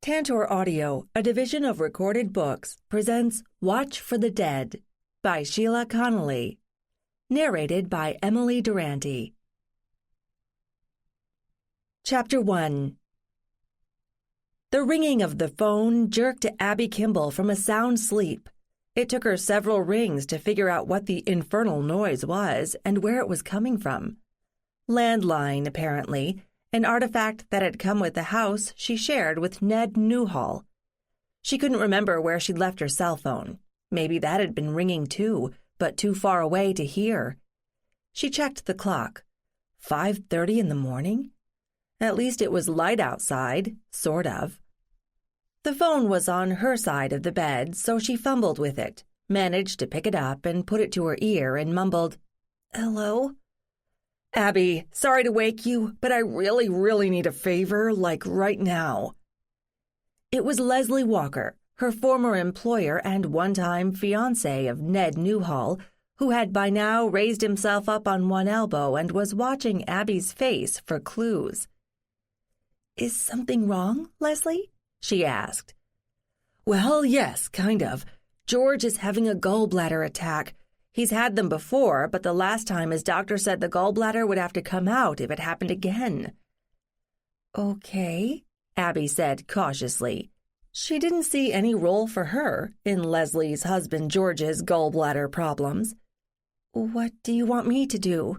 Tantor Audio, a division of Recorded Books, presents Watch for the Dead by Sheila Connolly. Narrated by Emily Durante. Chapter 1. The ringing of the phone jerked Abby Kimball from a sound sleep. It took her several rings to figure out what the infernal noise was and where it was coming from. Landline, apparently, an artifact that had come with the house she shared with Ned Newhall. She couldn't remember where she'd left her cell phone. Maybe that had been ringing too, but too far away to hear. She checked the clock. 5:30 in the morning? At least it was light outside, sort of. The phone was on her side of the bed, so she fumbled with it, managed to pick it up and put it to her ear and mumbled, "Hello?" "Abby, sorry to wake you, but I really need a favor, like right now." It was Leslie Walker, her former employer and one-time fiancé of Ned Newhall, who had by now raised himself up on one elbow and was watching Abby's face for clues. "Is something wrong, Leslie?" she asked. "Well, yes, kind of. George is having a gallbladder attack. He's had them before, but the last time his doctor said the gallbladder would have to come out if it happened again." "Okay," Abby said cautiously. She didn't see any role for her in Leslie's husband George's gallbladder problems. "What do you want me to do?"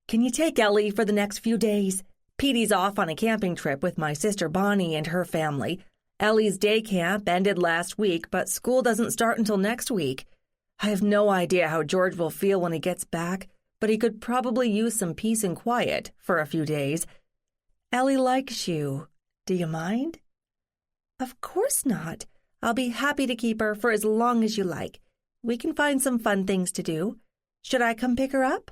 "Can you take Ellie for the next few days? Petey's off on a camping trip with my sister Bonnie and her family. Ellie's day camp ended last week, but school doesn't start until next week. I have no idea how George will feel when he gets back, but he could probably use some peace and quiet for a few days. Ellie likes you. Do you mind?" "Of course not. I'll be happy to keep her for as long as you like. We can find some fun things to do. Should I come pick her up?"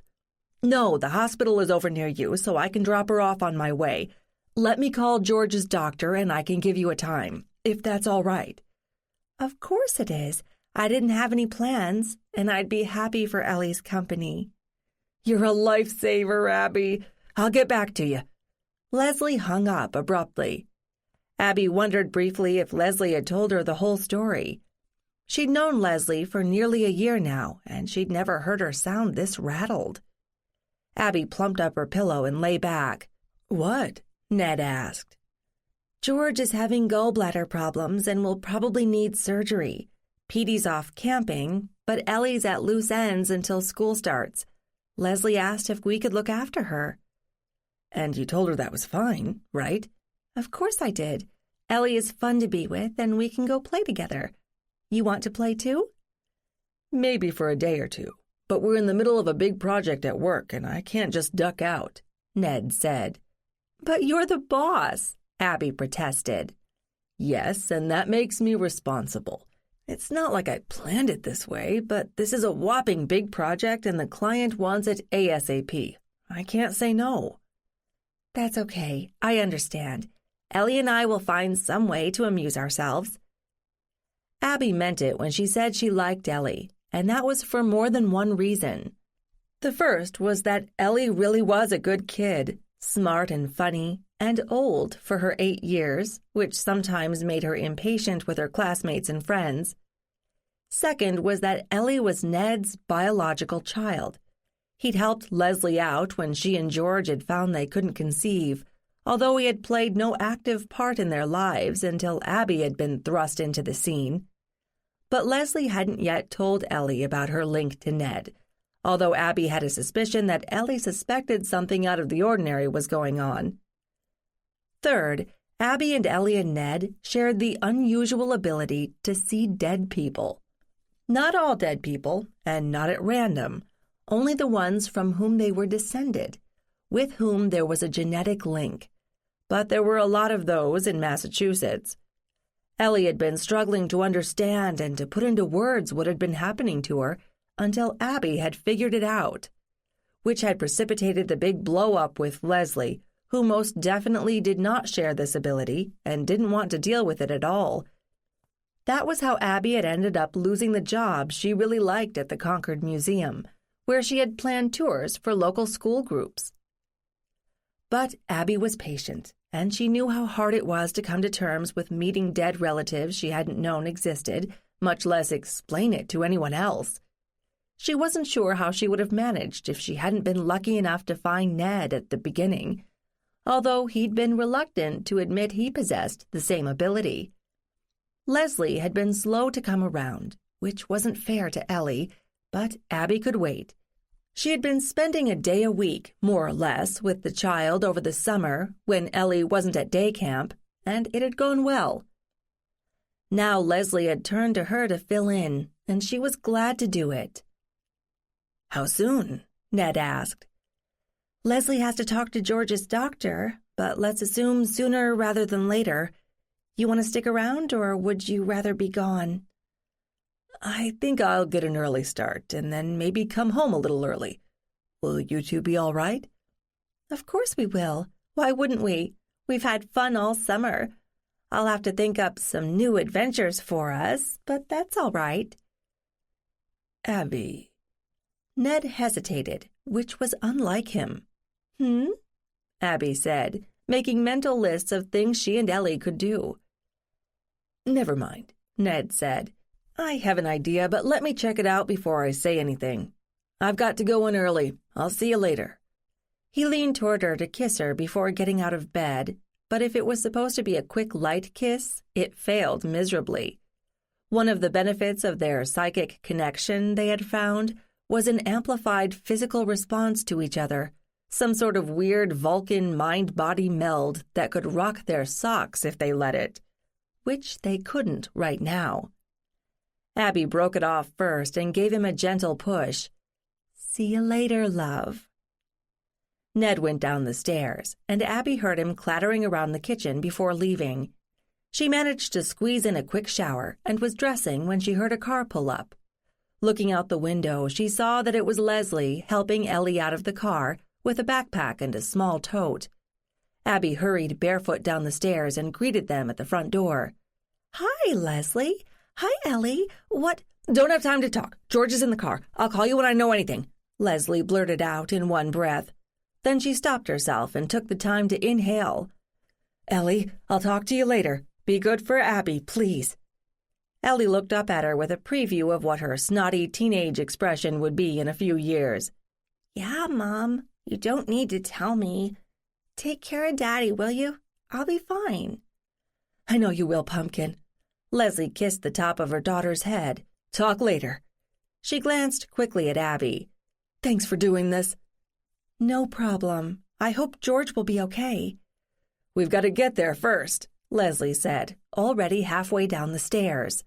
"No, the hospital is over near you, so I can drop her off on my way. Let me call George's doctor and I can give you a time, if that's all right." "Of course it is. I didn't have any plans, and I'd be happy for Ellie's company." "You're a lifesaver, Abby. I'll get back to you." Leslie hung up abruptly. Abby wondered briefly if Leslie had told her the whole story. She'd known Leslie for nearly a year now, and she'd never heard her sound this rattled. Abby plumped up her pillow and lay back. "What?" Ned asked. "George is having gallbladder problems and will probably need surgery. Petey's off camping, but Ellie's at loose ends until school starts. Leslie asked if we could look after her." "And you told her that was fine, right?" "Of course I did. Ellie is fun to be with, and we can go play together. You want to play too?" "Maybe for a day or two, but we're in the middle of a big project at work, and I can't just duck out," Ned said. "But you're the boss," Abby protested. "Yes, and that makes me responsible. It's not like I planned it this way, but this is a whopping big project and the client wants it ASAP. I can't say no." "That's okay. I understand. Ellie and I will find some way to amuse ourselves." Abby meant it when she said she liked Ellie, and that was for more than one reason. The first was that Ellie really was a good kid, smart and funny, and old for her 8 years, which sometimes made her impatient with her classmates and friends. Second was that Ellie was Ned's biological child. He'd helped Leslie out when she and George had found they couldn't conceive, although he had played no active part in their lives until Abby had been thrust into the scene. But Leslie hadn't yet told Ellie about her link to Ned, although Abby had a suspicion that Ellie suspected something out of the ordinary was going on. Third, Abby and Ellie and Ned shared the unusual ability to see dead people. Not all dead people, and not at random, only the ones from whom they were descended, with whom there was a genetic link. But there were a lot of those in Massachusetts. Ellie had been struggling to understand and to put into words what had been happening to her until Abby had figured it out, which had precipitated the big blow-up with Leslie, who most definitely did not share this ability and didn't want to deal with it at all. That was how Abby had ended up losing the job she really liked at the Concord Museum, where she had planned tours for local school groups. But Abby was patient and she knew how hard it was to come to terms with meeting dead relatives she hadn't known existed, much less explain it to anyone else. She wasn't sure how she would have managed if she hadn't been lucky enough to find Ned at the beginning, although he'd been reluctant to admit he possessed the same ability. Leslie had been slow to come around, which wasn't fair to Ellie, but Abby could wait. She had been spending a day a week, more or less, with the child over the summer when Ellie wasn't at day camp, and it had gone well. Now Leslie had turned to her to fill in, and she was glad to do it. "How soon?" Ned asked. "Leslie has to talk to George's doctor, but let's assume sooner rather than later. You want to stick around, or would you rather be gone?" "I think I'll get an early start, and then maybe come home a little early. Will you two be all right?" "Of course we will. Why wouldn't we? We've had fun all summer. I'll have to think up some new adventures for us, but that's all right." "Abby." Ned hesitated, which was unlike him. Abby said, making mental lists of things she and Ellie could do. "Never mind," Ned said. "I have an idea, but let me check it out before I say anything. I've got to go in early. I'll see you later." He leaned toward her to kiss her before getting out of bed, but if it was supposed to be a quick, light kiss, it failed miserably. One of the benefits of their psychic connection, they had found, was an amplified physical response to each other, some sort of weird Vulcan mind-body meld that could rock their socks if they let it, which they couldn't right now. Abby broke it off first and gave him a gentle push. "See you later, love." Ned went down the stairs, and Abby heard him clattering around the kitchen before leaving. She managed to squeeze in a quick shower and was dressing when she heard a car pull up. Looking out the window, she saw that it was Leslie helping Ellie out of the car with a backpack and a small tote. Abby hurried barefoot down the stairs and greeted them at the front door. "Hi, Leslie. Hi, Ellie. What—" "Don't have time to talk. George is in the car. I'll call you when I know anything," Leslie blurted out in one breath. Then she stopped herself and took the time to inhale. "Ellie, I'll talk to you later. Be good for Abby, please." Ellie looked up at her with a preview of what her snotty teenage expression would be in a few years. "Yeah, Mom. You don't need to tell me. Take care of Daddy, will you? I'll be fine." "I know you will, Pumpkin." Leslie kissed the top of her daughter's head. "Talk later." She glanced quickly at Abby. "Thanks for doing this." "No problem. I hope George will be okay." "We've got to get there first," Leslie said, already halfway down the stairs.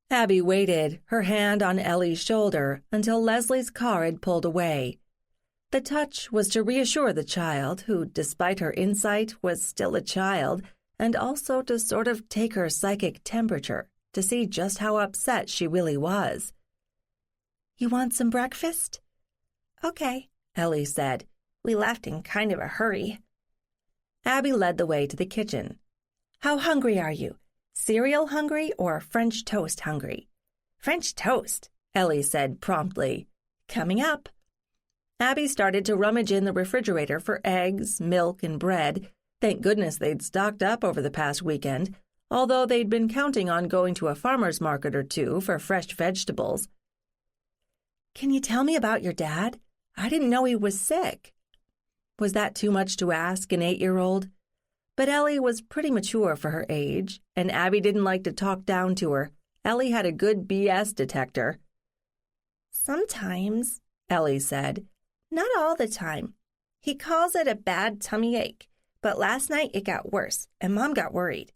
Abby waited, her hand on Ellie's shoulder, until Leslie's car had pulled away. The touch was to reassure the child, who, despite her insight, was still a child, and also to sort of take her psychic temperature to see just how upset she really was. "You want some breakfast?" "Okay," Ellie said. "We left in kind of a hurry." Abby led the way to the kitchen. "How hungry are you? Cereal hungry or French toast hungry?" "French toast," Ellie said promptly. "Coming up." Abby started to rummage in the refrigerator for eggs, milk, and bread. Thank goodness they'd stocked up over the past weekend, although they'd been counting on going to a farmer's market or two for fresh vegetables. "Can you tell me about your dad? I didn't know he was sick." Was that too much to ask an 8-year-old? But Ellie was pretty mature for her age, and Abby didn't like to talk down to her. Ellie had a good BS detector. "Sometimes," Ellie said. "Not all the time. He calls it a bad tummy ache, but last night it got worse, and Mom got worried.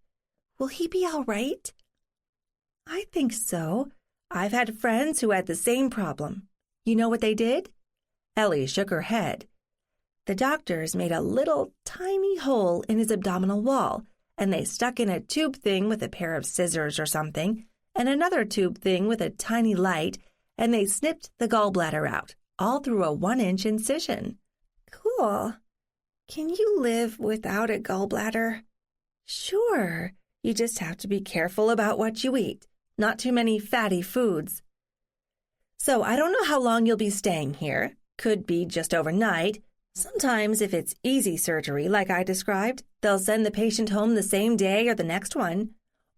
Will he be all right?" "I think so. I've had friends who had the same problem. You know what they did?" Ellie shook her head. "The doctors made a little tiny hole in his abdominal wall, and they stuck in a tube thing with a pair of scissors or something, and another tube thing with a tiny light, and they snipped the gallbladder out, all through a 1-inch incision." "Cool. Can you live without a gallbladder?" "Sure. You just have to be careful about what you eat. Not too many fatty foods." "So I don't know how long you'll be staying here. Could be just overnight. Sometimes, if it's easy surgery like I described, they'll send the patient home the same day or the next one.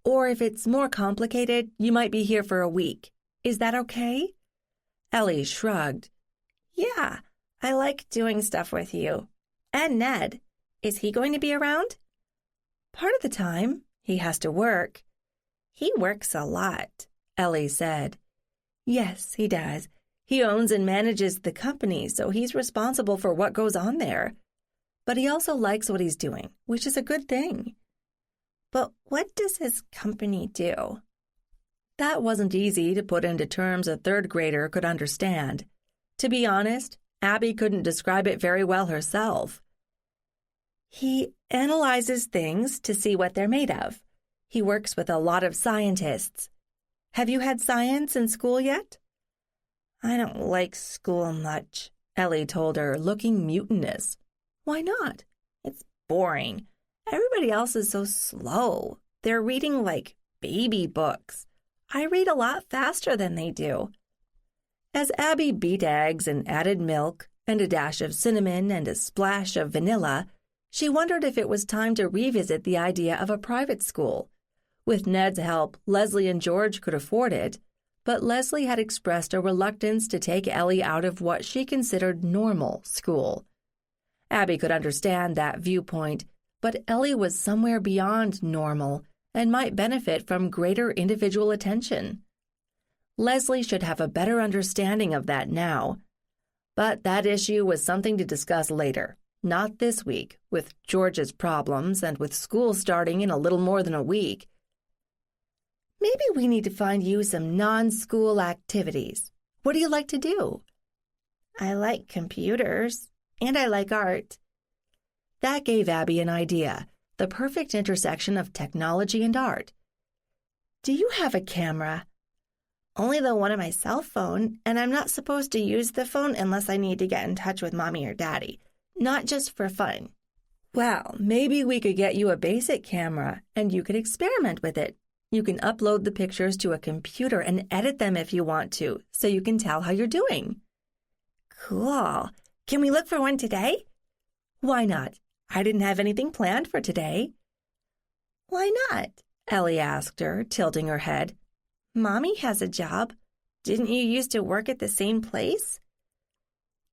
Or if it's more complicated, you might be here for a week. Is that okay? Ellie shrugged. Yeah, I like doing stuff with you. And Ned. Is he going to be around? Part of the time. He has to work. He works a lot, Ellie said. Yes, he does. He owns and manages the company, so he's responsible for what goes on there. But he also likes what he's doing, which is a good thing. But what does his company do? That wasn't easy to put into terms a third grader could understand. To be honest, Abby couldn't describe it very well herself. He analyzes things to see what they're made of. He works with a lot of scientists. Have you had science in school yet? I don't like school much, Ellie told her, looking mutinous. Why not? It's boring. Everybody else is so slow. They're reading like baby books. I read a lot faster than they do. As Abby beat eggs and added milk and a dash of cinnamon and a splash of vanilla, she wondered if it was time to revisit the idea of a private school. With Ned's help, Leslie and George could afford it, but Leslie had expressed a reluctance to take Ellie out of what she considered normal school. Abby could understand that viewpoint, but Ellie was somewhere beyond normal and might benefit from greater individual attention. Leslie should have a better understanding of that now. But that issue was something to discuss later, not this week, with George's problems and with school starting in a little more than a week. Maybe we need to find you some non-school activities. What do you like to do? I like computers, and I like art. That gave Abby an idea, the perfect intersection of technology and art. Do you have a camera? Only the one on my cell phone, and I'm not supposed to use the phone unless I need to get in touch with Mommy or Daddy, not just for fun. Well, maybe we could get you a basic camera, and you could experiment with it. You can upload the pictures to a computer and edit them if you want to, so you can tell how you're doing. Cool. Can we look for one today? Why not? I didn't have anything planned for today. Why not? Ellie asked her, tilting her head. Mommy has a job. Didn't you used to work at the same place?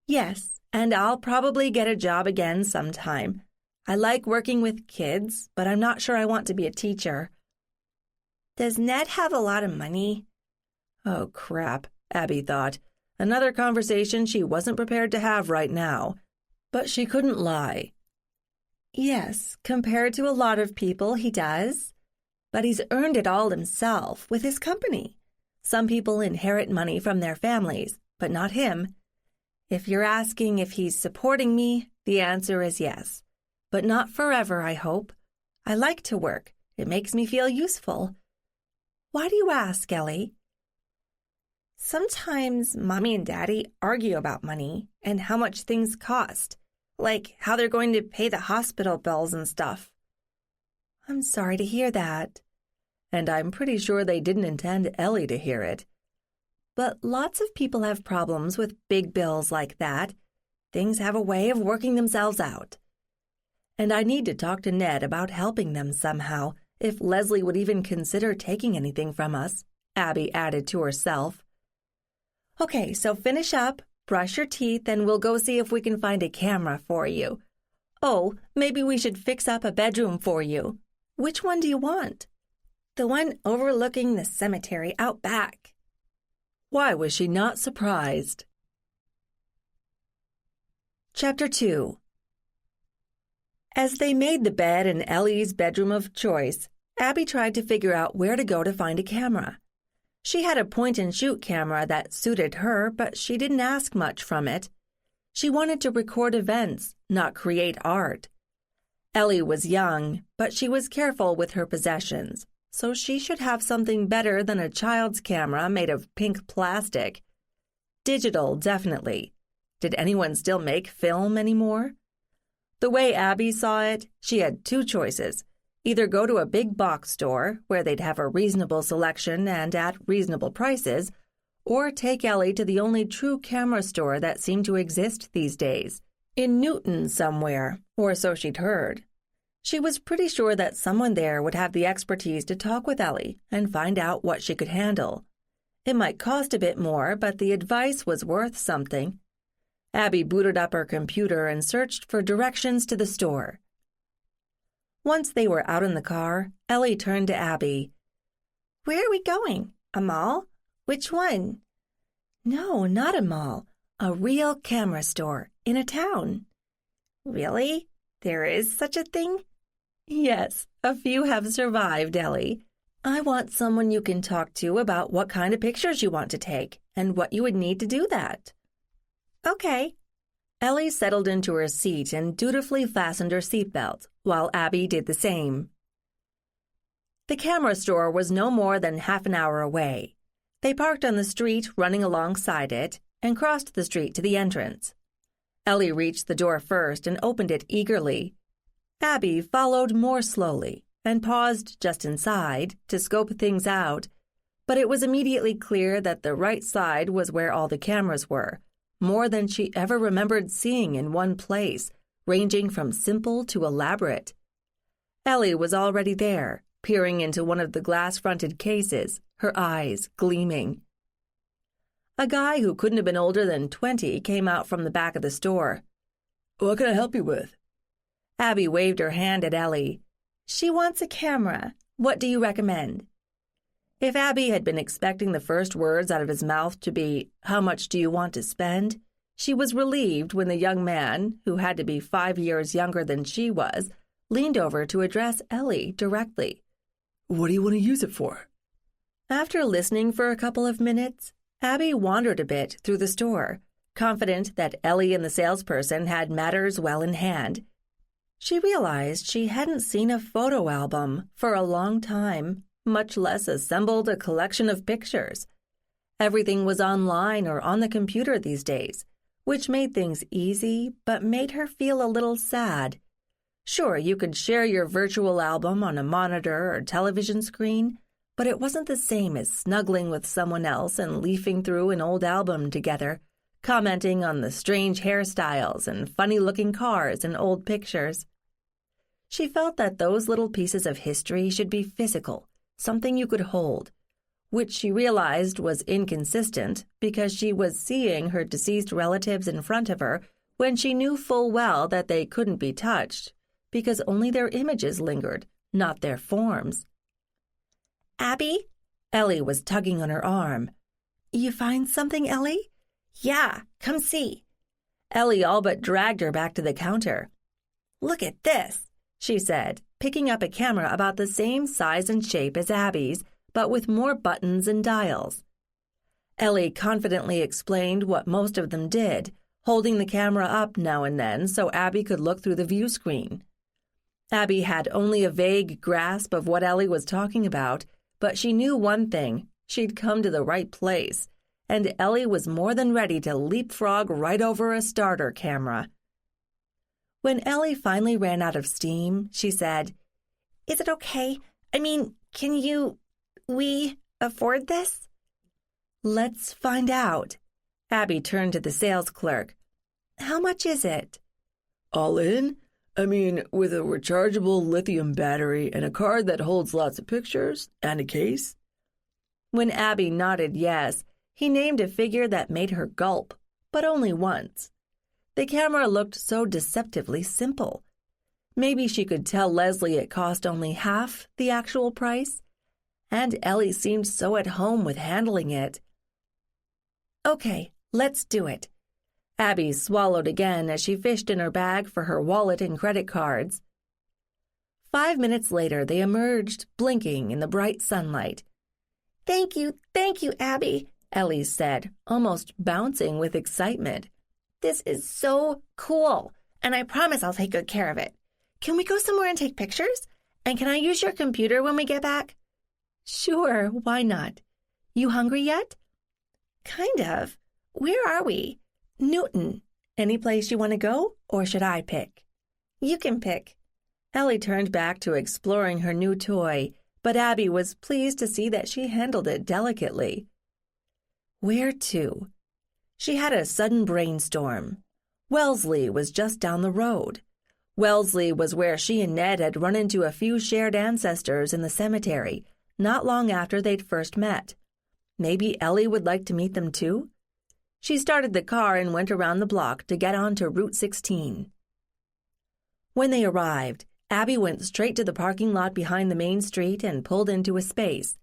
Yes, and I'll probably get a job again sometime. I like working with kids, but I'm not sure I want to be a teacher. Does Ned have a lot of money? Oh, crap, Abby thought. Another conversation she wasn't prepared to have right now. But she couldn't lie. Yes, compared to a lot of people, he does. But he's earned it all himself with his company. Some people inherit money from their families, but not him. If you're asking if he's supporting me, the answer is yes. But not forever, I hope. I like to work. It makes me feel useful. Why do you ask, Ellie? Sometimes Mommy and Daddy argue about money and how much things cost, like how they're going to pay the hospital bills and stuff. I'm sorry to hear that. And I'm pretty sure they didn't intend Ellie to hear it. But lots of people have problems with big bills like that. Things have a way of working themselves out. And I need to talk to Ned about helping them somehow, if Leslie would even consider taking anything from us, Abby added to herself. Okay, so finish up, brush your teeth, and we'll go see if we can find a camera for you. Oh, maybe we should fix up a bedroom for you. Which one do you want? The one overlooking the cemetery out back. Why was she not surprised? Chapter 2. As they made the bed in Ellie's bedroom of choice, Abby tried to figure out where to go to find a camera. She had a point-and-shoot camera that suited her, but she didn't ask much from it. She wanted to record events, not create art. Ellie was young, but she was careful with her possessions, so she should have something better than a child's camera made of pink plastic. Digital, definitely. Did anyone still make film anymore? The way Abby saw it, she had two choices. Either go to a big box store, where they'd have a reasonable selection and at reasonable prices, or take Ellie to the only true camera store that seemed to exist these days, In Newton somewhere, or so she'd heard. She was pretty sure that someone there would have the expertise to talk with Ellie and find out what she could handle. It might cost a bit more, but the advice was worth something. Abby booted up her computer and searched for directions to the store. Once they were out in the car, Ellie turned to Abby. "Where are we going? A mall? Which one?" "No, not a mall. A real camera store in a town." "Really? There is such a thing?" "Yes, a few have survived, Ellie. I want someone you can talk to about what kind of pictures you want to take and what you would need to do that." "Okay." Ellie settled into her seat and dutifully fastened her seatbelt, while Abby did the same. The camera store was no more than half an hour away. They parked on the street running alongside it and crossed the street to the entrance. Ellie reached the door first and opened it eagerly. Abby followed more slowly and paused just inside to scope things out, but it was immediately clear that the right side was where all the cameras were, more than she ever remembered seeing in one place, ranging from simple to elaborate. Ellie was already there, peering into one of the glass-fronted cases, her eyes gleaming. A guy who couldn't have been older than 20 came out from the back of the store. "What can I help you with?" Abby waved her hand at Ellie. "She wants a camera. What do you recommend?" If Abby had been expecting the first words out of his mouth to be, "How much do you want to spend?" she was relieved when the young man, who had to be 5 years younger than she was, leaned over to address Ellie directly. "What do you want to use it for?" After listening for a couple of minutes, Abby wandered a bit through the store, confident that Ellie and the salesperson had matters well in hand. She realized she hadn't seen a photo album for a long time, much less assembled a collection of pictures. Everything was online or on the computer these days, which made things easy but made her feel a little sad. Sure, you could share your virtual album on a monitor or television screen, but it wasn't the same as snuggling with someone else and leafing through an old album together, commenting on the strange hairstyles and funny-looking cars and old pictures. She felt that those little pieces of history should be physical, something you could hold, which she realized was inconsistent because she was seeing her deceased relatives in front of her when she knew full well that they couldn't be touched, because only their images lingered, not their forms. "Abby?" Ellie was tugging on her arm. "You find something, Ellie?" "Yeah, come see." Ellie all but dragged her back to the counter. "Look at this," she said, picking up a camera about the same size and shape as Abby's, but with more buttons and dials. Ellie confidently explained what most of them did, holding the camera up now and then so Abby could look through the view screen. Abby had only a vague grasp of what Ellie was talking about, but she knew one thing: she'd come to the right place, and Ellie was more than ready to leapfrog right over a starter camera. When Ellie finally ran out of steam, she said, "Is it okay? I mean, we afford this?" "Let's find out." Abby turned to the sales clerk. "How much is it?" "All in? I mean, with a rechargeable lithium battery and a card that holds lots of pictures and a case?" When Abby nodded yes, he named a figure that made her gulp, but only once. The camera looked so deceptively simple. Maybe she could tell Leslie it cost only half the actual price, and Ellie seemed so at home with handling it. "Okay, let's do it." Abby swallowed again as she fished in her bag for her wallet and credit cards. 5 minutes later, they emerged, blinking in the bright sunlight. Thank you, Abby," Ellie said, almost bouncing with excitement. "This is so cool, and I promise I'll take good care of it. Can we go somewhere and take pictures? And can I use your computer when we get back?" "Sure, why not? You hungry yet?" "Kind of. Where are we?" "Newton. Any place you want to go, or should I pick?" "You can pick." Ellie turned back to exploring her new toy, but Abby was pleased to see that she handled it delicately. Where to? She had a sudden brainstorm. Wellesley was just down the road. Wellesley was where she and Ned had run into a few shared ancestors in the cemetery, not long after they'd first met. Maybe Ellie would like to meet them too? She started the car and went around the block to get onto Route 16. When they arrived, Abby went straight to the parking lot behind the main street and pulled into a space.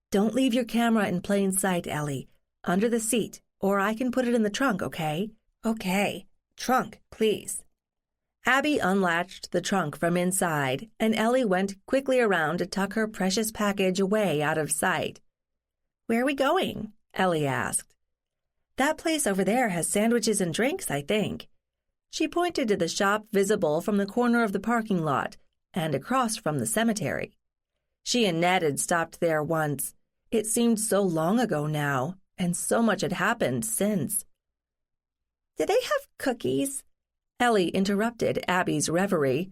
"Don't leave your camera in plain sight, Ellie. Under the seat, or I can put it in the trunk, okay?" "Okay. Trunk, please." Abby unlatched the trunk from inside, and Ellie went quickly around to tuck her precious package away out of sight. "Where are we going?" Ellie asked. "That place over there has sandwiches and drinks, I think." She pointed to the shop visible from the corner of the parking lot and across from the cemetery. She and Ned had stopped there once. It seemed so long ago now, and so much had happened since. "Do they have cookies?" Ellie interrupted Abby's reverie.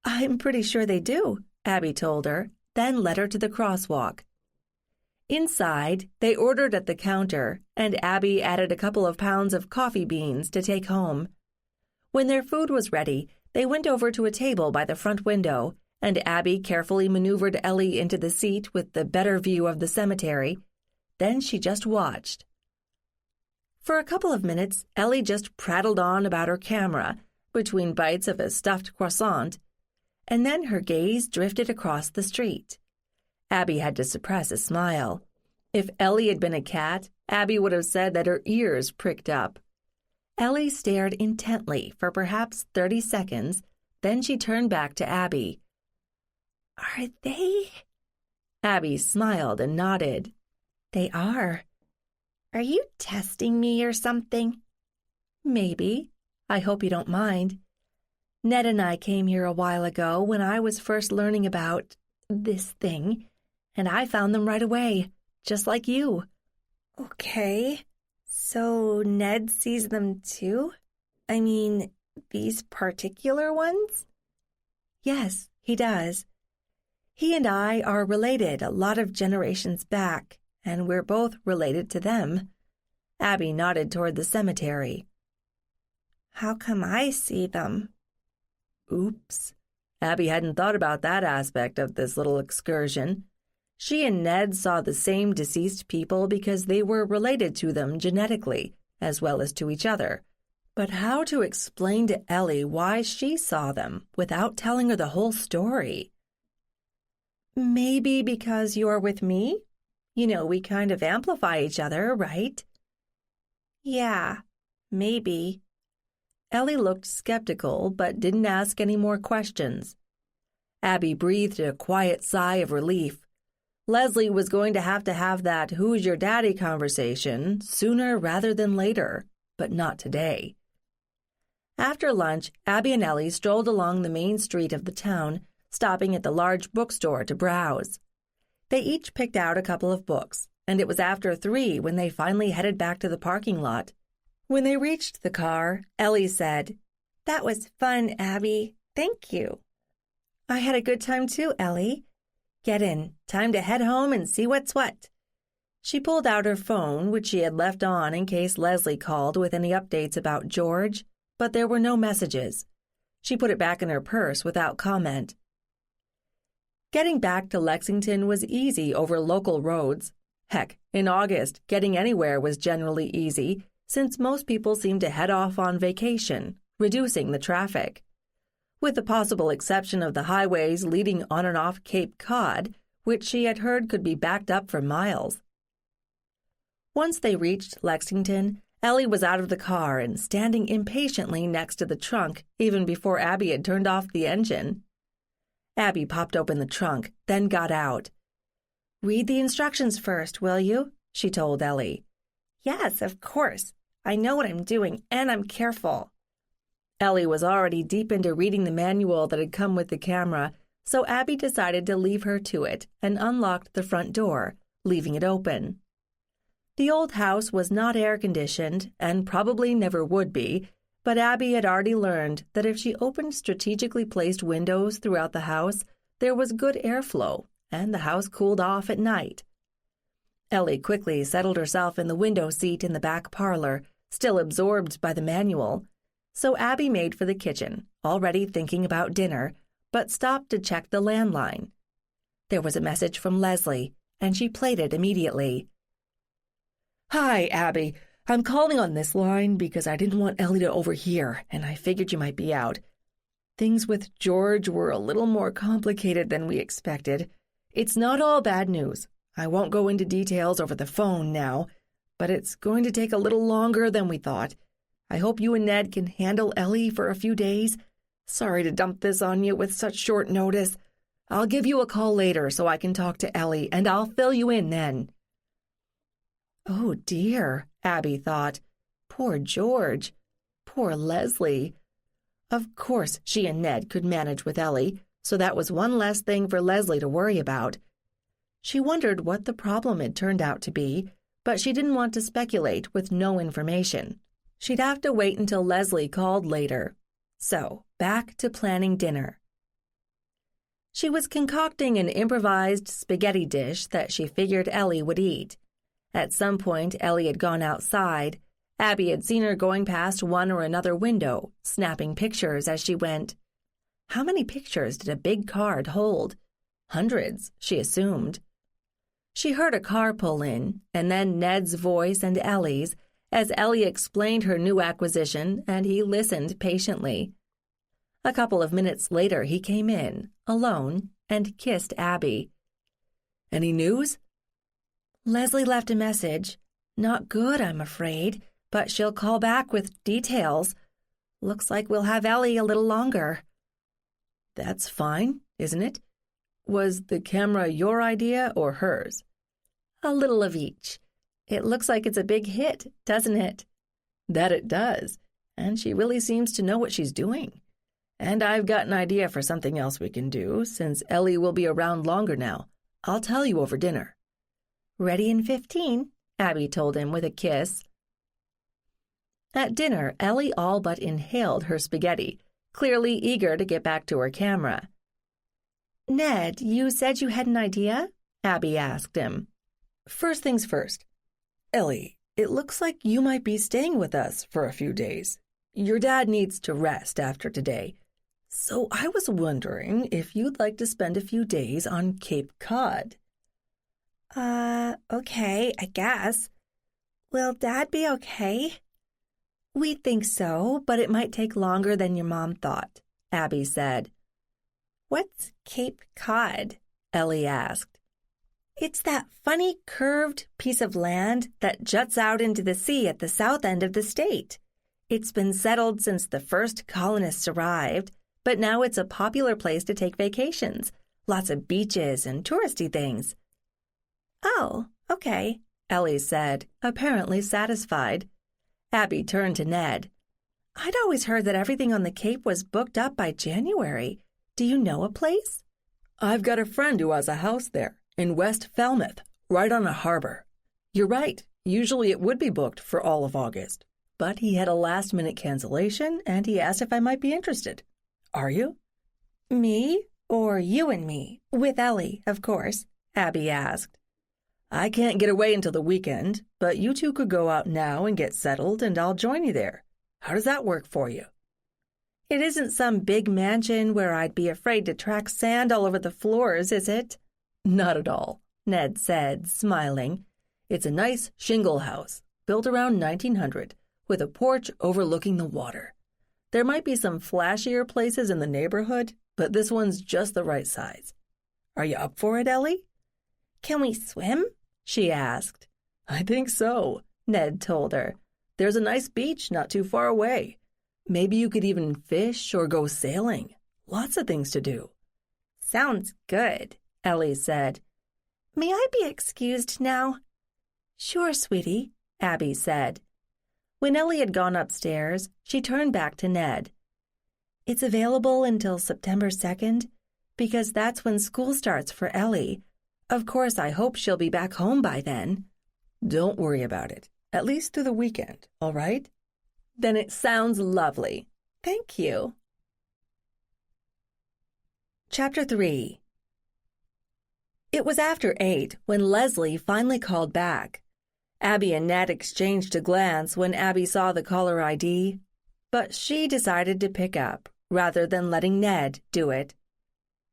"I'm pretty sure they do," Abby told her, then led her to the crosswalk. Inside, they ordered at the counter, and Abby added a couple of pounds of coffee beans to take home. When their food was ready, they went over to a table by the front window, and Abby carefully maneuvered Ellie into the seat with the better view of the cemetery. Then she just watched. For a couple of minutes, Ellie just prattled on about her camera, between bites of a stuffed croissant, and then her gaze drifted across the street. Abby had to suppress a smile. If Ellie had been a cat, Abby would have said that her ears pricked up. Ellie stared intently for perhaps 30 seconds, then she turned back to Abby. "Are they?" Abby smiled and nodded. "They are. Are you testing me or something?" "Maybe. I hope you don't mind. Ned and I came here a while ago when I was first learning about this thing, and I found them right away, just like you." "Okay. So Ned sees them too? I mean, these particular ones?" "Yes, he does. He and I are related a lot of generations back, and we're both related to them." Abby nodded toward the cemetery. "How come I see them?" Oops. Abby hadn't thought about that aspect of this little excursion. She and Ned saw the same deceased people because they were related to them genetically, as well as to each other. But how to explain to Ellie why she saw them without telling her the whole story? "Maybe because you're with me? You know, we kind of amplify each other, right?" "Yeah, maybe." Ellie looked skeptical, but didn't ask any more questions. Abby breathed a quiet sigh of relief. Leslie was going to have that "who's your daddy" conversation sooner rather than later, but not today. After lunch, Abby and Ellie strolled along the main street of the town, stopping at the large bookstore to browse. They each picked out a couple of books, and it was after 3 when they finally headed back to the parking lot. When they reached the car, Ellie said, "That was fun, Abby. Thank you." "I had a good time too, Ellie. Get in. Time to head home and see what's what." She pulled out her phone, which she had left on in case Leslie called with any updates about George, but there were no messages. She put it back in her purse without comment. Getting back to Lexington was easy over local roads. Heck, in August, getting anywhere was generally easy, since most people seemed to head off on vacation, reducing the traffic. With the possible exception of the highways leading on and off Cape Cod, which she had heard could be backed up for miles. Once they reached Lexington, Ellie was out of the car and standing impatiently next to the trunk even before Abby had turned off the engine. Abby popped open the trunk, then got out. "Read the instructions first, will you?" she told Ellie. "Yes, of course. I know what I'm doing, and I'm careful." Ellie was already deep into reading the manual that had come with the camera, so Abby decided to leave her to it and unlocked the front door, leaving it open. The old house was not air-conditioned and probably never would be, but Abby had already learned that if she opened strategically placed windows throughout the house, there was good airflow, and the house cooled off at night. Ellie quickly settled herself in the window seat in the back parlor, still absorbed by the manual, So Abby made for the kitchen, already thinking about dinner, but stopped to check the landline. There was a message from Leslie, and she played it immediately. Hi, Abby. I'm calling on this line because I didn't want Ellie to overhear, and I figured you might be out. Things with George were a little more complicated than we expected. It's not all bad news. I won't go into details over the phone now, but it's going to take a little longer than we thought. I hope you and Ned can handle Ellie for a few days. Sorry to dump this on you with such short notice. I'll give you a call later so I can talk to Ellie, and I'll fill you in then. Oh, dear, Abby thought. Poor George. Poor Leslie. Of course she and Ned could manage with Ellie, so that was one less thing for Leslie to worry about. She wondered what the problem had turned out to be, but she didn't want to speculate with no information. She'd have to wait until Leslie called later. So, back to planning dinner. She was concocting an improvised spaghetti dish that she figured Ellie would eat. At some point, Ellie had gone outside. Abby had seen her going past one or another window, snapping pictures as she went. How many pictures did a big card hold? Hundreds, she assumed. She heard a car pull in, and then Ned's voice and Ellie's, as Ellie explained her new acquisition, and he listened patiently. A couple of minutes later, he came in, alone, and kissed Abby. Any news? Leslie left a message. Not good, I'm afraid, but she'll call back with details. Looks like we'll have Ellie a little longer. That's fine, isn't it? Was the camera your idea or hers? A little of each. It looks like it's a big hit, doesn't it? That it does, and she really seems to know what she's doing. And I've got an idea for something else we can do, since Ellie will be around longer now. I'll tell you over dinner. Ready in 15, Abby told him with a kiss. At dinner, Ellie all but inhaled her spaghetti, clearly eager to get back to her camera. Ned, you said you had an idea? Abby asked him. First things first. Ellie, it looks like you might be staying with us for a few days. Your dad needs to rest after today. So I was wondering if you'd like to spend a few days on Cape Cod. Okay, I guess. Will Dad be okay? We think so, but it might take longer than your mom thought, Abby said. What's Cape Cod? Ellie asked. It's that funny curved piece of land that juts out into the sea at the south end of the state. It's been settled since the first colonists arrived, but now it's a popular place to take vacations. Lots of beaches and touristy things. Oh, okay, Ellie said, apparently satisfied. Abby turned to Ned. I'd always heard that everything on the Cape was booked up by January. Do you know a place? I've got a friend who has a house there, in West Falmouth, right on a harbor. You're right, usually it would be booked for all of August. But he had a last-minute cancellation, and he asked if I might be interested. Are you? Me? Or you and me? With Ellie, of course, Abby asked. I can't get away until the weekend, but you two could go out now and get settled, and I'll join you there. How does that work for you? It isn't some big mansion where I'd be afraid to track sand all over the floors, is it? Not at all, Ned said, smiling. It's a nice shingle house, built around 1900, with a porch overlooking the water. There might be some flashier places in the neighborhood, but this one's just the right size. Are you up for it, Ellie? Can we swim? She asked. I think so, Ned told her. There's a nice beach not too far away. Maybe you could even fish or go sailing. Lots of things to do. Sounds good, Ellie said. May I be excused now? Sure, sweetie, Abby said. When Ellie had gone upstairs, she turned back to Ned. It's available until September 2nd, because that's when school starts for Ellie. Of course, I hope she'll be back home by then. Don't worry about it, at least through the weekend, all right? Then it sounds lovely. Thank you. Chapter 3. It was after 8 when Leslie finally called back. Abby and Ned exchanged a glance when Abby saw the caller ID. but she decided to pick up rather than letting Ned do it.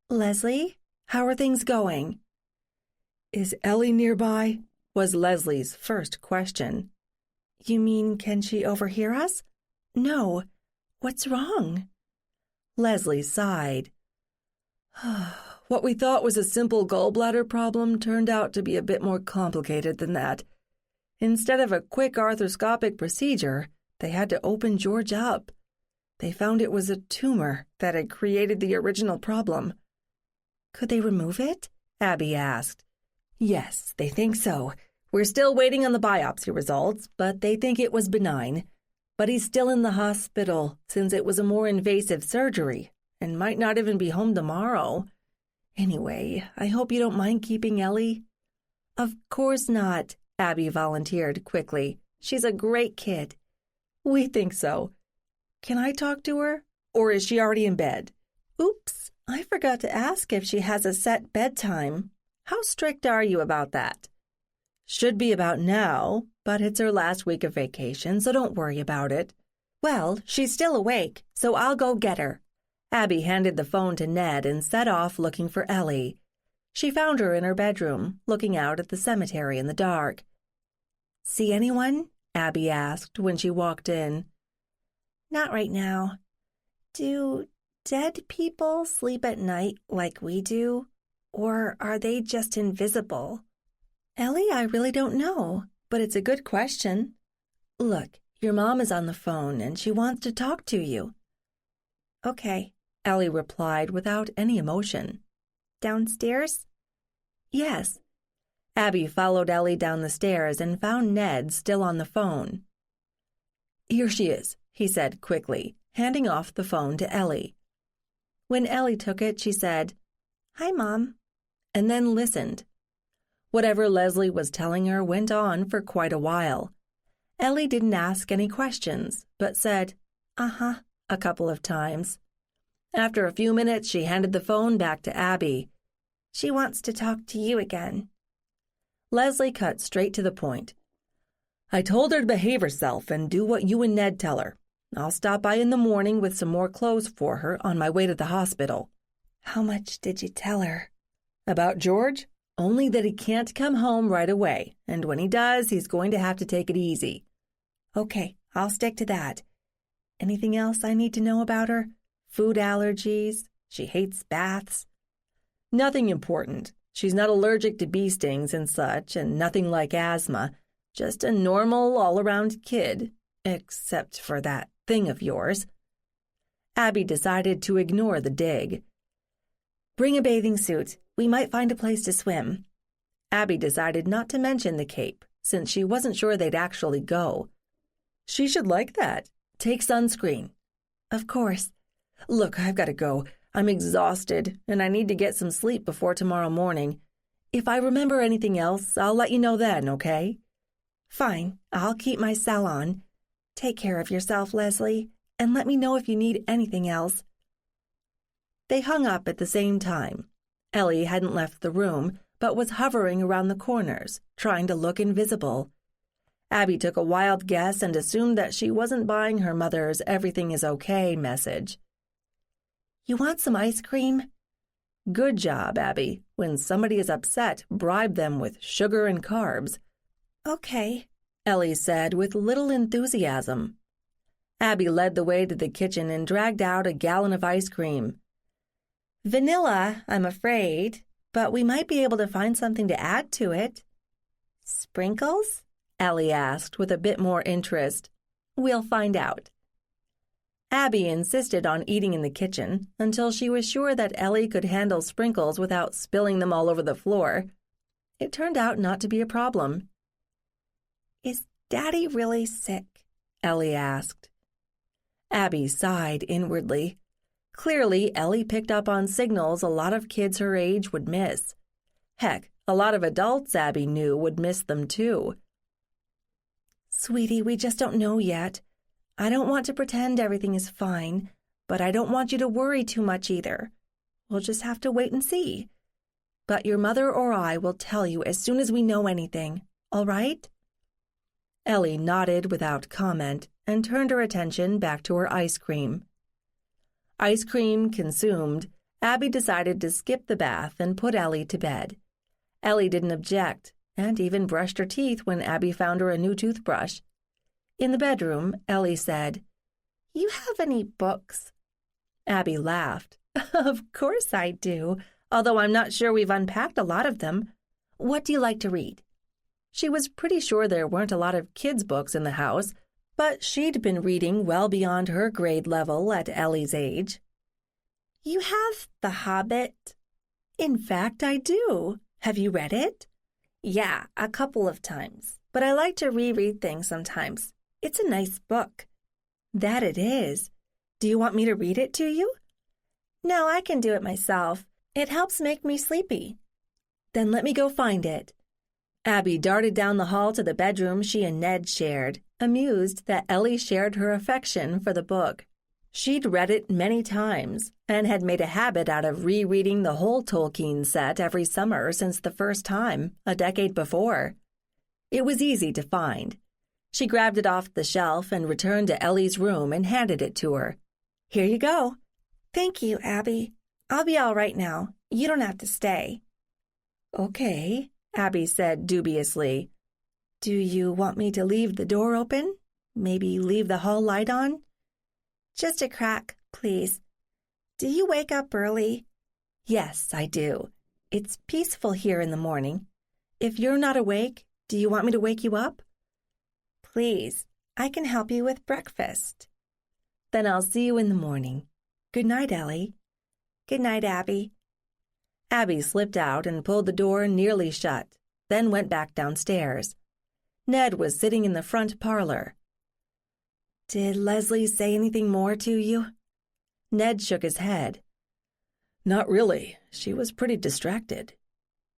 Leslie, how are things going? Is Ellie nearby? Was Leslie's first question. You mean, can she overhear us? No. What's wrong? Leslie sighed. What we thought was a simple gallbladder problem turned out to be a bit more complicated than that. Instead of a quick arthroscopic procedure, they had to open George up. They found it was a tumor that had created the original problem. Could they remove it? Abby asked. Yes, they think so. We're still waiting on the biopsy results, but they think it was benign. But he's still in the hospital since it was a more invasive surgery and might not even be home tomorrow. Anyway, I hope you don't mind keeping Ellie. Of course not, Abby volunteered quickly. She's a great kid. We think so. Can I talk to her, or is she already in bed? Oops, I forgot to ask if she has a set bedtime. How strict are you about that? Should be about now, but it's her last week of vacation, so don't worry about it. Well, she's still awake, so I'll go get her. Abby handed the phone to Ned and set off looking for Ellie. She found her in her bedroom, looking out at the cemetery in the dark. See anyone? Abby asked when she walked in. Not right now. Do dead people sleep at night like we do? Or are they just invisible? Ellie, I really don't know, but it's a good question. Look, your mom is on the phone and she wants to talk to you. Okay, Ellie replied without any emotion. Downstairs? Yes. Abby followed Ellie down the stairs and found Ned still on the phone. Here she is, he said quickly, handing off the phone to Ellie. When Ellie took it, she said, "Hi, Mom," and then listened. Whatever Leslie was telling her went on for quite a while. Ellie didn't ask any questions, but said, "Uh-huh," a couple of times. After a few minutes, she handed the phone back to Abby. "She wants to talk to you again." Leslie cut straight to the point. "I told her to behave herself and do what you and Ned tell her. I'll stop by in the morning with some more clothes for her on my way to the hospital." "How much did you tell her?" "About George? Only that he can't come home right away, and when he does, he's going to have to take it easy." "Okay, I'll stick to that. Anything else I need to know about her? Food allergies? She hates baths?" "Nothing important. She's not allergic to bee stings and such, and nothing like asthma. Just a normal, all-around kid, except for that thing of yours." Abby decided to ignore the dig. "Bring a bathing suit. We might find a place to swim." Abby decided not to mention the Cape, since she wasn't sure they'd actually go. "She should like that. Take sunscreen." "Of course." "Look, I've got to go. I'm exhausted, and I need to get some sleep before tomorrow morning. If I remember anything else, I'll let you know then, okay?" "Fine. I'll keep my cell on. Take care of yourself, Leslie, and let me know if you need anything else." They hung up at the same time. Ellie hadn't left the room, but was hovering around the corners, trying to look invisible. Abby took a wild guess and assumed that she wasn't buying her mother's "everything is okay" message. "You want some ice cream?" "Good job, Abby. When somebody is upset, bribe them with sugar and carbs." "Okay," Ellie said with little enthusiasm. Abby led the way to the kitchen and dragged out a gallon of ice cream. "Vanilla, I'm afraid, but we might be able to find something to add to it." "Sprinkles?" Ellie asked with a bit more interest. "We'll find out." Abby insisted on eating in the kitchen until she was sure that Ellie could handle sprinkles without spilling them all over the floor. It turned out not to be a problem. "Is Daddy really sick?" Ellie asked. Abby sighed inwardly. Clearly, Ellie picked up on signals a lot of kids her age would miss. Heck, a lot of adults Abby knew would miss them too. "Sweetie, we just don't know yet. I don't want to pretend everything is fine, but I don't want you to worry too much either. We'll just have to wait and see. But your mother or I will tell you as soon as we know anything, all right?" Ellie nodded without comment and turned her attention back to her ice cream. Ice cream consumed, Abby decided to skip the bath and put Ellie to bed. Ellie didn't object, and even brushed her teeth when Abby found her a new toothbrush. In the bedroom, Ellie said, "You have any books?" Abby laughed. "Of course I do, although I'm not sure we've unpacked a lot of them. What do you like to read?" She was pretty sure there weren't a lot of kids' books in the house, but she'd been reading well beyond her grade level at Ellie's age. "You have The Hobbit?" "In fact, I do. Have you read it?" "Yeah, a couple of times, but I like to reread things sometimes. It's a nice book." "That it is. Do you want me to read it to you?" "No, I can do it myself. It helps make me sleepy." "Then let me go find it." Abby darted down the hall to the bedroom she and Ned shared, amused that Ellie shared her affection for the book. She'd read it many times and had made a habit out of rereading the whole Tolkien set every summer since the first time, a decade before. It was easy to find. She grabbed it off the shelf and returned to Ellie's room and handed it to her. "Here you go." "Thank you, Abby. I'll be all right now. You don't have to stay." "Okay," Abby said dubiously. "Do you want me to leave the door open? Maybe leave the hall light on?" "Just a crack, please. Do you wake up early?" "Yes, I do. It's peaceful here in the morning. If you're not awake, do you want me to wake you up?" "Please, I can help you with breakfast." "Then I'll see you in the morning. Good night, Ellie." "Good night, Abby." Abby slipped out and pulled the door nearly shut, then went back downstairs. Ned was sitting in the front parlor. "Did Leslie say anything more to you?" Ned shook his head. "Not really. She was pretty distracted."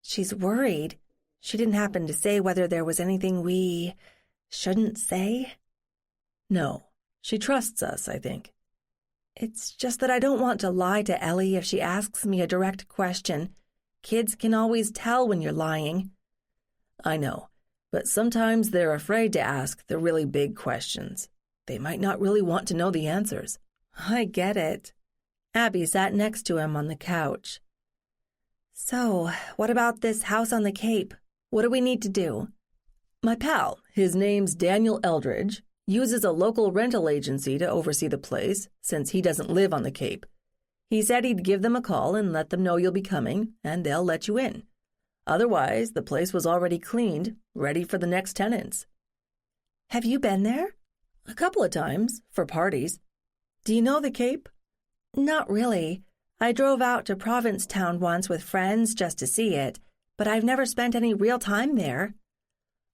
"She's worried. She didn't happen to say whether there was anything we shouldn't say?" "No. She trusts us, I think." "It's just that I don't want to lie to Ellie if she asks me a direct question. Kids can always tell when you're lying." "I know, but sometimes they're afraid to ask the really big questions. They might not really want to know the answers." "I get it." Abby sat next to him on the couch. "So, what about this house on the Cape? What do we need to do?" "My pal, his name's Daniel Eldridge, uses a local rental agency to oversee the place, since he doesn't live on the Cape. He said he'd give them a call and let them know you'll be coming, and they'll let you in. Otherwise, the place was already cleaned, ready for the next tenants." "Have you been there?" "A couple of times, for parties." "Do you know the Cape?" "Not really. I drove out to Provincetown once with friends just to see it, but I've never spent any real time there."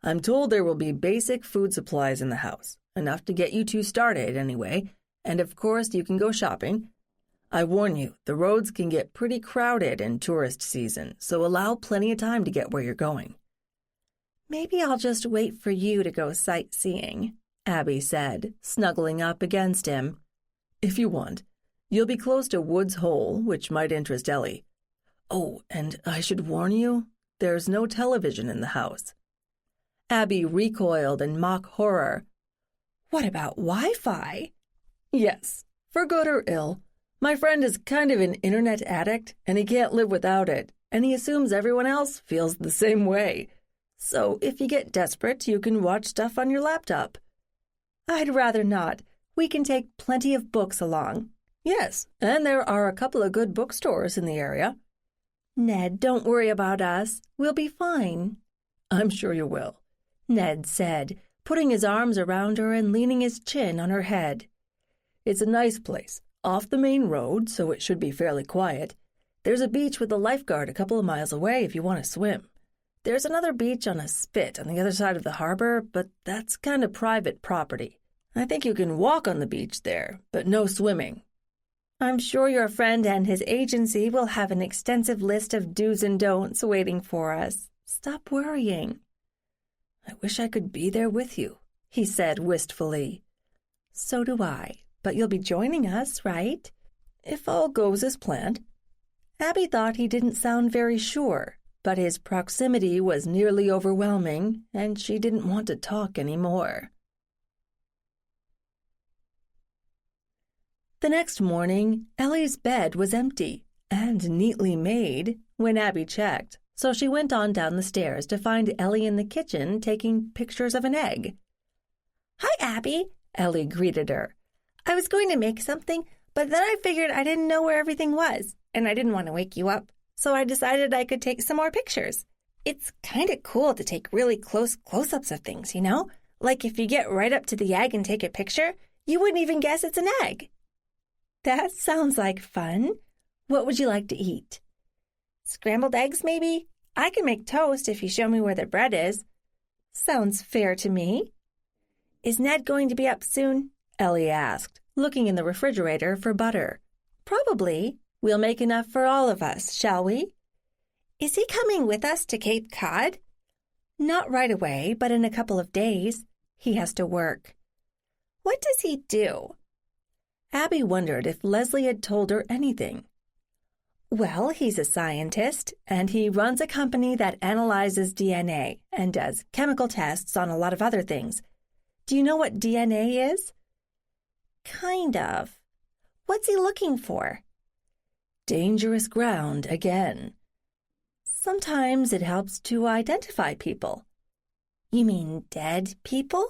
"I'm told there will be basic food supplies in the house, enough to get you two started anyway, and of course you can go shopping. I warn you, the roads can get pretty crowded in tourist season, so allow plenty of time to get where you're going." "Maybe I'll just wait for you to go sightseeing," Abby said, snuggling up against him. "If you want. You'll be close to Woods Hole, which might interest Ellie. Oh, and I should warn you, there's no television in the house." Abby recoiled in mock horror. "What about Wi-Fi?" "Yes, for good or ill. My friend is kind of an internet addict, and he can't live without it, and he assumes everyone else feels the same way. So if you get desperate, you can watch stuff on your laptop." "I'd rather not. We can take plenty of books along." "Yes, and there are a couple of good bookstores in the area." "Ned, don't worry about us. We'll be fine." "I'm sure you will," Ned said, putting his arms around her and leaning his chin on her head. "It's a nice place, off the main road, so it should be fairly quiet. There's a beach with a lifeguard a couple of miles away if you want to swim. There's another beach on a spit on the other side of the harbor, but that's kind of private property. I think you can walk on the beach there, but no swimming." "I'm sure your friend and his agency will have an extensive list of do's and don'ts waiting for us. Stop worrying." "I wish I could be there with you," he said wistfully. "So do I, but you'll be joining us, right?" "If all goes as planned." Abby thought he didn't sound very sure, but his proximity was nearly overwhelming, and she didn't want to talk anymore. The next morning, Ellie's bed was empty and neatly made when Abby checked, so she went on down the stairs to find Ellie in the kitchen taking pictures of an egg. "Hi, Abby," Ellie greeted her. "I was going to make something, but then I figured I didn't know where everything was, and I didn't want to wake you up, so I decided I could take some more pictures. It's kind of cool to take really close-ups of things, you know? Like if you get right up to the egg and take a picture, you wouldn't even guess it's an egg." "That sounds like fun. What would you like to eat?" "Scrambled eggs, maybe? I can make toast if you show me where the bread is." "Sounds fair to me." "Is Ned going to be up soon?" Ellie asked, looking in the refrigerator for butter. "Probably. We'll make enough for all of us, shall we?" "Is he coming with us to Cape Cod?" "Not right away, but in a couple of days. He has to work." "What does he do?" Abby wondered if Leslie had told her anything. "Well, he's a scientist, and he runs a company that analyzes DNA and does chemical tests on a lot of other things. Do you know what DNA is?" "Kind of. What's he looking for?" "Dangerous ground again. Sometimes it helps to identify people." "You mean dead people?"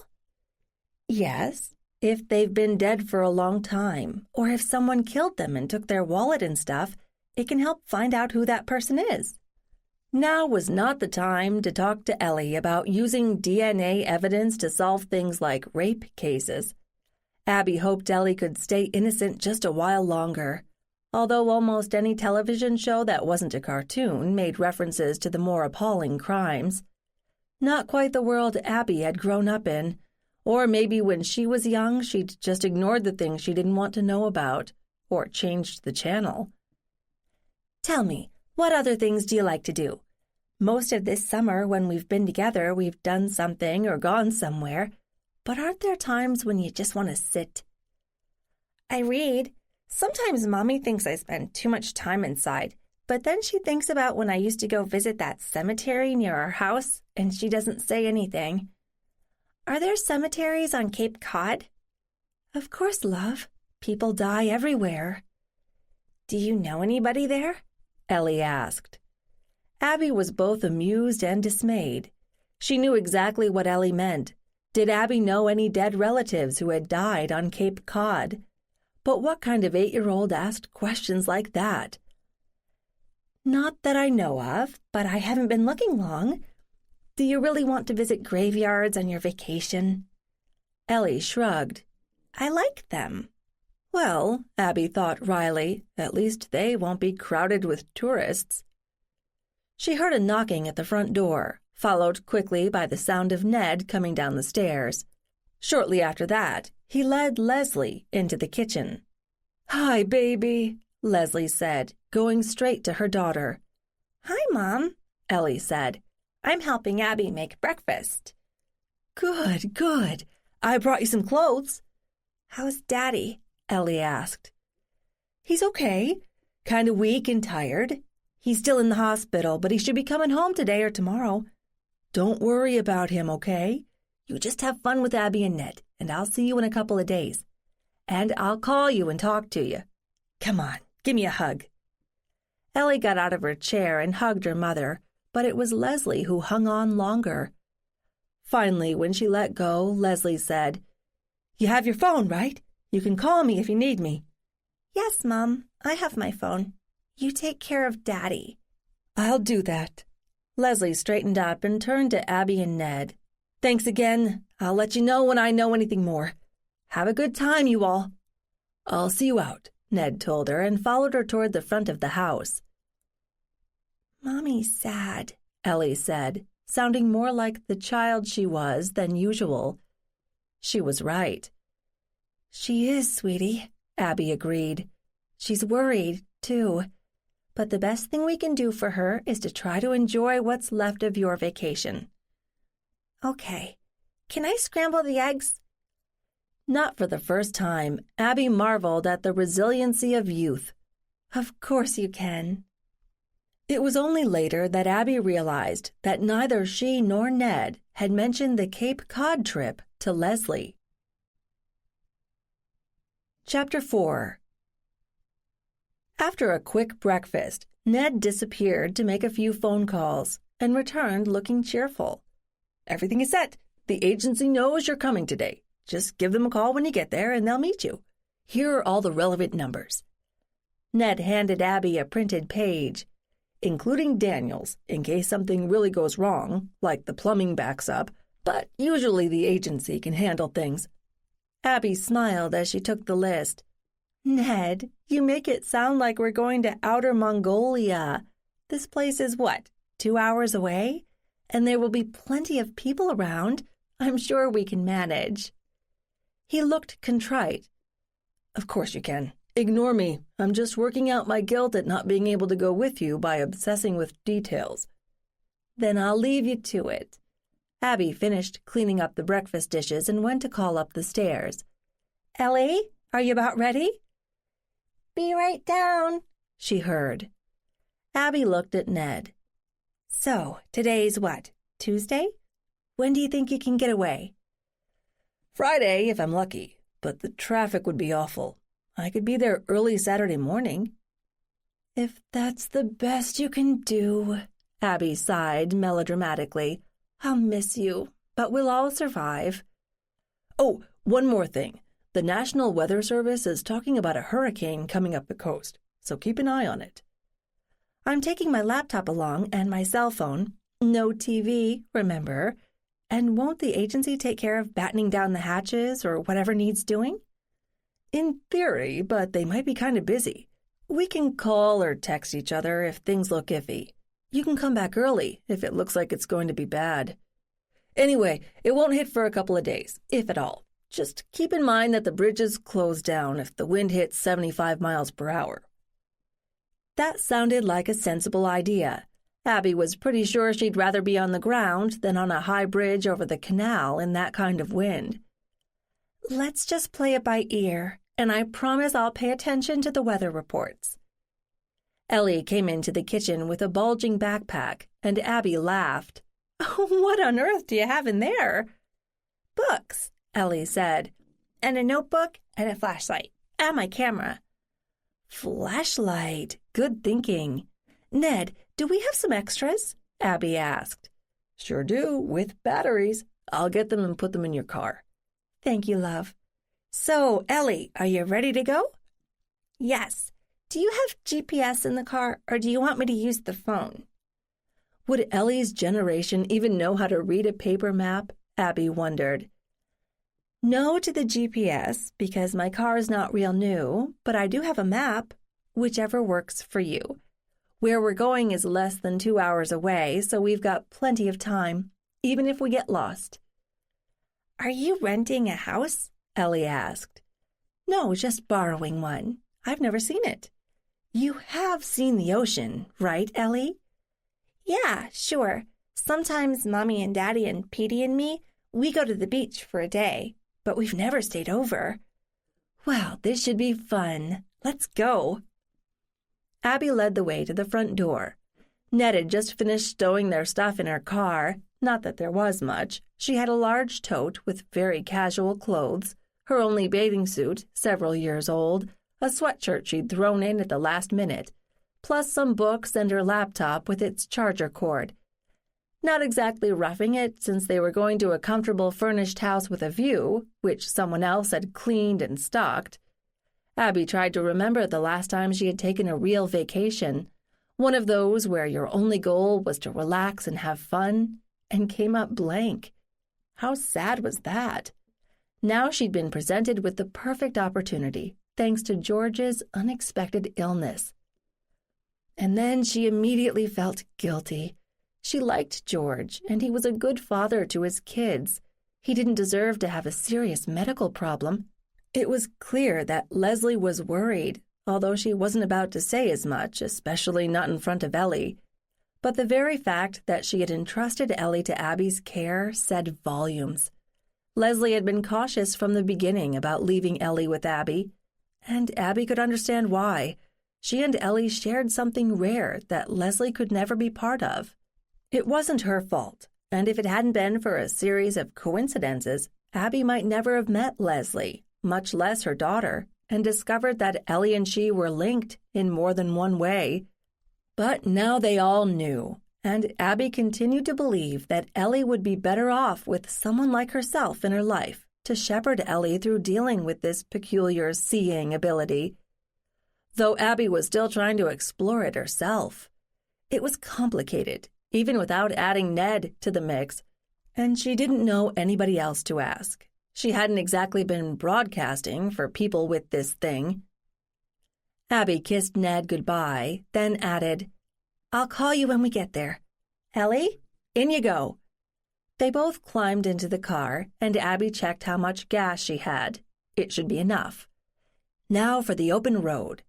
"Yes, if they've been dead for a long time, or if someone killed them and took their wallet and stuff, it can help find out who that person is." Now was not the time to talk to Ellie about using DNA evidence to solve things like rape cases. Abby hoped Ellie could stay innocent just a while longer, although almost any television show that wasn't a cartoon made references to the more appalling crimes. Not quite the world Abby had grown up in, or maybe when she was young she'd just ignored the things she didn't want to know about, or changed the channel. "Tell me, what other things do you like to do? Most of this summer when we've been together, we've done something or gone somewhere, but aren't there times when you just want to sit?" "I read. Sometimes Mommy thinks I spend too much time inside, but then she thinks about when I used to go visit that cemetery near our house, and she doesn't say anything." "Are there cemeteries on Cape Cod?" "Of course, love. People die everywhere." "Do you know anybody there?" Ellie asked. Abby was both amused and dismayed. She knew exactly what Ellie meant. Did Abby know any dead relatives who had died on Cape Cod? But what kind of 8-year-old asked questions like that? "Not that I know of, but I haven't been looking long. Do you really want to visit graveyards on your vacation?" Ellie shrugged. "I like them." "Well," Abby thought wryly, "at least they won't be crowded with tourists." She heard a knocking at the front door, followed quickly by the sound of Ned coming down the stairs. Shortly after that, he led Leslie into the kitchen. "Hi, baby," Leslie said, going straight to her daughter. "Hi, Mom," Ellie said. "I'm helping Abby make breakfast." "Good, good. I brought you some clothes." "How's Daddy?" Ellie asked. "He's okay. Kind of weak and tired. He's still in the hospital, but he should be coming home today or tomorrow. Don't worry about him, okay? You just have fun with Abby and Ned, and I'll see you in a couple of days. And I'll call you and talk to you. Come on, give me a hug." Ellie got out of her chair and hugged her mother, but it was Leslie who hung on longer. Finally, when she let go, Leslie said, "You have your phone, right? You can call me if you need me." "Yes, Mom, I have my phone. You take care of Daddy." "I'll do that." Leslie straightened up and turned to Abby and Ned. "Thanks again. I'll let you know when I know anything more. Have a good time, you all." "I'll see you out," Ned told her and followed her toward the front of the house. "Mommy's sad," Ellie said, sounding more like the child she was than usual. She was right. "She is, sweetie," Abby agreed. "She's worried, too. But the best thing we can do for her is to try to enjoy what's left of your vacation." "Okay. Can I scramble the eggs?" Not for the first time, Abby marveled at the resiliency of youth. "Of course you can." It was only later that Abby realized that neither she nor Ned had mentioned the Cape Cod trip to Leslie. Chapter 4. After a quick breakfast, Ned disappeared to make a few phone calls and returned looking cheerful. "Everything is set. The agency knows you're coming today. Just give them a call when you get there and they'll meet you. Here are all the relevant numbers." Ned handed Abby a printed page, including Daniel's, in case something really goes wrong, like the plumbing backs up, but usually the agency can handle things. Abby smiled as she took the list. "Ned, you make it sound like we're going to outer Mongolia. This place is what, 2 hours away? And there will be plenty of people around. I'm sure we can manage." He looked contrite. "Of course you can. Ignore me. I'm just working out my guilt at not being able to go with you by obsessing with details." "Then I'll leave you to it." Abby finished cleaning up the breakfast dishes and went to call up the stairs. "Ellie, are you about ready?" "Be right down," she heard. Abby looked at Ned. "So, today's what, Tuesday? When do you think you can get away?" "Friday, if I'm lucky, but the traffic would be awful. I could be there early Saturday morning." "If that's the best you can do," Abby sighed melodramatically, "I'll miss you, but we'll all survive." "Oh, one more thing. The National Weather Service is talking about a hurricane coming up the coast, so keep an eye on it." "I'm taking my laptop along and my cell phone. No TV, remember. And won't the agency take care of battening down the hatches or whatever needs doing?" "In theory, but they might be kind of busy. We can call or text each other if things look iffy. You can come back early if it looks like it's going to be bad. Anyway, it won't hit for a couple of days, if at all. Just keep in mind that the bridges close down if the wind hits 75 miles per hour." That sounded like a sensible idea. Abby was pretty sure she'd rather be on the ground than on a high bridge over the canal in that kind of wind. "Let's just play it by ear, and I promise I'll pay attention to the weather reports." Ellie came into the kitchen with a bulging backpack, and Abby laughed. "What on earth do you have in there?" "Books," Ellie said, "and a notebook and a flashlight, and my camera." "Flashlight, good thinking. Ned, do we have some extras?" Abby asked. "Sure do, with batteries. I'll get them and put them in your car." "Thank you, love. So, Ellie, are you ready to go?" "Yes. Do you have GPS in the car, or do you want me to use the phone?" Would Ellie's generation even know how to read a paper map? Abby wondered. "No to the GPS, because my car is not real new, but I do have a map, whichever works for you. Where we're going is less than 2 hours away, so we've got plenty of time, even if we get lost." "Are you renting a house?" Ellie asked. "No, just borrowing one. I've never seen it." "You have seen the ocean, right, Ellie?" "Yeah, sure. Sometimes Mommy and Daddy and Petey and me, we go to the beach for a day, but we've never stayed over." "Well, this should be fun. Let's go." Abby led the way to the front door. Ned had just finished stowing their stuff in her car. Not that there was much. She had a large tote with very casual clothes, her only bathing suit, several years old, a sweatshirt she'd thrown in at the last minute, plus some books and her laptop with its charger cord. Not exactly roughing it, since they were going to a comfortable furnished house with a view, which someone else had cleaned and stocked. Abby tried to remember the last time she had taken a real vacation, one of those where your only goal was to relax and have fun, and came up blank. How sad was that? Now she'd been presented with the perfect opportunity, thanks to George's unexpected illness. And then she immediately felt guilty. She liked George, and he was a good father to his kids. He didn't deserve to have a serious medical problem. It was clear that Leslie was worried, although she wasn't about to say as much, especially not in front of Ellie. But the very fact that she had entrusted Ellie to Abby's care said volumes. Leslie had been cautious from the beginning about leaving Ellie with Abby, and Abby could understand why. She and Ellie shared something rare that Leslie could never be part of. It wasn't her fault, and if it hadn't been for a series of coincidences, Abby might never have met Leslie, much less her daughter, and discovered that Ellie and she were linked in more than one way. But now they all knew, and Abby continued to believe that Ellie would be better off with someone like herself in her life to shepherd Ellie through dealing with this peculiar seeing ability, though Abby was still trying to explore it herself. It was complicated, even without adding Ned to the mix, and she didn't know anybody else to ask. She hadn't exactly been broadcasting for people with this thing. Abby kissed Ned goodbye, then added, "I'll call you when we get there. Ellie, in you go." They both climbed into the car, and Abby checked how much gas she had. It should be enough. Now for the open road.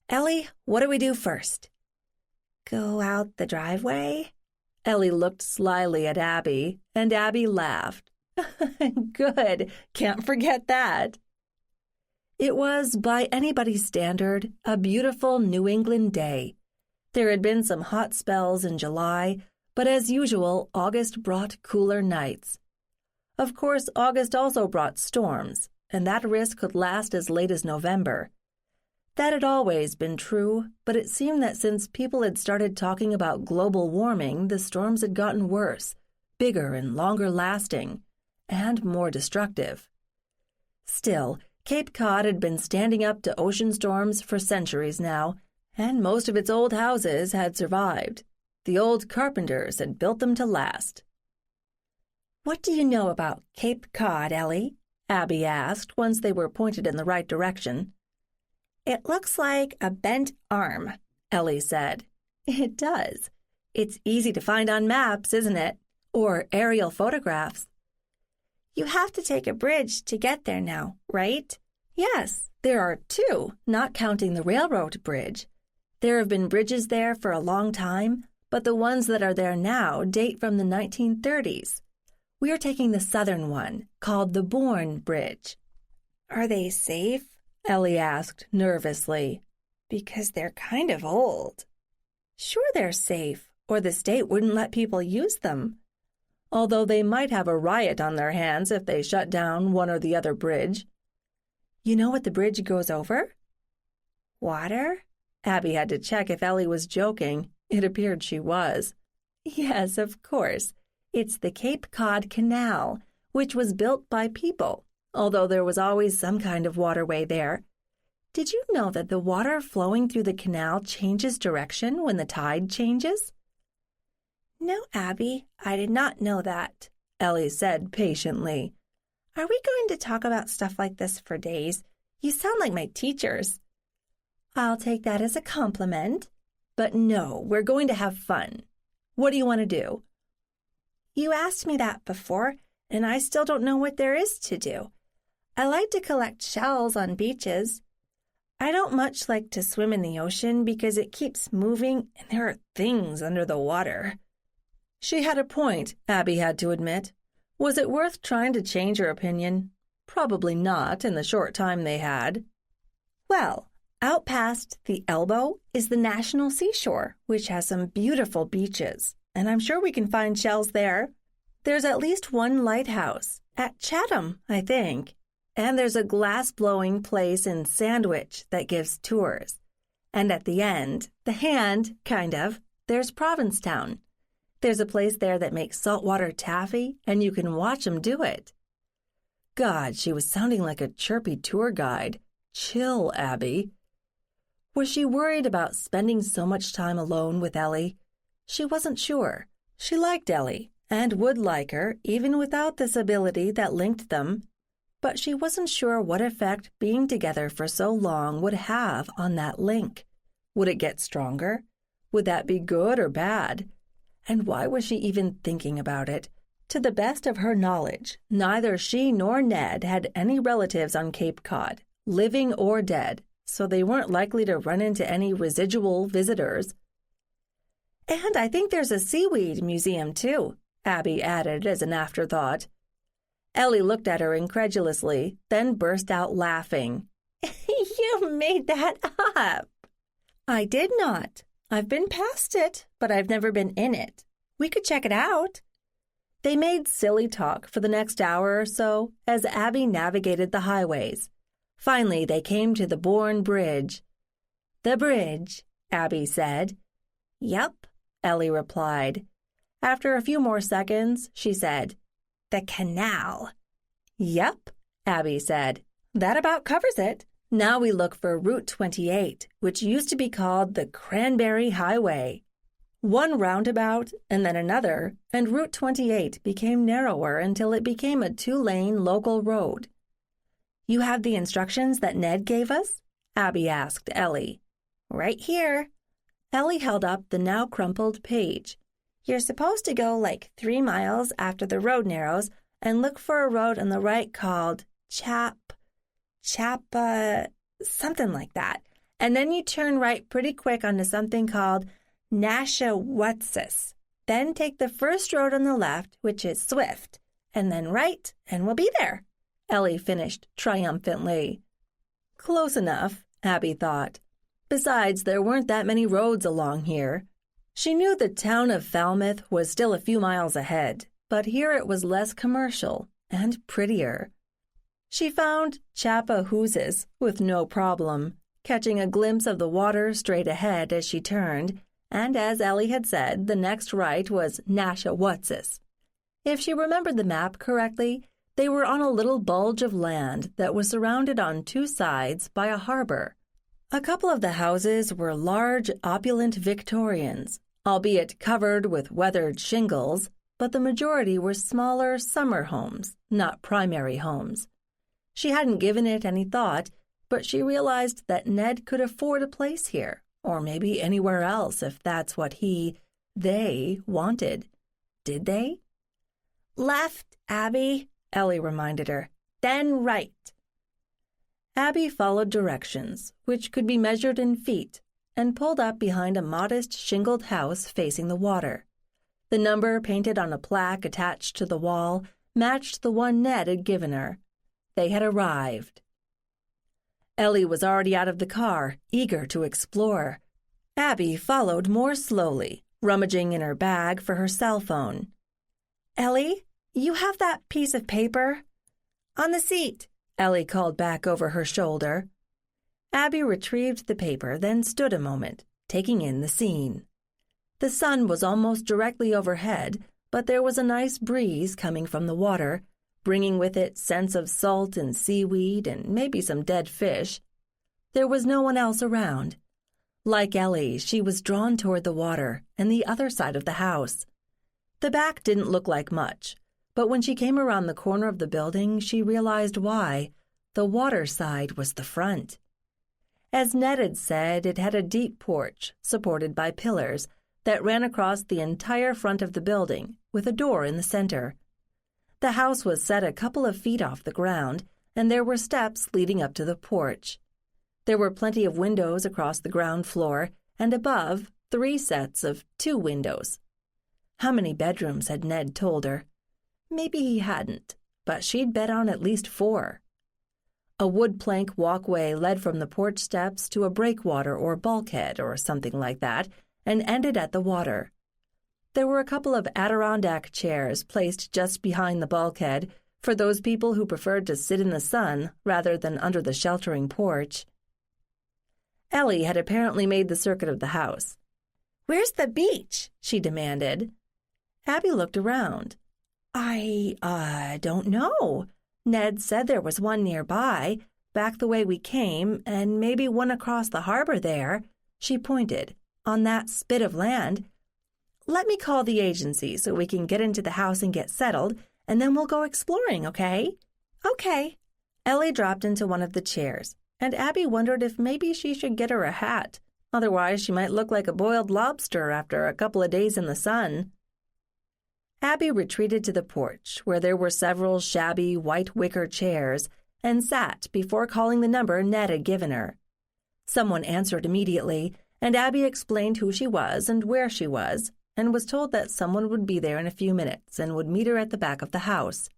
"Ellie, what do we do first?" "Go out the driveway?" Ellie looked slyly at Abby, and Abby laughed. "Good, can't forget that." It was, by anybody's standard, a beautiful New England day. There had been some hot spells in July, but as usual, August brought cooler nights. Of course, August also brought storms, and that risk could last as late as November. That had always been true, but it seemed that since people had started talking about global warming, the storms had gotten worse, bigger and longer lasting, and more destructive. Still, Cape Cod had been standing up to ocean storms for centuries now, and most of its old houses had survived. The old carpenters had built them to last. "What do you know about Cape Cod, Ellie?" Abby asked once they were pointed in the right direction. "It looks like a bent arm," Ellie said. "It does. It's easy to find on maps, isn't it? Or aerial photographs." "You have to take a bridge to get there now, right?" "Yes, there are two, not counting the railroad bridge. There have been bridges there for a long time, but the ones that are there now date from the 1930s. We are taking the southern one, called the Bourne Bridge." "Are they safe?" Ellie asked nervously. "Because they're kind of old." "Sure they're safe, or the state wouldn't let people use them. Although they might have a riot on their hands if they shut down one or the other bridge." "You know what the bridge goes over?" "Water?" Abby had to check if Ellie was joking. It appeared she was. "Yes, of course. It's the Cape Cod Canal, which was built by people, although there was always some kind of waterway there. Did you know that the water flowing through the canal changes direction when the tide changes?" "No, Abby, I did not know that," Ellie said patiently. "Are we going to talk about stuff like this for days? You sound like my teachers." "I'll take that as a compliment. But no, we're going to have fun. What do you want to do?" "You asked me that before, and I still don't know what there is to do. I like to collect shells on beaches. I don't much like to swim in the ocean because it keeps moving and there are things under the water." She had a point, Abby had to admit. Was it worth trying to change her opinion? Probably not in the short time they had. "Well, out past the elbow is the National Seashore, which has some beautiful beaches, and I'm sure we can find shells there. There's at least one lighthouse, at Chatham, I think, and there's a glass-blowing place in Sandwich that gives tours. And at the end, the hand, kind of, there's Provincetown. There's a place there that makes saltwater taffy, and you can watch 'em do it." God, she was sounding like a chirpy tour guide. Chill, Abby. Was she worried about spending so much time alone with Ellie? She wasn't sure. She liked Ellie, and would like her even without this ability that linked them. But she wasn't sure what effect being together for so long would have on that link. Would it get stronger? Would that be good or bad? And why was she even thinking about it? To the best of her knowledge, neither she nor Ned had any relatives on Cape Cod, living or dead, so they weren't likely to run into any residual visitors. "And I think there's a seaweed museum, too," Abby added as an afterthought. Ellie looked at her incredulously, then burst out laughing. "You made that up." I did not. I've been past it, but I've never been in it. We could check it out. They made silly talk for the next hour or so as Abby navigated the highways. Finally, they came to the Bourne Bridge. "The bridge," Abby said. "Yup," Ellie replied. After a few more seconds, she said, "The canal." "Yup," Abby said. "That about covers it." Now we look for Route 28, which used to be called the Cranberry Highway. One roundabout and then another, and Route 28 became narrower until it became a 2-lane local road. "You have the instructions that Ned gave us?" Abby asked Ellie. "Right here." Ellie held up the now crumpled page. "You're supposed to go like 3 miles after the road narrows and look for a road on the right called something like that. And then you turn right pretty quick onto something called Nashawatsis. Then take the first road on the left, which is Swift, and then right, and we'll be there," Ellie finished triumphantly. Close enough, Abby thought. Besides, there weren't that many roads along here. She knew the town of Falmouth was still a few miles ahead, but here it was less commercial and prettier. She found Chapahooses with no problem, catching a glimpse of the water straight ahead as she turned, and as Ellie had said, the next right was Nashawatsis. If she remembered the map correctly, they were on a little bulge of land that was surrounded on 2 sides by a harbor. A couple of the houses were large, opulent Victorians, albeit covered with weathered shingles, but the majority were smaller summer homes, not primary homes. She hadn't given it any thought, but she realized that Ned could afford a place here, or maybe anywhere else if that's what they wanted. Did they? "Left, Abby," Ellie reminded her. "Then right." Abby followed directions, which could be measured in feet, and pulled up behind a modest shingled house facing the water. The number painted on a plaque attached to the wall matched the one Ned had given her. They had arrived. Ellie was already out of the car, eager to explore. Abby followed more slowly, rummaging in her bag for her cell phone. "Ellie, you have that piece of paper?" "On the seat," Ellie called back over her shoulder. Abby retrieved the paper, then stood a moment, taking in the scene. The sun was almost directly overhead, but there was a nice breeze coming from the water, bringing with it scents of salt and seaweed and maybe some dead fish. There was no one else around. Like Ellie, she was drawn toward the water and the other side of the house. The back didn't look like much, but when she came around the corner of the building, she realized why. The water side was the front. As Ned had said, it had a deep porch, supported by pillars, that ran across the entire front of the building, with a door in the center. The house was set a couple of feet off the ground, and there were steps leading up to the porch. There were plenty of windows across the ground floor, and above, 3 sets of 2 windows. How many bedrooms had Ned told her? Maybe he hadn't, but she'd bet on at least 4. A wood plank walkway led from the porch steps to a breakwater or bulkhead or something like that, and ended at the water. There were a couple of Adirondack chairs placed just behind the bulkhead for those people who preferred to sit in the sun rather than under the sheltering porch. Ellie had apparently made the circuit of the house. "Where's the beach?" she demanded. Abby looked around. I don't know. Ned said there was one nearby, back the way we came, and maybe one across the harbor there," she pointed, "on that spit of land. Let me call the agency so we can get into the house and get settled, and then we'll go exploring, okay?" "Okay." Ellie dropped into one of the chairs, and Abby wondered if maybe she should get her a hat. Otherwise, she might look like a boiled lobster after a couple of days in the sun. Abby retreated to the porch, where there were several shabby white wicker chairs, and sat before calling the number Ned had given her. Someone answered immediately, and Abby explained who she was and where she was, and was told that someone would be there in a few minutes and would meet her at the back of the house.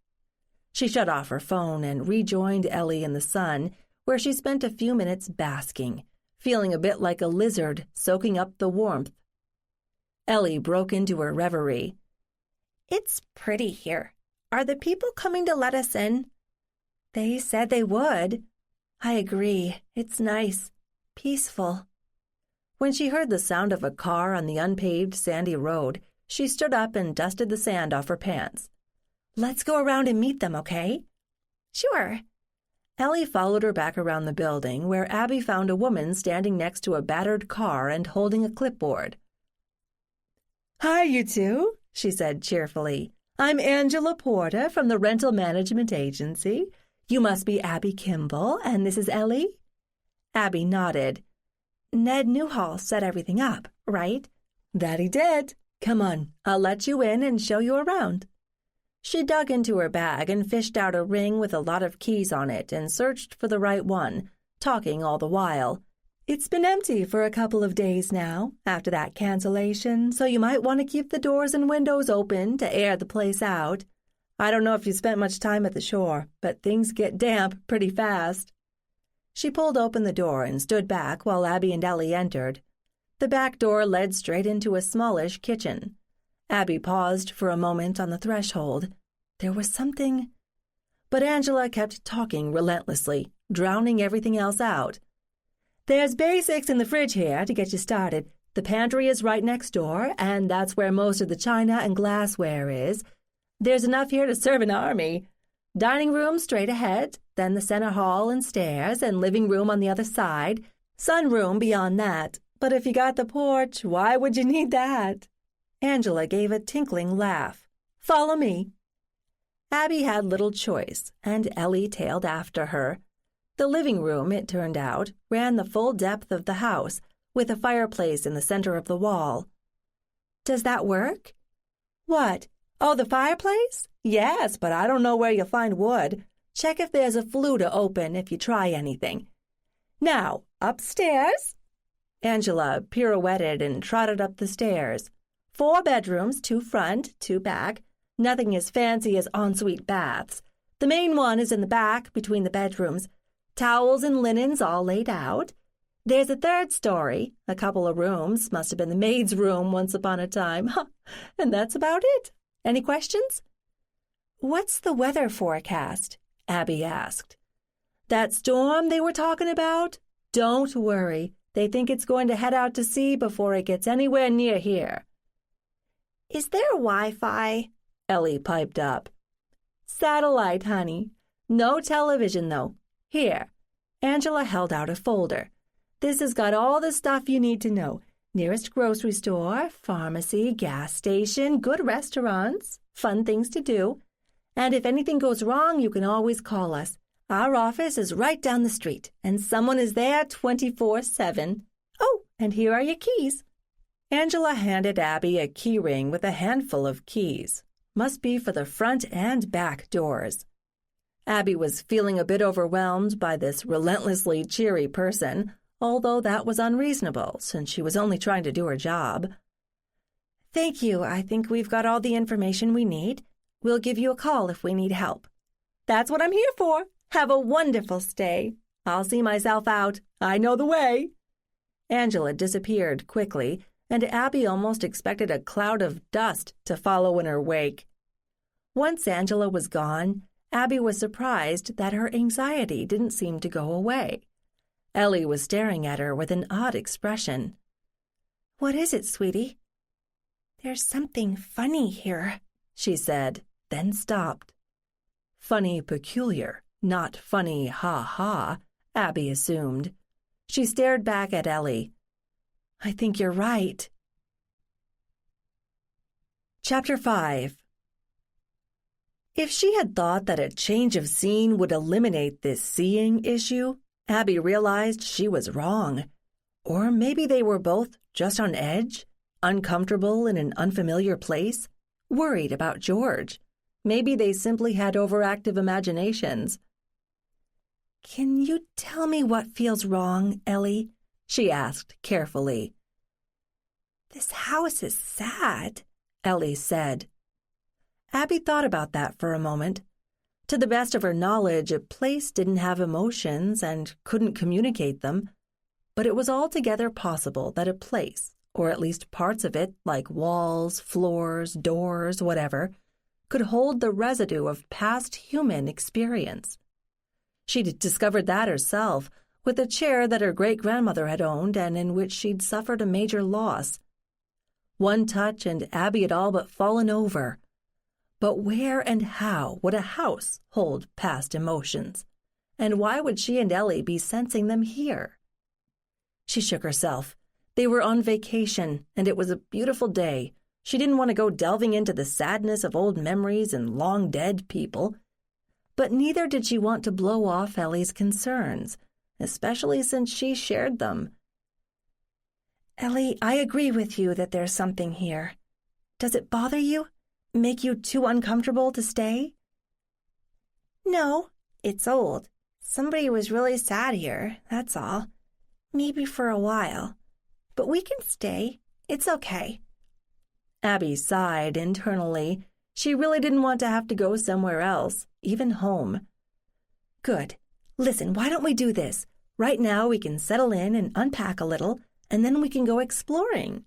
She shut off her phone and rejoined Ellie in the sun, where she spent a few minutes basking, feeling a bit like a lizard soaking up the warmth. Ellie broke into her reverie. It's pretty here. Are the people coming to let us in? They said they would. I agree. It's nice. Peaceful. When she heard the sound of a car on the unpaved sandy road, she stood up and dusted the sand off her pants. Let's go around and meet them, okay? Sure. Ellie followed her back around the building, where Abby found a woman standing next to a battered car and holding a clipboard. Hi, you two, she said cheerfully. I'm Angela Porter from the Rental Management Agency. You must be Abby Kimball, and this is Ellie? Abby nodded. Ned Newhall set everything up, right? That he did. Come on, I'll let you in and show you around. She dug into her bag and fished out a ring with a lot of keys on it and searched for the right one, talking all the while. It's been empty for a couple of days now, after that cancellation, so you might want to keep the doors and windows open to air the place out. I don't know if you spent much time at the shore, but things get damp pretty fast. She pulled open the door and stood back while Abby and Ellie entered. The back door led straight into a smallish kitchen. Abby paused for a moment on the threshold. There was something... But Angela kept talking relentlessly, drowning everything else out. There's basics in the fridge here to get you started. The pantry is right next door, and that's where most of the china and glassware is. There's enough here to serve an army. Dining room straight ahead, then the center hall and stairs, and living room on the other side. Sunroom beyond that. But if you got the porch, why would you need that? Angela gave a tinkling laugh. Follow me. Abby had little choice, and Ellie tailed after her. The living room, it turned out, ran the full depth of the house, with a fireplace in the center of the wall. Does that work? What? Oh, the fireplace? Yes, but I don't know where you'll find wood. Check if there's a flue to open if you try anything. Now, upstairs. Angela pirouetted and trotted up the stairs. 4 bedrooms, 2 front, 2 back. Nothing as fancy as ensuite baths. The main one is in the back between the bedrooms. Towels and linens all laid out. There's a 3rd story, a couple of rooms, must have been the maid's room once upon a time. And that's about it. Any questions? What's the weather forecast? Abby asked. That storm they were talking about? Don't worry. They think it's going to head out to sea before it gets anywhere near here. Is there Wi-Fi? Ellie piped up. Satellite, honey. No television, though. Here. Angela held out a folder. This has got all the stuff you need to know. Nearest grocery store, pharmacy, gas station, good restaurants, fun things to do. And if anything goes wrong, you can always call us. Our office is right down the street, and someone is there 24/7. Oh, and here are your keys. Angela handed Abby a key ring with a handful of keys. Must be for the front and back doors. Abby was feeling a bit overwhelmed by this relentlessly cheery person, although that was unreasonable since she was only trying to do her job. Thank you. I think we've got all the information we need. We'll give you a call if we need help. That's what I'm here for. Have a wonderful stay. I'll see myself out. I know the way. Angela disappeared quickly, and Abby almost expected a cloud of dust to follow in her wake. Once Angela was gone, Abby was surprised that her anxiety didn't seem to go away. Ellie was staring at her with an odd expression. What is it, sweetie? There's something funny here, she said, then stopped. Funny peculiar, not funny ha-ha, Abby assumed. She stared back at Ellie. I think you're right. Chapter 5. If she had thought that a change of scene would eliminate this seeing issue, Abby realized she was wrong. Or maybe they were both just on edge, uncomfortable in an unfamiliar place, worried about George. Maybe they simply had overactive imaginations. Can you tell me what feels wrong, Ellie? She asked carefully. This house is sad, Ellie said. Abby thought about that for a moment. To the best of her knowledge, a place didn't have emotions and couldn't communicate them. but it was altogether possible that a place, or at least parts of it, like walls, floors, doors, whatever, could hold the residue of past human experience. She'd discovered that herself with a chair that her great-grandmother had owned and in which she'd suffered a major loss. One touch and Abby had all but fallen over. But where and how would a house hold past emotions? And why would she and Ellie be sensing them here? She shook herself. They were on vacation, and it was a beautiful day. She didn't want to go delving into the sadness of old memories and long-dead people. But neither did she want to blow off Ellie's concerns, especially since she shared them. Ellie, I agree with you that there's something here. Does it bother you? Make you too uncomfortable to stay? No, it's old. Somebody was really sad here, that's all. Maybe for a while. But we can stay. It's okay. Abby sighed internally. She really didn't want to have to go somewhere else, even home. Good. Listen, why don't we do this? Right now we can settle in and unpack a little, and then we can go exploring.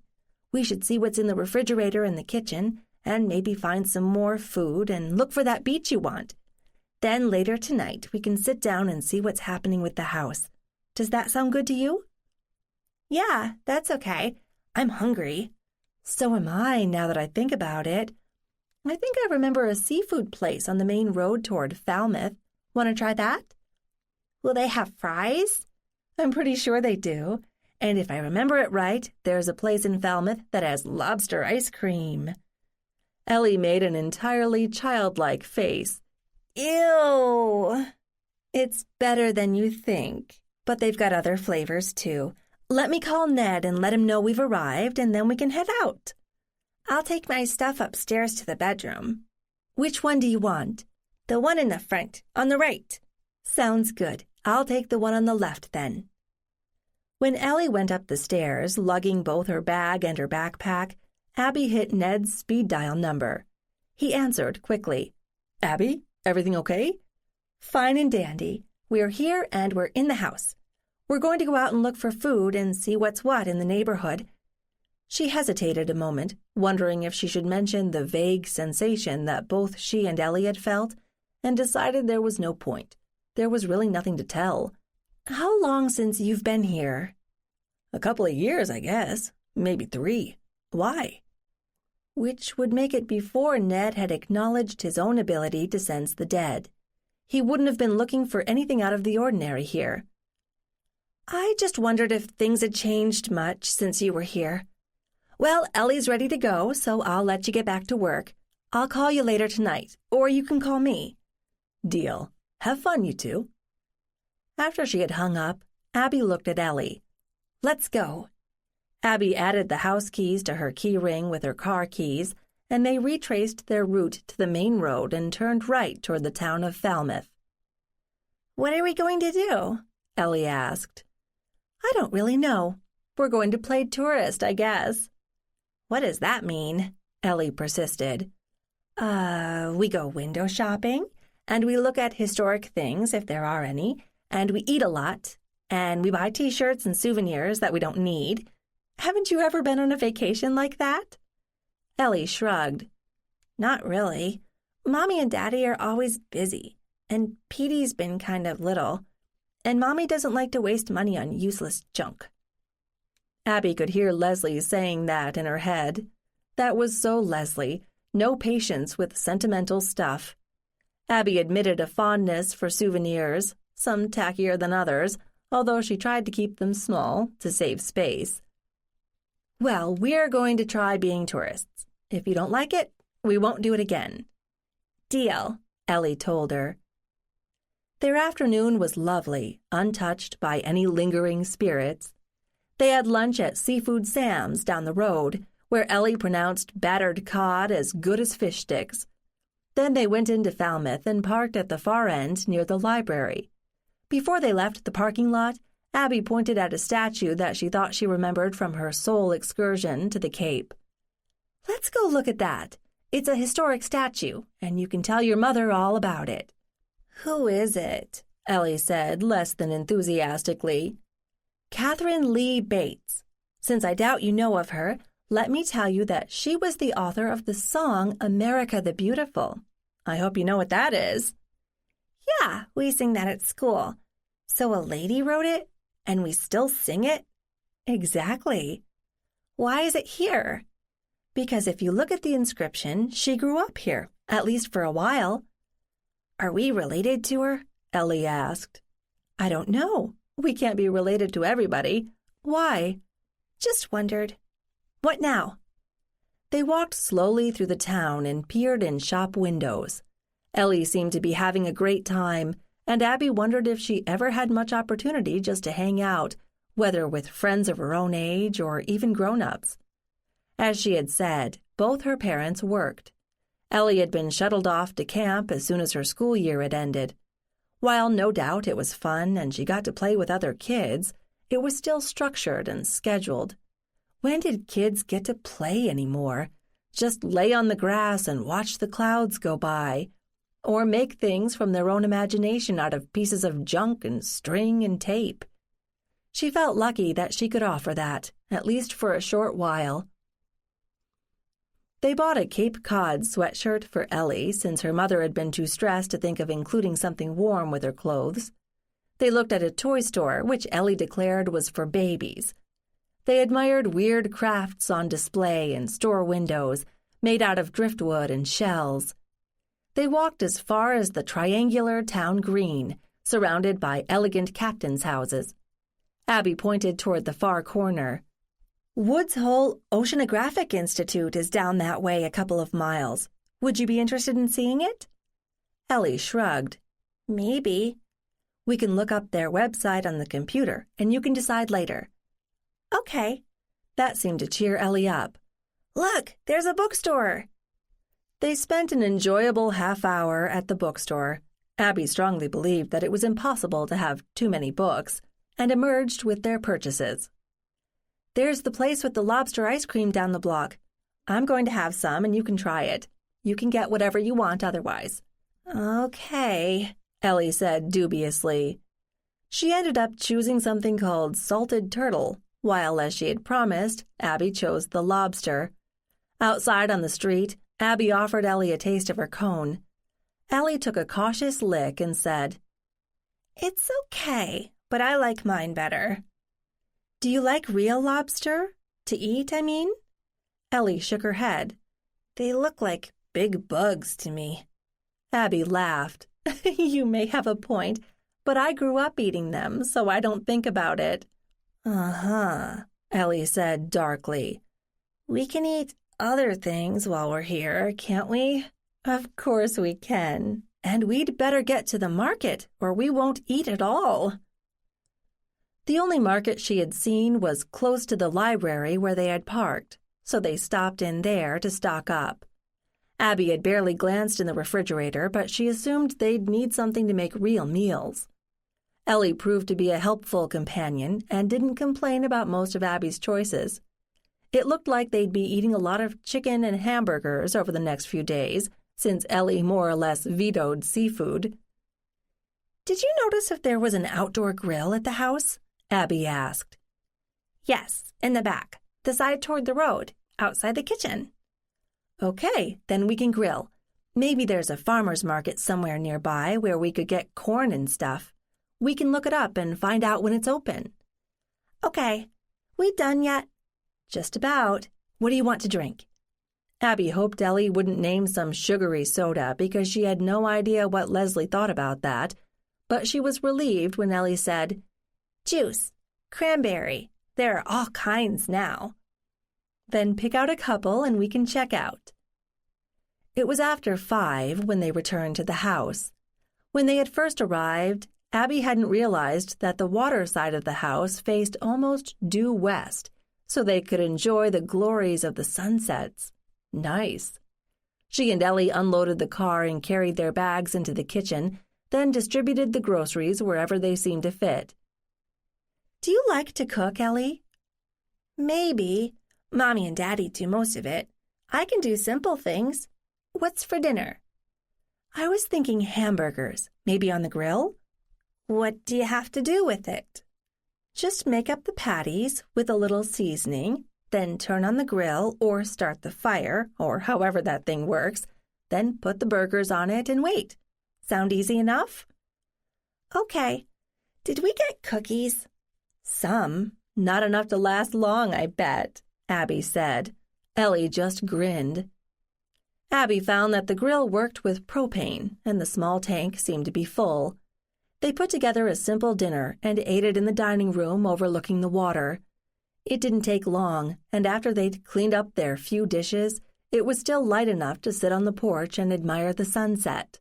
We should see what's in the refrigerator and the kitchen, and maybe find some more food and look for that beach you want. Then later tonight we can sit down and see what's happening with the house. Does that sound good to you? Yeah, that's okay. I'm hungry. So am I, now that I think about it. I think I remember a seafood place on the main road toward Falmouth. Want to try that? Will they have fries? I'm pretty sure they do. And if I remember it right, there's a place in Falmouth that has lobster ice cream. Ellie made an entirely childlike face. Ew! It's better than you think, but they've got other flavors too. Let me call Ned and let him know we've arrived, and then we can head out. I'll take my stuff upstairs to the bedroom. Which one do you want? The one in the front, on the right. Sounds good. I'll take the one on the left then. When Ellie went up the stairs, lugging both her bag and her backpack, Abby hit Ned's speed dial number. He answered quickly. Abby, everything okay? Fine and dandy. We're here and we're in the house. We're going to go out and look for food and see what's what in the neighborhood. She hesitated a moment, wondering if she should mention the vague sensation that both she and Ellie had felt, and decided there was no point. There was really nothing to tell. How long since you've been here? A couple of years, I guess. Maybe 3. Why? Which would make it before Ned had acknowledged his own ability to sense the dead. He wouldn't have been looking for anything out of the ordinary here. I just wondered if things had changed much since you were here. Well, Ellie's ready to go, so I'll let you get back to work. I'll call you later tonight, or you can call me. Deal. Have fun, you two. After she had hung up, Abby looked at Ellie. Let's go. Abby added the house keys to her key ring with her car keys, and they retraced their route to the main road and turned right toward the town of Falmouth. What are we going to do? Ellie asked. I don't really know. We're going to play tourist, I guess. What does that mean? Ellie persisted. We go window shopping, and we look at historic things if there are any, and we eat a lot, and we buy T-shirts and souvenirs that we don't need. Haven't you ever been on a vacation like that? Ellie shrugged. Not really. Mommy and Daddy are always busy, and Petey's been kind of little, and Mommy doesn't like to waste money on useless junk. Abby could hear Leslie saying that in her head. That was so Leslie, no patience with sentimental stuff. Abby admitted a fondness for souvenirs, some tackier than others, although she tried to keep them small to save space. Well, we're going to try being tourists. If you don't like it, we won't do it again. Deal, Ellie told her. Their afternoon was lovely, untouched by any lingering spirits. They had lunch at Seafood Sam's down the road, where Ellie pronounced battered cod as good as fish sticks. Then they went into Falmouth and parked at the far end near the library. Before they left the parking lot, Abby pointed at a statue that she thought she remembered from her sole excursion to the Cape. Let's go look at that. It's a historic statue, and you can tell your mother all about it. Who is it? Ellie said, less than enthusiastically. Catherine Lee Bates. Since I doubt you know of her, let me tell you that she was the author of the song America the Beautiful. I hope you know what that is. Yeah, we sing that at school. So a lady wrote it, and we still sing it? Exactly. Why is it here? Because if you look at the inscription, she grew up here, at least for a while. Are we related to her? Ellie asked. I don't know. We can't be related to everybody. Why? Just wondered. What now? They walked slowly through the town and peered in shop windows. Ellie seemed to be having a great time, and Abby wondered if she ever had much opportunity just to hang out, whether with friends of her own age or even grown-ups. As she had said, both her parents worked. Ellie had been shuttled off to camp as soon as her school year had ended. While no doubt it was fun and she got to play with other kids, it was still structured and scheduled. When did kids get to play anymore? Just lay on the grass and watch the clouds go by, or make things from their own imagination out of pieces of junk and string and tape. She felt lucky that she could offer that, at least for a short while. They bought a Cape Cod sweatshirt for Ellie since her mother had been too stressed to think of including something warm with her clothes. They looked at a toy store, which Ellie declared was for babies. They admired weird crafts on display in store windows, made out of driftwood and shells. They walked as far as the triangular town green, surrounded by elegant captains' houses. Abby pointed toward the far corner. Woods Hole Oceanographic Institute is down that way a couple of miles. Would you be interested in seeing it? Ellie shrugged. Maybe. We can look up their website on the computer, and you can decide later. Okay. That seemed to cheer Ellie up. Look, there's a bookstore. They spent an enjoyable half hour at the bookstore. Abby strongly believed that it was impossible to have too many books, and emerged with their purchases. There's the place with the lobster ice cream down the block. I'm going to have some, and you can try it. You can get whatever you want otherwise. Okay, Ellie said dubiously. She ended up choosing something called salted turtle, while, as she had promised, Abby chose the lobster. Outside on the street, Abby offered Ellie a taste of her cone. Ellie took a cautious lick and said, It's okay, but I like mine better. Do you like real lobster? To eat, I mean? Ellie shook her head. They look like big bugs to me. Abby laughed. You may have a point, but I grew up eating them, so I don't think about it. Uh-huh, Ellie said darkly. We can eat other things while we're here, can't we? Of course we can. And we'd better get to the market, or we won't eat at all. The only market she had seen was close to the library where they had parked, so they stopped in there to stock up. Abby had barely glanced in the refrigerator, but she assumed they'd need something to make real meals. Ellie proved to be a helpful companion and didn't complain about most of Abby's choices. It looked like they'd be eating a lot of chicken and hamburgers over the next few days, since Ellie more or less vetoed seafood. Did you notice if there was an outdoor grill at the house? Abby asked. Yes, in the back, the side toward the road, outside the kitchen. Okay, then we can grill. Maybe there's a farmer's market somewhere nearby where we could get corn and stuff. We can look it up and find out when it's open. Okay, we done yet? Just about. What do you want to drink? Abby hoped Ellie wouldn't name some sugary soda because she had no idea what Leslie thought about that, but she was relieved when Ellie said, Juice, cranberry, there are all kinds now. Then pick out a couple and we can check out. It was after 5 when they returned to the house. When they had first arrived, Abby hadn't realized that the water side of the house faced almost due west, so they could enjoy the glories of the sunsets. Nice. She and Ellie unloaded the car and carried their bags into the kitchen, then distributed the groceries wherever they seemed to fit. Do you like to cook, Ellie? Maybe. Mommy and Daddy do most of it. I can do simple things. What's for dinner? I was thinking hamburgers, maybe on the grill. What do you have to do with it? Just make up the patties with a little seasoning, then turn on the grill or start the fire, or however that thing works, then put the burgers on it and wait. Sound easy enough? Okay. Did we get cookies? Some. Not enough to last long, I bet, Abby said. Ellie just grinned. Abby found that the grill worked with propane, and the small tank seemed to be full. They put together a simple dinner and ate it in the dining room overlooking the water. It didn't take long, and after they'd cleaned up their few dishes, it was still light enough to sit on the porch and admire the sunset.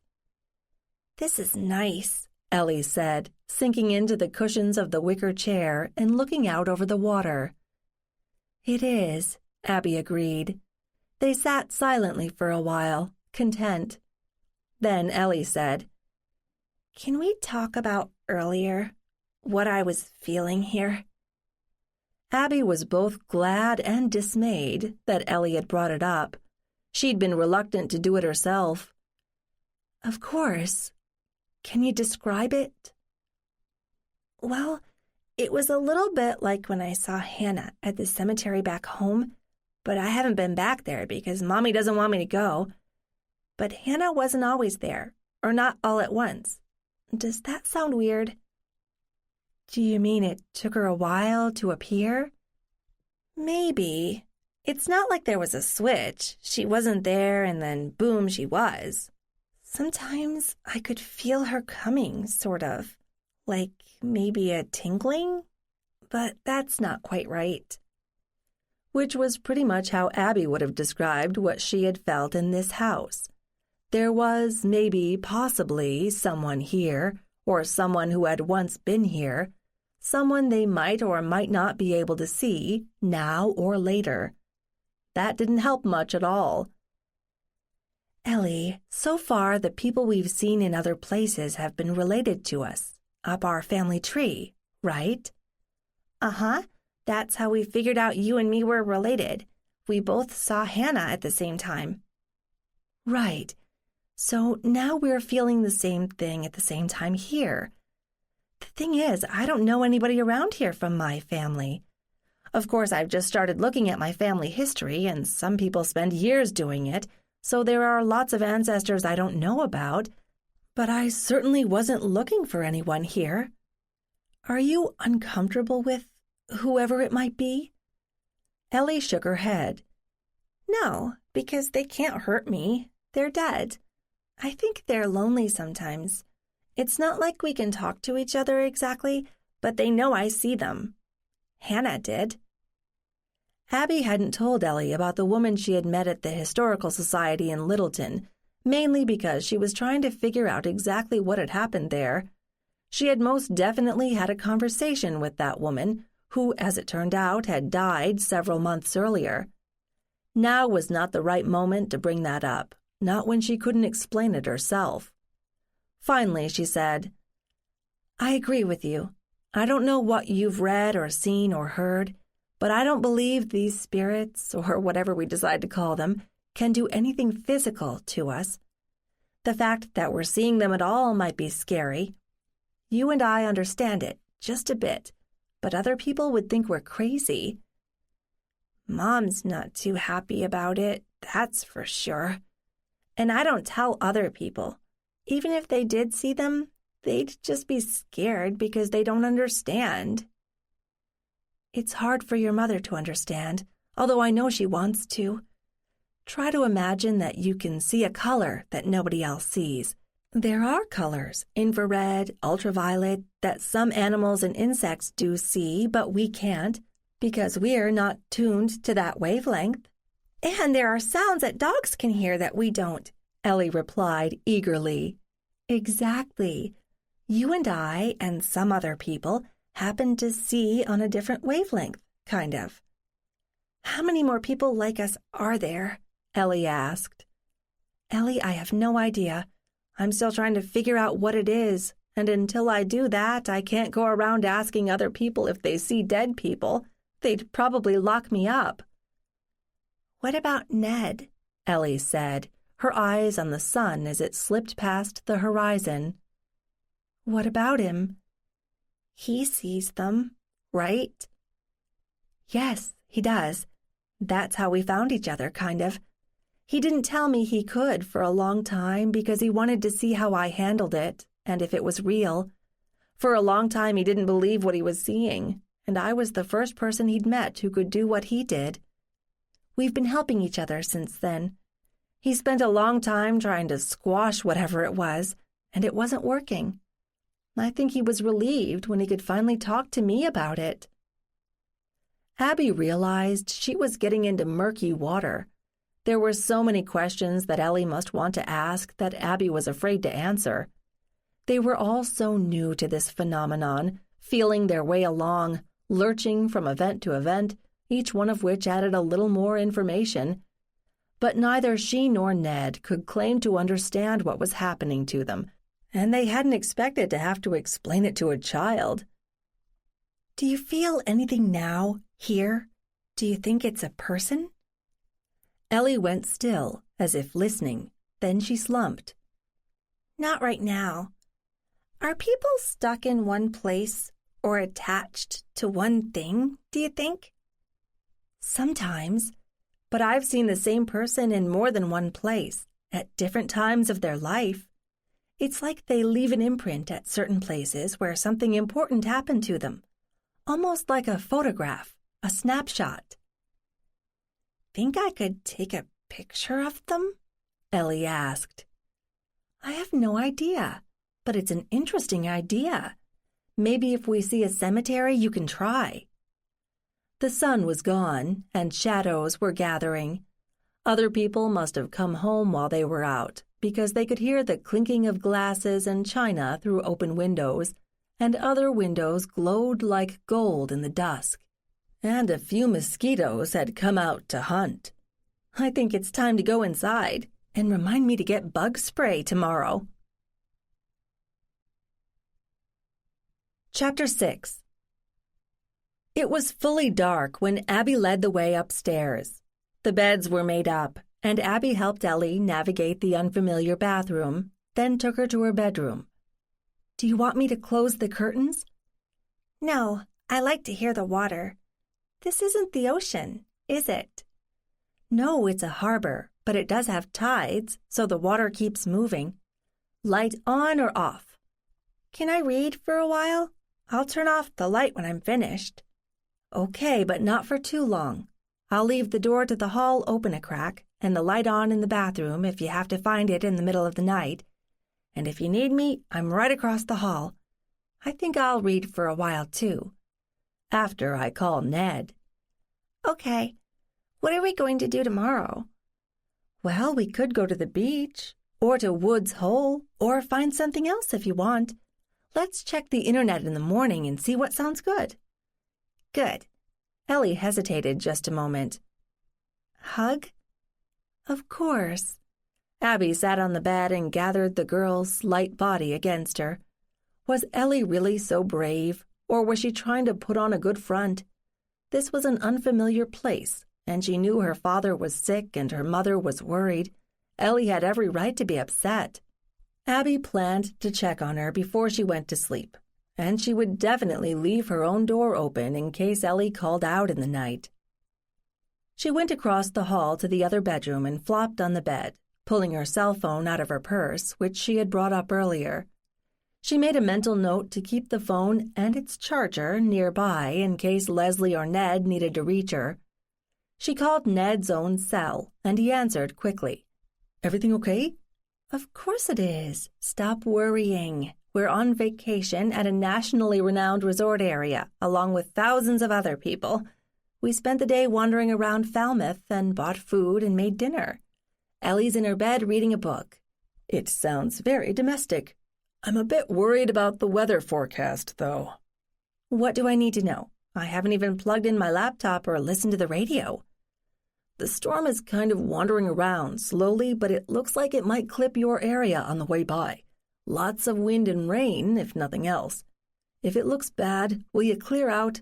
This is nice, Ellie said, sinking into the cushions of the wicker chair and looking out over the water. It is, Abby agreed. They sat silently for a while, content. Then Ellie said, Can we talk about earlier, what I was feeling here? Abby was both glad and dismayed that Ellie had brought it up. She'd been reluctant to do it herself. Of course. Can you describe it? Well, it was a little bit like when I saw Hannah at the cemetery back home, but I haven't been back there because Mommy doesn't want me to go. But Hannah wasn't always there, or not all at once. Does that sound weird? Do you mean it took her a while to appear? Maybe. It's not like there was a switch. She wasn't there and then boom, she was. Sometimes I could feel her coming, sort of. Like maybe a tingling? But that's not quite right. Which was pretty much how Abby would have described what she had felt in this house. There was, maybe, possibly, someone here, or someone who had once been here, someone they might or might not be able to see, now or later. That didn't help much at all. Ellie, so far the people we've seen in other places have been related to us, up our family tree, right? Uh-huh. That's how we figured out you and me were related. We both saw Hannah at the same time. Right. So now we're feeling the same thing at the same time here. The thing is, I don't know anybody around here from my family. Of course, I've just started looking at my family history, and some people spend years doing it, so there are lots of ancestors I don't know about, but I certainly wasn't looking for anyone here. Are you uncomfortable with whoever it might be? Ellie shook her head. No, because they can't hurt me. They're dead. I think they're lonely sometimes. It's not like we can talk to each other exactly, but they know I see them. Hannah did. Abby hadn't told Ellie about the woman she had met at the Historical Society in Littleton, mainly because she was trying to figure out exactly what had happened there. She had most definitely had a conversation with that woman, who, as it turned out, had died several months earlier. Now was not the right moment to bring that up, not when she couldn't explain it herself. Finally, she said, I agree with you. I don't know what you've read or seen or heard, but I don't believe these spirits, or whatever we decide to call them, can do anything physical to us. The fact that we're seeing them at all might be scary. You and I understand it, just a bit, but other people would think we're crazy. Mom's not too happy about it, that's for sure. And I don't tell other people. Even if they did see them, they'd just be scared because they don't understand. It's hard for your mother to understand, although I know she wants to. Try to imagine that you can see a color that nobody else sees. There are colors, infrared, ultraviolet, that some animals and insects do see, but we can't, because we're not tuned to that wavelength. And there are sounds that dogs can hear that we don't, Ellie replied eagerly. Exactly. You and I and some other people happen to see on a different wavelength, kind of. How many more people like us are there? Ellie asked. Ellie, I have no idea. I'm still trying to figure out what it is, and until I do that, I can't go around asking other people if they see dead people. They'd probably lock me up. What about Ned? Ellie said, her eyes on the sun as it slipped past the horizon. What about him? He sees them. right? Yes, he does. That's how we found each other, kind of. He didn't tell me he could for a long time because he wanted to see how I handled it and if it was real. For a long time he didn't believe what he was seeing, and I was the first person he'd met who could do what he did. We've been helping each other since then. He spent a long time trying to squash whatever it was, and it wasn't working. I think he was relieved when he could finally talk to me about it. Abby realized she was getting into murky water. There were so many questions that Ellie must want to ask that Abby was afraid to answer. They were all so new to this phenomenon, feeling their way along, lurching from event to event, each one of which added a little more information. But neither she nor Ned could claim to understand what was happening to them, and they hadn't expected to have to explain it to a child. Do you feel anything now, here? Do you think it's a person? Ellie went still, as if listening. Then she slumped. Not right now. Are people stuck in one place or attached to one thing, do you think? Sometimes, but I've seen the same person in more than one place, at different times of their life. It's like they leave an imprint at certain places where something important happened to them, almost like a photograph, a snapshot. Think I could take a picture of them? Ellie asked. I have no idea, but it's an interesting idea. Maybe if we see a cemetery, you can try. The sun was gone, and shadows were gathering. Other people must have come home while they were out, because they could hear the clinking of glasses and china through open windows, and other windows glowed like gold in the dusk. And a few mosquitoes had come out to hunt. I think it's time to go inside, and remind me to get bug spray tomorrow. Chapter 6. It was fully dark when Abby led the way upstairs. The beds were made up, and Abby helped Ellie navigate the unfamiliar bathroom, then took her to her bedroom. Do you want me to close the curtains? No, I like to hear the water. This isn't the ocean, is it? No, it's a harbor, but it does have tides, so the water keeps moving. Light on or off? Can I read for a while? I'll turn off the light when I'm finished. Okay, but not for too long. I'll leave the door to the hall open a crack and the light on in the bathroom if you have to find it in the middle of the night. And if you need me, I'm right across the hall. I think I'll read for a while, too. After I call Ned. Okay. What are we going to do tomorrow? Well, we could go to the beach, or to Woods Hole, or find something else if you want. Let's check the internet in the morning and see what sounds good. Good. Ellie hesitated just a moment. Hug? Of course. Abby sat on the bed and gathered the girl's light body against her. Was Ellie really so brave, or was she trying to put on a good front? This was an unfamiliar place, and she knew her father was sick and her mother was worried. Ellie had every right to be upset. Abby planned to check on her before she went to sleep, and she would definitely leave her own door open in case Ellie called out in the night. She went across the hall to the other bedroom and flopped on the bed, pulling her cell phone out of her purse, which she had brought up earlier. She made a mental note to keep the phone and its charger nearby in case Leslie or Ned needed to reach her. She called Ned's own cell, and he answered quickly. Everything okay? Of course it is. Stop worrying. We're on vacation at a nationally renowned resort area, along with thousands of other people. We spent the day wandering around Falmouth and bought food and made dinner. Ellie's in her bed reading a book. It sounds very domestic. I'm a bit worried about the weather forecast, though. What do I need to know? I haven't even plugged in my laptop or listened to the radio. The storm is kind of wandering around slowly, but it looks like it might clip your area on the way by. Lots of wind and rain, if nothing else. If it looks bad, will you clear out?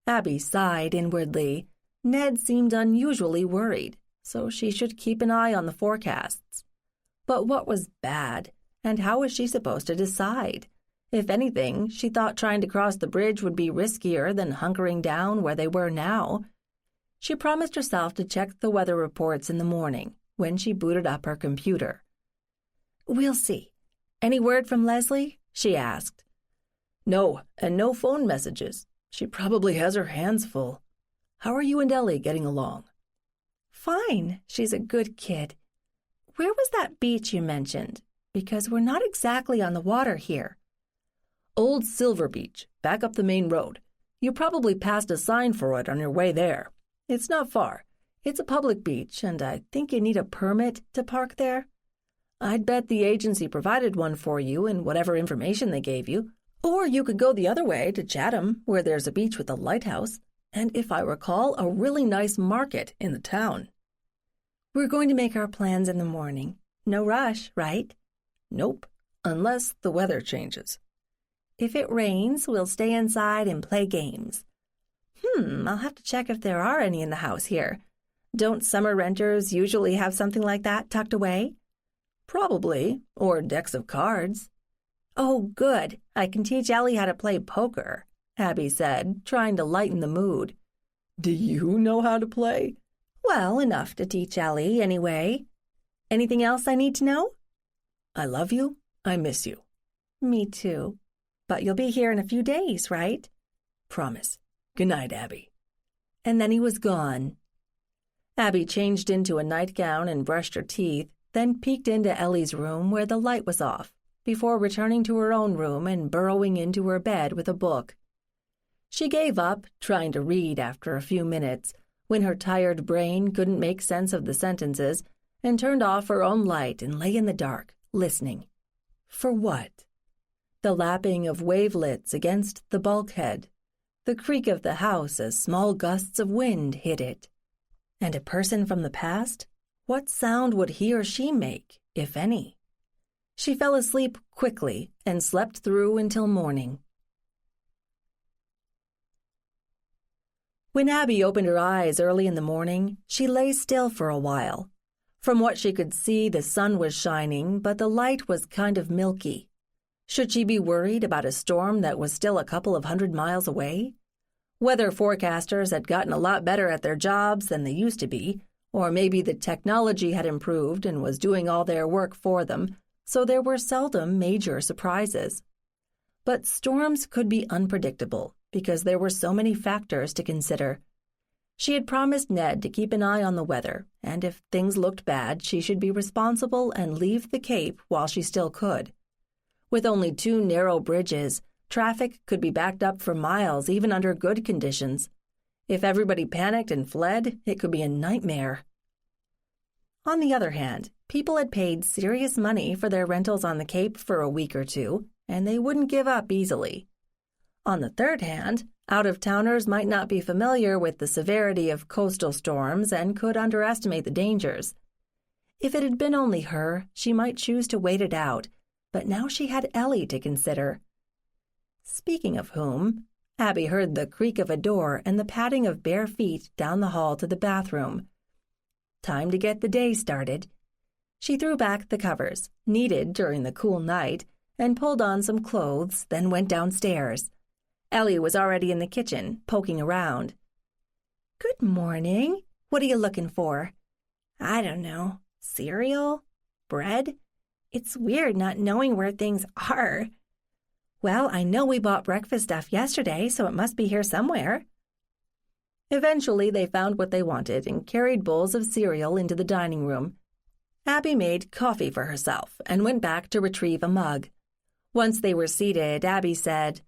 Abby sighed inwardly. Ned seemed unusually worried, so she should keep an eye on the forecasts. But what was bad, and how was she supposed to decide? If anything, she thought trying to cross the bridge would be riskier than hunkering down where they were now. She promised herself to check the weather reports in the morning when she booted up her computer. "We'll see. Any word from Leslie?" she asked. "No, and no phone messages. She probably has her hands full. How are you and Ellie getting along?" "Fine. She's a good kid. Where was that beach you mentioned? Because we're not exactly on the water here." "Old Silver Beach, back up the main road. You probably passed a sign for it on your way there. It's not far. It's a public beach, and I think you need a permit to park there. I'd bet the agency provided one for you in whatever information they gave you. Or you could go the other way to Chatham, where there's a beach with a lighthouse, and if I recall, a really nice market in the town." "We're going to make our plans in the morning. No rush, right?" "Nope, unless the weather changes." "If it rains, we'll stay inside and play games." I'll have to check if there are any in the house here. Don't summer renters usually have something like that tucked away?" "Probably, or decks of cards." "Oh, good. I can teach Ellie how to play poker," Abby said, trying to lighten the mood. "Do you know how to play?" "Well, enough to teach Ellie, anyway. Anything else I need to know?" "I love you. I miss you." "Me too. But you'll be here in a few days, right?" "Promise. Good night, Abby." And then he was gone. Abby changed into a nightgown and brushed her teeth, then peeked into Ellie's room where the light was off, before returning to her own room and burrowing into her bed with a book. She gave up trying to read after a few minutes, when her tired brain couldn't make sense of the sentences, and turned off her own light and lay in the dark, listening. For what? The lapping of wavelets against the bulkhead, the creak of the house as small gusts of wind hit it. And a person from the past? What sound would he or she make, if any? She fell asleep quickly and slept through until morning. When Abby opened her eyes early in the morning, she lay still for a while. From what she could see, the sun was shining, but the light was kind of milky. Should she be worried about a storm that was still a couple of 100 miles away? Weather forecasters had gotten a lot better at their jobs than they used to be, or maybe the technology had improved and was doing all their work for them, so there were seldom major surprises. But storms could be unpredictable because there were so many factors to consider. She had promised Ned to keep an eye on the weather, and if things looked bad, she should be responsible and leave the Cape while she still could. With only 2 narrow bridges, traffic could be backed up for miles even under good conditions. If everybody panicked and fled, it could be a nightmare. On the other hand, people had paid serious money for their rentals on the Cape for a week or two, and they wouldn't give up easily. On the third hand, out-of-towners might not be familiar with the severity of coastal storms and could underestimate the dangers. If it had been only her, she might choose to wait it out, but now she had Ellie to consider. Speaking of whom, Abby heard the creak of a door and the padding of bare feet down the hall to the bathroom. Time to get the day started. She threw back the covers, needed during the cool night, and pulled on some clothes, then went downstairs. Ellie was already in the kitchen, poking around. "Good morning. What are you looking for?" "I don't know. Cereal? Bread? It's weird not knowing where things are." "Well, I know we bought breakfast stuff yesterday, so it must be here somewhere." Eventually, they found what they wanted and carried bowls of cereal into the dining room. Abby made coffee for herself and went back to retrieve a mug. Once they were seated, Abby said,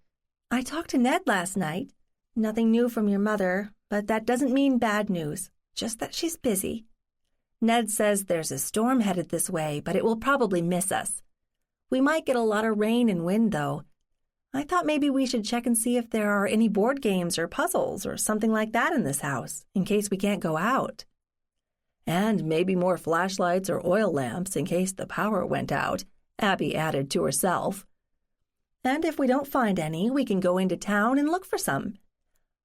"I talked to Ned last night. Nothing new from your mother, but that doesn't mean bad news, just that she's busy. Ned says there's a storm headed this way, but it will probably miss us. We might get a lot of rain and wind, though. I thought maybe we should check and see if there are any board games or puzzles or something like that in this house, in case we can't go out. And maybe more flashlights or oil lamps in case the power went out," Abby added to herself. "And if we don't find any, we can go into town and look for some.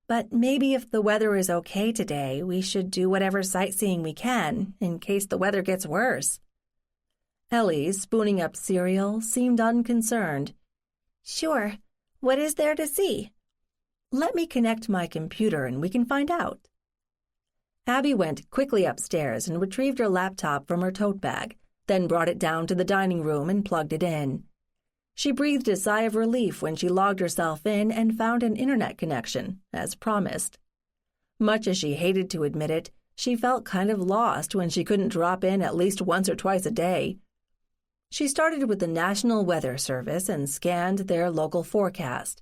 But maybe if the weather is okay today, we should do whatever sightseeing we can, in case the weather gets worse." Ellie, spooning up cereal, seemed unconcerned. Sure. What is there to see? Let me connect my computer and we can find out. Abby went quickly upstairs and retrieved her laptop from her tote bag, then brought it down to the dining room and plugged it in. She breathed a sigh of relief when she logged herself in and found an internet connection, as promised. Much as she hated to admit it, she felt kind of lost when she couldn't drop in at least once or twice a day. She started with the National Weather Service and scanned their local forecast.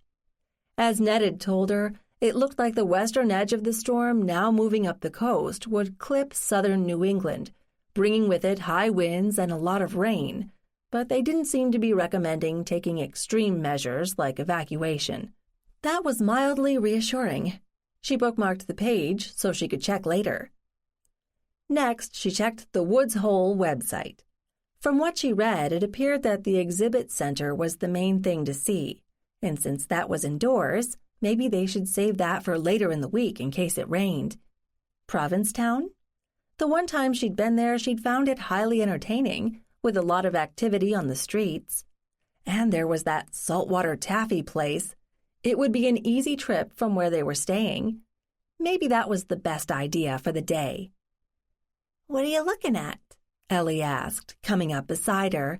As Ned had told her, it looked like the western edge of the storm, now moving up the coast, would clip southern New England, bringing with it high winds and a lot of rain, but they didn't seem to be recommending taking extreme measures like evacuation. That was mildly reassuring. She bookmarked the page so she could check later. Next, she checked the Woods Hole website. From what she read, it appeared that the exhibit center was the main thing to see, and since that was indoors, maybe they should save that for later in the week in case it rained. Provincetown? The one time she'd been there, she'd found it highly entertaining, with a lot of activity on the streets. And there was that saltwater taffy place. It would be an easy trip from where they were staying. Maybe that was the best idea for the day. What are you looking at? Ellie asked, coming up beside her.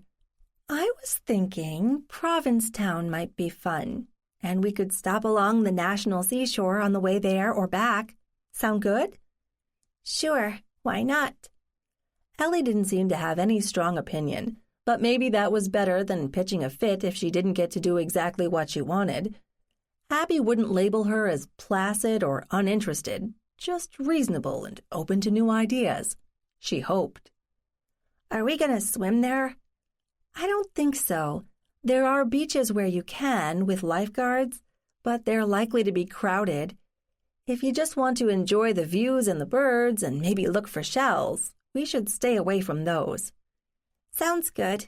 I was thinking Provincetown might be fun, and we could stop along the National Seashore on the way there or back. Sound good? Sure, why not? Ellie didn't seem to have any strong opinion, but maybe that was better than pitching a fit if she didn't get to do exactly what she wanted. Abby wouldn't label her as placid or uninterested, just reasonable and open to new ideas. She hoped. Are we going to swim there? I don't think so. There are beaches where you can, with lifeguards, but they're likely to be crowded. If you just want to enjoy the views and the birds and maybe look for shells, we should stay away from those. Sounds good.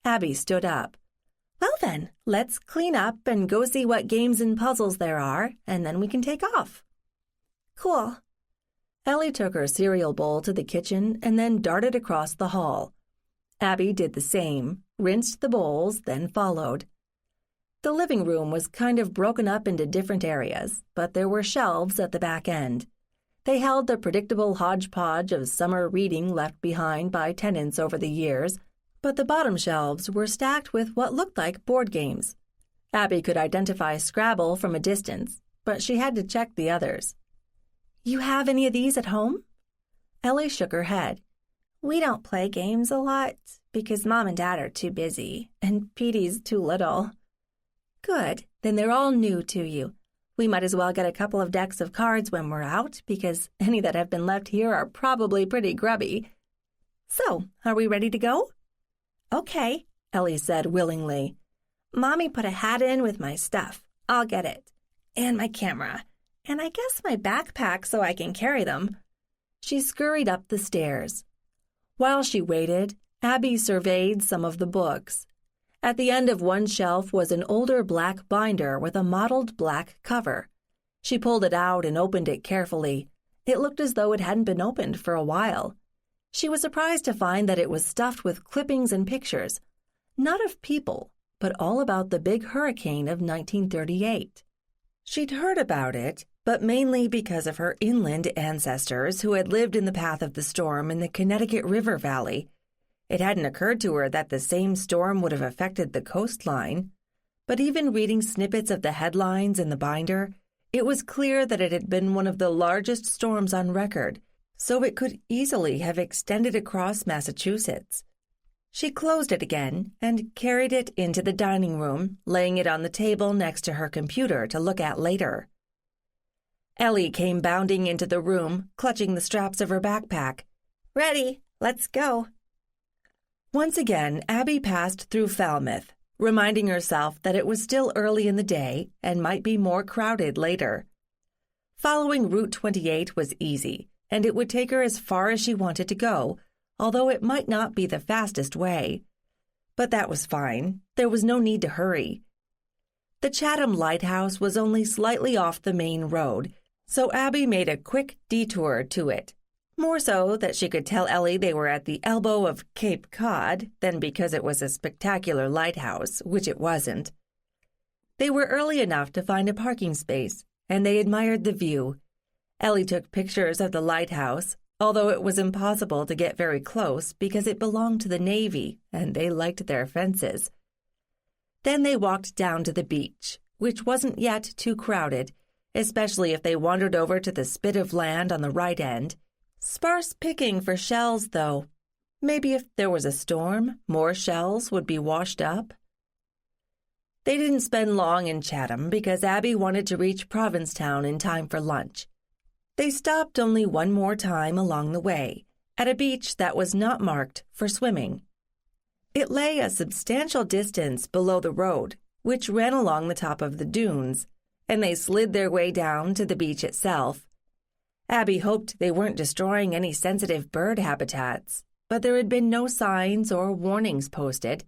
Abby stood up. Well then, let's clean up and go see what games and puzzles there are, and then we can take off. Cool. Ellie took her cereal bowl to the kitchen and then darted across the hall. Abby did the same, rinsed the bowls, then followed. The living room was kind of broken up into different areas, but there were shelves at the back end. They held the predictable hodgepodge of summer reading left behind by tenants over the years, but the bottom shelves were stacked with what looked like board games. Abby could identify Scrabble from a distance, but she had to check the others. You have any of these at home? Ellie shook her head. We don't play games a lot because Mom and Dad are too busy, and Petey's too little. Good, then they're all new to you. We might as well get a couple of decks of cards when we're out, because any that have been left here are probably pretty grubby. So, are we ready to go? Okay, Ellie said willingly. Mommy put a hat in with my stuff. I'll get it. And my camera. And I guess my backpack so I can carry them. She scurried up the stairs. While she waited, Abby surveyed some of the books. At the end of one shelf was an older black binder with a mottled black cover. She pulled it out and opened it carefully. It looked as though it hadn't been opened for a while. She was surprised to find that it was stuffed with clippings and pictures, not of people, but all about the big hurricane of 1938. She'd heard about it, but mainly because of her inland ancestors who had lived in the path of the storm in the Connecticut River Valley. It hadn't occurred to her that the same storm would have affected the coastline. But even reading snippets of the headlines in the binder, it was clear that it had been one of the largest storms on record, so it could easily have extended across Massachusetts. She closed it again and carried it into the dining room, laying it on the table next to her computer to look at later. Ellie came bounding into the room, clutching the straps of her backpack. Ready, let's go. Once again, Abby passed through Falmouth, reminding herself that it was still early in the day and might be more crowded later. Following Route 28 was easy, and it would take her as far as she wanted to go, although it might not be the fastest way. But that was fine. There was no need to hurry. The Chatham Lighthouse was only slightly off the main road, so Abby made a quick detour to it. More so that she could tell Ellie they were at the elbow of Cape Cod than because it was a spectacular lighthouse, which it wasn't. They were early enough to find a parking space, and they admired the view. Ellie took pictures of the lighthouse, although it was impossible to get very close because it belonged to the Navy, and they liked their fences. Then they walked down to the beach, which wasn't yet too crowded, especially if they wandered over to the spit of land on the right end. Sparse picking for shells, though. Maybe if there was a storm, more shells would be washed up. They didn't spend long in Chatham because Abby wanted to reach Provincetown in time for lunch. They stopped only one more time along the way, at a beach that was not marked for swimming. It lay a substantial distance below the road, which ran along the top of the dunes, and they slid their way down to the beach itself. Abby hoped they weren't destroying any sensitive bird habitats, but there had been no signs or warnings posted.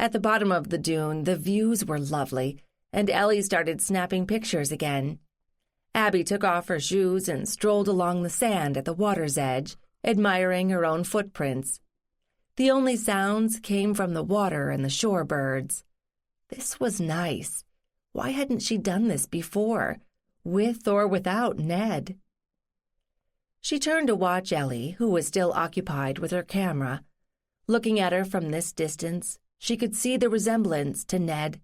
At the bottom of the dune, the views were lovely, and Ellie started snapping pictures again. Abby took off her shoes and strolled along the sand at the water's edge, admiring her own footprints. The only sounds came from the water and the shore birds. This was nice. Why hadn't she done this before, with or without Ned? She turned to watch Ellie, who was still occupied with her camera. Looking at her from this distance, she could see the resemblance to Ned.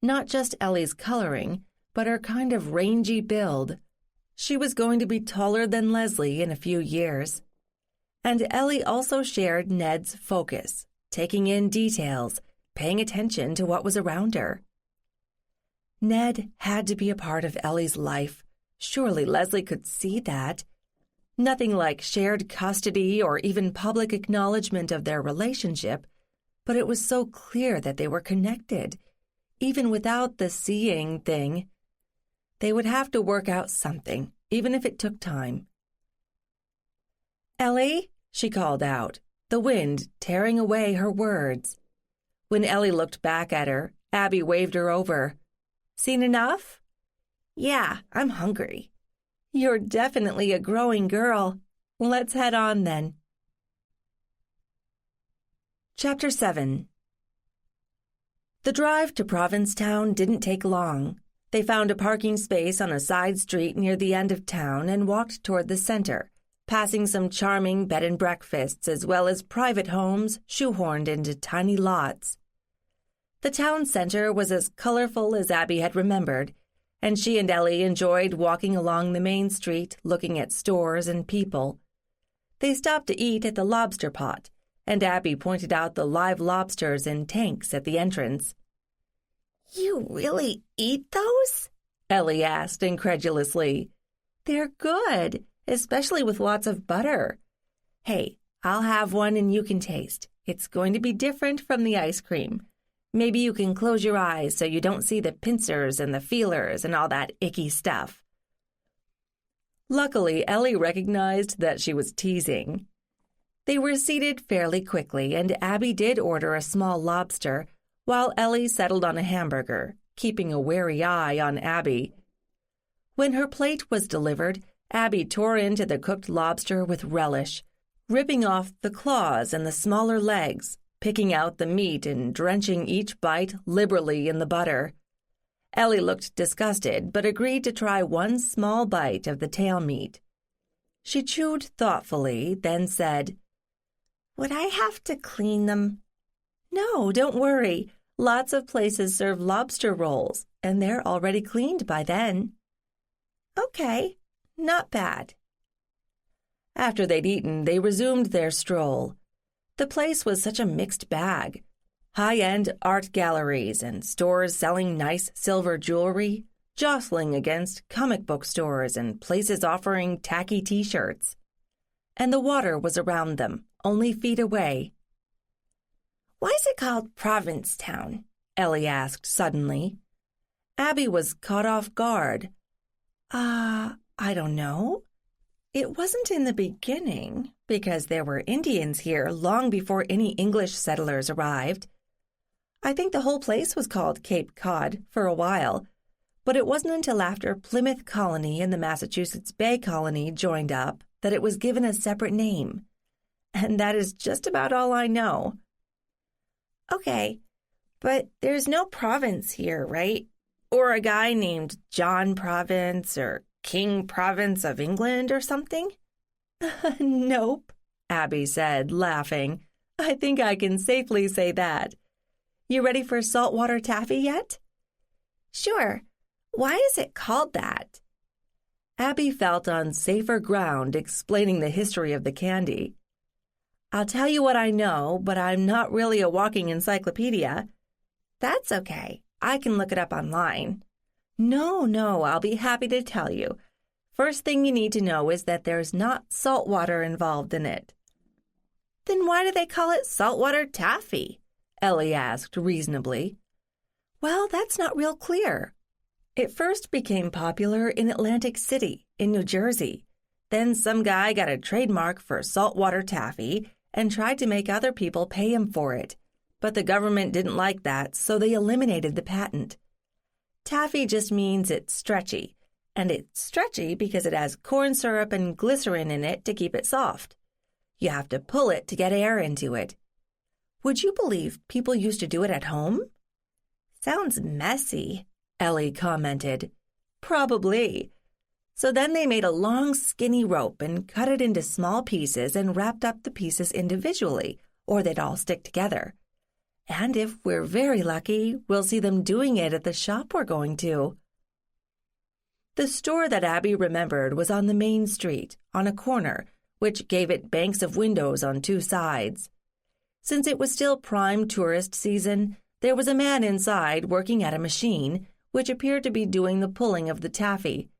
Not just Ellie's coloring, but her kind of rangy build. She was going to be taller than Leslie in a few years. And Ellie also shared Ned's focus, taking in details, paying attention to what was around her. Ned had to be a part of Ellie's life. Surely Leslie could see that. Nothing like shared custody or even public acknowledgement of their relationship, but it was so clear that they were connected, even without the seeing thing. They would have to work out something, even if it took time. "Ellie," she called out, the wind tearing away her words. When Ellie looked back at her, Abby waved her over. "Seen enough?" "Yeah, I'm hungry." "You're definitely a growing girl. Let's head on then." Chapter 7. The drive to Provincetown didn't take long. They found a parking space on a side street near the end of town and walked toward the center, passing some charming bed and breakfasts as well as private homes shoehorned into tiny lots. The town center was as colorful as Abby had remembered, and she and Ellie enjoyed walking along the main street looking at stores and people. They stopped to eat at the Lobster Pot, and Abby pointed out the live lobsters in tanks at the entrance. "You really eat those?" Ellie asked incredulously. "They're good, especially with lots of butter. Hey, I'll have one and you can taste. It's going to be different from the ice cream. Maybe you can close your eyes so you don't see the pincers and the feelers and all that icky stuff." Luckily, Ellie recognized that she was teasing. They were seated fairly quickly, and Abby did order a small lobster, while Ellie settled on a hamburger, keeping a wary eye on Abby. When her plate was delivered, Abby tore into the cooked lobster with relish, ripping off the claws and the smaller legs, picking out the meat and drenching each bite liberally in the butter. Ellie looked disgusted, but agreed to try one small bite of the tail meat. She chewed thoughtfully, then said, "Would I have to clean them?" "No, don't worry. Lots of places serve lobster rolls, and they're already cleaned by then." "Okay, not bad." After they'd eaten, they resumed their stroll. The place was such a mixed bag. High-end art galleries and stores selling nice silver jewelry, jostling against comic book stores and places offering tacky T-shirts. And the water was around them, only feet away. "Why is it called Provincetown?" Ellie asked suddenly. Abby was caught off guard. I don't know. It wasn't in the beginning, because there were Indians here long before any English settlers arrived. I think the whole place was called Cape Cod for a while, but it wasn't until after Plymouth Colony and the Massachusetts Bay Colony joined up that it was given a separate name. And that is just about all I know." "Okay, But there's no Province here, right? Or a guy named John Province or King Province of England or something? Nope, Abby said, laughing. I think I can safely say that. You ready for saltwater taffy yet? Sure. Why is it called that? Abby felt on safer ground explaining the history of the candy. I'll tell you what I know, but I'm not really a walking encyclopedia. That's okay. I can look it up online. No, I'll be happy to tell you. First thing you need to know is that there's not salt water involved in it. Then why do they call it saltwater taffy? Ellie asked reasonably. Well, that's not real clear. It first became popular in Atlantic City, in New Jersey. Then some guy got a trademark for saltwater taffy and tried to make other people pay him for it. But the government didn't like that, so they eliminated the patent. Taffy just means it's stretchy, and it's stretchy because it has corn syrup and glycerin in it to keep it soft. You have to pull it to get air into it. Would you believe people used to do it at home? Sounds messy, Ellie commented. Probably. So then they made a long, skinny rope and cut it into small pieces and wrapped up the pieces individually, or they'd all stick together. And if we're very lucky, we'll see them doing it at the shop we're going to. The store that Abby remembered was on the main street, on a corner, which gave it banks of windows on two sides. Since it was still prime tourist season, there was a man inside working at a machine, which appeared to be doing the pulling of the taffy.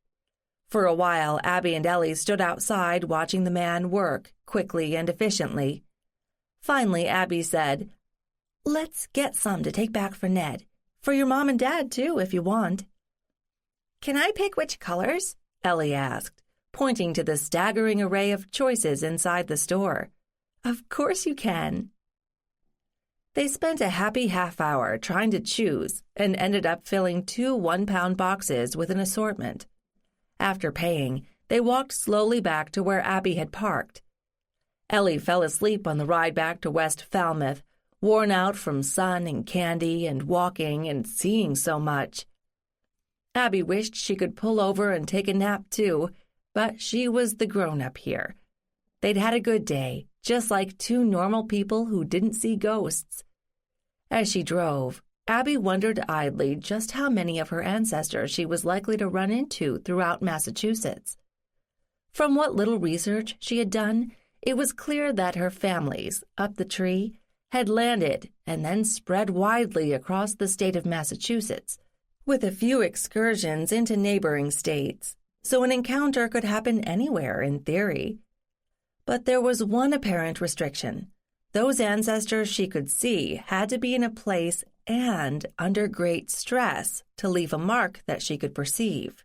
For a while, Abby and Ellie stood outside watching the man work quickly and efficiently. Finally, Abby said, "Let's get some to take back for Ned. For your mom and dad, too, if you want." "Can I pick which colors?" Ellie asked, pointing to the staggering array of choices inside the store. "Of course you can." They spent a happy half-hour trying to choose and ended up filling 2 one-pound boxes with an assortment. After paying, they walked slowly back to where Abby had parked. Ellie fell asleep on the ride back to West Falmouth, worn out from sun and candy and walking and seeing so much. Abby wished she could pull over and take a nap too, but she was the grown-up here. They'd had a good day, just like 2 normal people who didn't see ghosts. As she drove, Abby wondered idly just how many of her ancestors she was likely to run into throughout Massachusetts. From what little research she had done, it was clear that her families, up the tree, had landed and then spread widely across the state of Massachusetts, with a few excursions into neighboring states, so an encounter could happen anywhere in theory. But there was one apparent restriction. Those ancestors she could see had to be in a place and under great stress to leave a mark that she could perceive.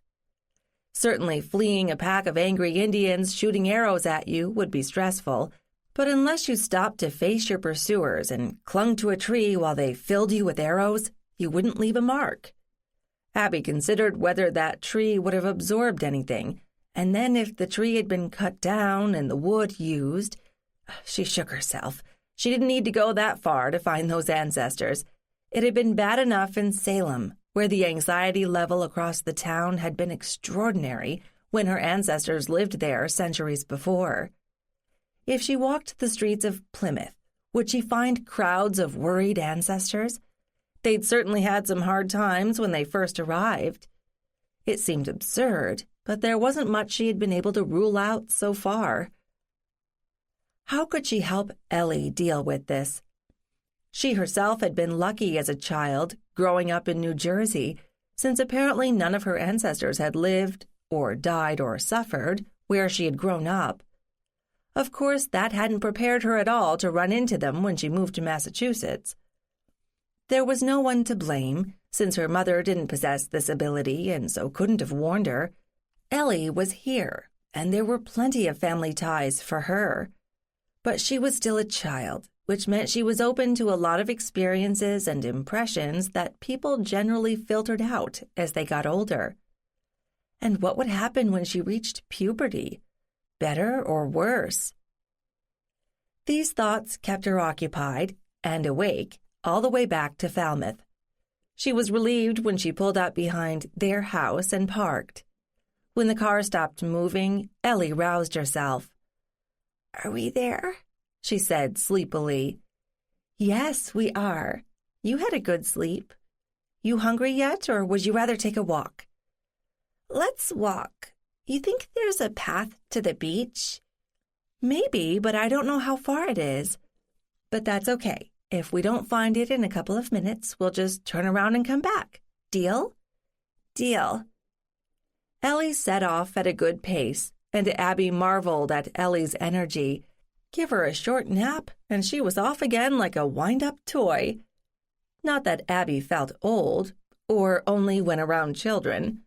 Certainly fleeing a pack of angry Indians shooting arrows at you would be stressful, but unless you stopped to face your pursuers and clung to a tree while they filled you with arrows, you wouldn't leave a mark. Abby considered whether that tree would have absorbed anything, and then if the tree had been cut down and the wood used. She shook herself. She didn't need to go that far to find those ancestors. It had been bad enough in Salem, where the anxiety level across the town had been extraordinary when her ancestors lived there centuries before. If she walked the streets of Plymouth, would she find crowds of worried ancestors? They'd certainly had some hard times when they first arrived. It seemed absurd, but there wasn't much she had been able to rule out so far. How could she help Ellie deal with this? She herself had been lucky as a child, growing up in New Jersey, since apparently none of her ancestors had lived, or died or suffered, where she had grown up. Of course, that hadn't prepared her at all to run into them when she moved to Massachusetts. There was no one to blame, since her mother didn't possess this ability and so couldn't have warned her. Ellie was here, and there were plenty of family ties for her. But she was still a child, which meant she was open to a lot of experiences and impressions that people generally filtered out as they got older. And what would happen when she reached puberty? Better or worse? These thoughts kept her occupied and awake all the way back to Falmouth. She was relieved when she pulled up behind their house and parked. When the car stopped moving, Ellie roused herself. "Are we there?" she said sleepily. "Yes, we are. You had a good sleep. You hungry yet, or would you rather take a walk?" "Let's walk. You think there's a path to the beach?" "Maybe, but I don't know how far it is. But that's okay. If we don't find it in a couple of minutes, we'll just turn around and come back. Deal?" "Deal." Ellie set off at a good pace, and Abby marveled at Ellie's energy. Give her a short nap, and she was off again like a wind-up toy. Not that Abby felt old, or only when around children.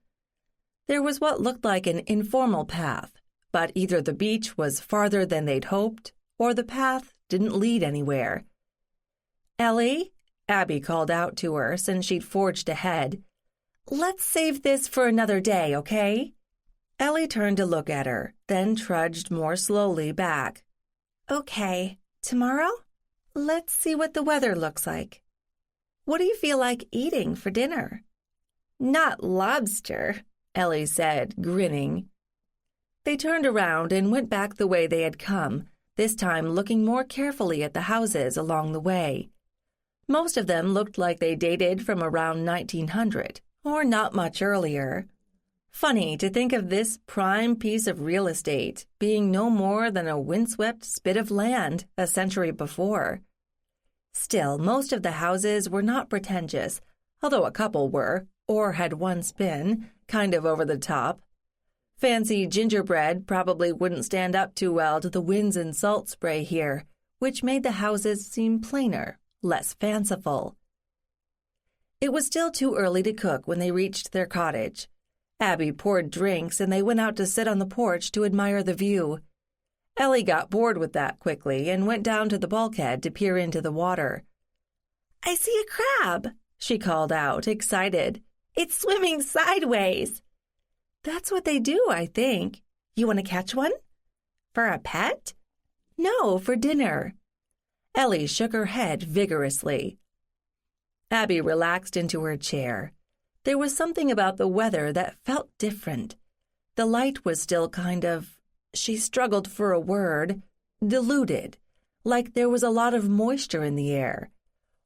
There was what looked like an informal path, but either the beach was farther than they'd hoped, or the path didn't lead anywhere. "Ellie," Abby called out to her since she'd forged ahead. "Let's save this for another day, okay?" Ellie turned to look at her, then trudged more slowly back. "Okay. Tomorrow? Let's see what the weather looks like. What do you feel like eating for dinner?" "Not lobster," Ellie said, grinning. They turned around and went back the way they had come, this time looking more carefully at the houses along the way. Most of them looked like they dated from around 1900, or not much earlier. Funny to think of this prime piece of real estate being no more than a windswept spit of land a century before. Still, most of the houses were not pretentious, although a couple were, or had once been, kind of over the top. Fancy gingerbread probably wouldn't stand up too well to the winds and salt spray here, which made the houses seem plainer, less fanciful. It was still too early to cook when they reached their cottage. Abby poured drinks and they went out to sit on the porch to admire the view. Ellie got bored with that quickly and went down to the bulkhead to peer into the water. "I see a crab," she called out, excited. "It's swimming sideways." "That's what they do, I think. You want to catch one?" "For a pet?" "No, for dinner." Ellie shook her head vigorously. Abby relaxed into her chair. There was something about the weather that felt different. The light was still kind of, she struggled for a word, diluted, like there was a lot of moisture in the air.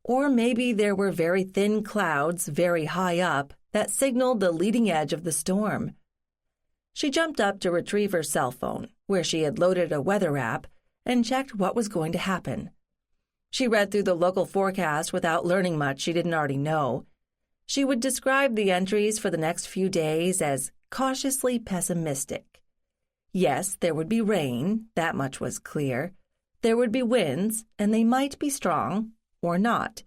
Or maybe there were very thin clouds very high up that signaled the leading edge of the storm. She jumped up to retrieve her cell phone, where she had loaded a weather app, and checked what was going to happen. She read through the local forecast without learning much she didn't already know. She would describe the entries for the next few days as cautiously pessimistic. Yes, there would be rain, that much was clear. There would be winds, and they might be strong, or not.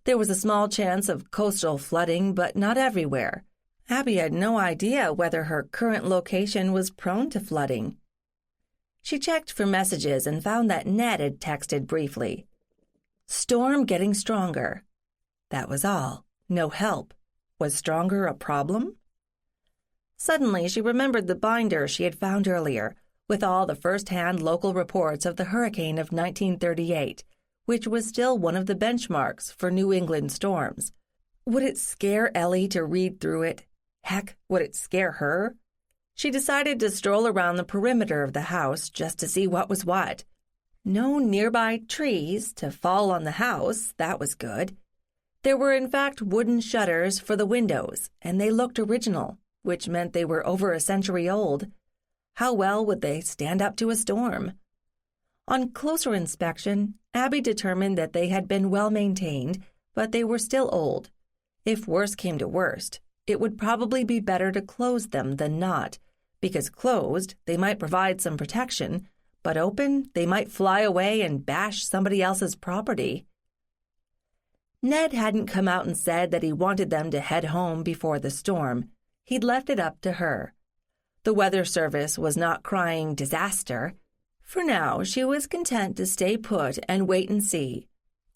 There was a small chance of coastal flooding, but not everywhere. Abby had no idea whether her current location was prone to flooding. She checked for messages and found that Ned had texted briefly. "Storm getting stronger." That was all. No help. Was stronger a problem? Suddenly, she remembered the binder she had found earlier, with all the first-hand local reports of the hurricane of 1938, which was still one of the benchmarks for New England storms. Would it scare Ellie to read through it? Heck, would it scare her? She decided to stroll around the perimeter of the house just to see what was what. No nearby trees to fall on the house, that was good. There were in fact wooden shutters for the windows, and they looked original, which meant they were over a century old. How well would they stand up to a storm? On closer inspection, Abby determined that they had been well maintained, but they were still old. If worse came to worst, it would probably be better to close them than not, because closed, they might provide some protection, but open, they might fly away and bash somebody else's property. Ned hadn't come out and said that he wanted them to head home before the storm. He'd left it up to her. The Weather Service was not crying disaster. For now, she was content to stay put and wait and see,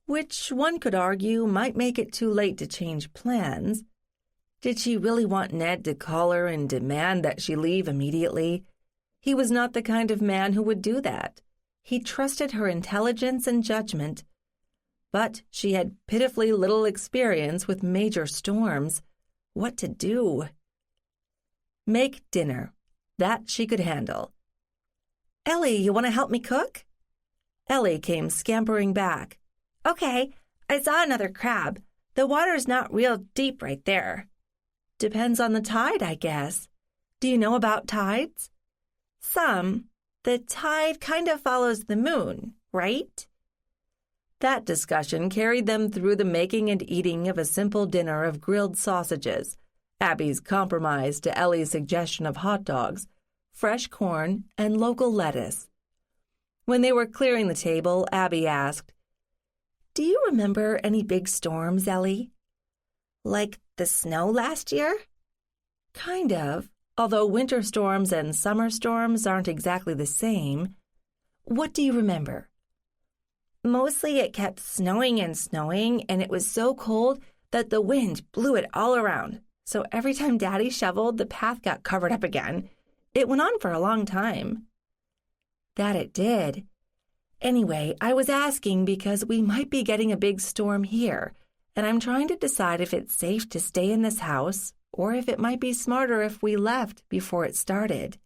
which one could argue might make it too late to change plans. Did she really want Ned to call her and demand that she leave immediately? He was not the kind of man who would do that. He trusted her intelligence and judgment. but she had pitifully little experience with major storms. What to do? Make dinner. That she could handle. Ellie, you want to help me cook? Ellie came scampering back. Okay, I saw another crab. The water's not real deep right there. Depends on the tide, I guess. Do you know about tides? Some. The tide kind of follows the moon, right? That discussion carried them through the making and eating of a simple dinner of grilled sausages, Abby's compromise to Ellie's suggestion of hot dogs, fresh corn, and local lettuce. When they were clearing the table, Abby asked, "Do you remember any big storms, Ellie? Like the snow last year?" Kind of, although winter storms and summer storms aren't exactly the same. What do you remember? Mostly it kept snowing and snowing, and it was so cold that the wind blew it all around. So every time Daddy shoveled, the path got covered up again. It went on for a long time. That it did. Anyway, I was asking because we might be getting a big storm here, and I'm trying to decide if it's safe to stay in this house or if it might be smarter if we left before it started.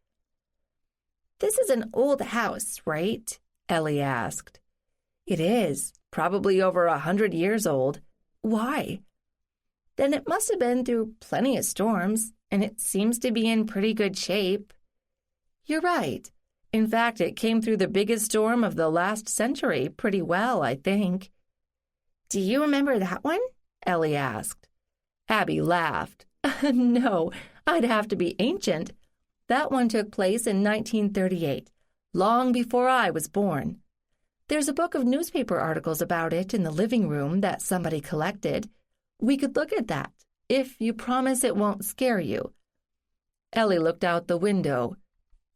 This is an old house, right? Ellie asked. It is, probably over 100 years old. Why? Then it must have been through plenty of storms, and it seems to be in pretty good shape. You're right. In fact, it came through the biggest storm of the last century pretty well, I think. Do you remember that one? Ellie asked. Abby laughed. No, I'd have to be ancient. That one took place in 1938, long before I was born. There's a book of newspaper articles about it in the living room that somebody collected. We could look at that, if you promise it won't scare you. Ellie looked out the window.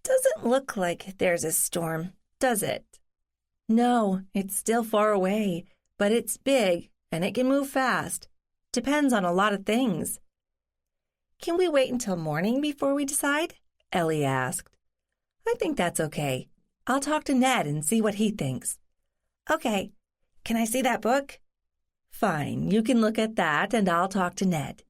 Doesn't look like there's a storm, does it? No, it's still far away, but it's big, and it can move fast. Depends on a lot of things. Can we wait until morning before we decide? Ellie asked. I think that's okay. I'll talk to Ned and see what he thinks. Okay. Can I see that book? Fine, you can look at that, and I'll talk to Ned.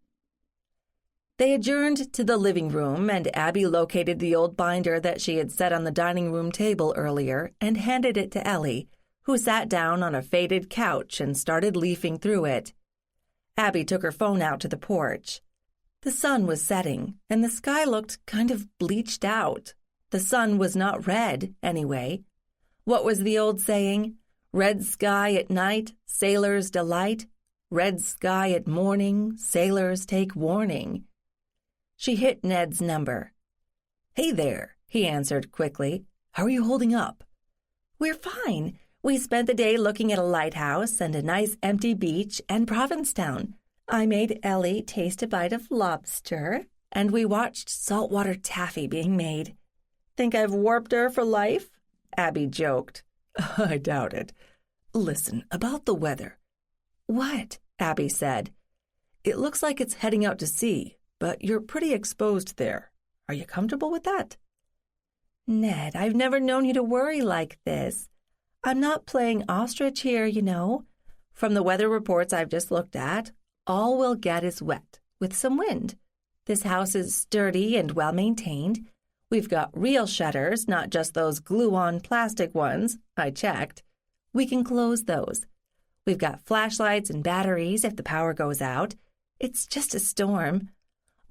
They adjourned to the living room, and Abby located the old binder that she had set on the dining room table earlier and handed it to Ellie, who sat down on a faded couch and started leafing through it. Abby took her phone out to the porch. The sun was setting, and the sky looked kind of bleached out. The sun was not red, anyway. What was the old saying? Red sky at night, sailors delight. Red sky at morning, sailors take warning. She hit Ned's number. Hey there, he answered quickly. How are you holding up? We're fine. We spent the day looking at a lighthouse and a nice empty beach and Provincetown. I made Ellie taste a bite of lobster, and we watched saltwater taffy being made. Think I've warped her for life? Abby joked. I doubt it. Listen, about the weather. What? Abby said. It looks like it's heading out to sea, but you're pretty exposed there. Are you comfortable with that? Ned, I've never known you to worry like this. I'm not playing ostrich here, you know. From the weather reports I've just looked at, all we'll get is wet, with some wind. This house is sturdy and well-maintained. We've got real shutters, not just those glue-on plastic ones. I checked. We can close those. We've got flashlights and batteries if the power goes out. It's just a storm.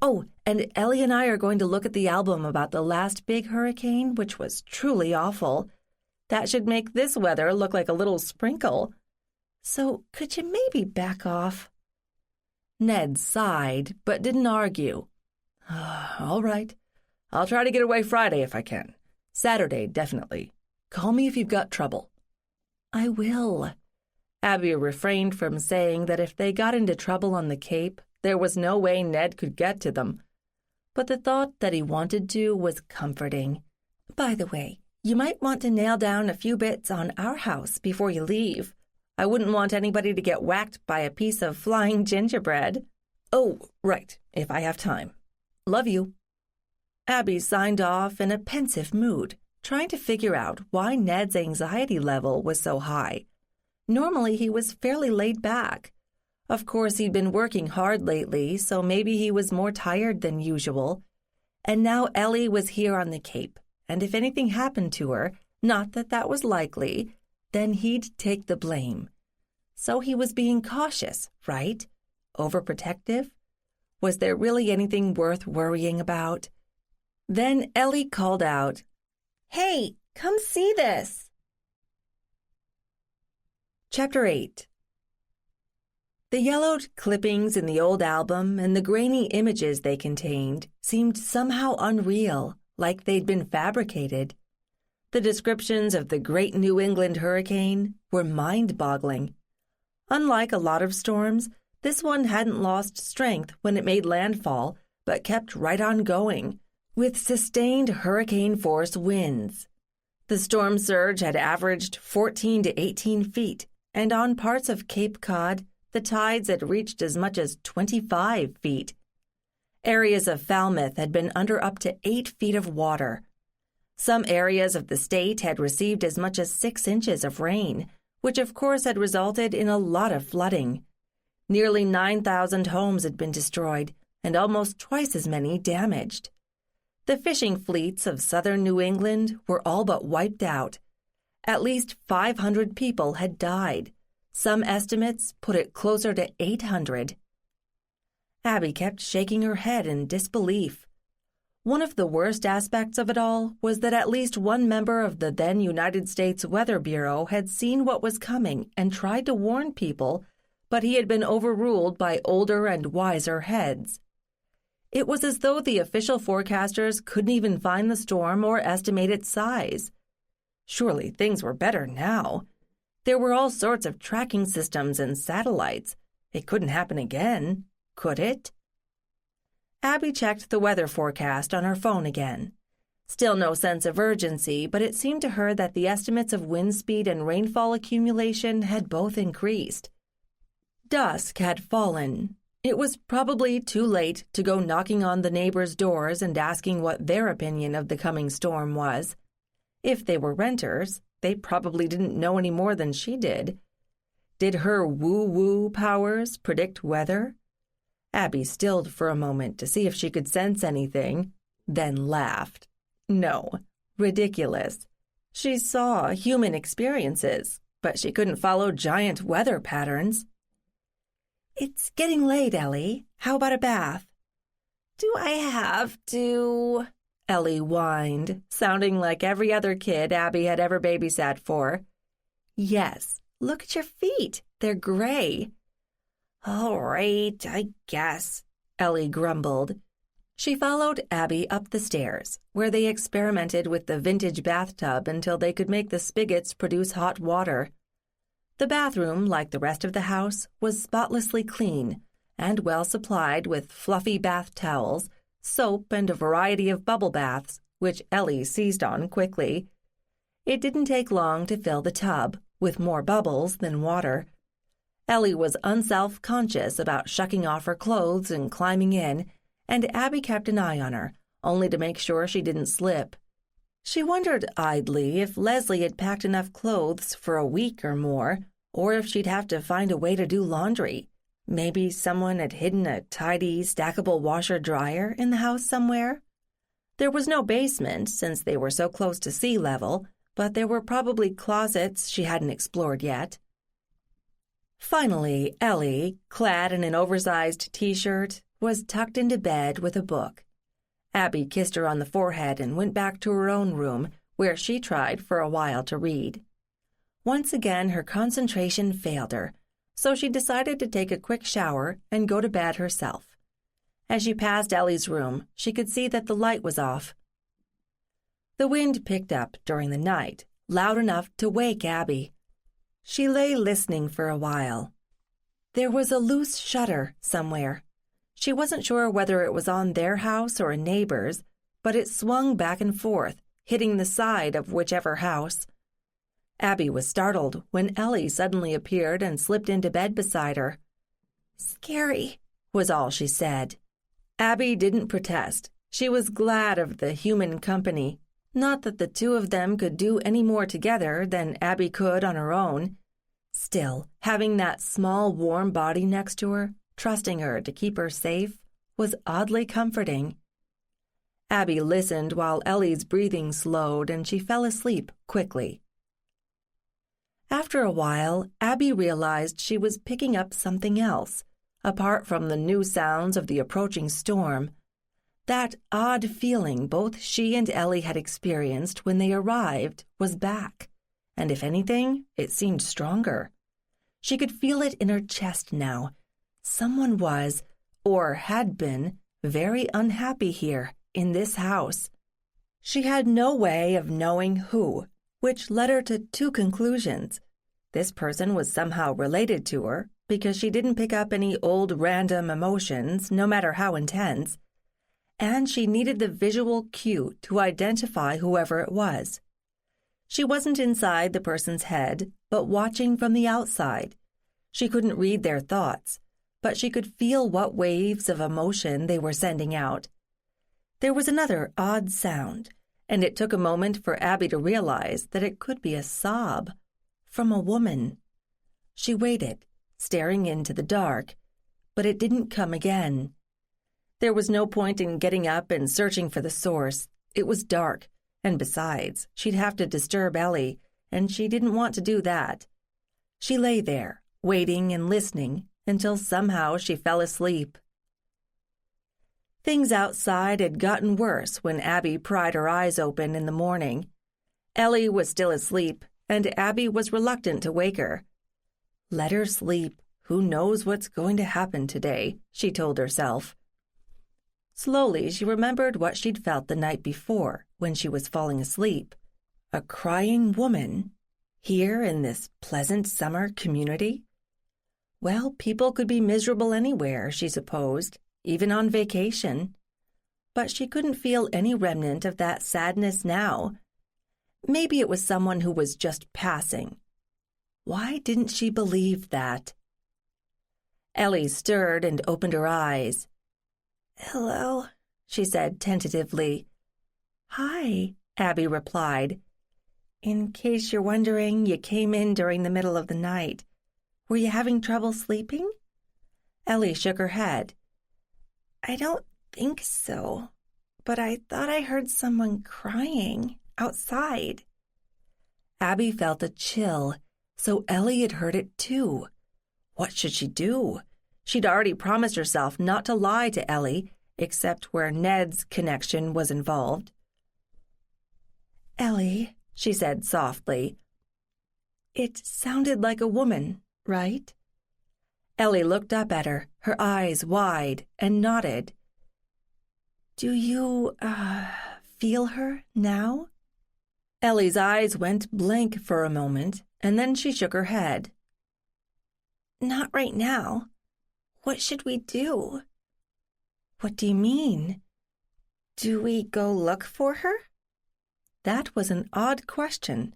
Oh, and Ellie and I are going to look at the album about the last big hurricane, which was truly awful. That should make this weather look like a little sprinkle. So could you maybe back off? Ned sighed, but didn't argue. All right. I'll try to get away Friday if I can. Saturday, definitely. Call me if you've got trouble. I will. Abby refrained from saying that if they got into trouble on the Cape, there was no way Ned could get to them. But the thought that he wanted to was comforting. By the way, you might want to nail down a few bits on our house before you leave. I wouldn't want anybody to get whacked by a piece of flying gingerbread. Oh, right, if I have time. Love you. Abby signed off in a pensive mood, trying to figure out why Ned's anxiety level was so high. Normally he was fairly laid back. Of course, he'd been working hard lately, so maybe he was more tired than usual. And now Ellie was here on the Cape, and if anything happened to her, not that that was likely, then he'd take the blame. So he was being cautious, right? Overprotective? Was there really anything worth worrying about? Then Ellie called out, "Hey, come see this!" Chapter 8. The yellowed clippings in the old album and the grainy images they contained seemed somehow unreal, like they'd been fabricated. The descriptions of the Great New England hurricane were mind-boggling. Unlike a lot of storms, this one hadn't lost strength when it made landfall, but kept right on going, with sustained hurricane-force winds. The storm surge had averaged 14 to 18 feet, and on parts of Cape Cod, the tides had reached as much as 25 feet. Areas of Falmouth had been under up to 8 feet of water. Some areas of the state had received as much as 6 inches of rain, which of course had resulted in a lot of flooding. Nearly 9,000 homes had been destroyed, and almost twice as many damaged. The fishing fleets of southern New England were all but wiped out. At least 500 people had died. Some estimates put it closer to 800. Abby kept shaking her head in disbelief. One of the worst aspects of it all was that at least one member of the then United States Weather Bureau had seen what was coming and tried to warn people, but he had been overruled by older and wiser heads. It was as though the official forecasters couldn't even find the storm or estimate its size. Surely things were better now. There were all sorts of tracking systems and satellites. It couldn't happen again, could it? Abby checked the weather forecast on her phone again. Still no sense of urgency, but it seemed to her that the estimates of wind speed and rainfall accumulation had both increased. Dusk had fallen. It was probably too late to go knocking on the neighbors' doors and asking what their opinion of the coming storm was. If they were renters, they probably didn't know any more than she did. Did her woo-woo powers predict weather? Abby stilled for a moment to see if she could sense anything, then laughed. No, ridiculous. She saw human experiences, but she couldn't follow giant weather patterns. "It's getting late, Ellie. How about a bath?" "Do I have to?" Ellie whined, sounding like every other kid Abby had ever babysat for. "Yes, look at your feet. They're gray." "All right, I guess," Ellie grumbled. She followed Abby up the stairs, where they experimented with the vintage bathtub until they could make the spigots produce hot water. The bathroom, like the rest of the house, was spotlessly clean and well supplied with fluffy bath towels, soap, and a variety of bubble baths, which Ellie seized on quickly. It didn't take long to fill the tub, with more bubbles than water. Ellie was unself-conscious about shucking off her clothes and climbing in, and Abby kept an eye on her, only to make sure she didn't slip. She wondered idly if Leslie had packed enough clothes for a week or more, or if she'd have to find a way to do laundry. Maybe someone had hidden a tidy, stackable washer-dryer in the house somewhere. There was no basement, since they were so close to sea level, but there were probably closets she hadn't explored yet. Finally, Ellie, clad in an oversized T-shirt, was tucked into bed with a book. Abby kissed her on the forehead and went back to her own room, where she tried for a while to read. Once again, her concentration failed her, so she decided to take a quick shower and go to bed herself. As she passed Ellie's room, she could see that the light was off. The wind picked up during the night, loud enough to wake Abby. She lay listening for a while. There was a loose shutter somewhere. She wasn't sure whether it was on their house or a neighbor's, but it swung back and forth, hitting the side of whichever house. Abby was startled when Ellie suddenly appeared and slipped into bed beside her. "Scary," was all she said. Abby didn't protest. She was glad of the human company. Not that the two of them could do any more together than Abby could on her own. Still, having that small, warm body next to her, trusting her to keep her safe, was oddly comforting. Abby listened while Ellie's breathing slowed and she fell asleep quickly. After a while, Abby realized she was picking up something else, apart from the new sounds of the approaching storm. That odd feeling both she and Ellie had experienced when they arrived was back, and if anything, it seemed stronger. She could feel it in her chest now. Someone was, or had been, very unhappy here, in this house. She had no way of knowing who, which led her to two conclusions. This person was somehow related to her, because she didn't pick up any old random emotions, no matter how intense, and she needed the visual cue to identify whoever it was. She wasn't inside the person's head, but watching from the outside. She couldn't read their thoughts, but she could feel what waves of emotion they were sending out. There was another odd sound, and it took a moment for Abby to realize that it could be a sob from a woman. She waited, staring into the dark, but it didn't come again. There was no point in getting up and searching for the source. It was dark, and besides, she'd have to disturb Ellie, and she didn't want to do that. She lay there, waiting and listening, until somehow she fell asleep. Things outside had gotten worse when Abby pried her eyes open in the morning. Ellie was still asleep, and Abby was reluctant to wake her. Let her sleep. Who knows what's going to happen today, she told herself. Slowly, she remembered what she'd felt the night before when she was falling asleep. A crying woman? Here in this pleasant summer community? Well, people could be miserable anywhere, she supposed, even on vacation. But she couldn't feel any remnant of that sadness now. Maybe it was someone who was just passing. Why didn't she believe that? Ellie stirred and opened her eyes. "Hello," she said tentatively. "Hi," Abby replied. "In case you're wondering, you came in during the middle of the night. Were you having trouble sleeping?" Ellie shook her head. "I don't think so, but I thought I heard someone crying outside." Abby felt a chill, so Ellie had heard it too. What should she do? She'd already promised herself not to lie to Ellie, except where Ned's connection was involved. "Ellie," she said softly, "it sounded like a woman, right?" Ellie looked up at her, her eyes wide, and nodded. "Do you, feel her now?" Ellie's eyes went blank for a moment, and then she shook her head. "Not right now. What should we do?" "What do you mean?" "Do we go look for her?" That was an odd question,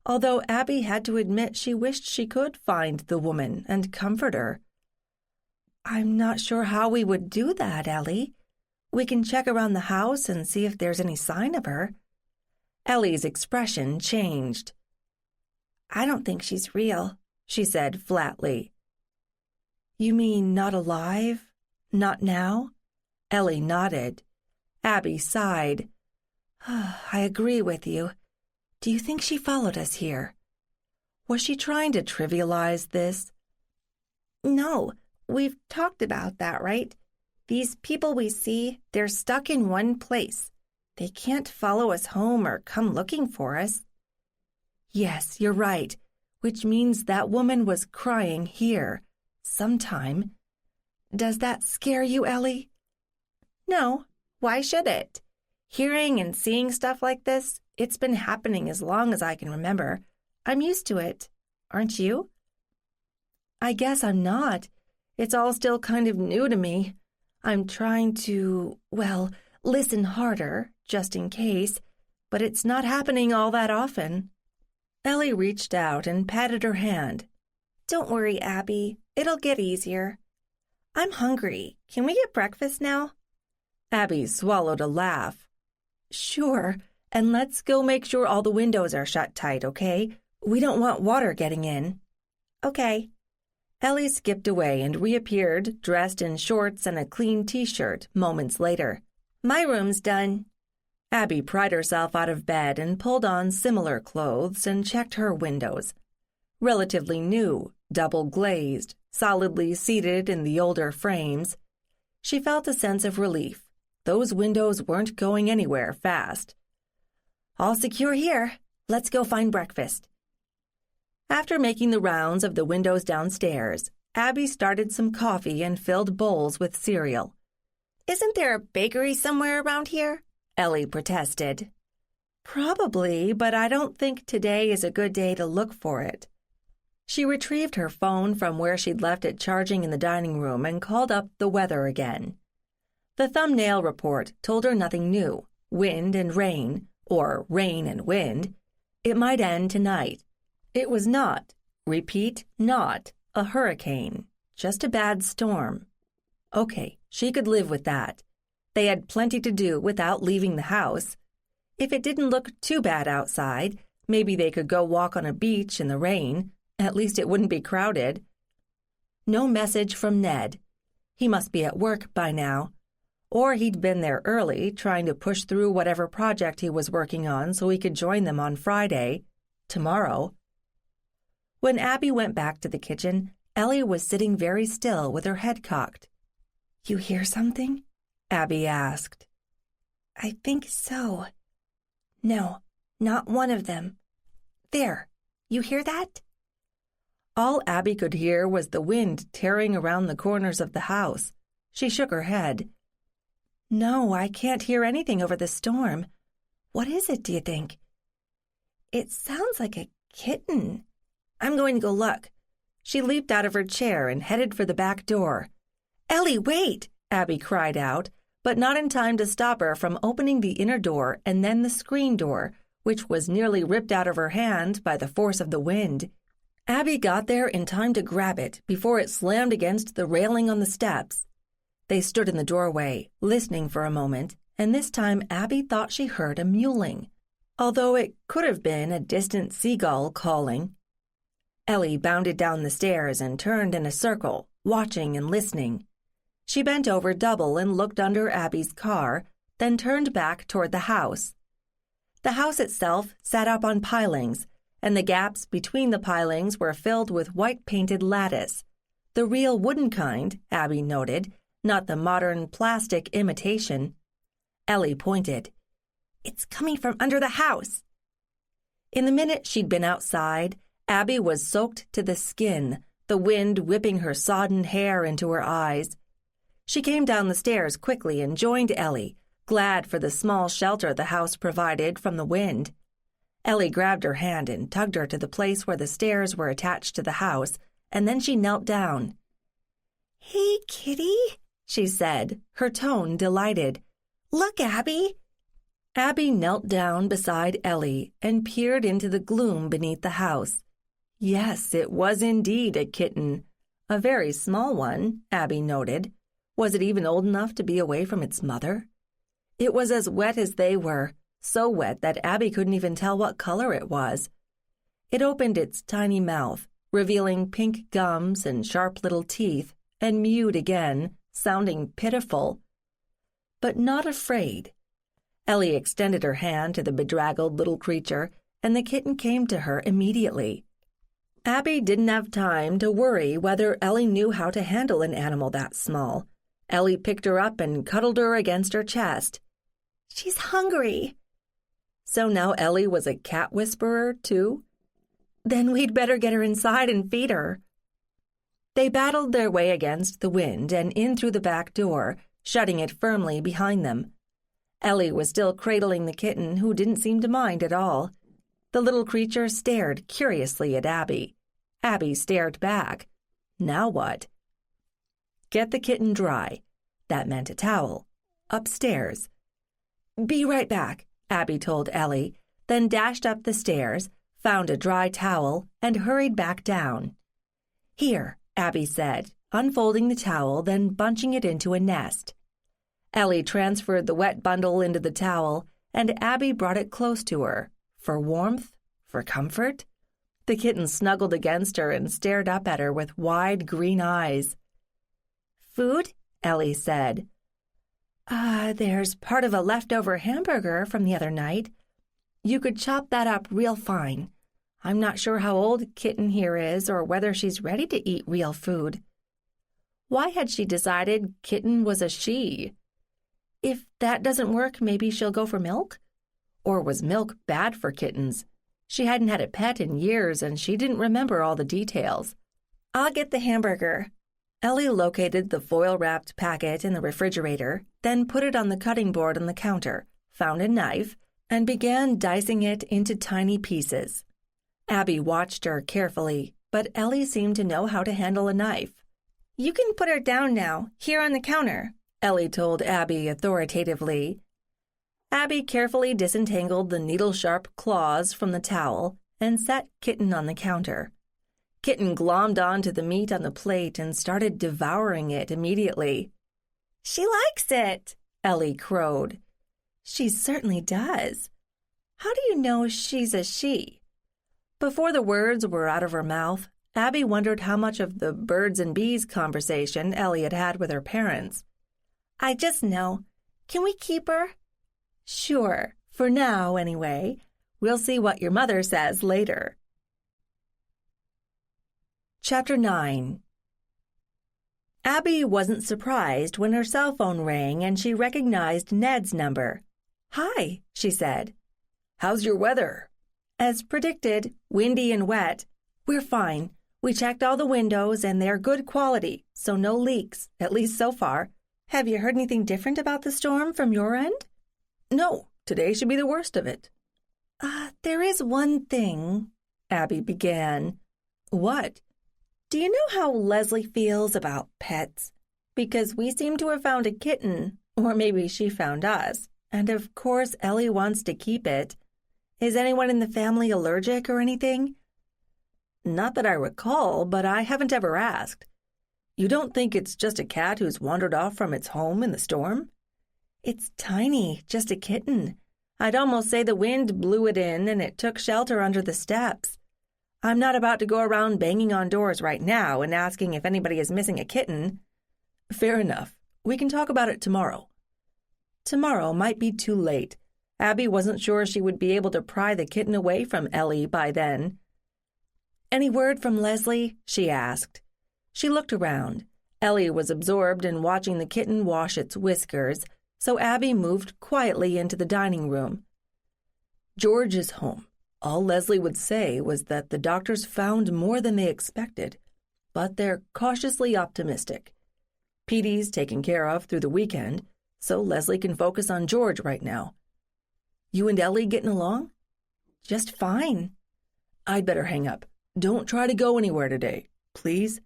although Abby had to admit she wished she could find the woman and comfort her. "I'm not sure how we would do that, Ellie. We can check around the house and see if there's any sign of her." Ellie's expression changed. "I don't think she's real," she said flatly. "You mean not alive? Not now?" Ellie nodded. Abby sighed. "I agree with you. Do you think she followed us here?" Was she trying to trivialize this? "No, we've talked about that, right? These people we see, they're stuck in one place. They can't follow us home or come looking for us." "Yes, you're right, which means that woman was crying here, sometime. Does that scare you, Ellie?" "No, why should it? Hearing and seeing stuff like this, it's been happening as long as I can remember. I'm used to it. Aren't you?" "I guess I'm not. It's all still kind of new to me. I'm trying to, listen harder, just in case, but it's not happening all that often." Ellie reached out and patted her hand. "Don't worry, Abby. It'll get easier. I'm hungry. Can we get breakfast now?" Abby swallowed a laugh. "Sure, and let's go make sure all the windows are shut tight, okay? We don't want water getting in." Okay. Ellie skipped away and reappeared, dressed in shorts and a clean t-shirt, moments later. My room's done. Abby pried herself out of bed and pulled on similar clothes and checked her windows. Relatively new, double-glazed, solidly seated in the older frames. She felt a sense of relief. Those windows weren't going anywhere fast. All secure here. Let's go find breakfast. After making the rounds of the windows downstairs, Abby started some coffee and filled bowls with cereal. Isn't there a bakery somewhere around here? Ellie protested. Probably, but I don't think today is a good day to look for it. She retrieved her phone from where she'd left it charging in the dining room and called up the weather again. The thumbnail report told her nothing new. Wind and rain, or rain and wind. It might end tonight. It was not, repeat, not, a hurricane, just a bad storm. Okay, she could live with that. They had plenty to do without leaving the house. If it didn't look too bad outside, maybe they could go walk on a beach in the rain. At least it wouldn't be crowded. No message from Ned. He must be at work by now. Or he'd been there early, trying to push through whatever project he was working on so he could join them on Friday, tomorrow. When Abby went back to the kitchen, Ellie was sitting very still with her head cocked. You hear something? Abby asked. I think so. No, not one of them. There, you hear that? All Abby could hear was the wind tearing around the corners of the house. She shook her head. No, I can't hear anything over the storm. What is it, do you think? It sounds like a kitten. I'm going to go look. She leaped out of her chair and headed for the back door. Ellie, wait! Abby cried out, but not in time to stop her from opening the inner door and then the screen door, which was nearly ripped out of her hand by the force of the wind. Abby got there in time to grab it before it slammed against the railing on the steps. They stood in the doorway, listening for a moment, and this time Abby thought she heard a mewling, although it could have been a distant seagull calling. Ellie bounded down the stairs and turned in a circle, watching and listening. She bent over double and looked under Abby's car, then turned back toward the house. The house itself sat up on pilings, and the gaps between the pilings were filled with white-painted lattice, the real wooden kind, Abby noted, not the modern plastic imitation. Ellie pointed. It's coming from under the house. In the minute she'd been outside, Abby was soaked to the skin, the wind whipping her sodden hair into her eyes. She came down the stairs quickly and joined Ellie, glad for the small shelter the house provided from the wind. Ellie grabbed her hand and tugged her to the place where the stairs were attached to the house, and then she knelt down. Hey, kitty, she said, her tone delighted. Look, Abby. Abby knelt down beside Ellie and peered into the gloom beneath the house. Yes, it was indeed a kitten. A very small one, Abby noted. Was it even old enough to be away from its mother? It was as wet as they were, so wet that Abby couldn't even tell what color it was. It opened its tiny mouth, revealing pink gums and sharp little teeth, and mewed again, sounding pitiful, but not afraid. Ellie extended her hand to the bedraggled little creature, and the kitten came to her immediately. Abby didn't have time to worry whether Ellie knew how to handle an animal that small. Ellie picked her up and cuddled her against her chest. She's hungry. So now Ellie was a cat whisperer, too? Then we'd better get her inside and feed her. They battled their way against the wind and in through the back door, shutting it firmly behind them. Ellie was still cradling the kitten, who didn't seem to mind at all. The little creature stared curiously at Abby. Abby stared back. Now what? Get the kitten dry. That meant a towel. Upstairs. Be right back, Abby told Ellie, then dashed up the stairs, found a dry towel, and hurried back down. Here, Abby said, unfolding the towel, then bunching it into a nest. Ellie transferred the wet bundle into the towel, and Abby brought it close to her. For warmth? For comfort? The kitten snuggled against her and stared up at her with wide green eyes. "Food?" Ellie said. There's part of a leftover hamburger from the other night. You could chop that up real fine. I'm not sure how old Kitten here is or whether she's ready to eat real food." Why had she decided Kitten was a she? "If that doesn't work, maybe she'll go for milk?" Or was milk bad for kittens? She hadn't had a pet in years, and she didn't remember all the details. "I'll get the hamburger." Ellie located the foil-wrapped packet in the refrigerator, then put it on the cutting board on the counter, found a knife, and began dicing it into tiny pieces. Abby watched her carefully, but Ellie seemed to know how to handle a knife. "You can put her down now, here on the counter," Ellie told Abby authoritatively. Abby carefully disentangled the needle-sharp claws from the towel and set Kitten on the counter. Kitten glommed onto the meat on the plate and started devouring it immediately. "She likes it," Ellie crowed. "She certainly does. How do you know she's a she?" Before the words were out of her mouth, Abby wondered how much of the birds and bees conversation Ellie had had with her parents. "I just know. Can we keep her?" "Sure, for now anyway. We'll see what your mother says later." Chapter 9. Abby wasn't surprised when her cell phone rang and she recognized Ned's number. "Hi," she said. "How's your weather?" "As predicted, windy and wet. We're fine. We checked all the windows and they're good quality, so no leaks, at least so far. Have you heard anything different about the storm from your end?" "No, today should be the worst of it." There is one thing," Abby began. "What?" "Do you know how Leslie feels about pets? Because we seem to have found a kitten, or maybe she found us, and of course Ellie wants to keep it. Is anyone in the family allergic or anything?" "Not that I recall, but I haven't ever asked. You don't think it's just a cat who's wandered off from its home in the storm?" "It's tiny, just a kitten. I'd almost say the wind blew it in and it took shelter under the steps. I'm not about to go around banging on doors right now and asking if anybody is missing a kitten." "Fair enough. We can talk about it tomorrow." Tomorrow might be too late. Abby wasn't sure she would be able to pry the kitten away from Ellie by then. "Any word from Leslie?" she asked. She looked around. Ellie was absorbed in watching the kitten wash its whiskers, so Abby moved quietly into the dining room. "George is home. All Leslie would say was that the doctors found more than they expected, but they're cautiously optimistic. Petey's taken care of through the weekend, so Leslie can focus on George right now. You and Ellie getting along?" "Just fine." "I'd better hang up. Don't try to go anywhere today, please."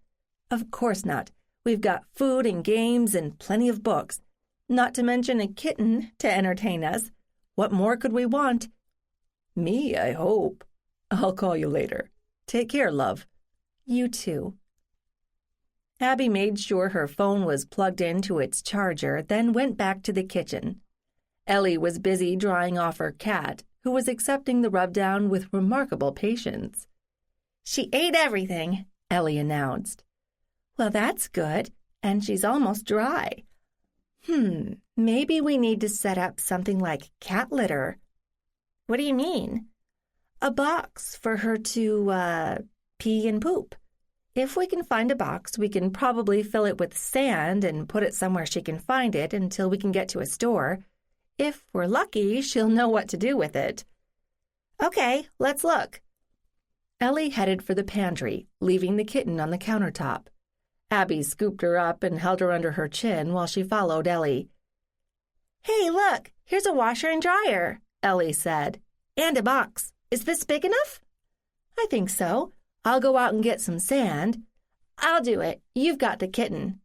"Of course not. We've got food and games and plenty of books, not to mention a kitten to entertain us. What more could we want?" "Me, I hope. I'll call you later. Take care, love." "You too." Abby made sure her phone was plugged into its charger, then went back to the kitchen. Ellie was busy drying off her cat, who was accepting the rubdown with remarkable patience. "She ate everything," Ellie announced. "Well, that's good, and she's almost dry. Maybe we need to set up something like cat litter." "What do you mean?" "A box for her to, pee and poop. If we can find a box, we can probably fill it with sand and put it somewhere she can find it until we can get to a store. If we're lucky, she'll know what to do with it." "Okay, let's look." Ellie headed for the pantry, leaving the kitten on the countertop. Abby scooped her up and held her under her chin while she followed Ellie. "Hey, look, here's a washer and dryer," Ellie said. "And a box. Is this big enough?" "I think so. I'll go out and get some sand." "I'll do it. You've got the kitten."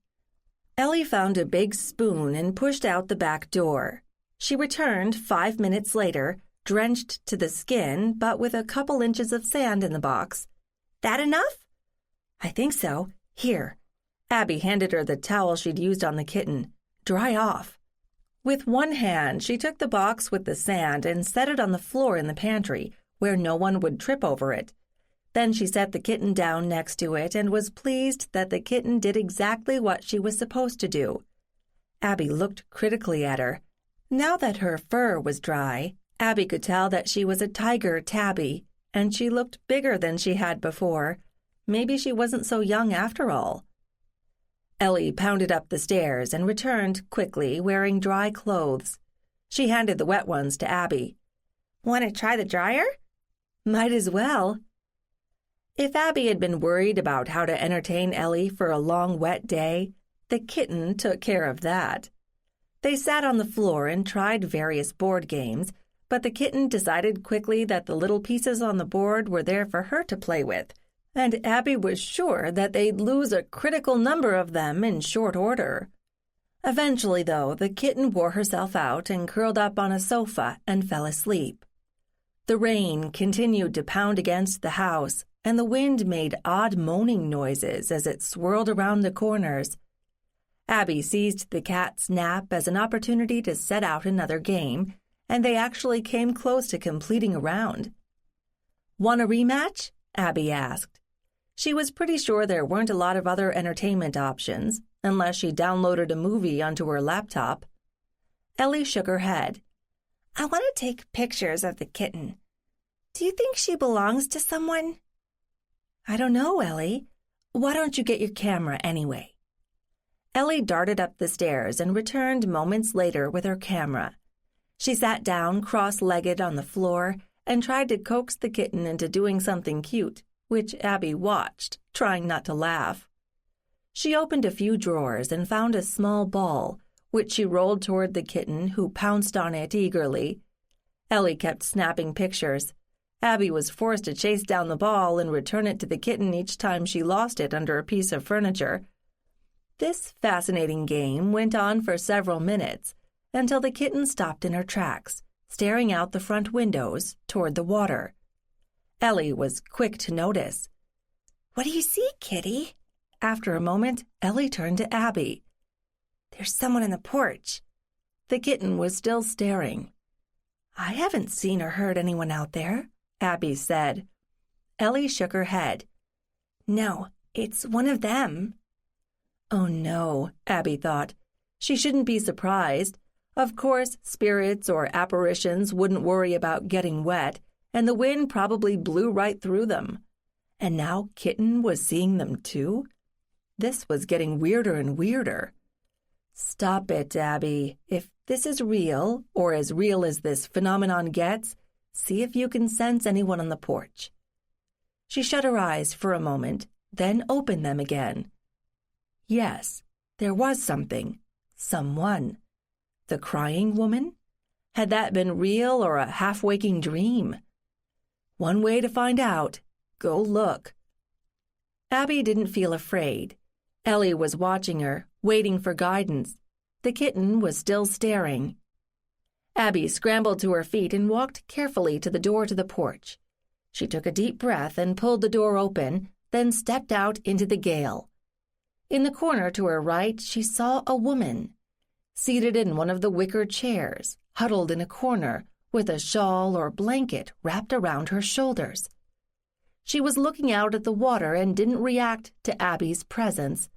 Ellie found a big spoon and pushed out the back door. She returned 5 minutes later, drenched to the skin, but with a couple inches of sand in the box. "That enough?" "I think so. Here." Abby handed her the towel she'd used on the kitten. "Dry off." With one hand, she took the box with the sand and set it on the floor in the pantry, where no one would trip over it. Then she set the kitten down next to it and was pleased that the kitten did exactly what she was supposed to do. Abby looked critically at her. Now that her fur was dry, Abby could tell that she was a tiger tabby, and she looked bigger than she had before. Maybe she wasn't so young after all. Ellie pounded up the stairs and returned quickly, wearing dry clothes. She handed the wet ones to Abby. Want to try the dryer? Might as well. If Abby had been worried about how to entertain Ellie for a long wet day, the kitten took care of that. They sat on the floor and tried various board games, but the kitten decided quickly that the little pieces on the board were there for her to play with, and Abby was sure that they'd lose a critical number of them in short order. Eventually, though, the kitten wore herself out and curled up on a sofa and fell asleep. The rain continued to pound against the house, and the wind made odd moaning noises as it swirled around the corners. Abby seized the cat's nap as an opportunity to set out another game, and they actually came close to completing a round. "Want a rematch?" Abby asked. She was pretty sure there weren't a lot of other entertainment options, unless she downloaded a movie onto her laptop. Ellie shook her head. I want to take pictures of the kitten. Do you think she belongs to someone? I don't know, Ellie. Why don't you get your camera anyway? Ellie darted up the stairs and returned moments later with her camera. She sat down cross-legged on the floor and tried to coax the kitten into doing something cute, which Abby watched, trying not to laugh. She opened a few drawers and found a small ball, which she rolled toward the kitten, who pounced on it eagerly. Ellie kept snapping pictures. Abby was forced to chase down the ball and return it to the kitten each time she lost it under a piece of furniture. This fascinating game went on for several minutes, until the kitten stopped in her tracks, staring out the front windows toward the water. Ellie was quick to notice. What do you see, kitty? After a moment, Ellie turned to Abby. There's someone on the porch. The kitten was still staring. I haven't seen or heard anyone out there, Abby said. Ellie shook her head. No, it's one of them. Oh no, Abby thought. She shouldn't be surprised. Of course, spirits or apparitions wouldn't worry about getting wet, and the wind probably blew right through them. And now Kitten was seeing them too? This was getting weirder and weirder. Stop it, Abby. If this is real, or as real as this phenomenon gets, see if you can sense anyone on the porch. She shut her eyes for a moment, then opened them again. Yes, there was something. Someone. The crying woman? Had that been real or a half-waking dream? One way to find out. Go look. Abby didn't feel afraid. Ellie was watching her, waiting for guidance. The kitten was still staring. Abby scrambled to her feet and walked carefully to the door to the porch. She took a deep breath and pulled the door open, then stepped out into the gale. In the corner to her right, she saw a woman, seated in one of the wicker chairs, huddled in a corner, with a shawl or blanket wrapped around her shoulders. She was looking out at the water and didn't react to Abby's presence.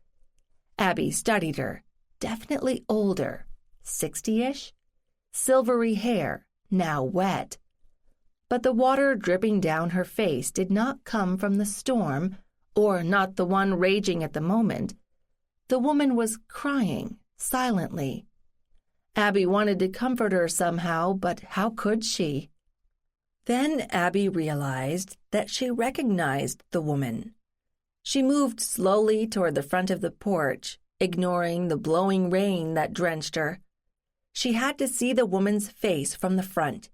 Abby studied her, definitely older, 60-ish, silvery hair, now wet. But the water dripping down her face did not come from the storm, or not the one raging at the moment. The woman was crying, silently. Abby wanted to comfort her somehow, but how could she? Then Abby realized that she recognized the woman. She moved slowly toward the front of the porch, ignoring the blowing rain that drenched her. She had to see the woman's face from the front.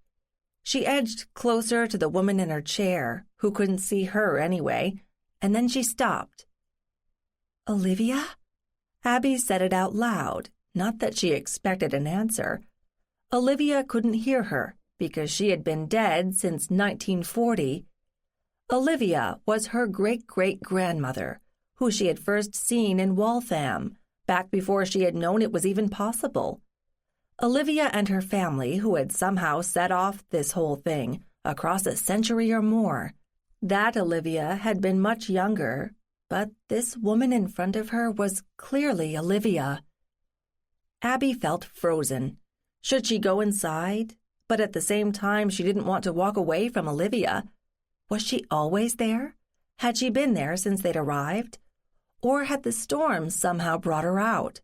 She edged closer to the woman in her chair, who couldn't see her anyway, and then she stopped. Olivia? Abby said it out loud, not that she expected an answer. Olivia couldn't hear her, because she had been dead since 1940. Olivia was her great-great-grandmother, who she had first seen in Waltham, back before she had known it was even possible. Olivia and her family, who had somehow set off this whole thing, across a century or more, That Olivia had been much younger, but this woman in front of her was clearly Olivia. Abby felt frozen. Should she go inside? But at the same time, she didn't want to walk away from Olivia. Was she always there? Had she been there since they'd arrived? Or had the storm somehow brought her out?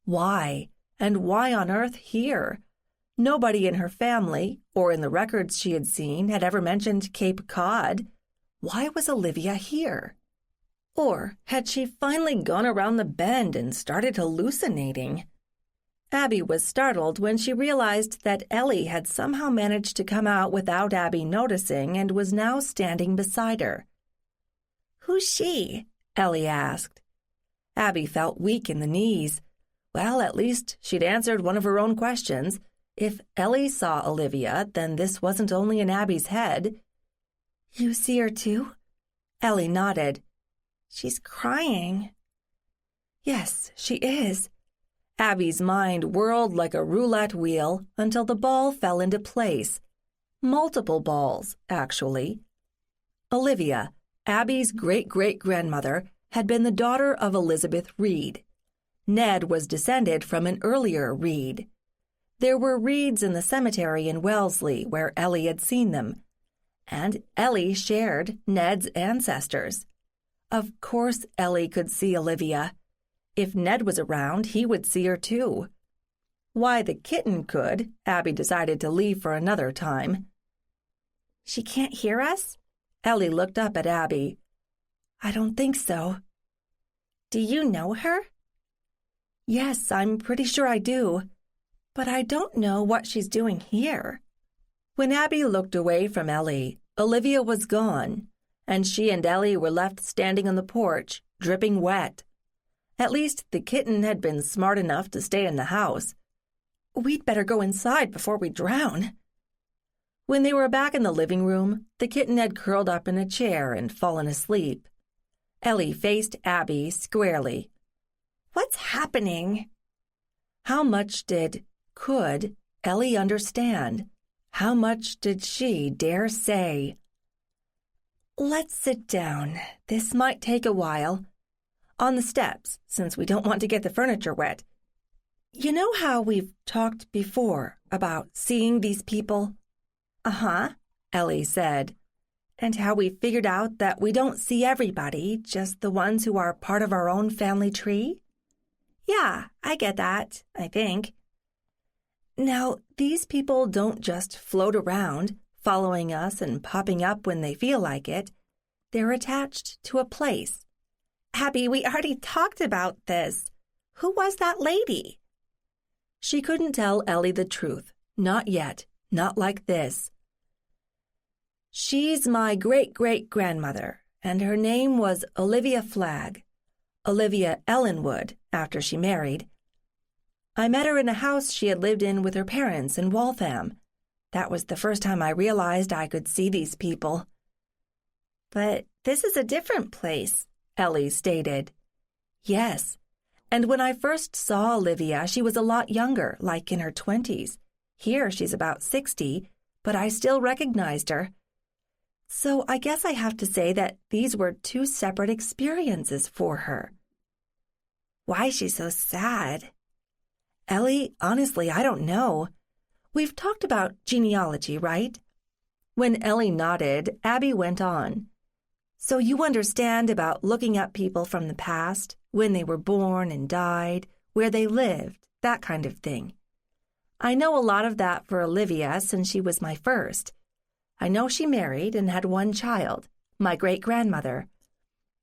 Why? And why on earth here? Nobody in her family, or in the records she had seen, had ever mentioned Cape Cod. Why was Olivia here? Or had she finally gone around the bend and started hallucinating? Abby was startled when she realized that Ellie had somehow managed to come out without Abby noticing and was now standing beside her. "Who's she?" Ellie asked. Abby felt weak in the knees. Well, at least she'd answered one of her own questions. If Ellie saw Olivia, then this wasn't only in Abby's head. "You see her too?" Ellie nodded. "She's crying." "Yes, she is." Abby's mind whirled like a roulette wheel until the ball fell into place. Multiple balls, actually. Olivia, Abby's great-great-grandmother, had been the daughter of Elizabeth Reed. Ned was descended from an earlier Reed. There were Reeds in the cemetery in Wellesley where Ellie had seen them, and Ellie shared Ned's ancestors. Of course Ellie could see Olivia. If Ned was around, he would see her too. Why the kitten could, Abby decided to leave for another time. "She can't hear us?" Ellie looked up at Abby. "I don't think so." "Do you know her?" "Yes, I'm pretty sure I do. But I don't know what she's doing here." When Abby looked away from Ellie, Olivia was gone, and she and Ellie were left standing on the porch, dripping wet. At least the kitten had been smart enough to stay in the house. "We'd better go inside before we drown." When they were back in the living room, the kitten had curled up in a chair and fallen asleep. Ellie faced Abby squarely. "What's happening?" How much could Ellie understand? How much did she dare say? "Let's sit down. This might take a while." On the steps, since we don't want to get the furniture wet. "You know how we've talked before about seeing these people?" "Uh-huh," Ellie said. "And how we figured out that we don't see everybody, just the ones who are part of our own family tree?" "Yeah, I get that, I think." "Now, these people don't just float around, following us and popping up when they feel like it. They're attached to a place." "Abby, we already talked about this. Who was that lady?" She couldn't tell Ellie the truth. Not yet. Not like this. "She's my great-great-grandmother, and her name was Olivia Flagg. Olivia Ellenwood, after she married. I met her in a house she had lived in with her parents in Waltham. That was the first time I realized I could see these people." "But this is a different place," Ellie stated. "Yes, and when I first saw Olivia, she was a lot younger, like in her 20s. Here she's about 60, but I still recognized her. So I guess I have to say that these were two separate experiences for her." "Why is she so sad?" "Ellie, honestly, I don't know. We've talked about genealogy, right?" When Ellie nodded, Abby went on. "So you understand about looking up people from the past, when they were born and died, where they lived, that kind of thing. I know a lot of that for Olivia since she was my first. I know she married and had one child, my great-grandmother.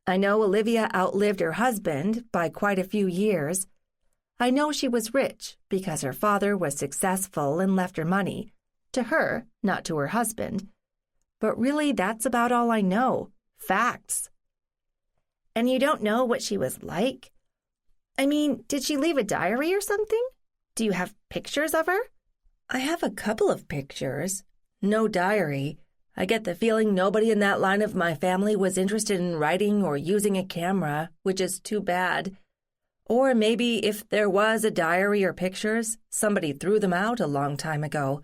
I know Olivia outlived her husband by quite a few years. I know she was rich because her father was successful and left her money. To her, not to her husband. But really, that's about all I know. Facts." "And you don't know what she was like? I mean, did she leave a diary or something? Do you have pictures of her?" "I have a couple of pictures. No diary. I get the feeling nobody in that line of my family was interested in writing or using a camera, which is too bad. Or maybe if there was a diary or pictures, somebody threw them out a long time ago.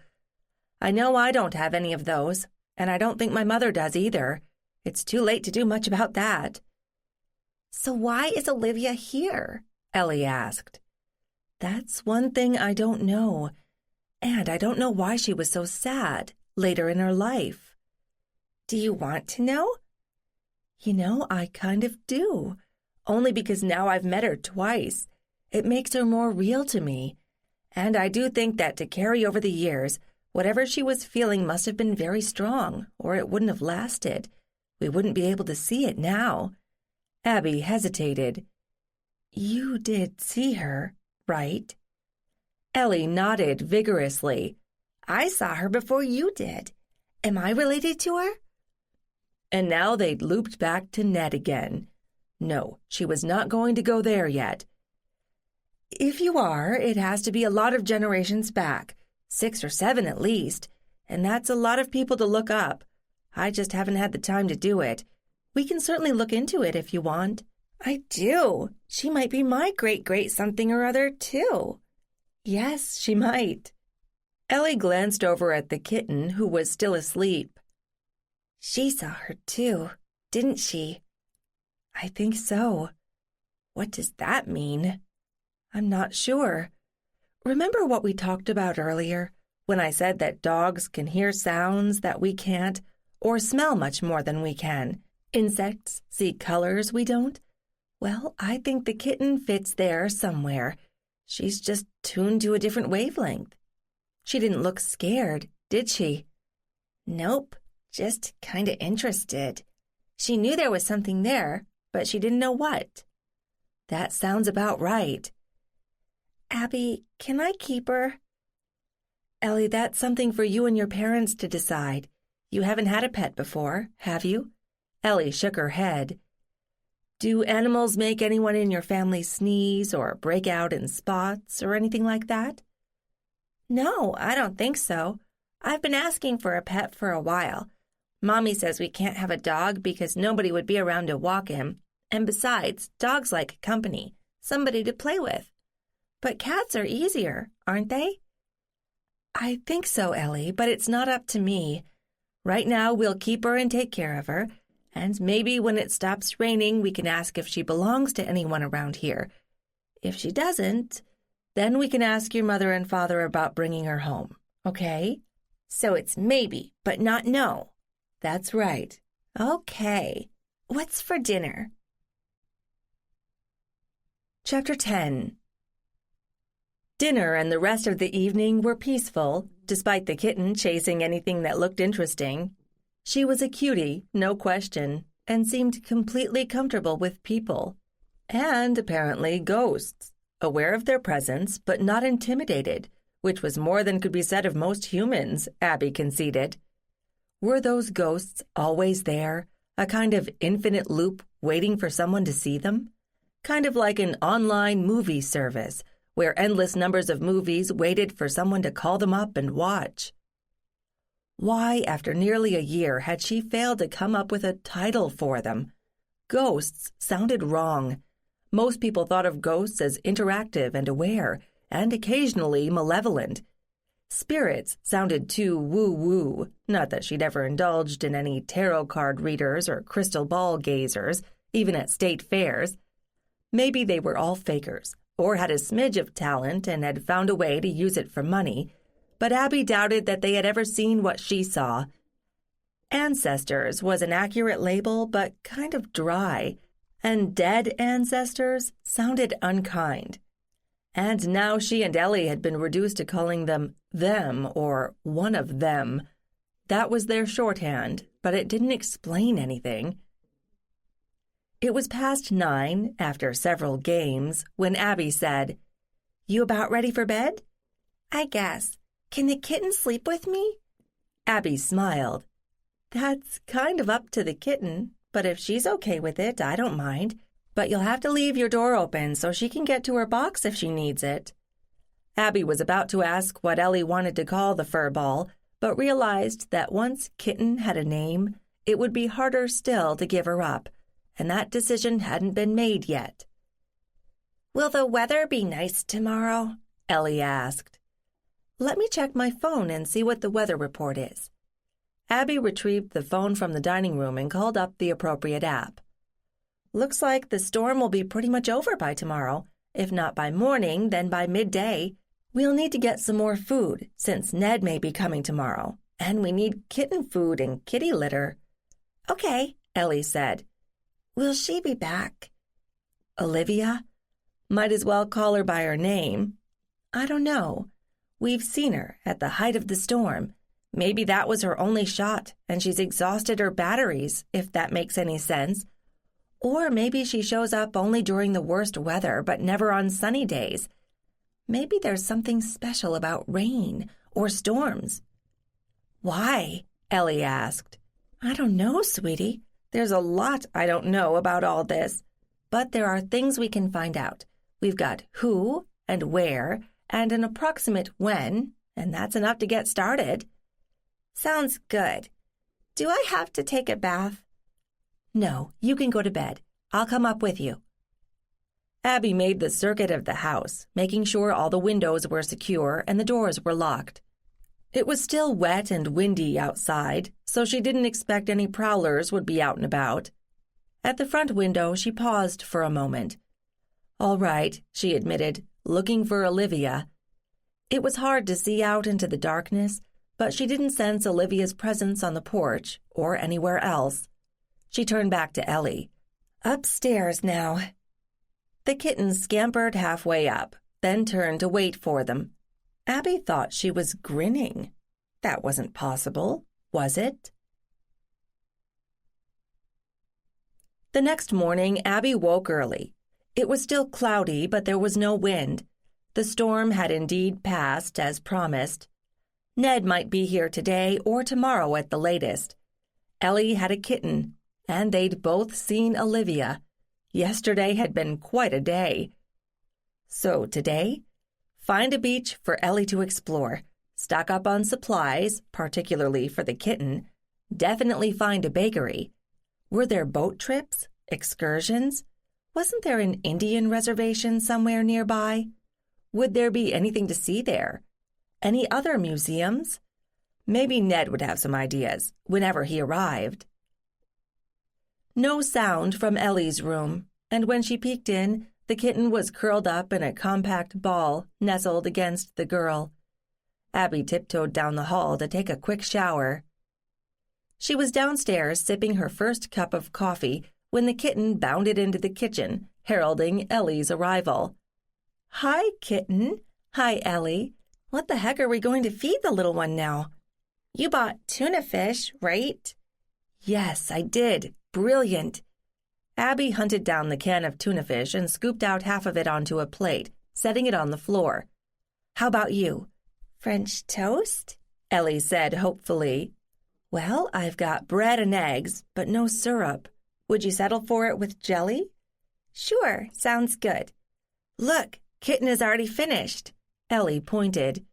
I know I don't have any of those, and I don't think my mother does either. It's too late to do much about that." "So why is Olivia here?" Ellie asked. "That's one thing I don't know, and I don't know why she was so sad later in her life." "Do you want to know?" I kind of do, only because now I've met her twice. It makes her more real to me, and I do think that to carry over the years, whatever she was feeling must have been very strong, or it wouldn't have lasted. We wouldn't be able to see it now." Abby hesitated. "You did see her, right?" Ellie nodded vigorously. "I saw her before you did. Am I related to her?" And now they'd looped back to Ned again. No, she was not going to go there yet. "If you are, it has to be a lot of generations back, 6 or 7 at least, and that's a lot of people to look up. I just haven't had the time to do it. We can certainly look into it if you want." "I do. She might be my great-great something or other, too." "Yes, she might." Ellie glanced over at the kitten, who was still asleep. "She saw her, too, didn't she?" "I think so." "What does that mean?" "I'm not sure. Remember what we talked about earlier, when I said that dogs can hear sounds that we can't, or smell much more than we can? Insects see colors we don't? Well, I think the kitten fits there somewhere. She's just tuned to a different wavelength. She didn't look scared, did she?" "Nope, just kind of interested. She knew there was something there, but she didn't know what." "That sounds about right." "Abby, can I keep her?" "Ellie, that's something for you and your parents to decide. You haven't had a pet before, have you?" Ellie shook her head. "Do animals make anyone in your family sneeze or break out in spots or anything like that?" "No, I don't think so. I've been asking for a pet for a while. Mommy says we can't have a dog because nobody would be around to walk him. And besides, dogs like company, somebody to play with. But cats are easier, aren't they?" "I think so, Ellie, but it's not up to me. Right now we'll keep her and take care of her, and maybe when it stops raining we can ask if she belongs to anyone around here. If she doesn't, then we can ask your mother and father about bringing her home, okay?" "So it's maybe, but not no." "That's right." "Okay. What's for dinner?" Chapter 10. Dinner and the rest of the evening were peaceful, despite the kitten chasing anything that looked interesting. She was a cutie, no question, and seemed completely comfortable with people. And, apparently, ghosts, aware of their presence but not intimidated, which was more than could be said of most humans, Abby conceded. Were those ghosts always there, a kind of infinite loop waiting for someone to see them? Kind of like an online movie service, where endless numbers of movies waited for someone to call them up and watch. Why, after nearly a year, had she failed to come up with a title for them? Ghosts sounded wrong. Most people thought of ghosts as interactive and aware, and occasionally malevolent. Spirits sounded too woo-woo, not that she'd ever indulged in any tarot card readers or crystal ball gazers, even at state fairs. Maybe they were all fakers, or had a smidge of talent and had found a way to use it for money, but Abby doubted that they had ever seen what she saw. Ancestors was an accurate label, but kind of dry, and dead ancestors sounded unkind. And now she and Ellie had been reduced to calling them or one of them. That was their shorthand, but it didn't explain anything. It was past 9, after several games, when Abby said, "You about ready for bed?" "I guess. Can the kitten sleep with me?" Abby smiled. "That's kind of up to the kitten, but if she's okay with it, I don't mind. But you'll have to leave your door open so she can get to her box if she needs it." Abby was about to ask what Ellie wanted to call the fur ball, but realized that once Kitten had a name, it would be harder still to give her up, and that decision hadn't been made yet. "Will the weather be nice tomorrow?" Ellie asked. "Let me check my phone and see what the weather report is." Abby retrieved the phone from the dining room and called up the appropriate app. Looks like the storm will be pretty much over by tomorrow. If not by morning, then by midday. We'll need to get some more food, since Ned may be coming tomorrow. And we need kitten food and kitty litter. Okay, Ellie said. Will she be back? Olivia? Might as well call her by her name. I don't know. We've seen her at the height of the storm. Maybe that was her only shot, and she's exhausted her batteries, if that makes any sense. Or maybe she shows up only during the worst weather, but never on sunny days. Maybe there's something special about rain or storms. Why? Ellie asked. I don't know, sweetie. There's a lot I don't know about all this, but there are things we can find out. We've got who and where and an approximate when, and that's enough to get started. Sounds good. Do I have to take a bath? No, you can go to bed. I'll come up with you. Abby made the circuit of the house, making sure all the windows were secure and the doors were locked. It was still wet and windy outside, so she didn't expect any prowlers would be out and about. At the front window, she paused for a moment. All right, she admitted, looking for Olivia. It was hard to see out into the darkness, but she didn't sense Olivia's presence on the porch or anywhere else. She turned back to Ellie. Upstairs now. The kitten scampered halfway up, then turned to wait for them. Abby thought she was grinning. That wasn't possible, was it? The next morning, Abby woke early. It was still cloudy, but there was no wind. The storm had indeed passed, as promised. Ned might be here today or tomorrow at the latest. Ellie had a kitten, and they'd both seen Olivia. Yesterday had been quite a day. So today, find a beach for Ellie to explore, stock up on supplies, particularly for the kitten, definitely find a bakery. Were there boat trips, excursions? Wasn't there an Indian reservation somewhere nearby? Would there be anything to see there? Any other museums? Maybe Ned would have some ideas whenever he arrived. No sound from Ellie's room, and when she peeked in, the kitten was curled up in a compact ball nestled against the girl. Abby tiptoed down the hall to take a quick shower. She was downstairs sipping her first cup of coffee when the kitten bounded into the kitchen, heralding Ellie's arrival. Hi, kitten. Hi, Ellie. What the heck are we going to feed the little one now? You bought tuna fish, right? Yes, I did. Brilliant. Abby hunted down the can of tuna fish and scooped out half of it onto a plate, setting it on the floor. How about you? French toast? Ellie said hopefully. Well, I've got bread and eggs, but no syrup. Would you settle for it with jelly? Sure, sounds good. Look, kitten is already finished. Ellie pointed.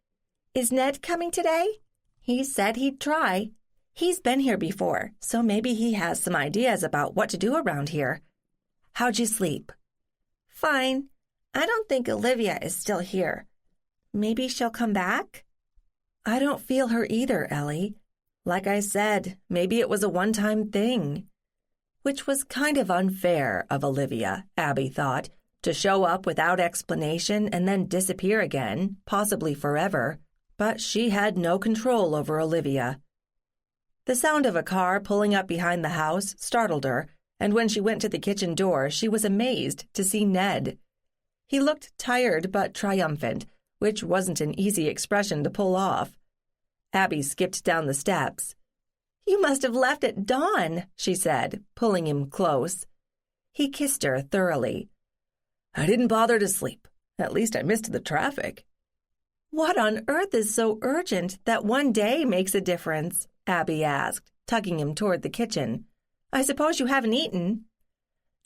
Is Ned coming today? He said he'd try. He's been here before, so maybe he has some ideas about what to do around here. How'd you sleep? Fine. I don't think Olivia is still here. Maybe she'll come back? I don't feel her either, Ellie. Like I said, maybe it was a one-time thing. Which was kind of unfair of Olivia, Abby thought, to show up without explanation and then disappear again, possibly forever. But she had no control over Olivia. The sound of a car pulling up behind the house startled her, and when she went to the kitchen door, she was amazed to see Ned. He looked tired but triumphant, which wasn't an easy expression to pull off. Abby skipped down the steps. You must have left at dawn, she said, pulling him close. He kissed her thoroughly. I didn't bother to sleep. At least I missed the traffic. What on earth is so urgent that one day makes a difference? Abby asked, tugging him toward the kitchen. I suppose you haven't eaten?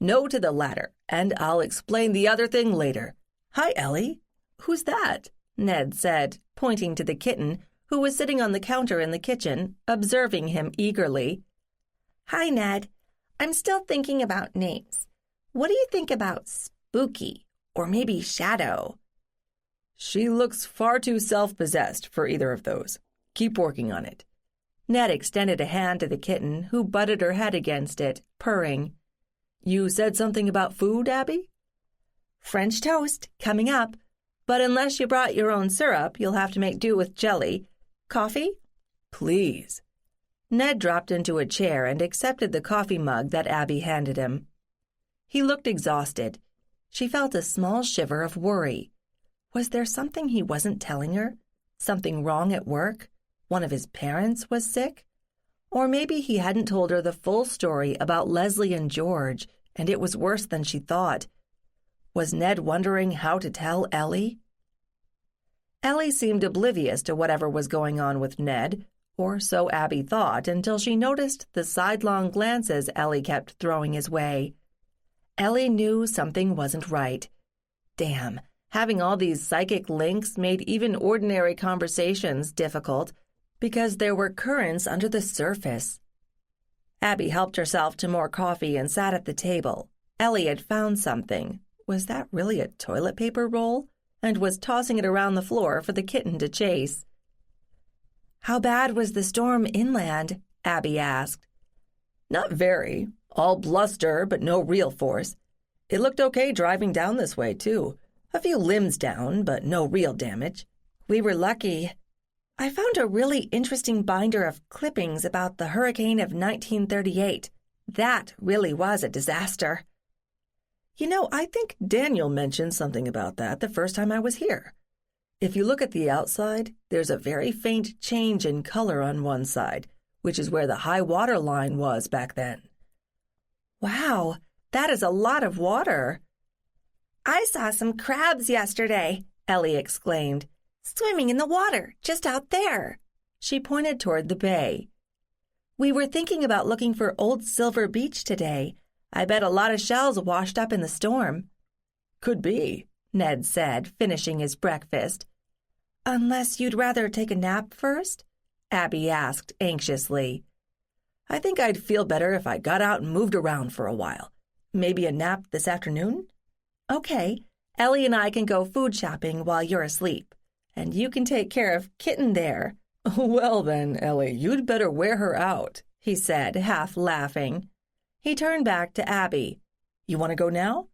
No to the latter, and I'll explain the other thing later. Hi, Ellie. Who's that? Ned said, pointing to the kitten, who was sitting on the counter in the kitchen, observing him eagerly. Hi, Ned. I'm still thinking about names. What do you think about Spooky, or maybe Shadow? She looks far too self-possessed for either of those. Keep working on it. Ned extended a hand to the kitten, who butted her head against it, purring. "You said something about food, Abby?" "French toast, coming up. But unless you brought your own syrup, you'll have to make do with jelly. Coffee?" "Please." Ned dropped into a chair and accepted the coffee mug that Abby handed him. He looked exhausted. She felt a small shiver of worry. Was there something he wasn't telling her? Something wrong at work? One of his parents was sick? Or maybe he hadn't told her the full story about Leslie and George, and it was worse than she thought. Was Ned wondering how to tell Ellie? Ellie seemed oblivious to whatever was going on with Ned, or so Abby thought, until she noticed the sidelong glances Ellie kept throwing his way. Ellie knew something wasn't right. Damn, having all these psychic links made even ordinary conversations difficult, because there were currents under the surface. Abby helped herself to more coffee and sat at the table. Ellie had found something. Was that really a toilet paper roll? And was tossing it around the floor for the kitten to chase. "How bad was the storm inland?" Abby asked. "Not very. All bluster, but no real force. It looked okay driving down this way, too. A few limbs down, but no real damage." "We were lucky. I found a really interesting binder of clippings about the hurricane of 1938. That really was a disaster." "You know, I think Daniel mentioned something about that the first time I was here. If you look at the outside, there's a very faint change in color on one side, which is where the high water line was back then." "Wow, that is a lot of water." "I saw some crabs yesterday," Ellie exclaimed, "swimming in the water just out there." She pointed toward the bay. "We were thinking about looking for Old Silver Beach today. I bet a lot of shells washed up in the storm." "Could be," Ned said, finishing his breakfast. "Unless you'd rather take a nap first?" Abby asked anxiously. "I think I'd feel better if I got out and moved around for a while. Maybe a nap this afternoon?" "Okay, Ellie and I can go food shopping while you're asleep, and you can take care of Kitten there." "Well then, Ellie, you'd better wear her out," he said, half laughing. He turned back to Abby. "You want to go now?"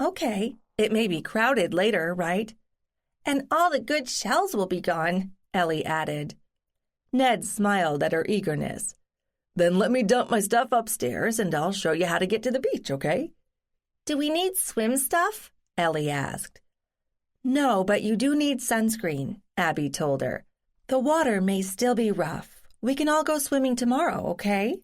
"Okay, it may be crowded later, right?" "And all the good shells will be gone," Ellie added. Ned smiled at her eagerness. "Then let me dump my stuff upstairs, and I'll show you how to get to the beach, okay?" "Do we need swim stuff?" Ellie asked. "No, but you do need sunscreen," Abby told her. "The water may still be rough. We can all go swimming tomorrow, okay?"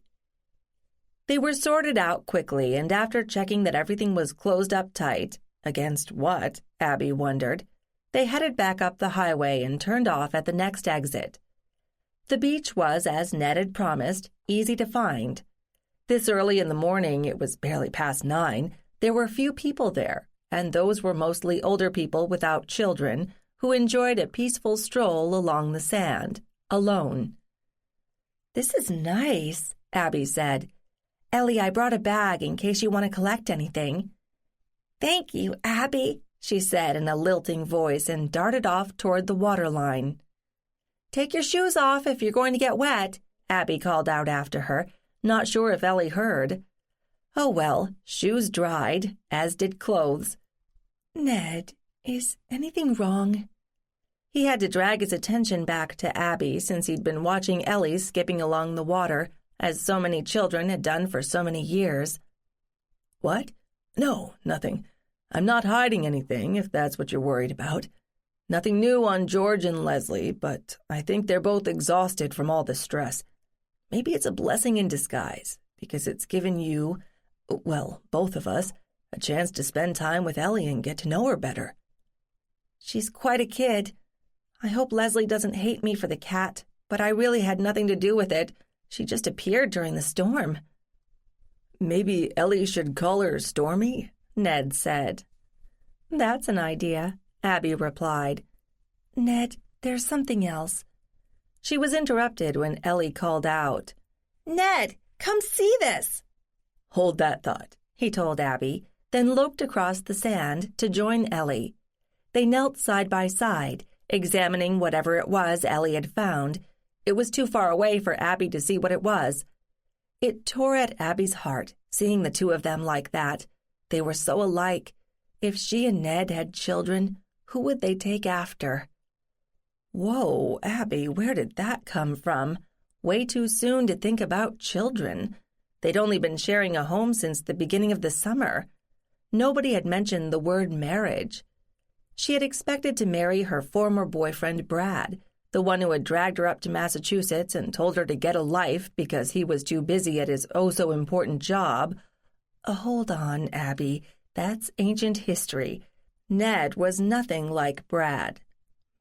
They were sorted out quickly, and after checking that everything was closed up tight, against what, Abby wondered, they headed back up the highway and turned off at the next exit. The beach was, as Ned had promised, easy to find. This early in the morning, it was barely past 9, there were few people there, and those were mostly older people without children who enjoyed a peaceful stroll along the sand, alone. "This is nice," Abby said. "Ellie, I brought a bag in case you want to collect anything." "Thank you, Abby," she said in a lilting voice and darted off toward the water line. "Take your shoes off if you're going to get wet," Abby called out after her, not sure if Ellie heard. Oh well, shoes dried, as did clothes. "Ned, is anything wrong?" He had to drag his attention back to Abby since he'd been watching Ellie skipping along the water, as so many children had done for so many years. "What? No, nothing. I'm not hiding anything, if that's what you're worried about. Nothing new on George and Leslie, but I think they're both exhausted from all the stress. Maybe it's a blessing in disguise, because it's given you, well, both of us, a chance to spend time with Ellie and get to know her better." "She's quite a kid. I hope Leslie doesn't hate me for the cat, but I really had nothing to do with it. She just appeared during the storm." "Maybe Ellie should call her Stormy," Ned said. "That's an idea," Abby replied. "Ned, there's something else." She was interrupted when Ellie called out, "Ned, come see this." "Hold that thought," he told Abby, then loped across the sand to join Ellie. They knelt side by side, examining whatever it was Ellie had found, It was too far away for Abby to see what it was. It tore at Abby's heart, seeing the two of them like that. They were so alike. If she and Ned had children, who would they take after? Whoa, Abby, where did that come from? Way too soon to think about children. They'd only been sharing a home since the beginning of the summer. Nobody had mentioned the word marriage. She had expected to marry her former boyfriend, Brad, the one who had dragged her up to Massachusetts and told her to get a life because he was too busy at his oh-so-important job. Hold on, Abby. That's ancient history. Ned was nothing like Brad.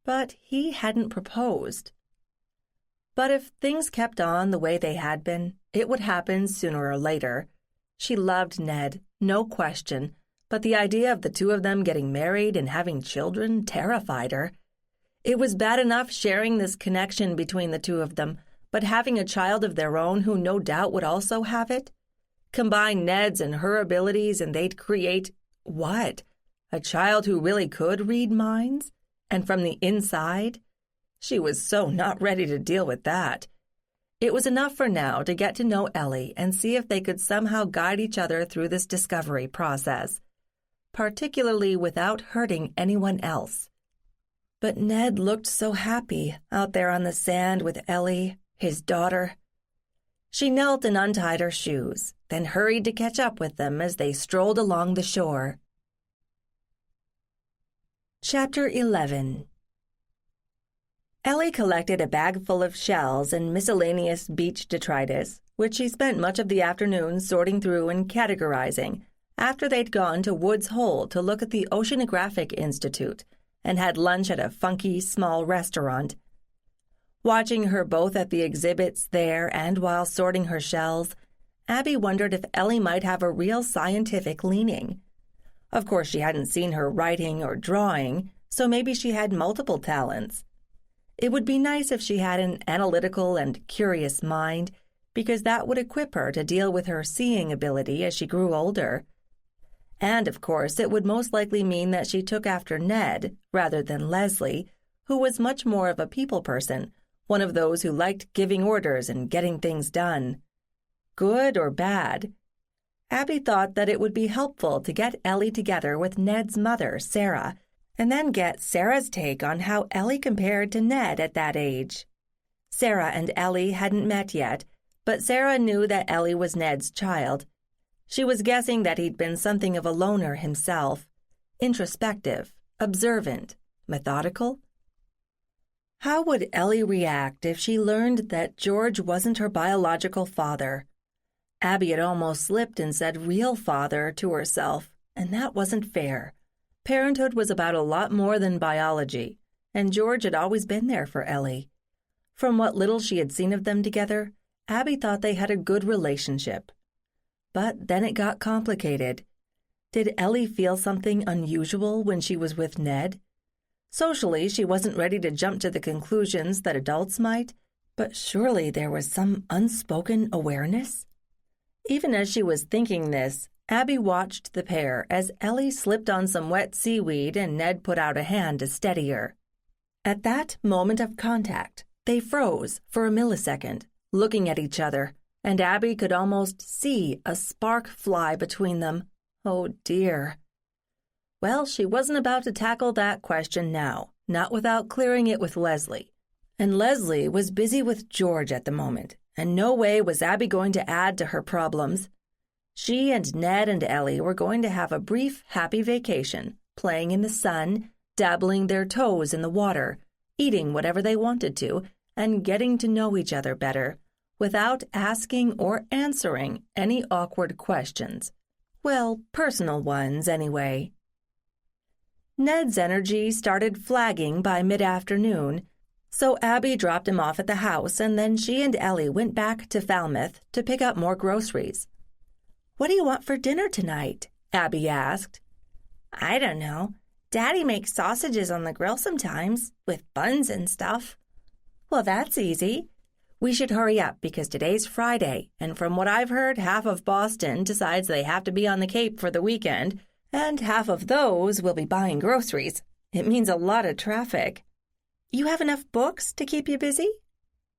But he hadn't proposed. But if things kept on the way they had been, it would happen sooner or later. She loved Ned, no question, but the idea of the two of them getting married and having children terrified her. It was bad enough sharing this connection between the two of them, but having a child of their own who no doubt would also have it? Combine Ned's and her abilities and they'd create, what? A child who really could read minds? And from the inside? She was so not ready to deal with that. It was enough for now to get to know Ellie and see if they could somehow guide each other through this discovery process, particularly without hurting anyone else. But Ned looked so happy out there on the sand with Ellie, his daughter. She knelt and untied her shoes, then hurried to catch up with them as they strolled along the shore. Chapter 11. Ellie collected a bag full of shells and miscellaneous beach detritus, which she spent much of the afternoon sorting through and categorizing, after they'd gone to Woods Hole to look at the Oceanographic Institute and had lunch at a funky, small restaurant. Watching her both at the exhibits there and while sorting her shells, Abby wondered if Ellie might have a real scientific leaning. Of course, she hadn't seen her writing or drawing, so maybe she had multiple talents. It would be nice if she had an analytical and curious mind, because that would equip her to deal with her seeing ability as she grew older. And, of course, it would most likely mean that she took after Ned rather than Leslie, who was much more of a people person, one of those who liked giving orders and getting things done. Good or bad? Abby thought that it would be helpful to get Ellie together with Ned's mother, Sarah, and then get Sarah's take on how Ellie compared to Ned at that age. Sarah and Ellie hadn't met yet, but Sarah knew that Ellie was Ned's child. She was guessing that he'd been something of a loner himself, introspective, observant, methodical. How would Ellie react if she learned that George wasn't her biological father? Abby had almost slipped and said real father to herself, and that wasn't fair. Parenthood was about a lot more than biology, and George had always been there for Ellie. From what little she had seen of them together, Abby thought they had a good relationship. But then it got complicated. Did Ellie feel something unusual when she was with Ned? Socially, she wasn't ready to jump to the conclusions that adults might, but surely there was some unspoken awareness? Even as she was thinking this, Abby watched the pair as Ellie slipped on some wet seaweed and Ned put out a hand to steady her. At that moment of contact, they froze for a millisecond, looking at each other, and Abby could almost see a spark fly between them. Oh, dear. Well, she wasn't about to tackle that question now, not without clearing it with Leslie. And Leslie was busy with George at the moment, and no way was Abby going to add to her problems. She and Ned and Ellie were going to have a brief, happy vacation, playing in the sun, dabbling their toes in the water, eating whatever they wanted to, and getting to know each other better, without asking or answering any awkward questions. Well, personal ones, anyway. Ned's energy started flagging by mid-afternoon, so Abby dropped him off at the house, and then she and Ellie went back to Falmouth to pick up more groceries. "What do you want for dinner tonight?" Abby asked. "I don't know. Daddy makes sausages on the grill sometimes, with buns and stuff." "Well, that's easy. We should hurry up because today's Friday, and from what I've heard, half of Boston decides they have to be on the Cape for the weekend, and half of those will be buying groceries. It means a lot of traffic. You have enough books to keep you busy?"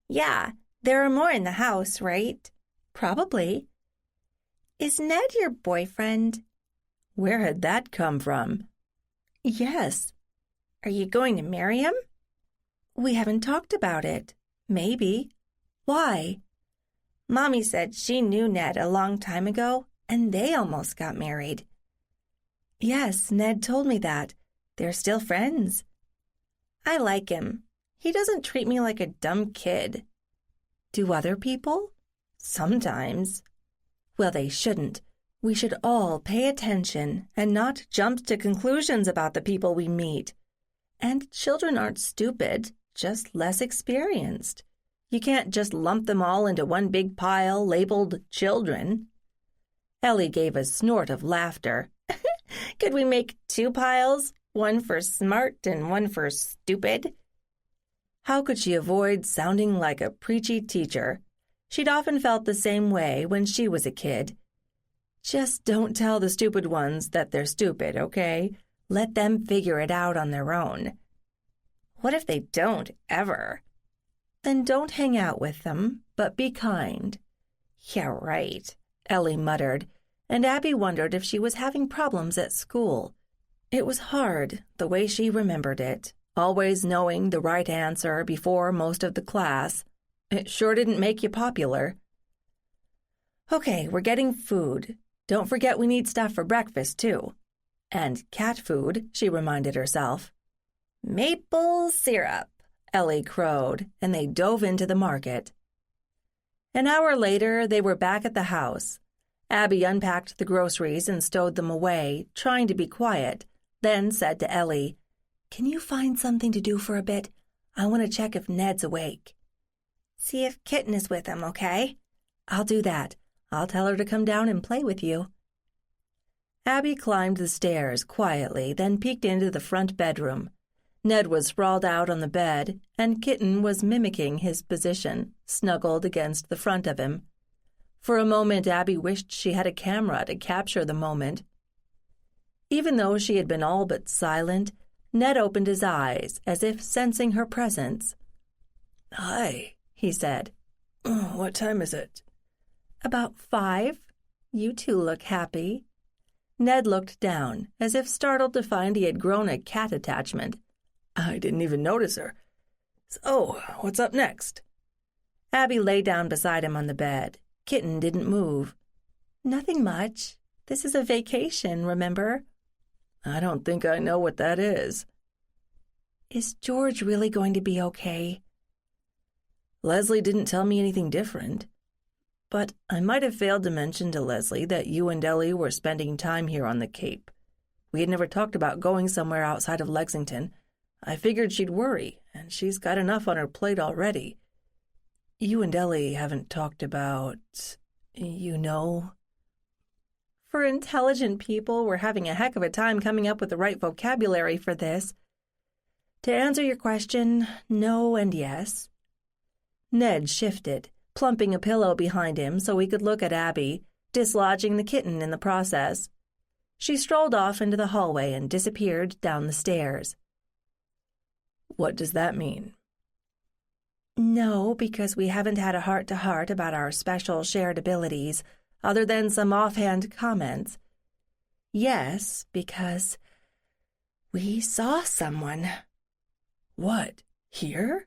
Yeah, there are more in the house, right? Probably. Is Ned your boyfriend? Where had that come from? Yes. Are you going to marry him? We haven't talked about it. Maybe. Why? Mommy said she knew Ned a long time ago, and they almost got married. Yes, Ned told me that. They're still friends. I like him. He doesn't treat me like a dumb kid. Do other people? Sometimes. Well, they shouldn't. We should all pay attention and not jump to conclusions about the people we meet. And children aren't stupid, just less experienced. You can't just lump them all into one big pile labeled children. Ellie gave a snort of laughter. Could we make 2 piles? One for smart and one for stupid? How could she avoid sounding like a preachy teacher? She'd often felt the same way when she was a kid. Just don't tell the stupid ones that they're stupid, okay? Let them figure it out on their own. What if they don't, ever? Then don't hang out with them, but be kind. Yeah, right, Ellie muttered, and Abby wondered if she was having problems at school. It was hard, the way she remembered it, always knowing the right answer before most of the class. It sure didn't make you popular. Okay, we're getting food. Don't forget we need stuff for breakfast, too. And cat food, she reminded herself. Maple syrup, Ellie crowed, and they dove into the market. An hour later, they were back at the house. Abby unpacked the groceries and stowed them away, trying to be quiet, then said to Ellie, "Can you find something to do for a bit? I want to check if Ned's awake." "See if Kitten is with him, okay?" "I'll do that. I'll tell her to come down and play with you." Abby climbed the stairs quietly, then peeked into the front bedroom. Ned was sprawled out on the bed, and Kitten was mimicking his position, snuggled against the front of him. For a moment, Abby wished she had a camera to capture the moment. Even though she had been all but silent, Ned opened his eyes, as if sensing her presence. "Hi," he said. "What time is it?" "About 5. You two look happy." Ned looked down, as if startled to find he had grown a cat attachment. "I didn't even notice her. So, what's up next?" Abby lay down beside him on the bed. Kitten didn't move. "Nothing much. This is a vacation, remember?" "I don't think I know what that is." "Is George really going to be okay?" "Leslie didn't tell me anything different. But I might have failed to mention to Leslie that you and Ellie were spending time here on the Cape. We had never talked about going somewhere outside of Lexington. I figured she'd worry, and she's got enough on her plate already. You and Ellie haven't talked about, you know." For intelligent people, we're having a heck of a time coming up with the right vocabulary for this. To answer your question, no and yes. Ned shifted, plumping a pillow behind him so he could look at Abby, dislodging the kitten in the process. She strolled off into the hallway and disappeared down the stairs. "What does that mean?" "No, because we haven't had a heart-to-heart about our special shared abilities, other than some offhand comments. Yes, because we saw someone." "What, here?"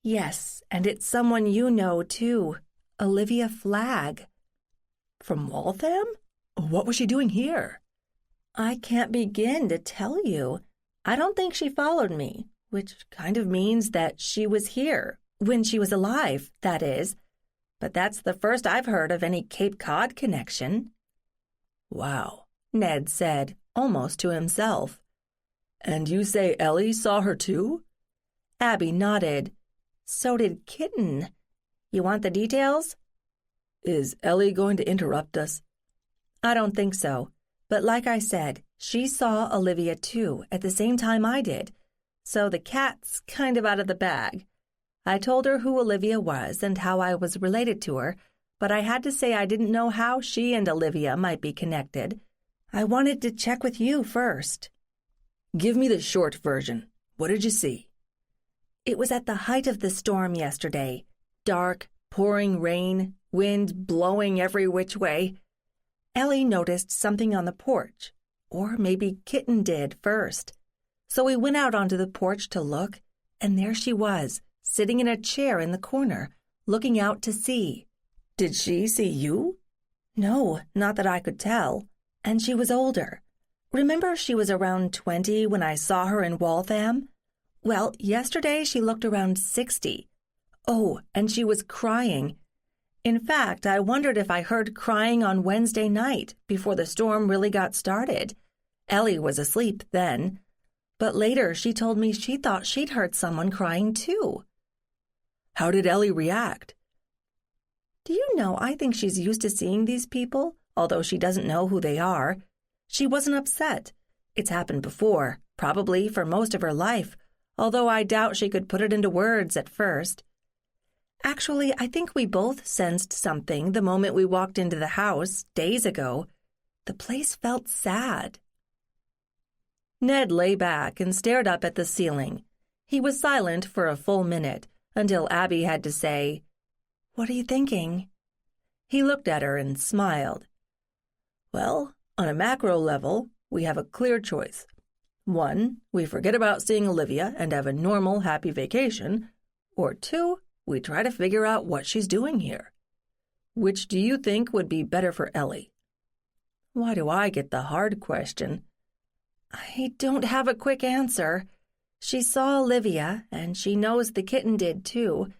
"Yes, and it's someone you know, too. Olivia Flagg." "From Waltham? What was she doing here?" "I can't begin to tell you. I don't think she followed me, which kind of means that she was here, when she was alive, that is. But that's the first I've heard of any Cape Cod connection." "Wow," Ned said, almost to himself. "And you say Ellie saw her too?" Abby nodded. "So did Kitten. You want the details?" "Is Ellie going to interrupt us?" "I don't think so. But like I said, she saw Olivia too, at the same time I did. So the cat's kind of out of the bag. I told her who Olivia was and how I was related to her, but I had to say I didn't know how she and Olivia might be connected. I wanted to check with you first." "Give me the short version. What did you see?" "It was at the height of the storm yesterday. dark, pouring rain, wind blowing every which way. Ellie noticed something on the porch, or maybe Kitten did first. So we went out onto the porch to look, and there she was, sitting in a chair in the corner, looking out to sea. Did she see you? No, not that I could tell. And she was older. Remember she was around 20 when I saw her in Waltham? Well, yesterday she looked around 60. Oh, and she was crying. In fact, I wondered if I heard crying on Wednesday night before the storm really got started. Ellie was asleep then. But later she told me she thought she'd heard someone crying too. How did Ellie react? Do you know, I think she's used to seeing these people, although she doesn't know who they are. She wasn't upset. It's happened before, probably for most of her life, although I doubt she could put it into words at first. Actually, I think we both sensed something the moment we walked into the house days ago. The place felt sad. Ned lay back and stared up at the ceiling. He was silent for a full minute, until Abby had to say, "What are you thinking?" He looked at her and smiled. Well, on a macro level, we have a clear choice. 1, we forget about seeing Olivia and have a normal, happy vacation. Or 2, we try to figure out what she's doing here. Which do you think would be better for Ellie? Why do I get the hard question? I don't have a quick answer. She saw Olivia, and she knows the kitten did too.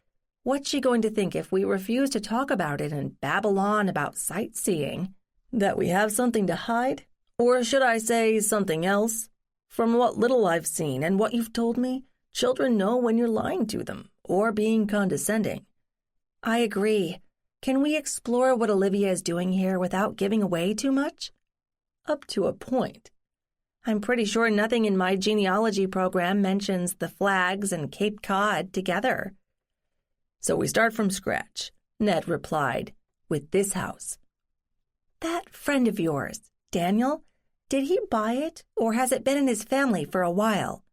What's she going to think if we refuse to talk about it and babble on about sightseeing? That we have something to hide? Or should I say something else? From what little I've seen and what you've told me, children know when you're lying to them or being condescending. I agree. Can we explore what Olivia is doing here without giving away too much? Up to a point. I'm pretty sure nothing in my genealogy program mentions the Flags and Cape Cod together. So we start from scratch, Ned replied, with this house. That friend of yours, Daniel, did he buy it, or has it been in his family for a while?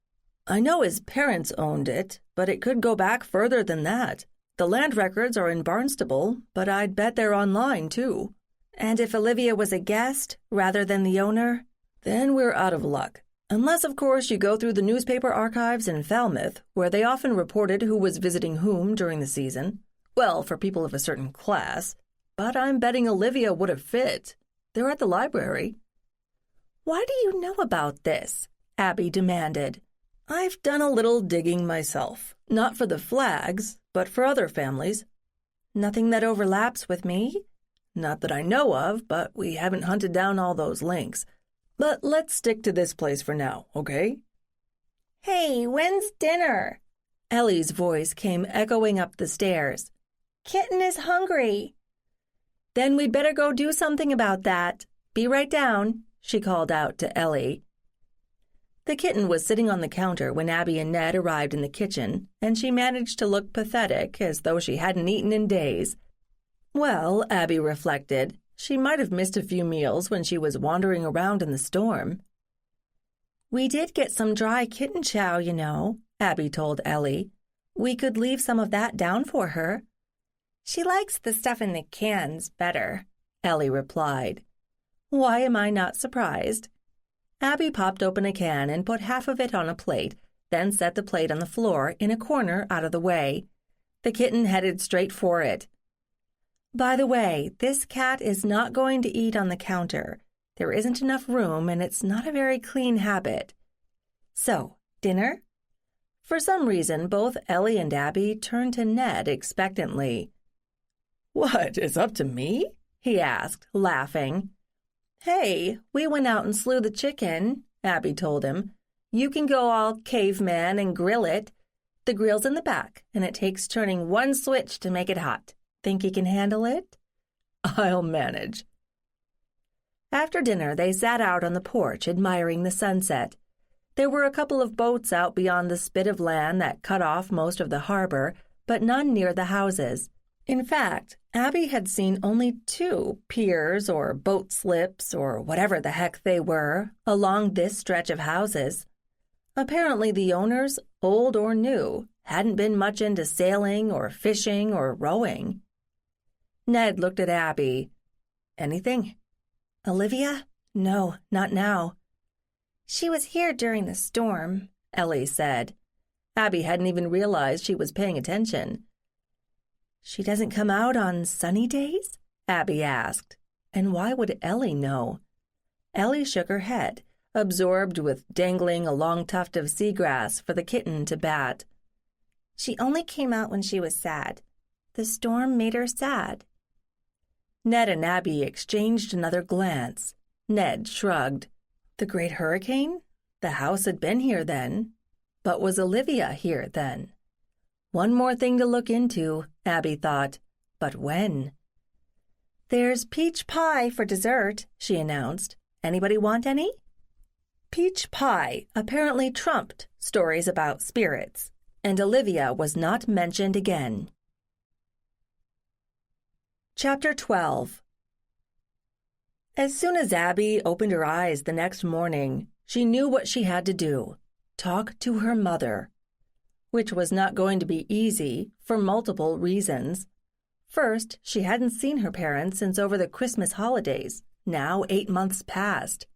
I know his parents owned it, but it could go back further than that. The land records are in Barnstable, but I'd bet they're online, too. And if Olivia was a guest rather than the owner? Then we're out of luck. Unless, of course, you go through the newspaper archives in Falmouth, where they often reported who was visiting whom during the season. Well, for people of a certain class. But I'm betting Olivia would have fit. They're at the library. Why do you know about this? Abby demanded. I've done a little digging myself. Not for the Flags, but for other families. Nothing that overlaps with me? Not that I know of, but we haven't hunted down all those links. But let's stick to this place for now, okay? Hey, when's dinner? Ellie's voice came echoing up the stairs. Kitten is hungry. Then we'd better go do something about that. Be right down, she called out to Ellie. The kitten was sitting on the counter when Abby and Ned arrived in the kitchen, and she managed to look pathetic as though she hadn't eaten in days. Well, Abby reflected, she might have missed a few meals when she was wandering around in the storm. We did get some dry kitten chow, you know, Abby told Ellie. We could leave some of that down for her. She likes the stuff in the cans better, Ellie replied. Why am I not surprised? Abby popped open a can and put half of it on a plate, then set the plate on the floor in a corner out of the way. The kitten headed straight for it. By the way, this cat is not going to eat on the counter. There isn't enough room, and it's not a very clean habit. So, dinner? For some reason, both Ellie and Abby turned to Ned expectantly. What, it's up to me? He asked, laughing. Hey, we went out and slew the chicken, Abby told him. You can go all caveman and grill it. The grill's in the back, and it takes turning one switch to make it hot. Think you can handle it? I'll manage. After dinner, they sat out on the porch admiring the sunset. There were a couple of boats out beyond the spit of land that cut off most of the harbor, but none near the houses. In fact, Abby had seen only 2 piers or boat slips or whatever the heck they were along this stretch of houses. Apparently the owners, old or new, hadn't been much into sailing or fishing or rowing. Ned looked at Abby. "Anything?" "Olivia? No, not now." "She was here during the storm," Ellie said. Abby hadn't even realized she was paying attention. "She doesn't come out on sunny days?" Abby asked. And why would Ellie know? Ellie shook her head, absorbed with dangling a long tuft of seagrass for the kitten to bat. "She only came out when she was sad. The storm made her sad." Ned and Abby exchanged another glance. Ned shrugged. The great hurricane? The house had been here then. But was Olivia here then? One more thing to look into, Abby thought. But when? "There's peach pie for dessert," she announced. "Anybody want any?" Peach pie apparently trumped stories about spirits, and Olivia was not mentioned again. Chapter 12. As soon as Abby opened her eyes the next morning, she knew what she had to do: talk to her mother. Which was not going to be easy for multiple reasons. First, she hadn't seen her parents since over the Christmas holidays, now 8 months past.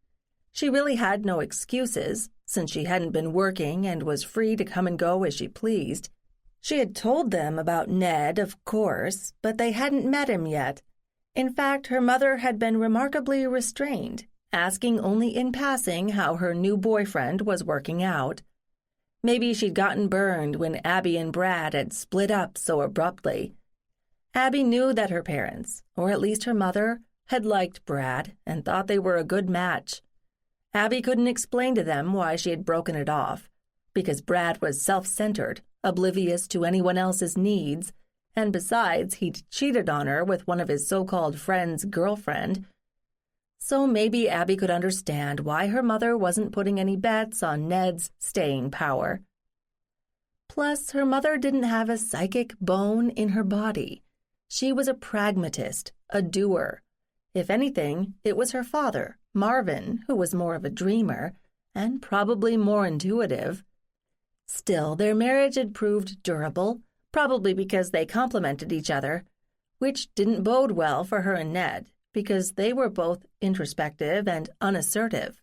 She really had no excuses, since she hadn't been working and was free to come and go as she pleased. She had told them about Ned, of course, but they hadn't met him yet. In fact, her mother had been remarkably restrained, asking only in passing how her new boyfriend was working out. Maybe she'd gotten burned when Abby and Brad had split up so abruptly. Abby knew that her parents, or at least her mother, had liked Brad and thought they were a good match. Abby couldn't explain to them why she had broken it off, because Brad was self-centered, oblivious to anyone else's needs, and besides, he'd cheated on her with one of his so-called friends' girlfriend. So maybe Abby could understand why her mother wasn't putting any bets on Ned's staying power. Plus, her mother didn't have a psychic bone in her body. She was a pragmatist, a doer. If anything, it was her father, Marvin, who was more of a dreamer, and probably more intuitive. Still, their marriage had proved durable, probably because they complemented each other, which didn't bode well for her and Ned, because they were both introspective and unassertive.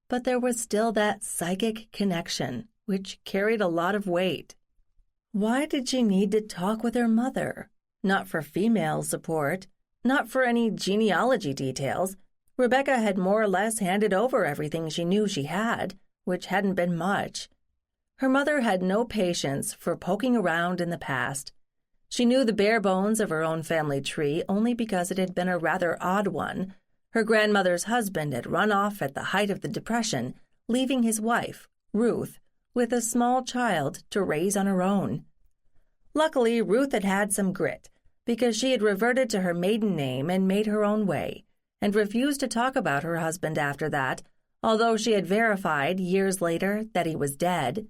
But there was still that psychic connection, which carried a lot of weight. Why did she need to talk with her mother? Not for female support, not for any genealogy details. Rebecca had more or less handed over everything she knew she had, which hadn't been much. Her mother had no patience for poking around in the past. She knew the bare bones of her own family tree only because it had been a rather odd one. Her grandmother's husband had run off at the height of the Depression, leaving his wife, Ruth, with a small child to raise on her own. Luckily, Ruth had had some grit, because she had reverted to her maiden name and made her own way, and refused to talk about her husband after that, although she had verified years later that he was dead.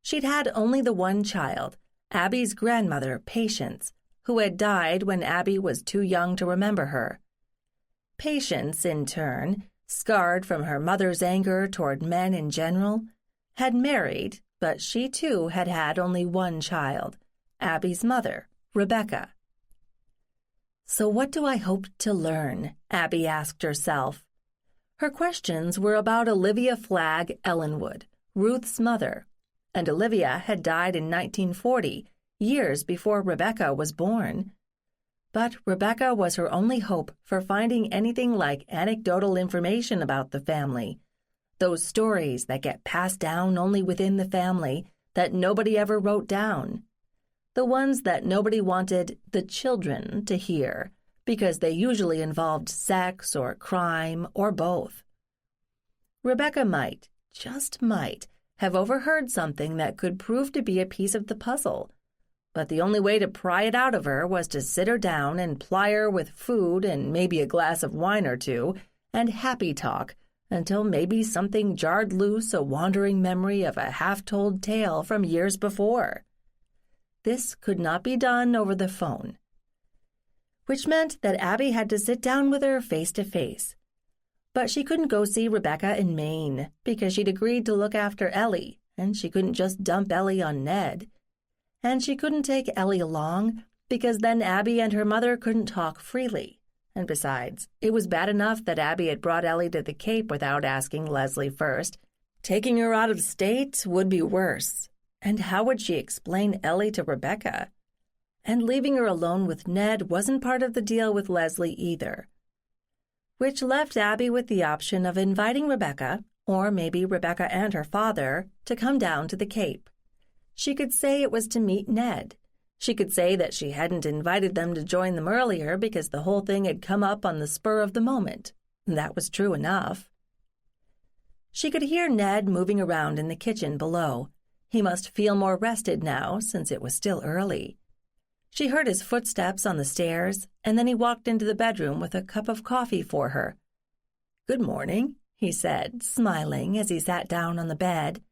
She'd had only the one child, Abby's grandmother, Patience, who had died when Abby was too young to remember her. Patience, in turn, scarred from her mother's anger toward men in general, had married, but she too had had only one child, Abby's mother, Rebecca. So what do I hope to learn? Abby asked herself. Her questions were about Olivia Flagg Ellenwood, Ruth's mother, and Olivia had died in 1940, years before Rebecca was born. But Rebecca was her only hope for finding anything like anecdotal information about the family, those stories that get passed down only within the family that nobody ever wrote down, the ones that nobody wanted the children to hear, because they usually involved sex or crime or both. Rebecca might, just might, have overheard something that could prove to be a piece of the puzzle, but the only way to pry it out of her was to sit her down and ply her with food and maybe a glass of wine or two, and happy talk, until maybe something jarred loose a wandering memory of a half-told tale from years before. This could not be done over the phone, which meant that Abby had to sit down with her face to face. But she couldn't go see Rebecca in Maine because she'd agreed to look after Ellie, and she couldn't just dump Ellie on Ned. And she couldn't take Ellie along because then Abby and her mother couldn't talk freely. And besides, it was bad enough that Abby had brought Ellie to the Cape without asking Leslie first. Taking her out of state would be worse. And how would she explain Ellie to Rebecca? And leaving her alone with Ned wasn't part of the deal with Leslie either. Which left Abby with the option of inviting Rebecca, or maybe Rebecca and her father, to come down to the Cape. She could say it was to meet Ned. She could say that she hadn't invited them to join them earlier because the whole thing had come up on the spur of the moment. That was true enough. She could hear Ned moving around in the kitchen below. He must feel more rested now since it was still early. She heard his footsteps on the stairs, and then he walked into the bedroom with a cup of coffee for her. "Good morning," he said, smiling as he sat down on the bed.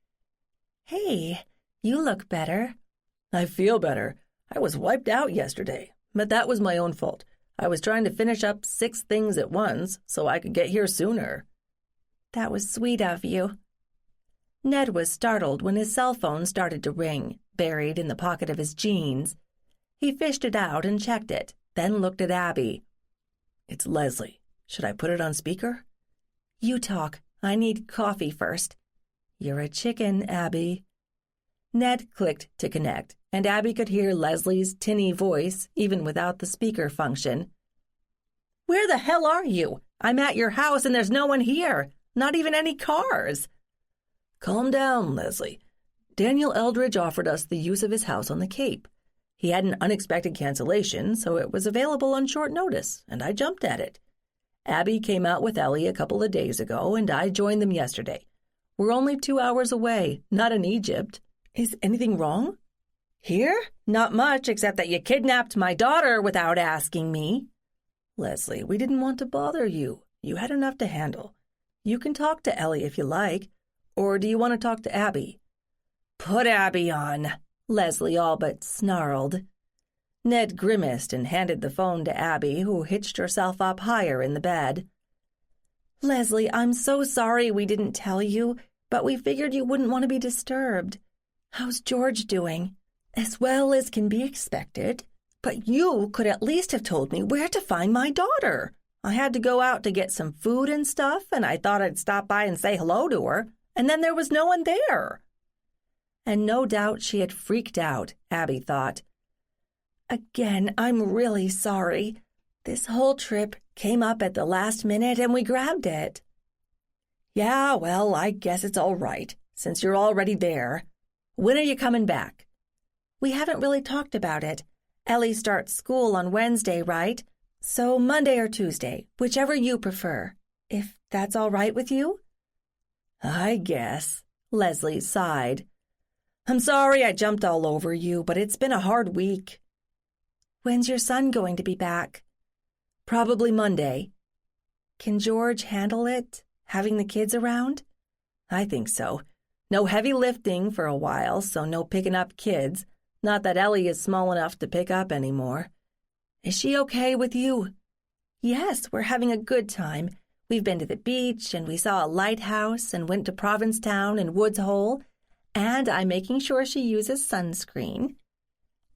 "Hey, you look better." "I feel better. I was wiped out yesterday, but that was my own fault. I was trying to finish up 6 things at once so I could get here sooner." "That was sweet of you." Ned was startled when his cell phone started to ring, buried in the pocket of his jeans. He fished it out and checked it, then looked at Abby. "It's Leslie. Should I put it on speaker?" "You talk. I need coffee first." "You're a chicken, Abby." Ned clicked to connect, and Abby could hear Leslie's tinny voice even without the speaker function. "Where the hell are you? I'm at your house and there's no one here. Not even any cars." "Calm down, Leslie. Daniel Eldridge offered us the use of his house on the Cape. He had an unexpected cancellation, so it was available on short notice, and I jumped at it. Abby came out with Ellie a couple of days ago, and I joined them yesterday. We're only 2 hours away, not in Egypt. Is anything wrong?" "Here? Not much, except that you kidnapped my daughter without asking me." "Leslie, we didn't want to bother you. You had enough to handle. You can talk to Ellie if you like, or do you want to talk to Abby?" "Put Abby on," Leslie all but snarled. Ned grimaced and handed the phone to Abby, who hitched herself up higher in the bed. "Leslie, I'm so sorry we didn't tell you, but we figured you wouldn't want to be disturbed. How's George doing?" "As well as can be expected. But you could at least have told me where to find my daughter. I had to go out to get some food and stuff, and I thought I'd stop by and say hello to her, and then there was no one there." And no doubt she had freaked out, Abby thought. "Again, I'm really sorry. This whole trip came up at the last minute and we grabbed it." "Yeah, well, I guess it's all right, since you're already there. When are you coming back?" "We haven't really talked about it. Ellie starts school on Wednesday, right? So Monday or Tuesday, whichever you prefer. If that's all right with you?" "I guess," Leslie sighed. "I'm sorry I jumped all over you, but it's been a hard week." "When's your son going to be back?" "Probably Monday." "Can George handle it, having the kids around?" "I think so. No heavy lifting for a while, so no picking up kids. Not that Ellie is small enough to pick up anymore. Is she okay with you?" "Yes, we're having a good time. We've been to the beach, and we saw a lighthouse, and went to Provincetown and Woods Hole, and I'm making sure she uses sunscreen."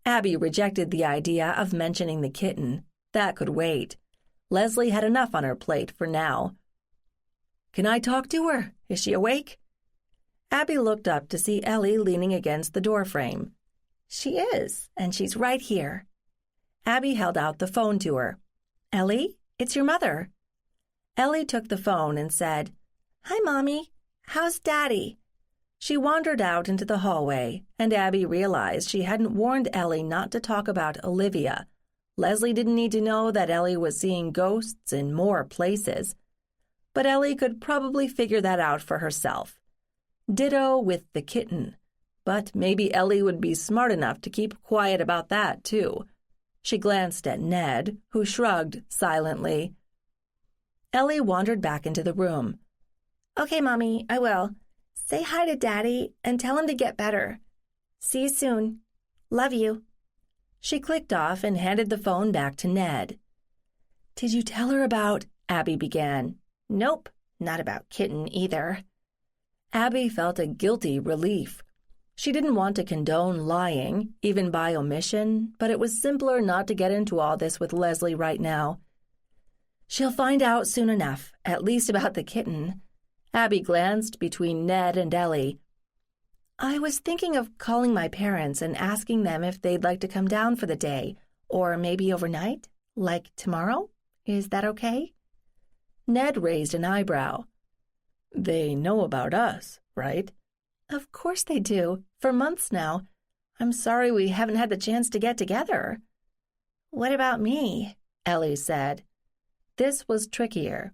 Abby rejected the idea of mentioning the kitten. That could wait. Leslie had enough on her plate for now. "Can I talk to her? Is she awake?" Abby looked up to see Ellie leaning against the doorframe. "She is, and she's right here." Abby held out the phone to her. "Ellie, it's your mother." Ellie took the phone and said, "Hi, Mommy. How's Daddy?" She wandered out into the hallway, and Abby realized she hadn't warned Ellie not to talk about Olivia. Leslie didn't need to know that Ellie was seeing ghosts in more places. But Ellie could probably figure that out for herself. Ditto with the kitten. But maybe Ellie would be smart enough to keep quiet about that, too. She glanced at Ned, who shrugged silently. Ellie wandered back into the room. "Okay, Mommy, I will. Say hi to Daddy and tell him to get better. See you soon. Love you." She clicked off and handed the phone back to Ned. "Did you tell her about—" Abby began. "Nope. Not about Kitten either. Abby felt a guilty relief. She didn't want to condone lying, even by omission, but it was simpler not to get into all this with Leslie right now. She'll find out soon enough, at least about the kitten. Abby glanced between Ned and Ellie. I was thinking of calling my parents and asking them if they'd like to come down for the day, or maybe overnight, like tomorrow. Is that okay? Ned raised an eyebrow. They know about us, right? Of course they do, for months now. I'm sorry we haven't had the chance to get together. What about me? Ellie said. This was trickier.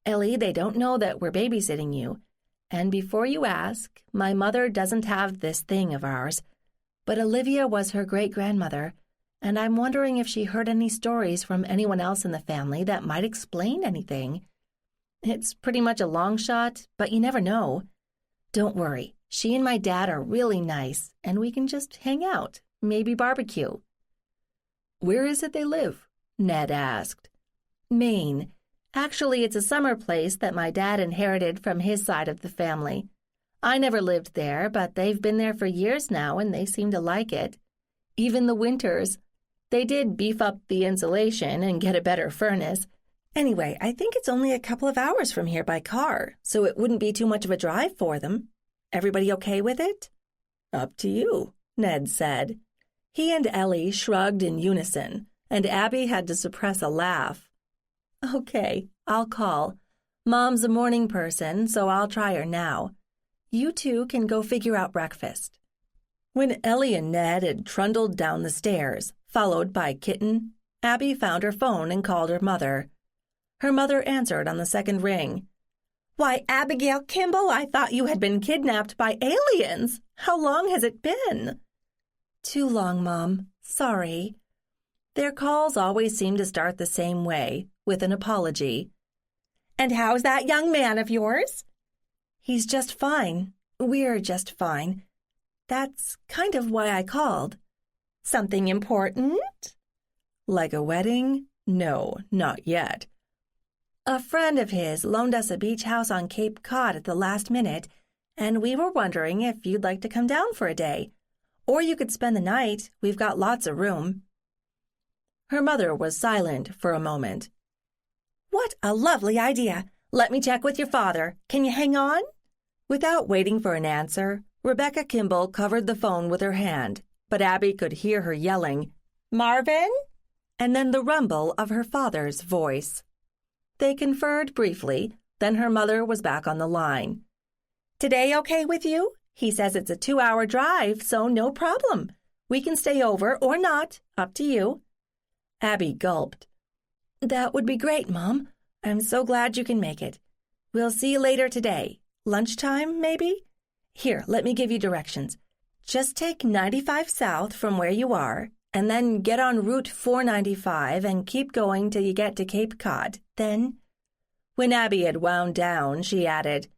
Ellie, they don't know that we're babysitting you. And before you ask, my mother doesn't have this thing of ours. But Olivia was her great-grandmother, and I'm wondering if she heard any stories from anyone else in the family that might explain anything. It's pretty much a long shot, but you never know. Don't worry, she and my dad are really nice, and we can just hang out, maybe barbecue. Where is it they live? Ned asked. Maine. Actually, it's a summer place that my dad inherited from his side of the family. I never lived there, but they've been there for years now, and they seem to like it. Even the winters. They did beef up the insulation and get a better furnace. Anyway, I think it's only a couple of hours from here by car, so it wouldn't be too much of a drive for them. Everybody okay with it? Up to you, Ned said. He and Ellie shrugged in unison, and Abby had to suppress a laugh. Okay, I'll call. Mom's a morning person, so I'll try her now. You two can go figure out breakfast. When Ellie and Ned had trundled down the stairs, followed by Kitten, Abby found her phone and called her mother. Her mother answered on the second ring. Why, Abigail Kimball, I thought you had been kidnapped by aliens. How long has it been? Too long, Mom. Sorry. Their calls always seem to start the same way, with an apology. And how's that young man of yours? He's just fine. We're just fine. That's kind of why I called. Something important? Like a wedding? No, not yet. A friend of his loaned us a beach house on Cape Cod at the last minute, and we were wondering if you'd like to come down for a day. Or you could spend the night. We've got lots of room. Her mother was silent for a moment. What a lovely idea. Let me check with your father. Can you hang on? Without waiting for an answer, Rebecca Kimball covered the phone with her hand, but Abby could hear her yelling, Marvin? And then the rumble of her father's voice. They conferred briefly, then her mother was back on the line. Today okay with you? He says it's a 2-hour drive, so no problem. We can stay over or not, up to you. Abby gulped. That would be great, Mom. I'm so glad you can make it. We'll see you later today. Lunchtime, maybe? Here, let me give you directions. Just take 95 south from where you are, and then get on Route 495 and keep going till you get to Cape Cod. Then, when Abby had wound down, she added,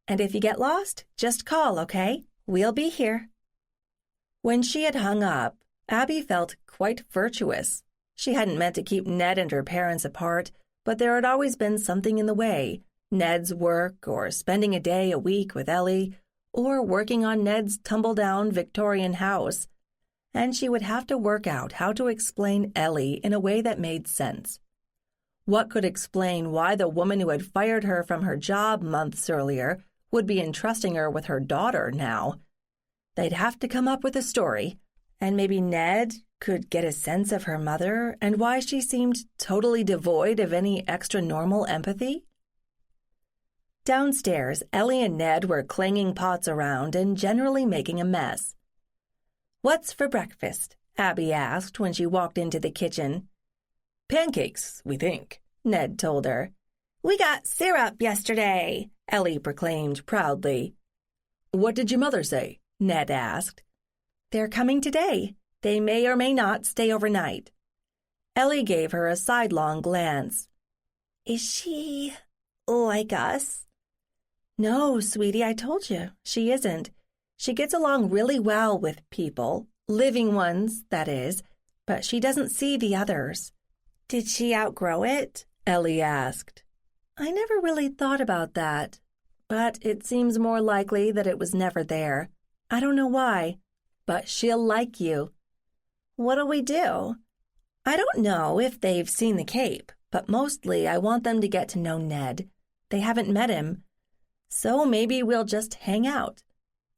And if you get lost, just call, okay? We'll be here. When she had hung up, Abby felt quite virtuous. She hadn't meant to keep Ned and her parents apart, but there had always been something in the way. Ned's work, or spending a day a week with Ellie, or working on Ned's tumble-down Victorian house. And she would have to work out how to explain Ellie in a way that made sense. What could explain why the woman who had fired her from her job months earlier would be entrusting her with her daughter now? They'd have to come up with a story, and maybe Ned could get a sense of her mother and why she seemed totally devoid of any extra-normal empathy. Downstairs, Ellie and Ned were clanging pots around and generally making a mess. What's for breakfast? Abby asked when she walked into the kitchen. Pancakes, we think, Ned told her. We got syrup yesterday, Ellie proclaimed proudly. What did your mother say? Ned asked. They're coming today. They may or may not stay overnight. Ellie gave her a sidelong glance. Is she like us? No, sweetie, I told you, she isn't. She gets along really well with people, living ones, that is, but she doesn't see the others. Did she outgrow it? Ellie asked. I never really thought about that, but it seems more likely that it was never there. I don't know why, but she'll like you. What'll we do? I don't know if they've seen the Cape, but mostly I want them to get to know Ned. They haven't met him, so maybe we'll just hang out.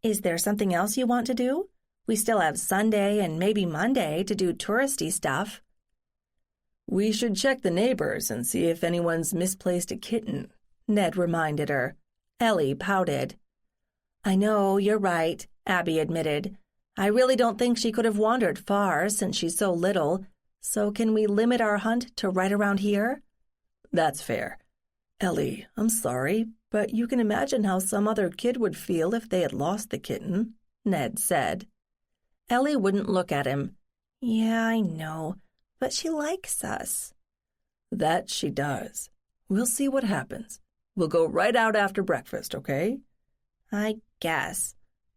Is there something else you want to do? We still have Sunday and maybe Monday to do touristy stuff. We should check the neighbors and see if anyone's misplaced a kitten, Ned reminded her. Ellie pouted. I know, you're right, Abby admitted. I really don't think she could have wandered far since she's so little, so can we limit our hunt to right around here? That's fair. Ellie, I'm sorry, but you can imagine how some other kid would feel if they had lost the kitten, Ned said. Ellie wouldn't look at him. Yeah, I know, but she likes us. That she does. We'll see what happens. We'll go right out after breakfast, okay? I guess.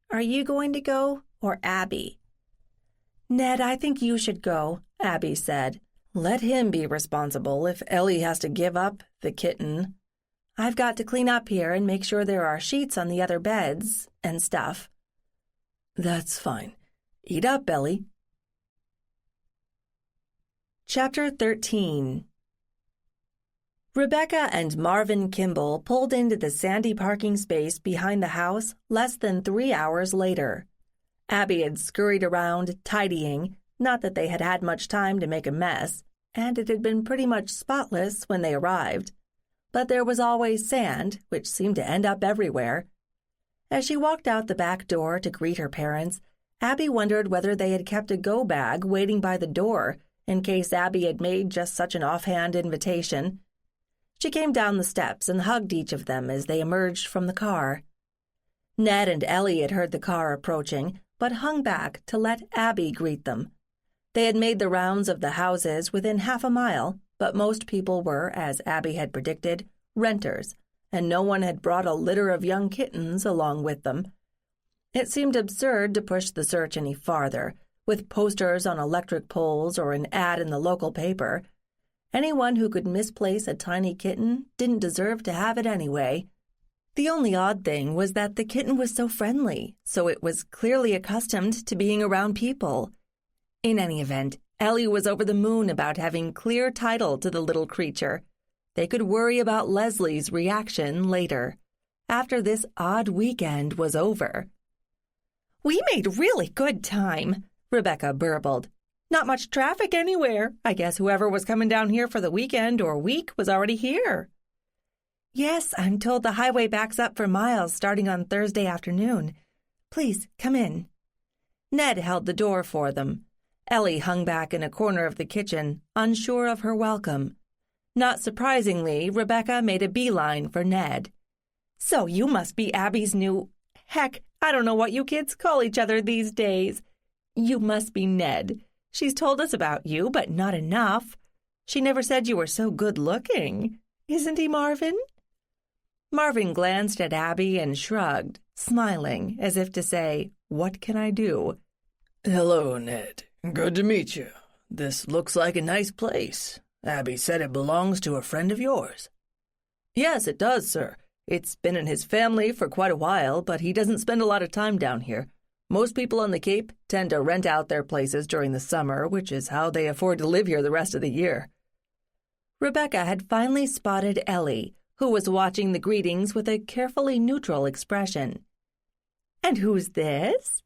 Are you going to go, or Abby? Ned, I think you should go, Abby said. Let him be responsible if Ellie has to give up the kitten. I've got to clean up here and make sure there are sheets on the other beds and stuff. That's fine. Eat up, Ellie. Chapter 13. Rebecca and Marvin Kimball pulled into the sandy parking space behind the house less than 3 hours later. Abby had scurried around, tidying, not that they had had much time to make a mess, and it had been pretty much spotless when they arrived. But there was always sand, which seemed to end up everywhere. As she walked out the back door to greet her parents, Abby wondered whether they had kept a go bag waiting by the door in case Abby had made just such an offhand invitation. She came down the steps and hugged each of them as they emerged from the car. Ned and Ellie had heard the car approaching, but hung back to let Abby greet them. They had made the rounds of the houses within half a mile, but most people were, as Abby had predicted, renters, and no one had brought a litter of young kittens along with them. It seemed absurd to push the search any farther, with posters on electric poles or an ad in the local paper. Anyone who could misplace a tiny kitten didn't deserve to have it anyway. The only odd thing was that the kitten was so friendly, so it was clearly accustomed to being around people. In any event, Ellie was over the moon about having clear title to the little creature. They could worry about Leslie's reaction later, after this odd weekend was over. We made really good time, Rebecca burbled. Not much traffic anywhere. I guess whoever was coming down here for the weekend or week was already here. Yes, I'm told the highway backs up for miles starting on Thursday afternoon. Please, come in. Ned held the door for them. Ellie hung back in a corner of the kitchen, unsure of her welcome. Not surprisingly, Rebecca made a beeline for Ned. So you must be Abby's new... Heck, I don't know what you kids call each other these days. You must be Ned. She's told us about you, but not enough. She never said you were so good-looking. Isn't he, Marvin? Marvin glanced at Abby and shrugged, smiling, as if to say, "What can I do?" Hello, Ned. Good to meet you. This looks like a nice place. Abby said it belongs to a friend of yours. Yes, it does, sir. It's been in his family for quite a while, but he doesn't spend a lot of time down here. Most people on the Cape tend to rent out their places during the summer, which is how they afford to live here the rest of the year. Rebecca had finally spotted Ellie, who was watching the greetings with a carefully neutral expression. And who's this?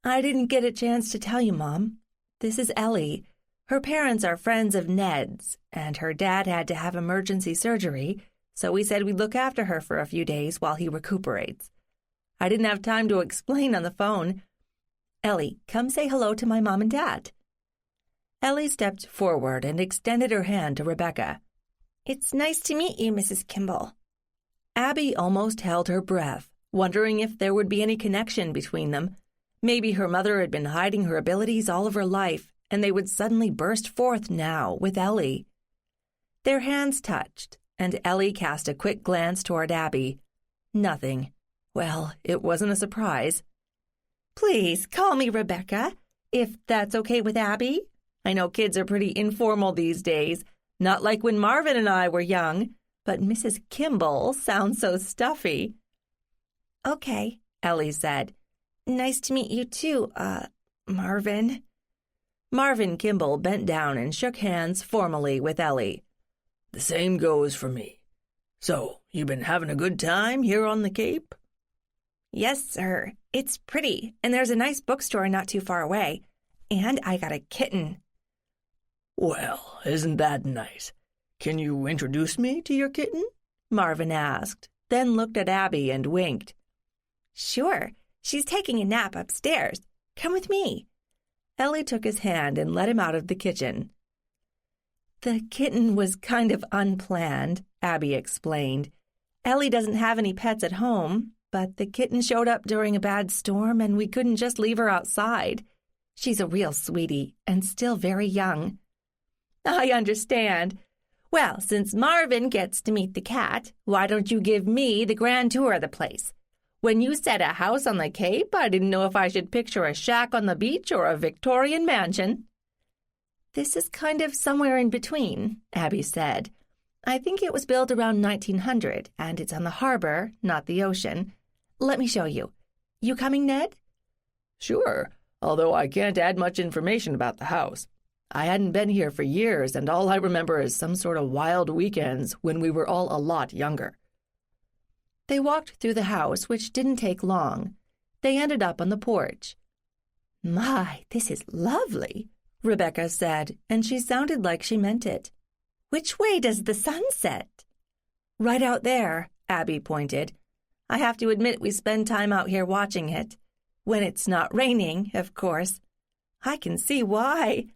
I didn't get a chance to tell you, Mom. This is Ellie. Her parents are friends of Ned's, and her dad had to have emergency surgery, so we said we'd look after her for a few days while he recuperates. I didn't have time to explain on the phone. Ellie, come say hello to my mom and dad. Ellie stepped forward and extended her hand to Rebecca. It's nice to meet you, Mrs. Kimball. Abby almost held her breath, wondering if there would be any connection between them. Maybe her mother had been hiding her abilities all of her life, and they would suddenly burst forth now with Ellie. Their hands touched, and Ellie cast a quick glance toward Abby. Nothing. Well, it wasn't a surprise. Please call me Rebecca, if that's okay with Abby. I know kids are pretty informal these days, not like when Marvin and I were young. but Mrs. Kimball sounds so stuffy. Okay, Ellie said. Nice to meet you too, Marvin. Marvin Kimball bent down and shook hands formally with Ellie. The same goes for me. So, you been having a good time here on the Cape? Yes, sir. It's pretty, and there's a nice bookstore not too far away. And I got a kitten. Well, isn't that nice? Can you introduce me to your kitten? Marvin asked, then looked at Abby and winked. Sure. She's taking a nap upstairs. Come with me. Ellie took his hand and led him out of the kitchen. The kitten was kind of unplanned, Abby explained. Ellie doesn't have any pets at home, but the kitten showed up during a bad storm and we couldn't just leave her outside. She's a real sweetie and still very young. I understand. Well, since Marvin gets to meet the cat, why don't you give me the grand tour of the place? When you said a house on the Cape, I didn't know if I should picture a shack on the beach or a Victorian mansion. This is kind of somewhere in between, Abby said. I think it was built around 1900, and it's on the harbor, not the ocean. Let me show you. You coming, Ned? Sure, although I can't add much information about the house. I hadn't been here for years, and all I remember is some sort of wild weekends when we were all a lot younger. They walked through the house, which didn't take long. They ended up on the porch. My, this is lovely, Rebecca said, and she sounded like she meant it. Which way does the sun set? Right out there, Abby pointed. I have to admit we spend time out here watching it. When it's not raining, of course. I can see why.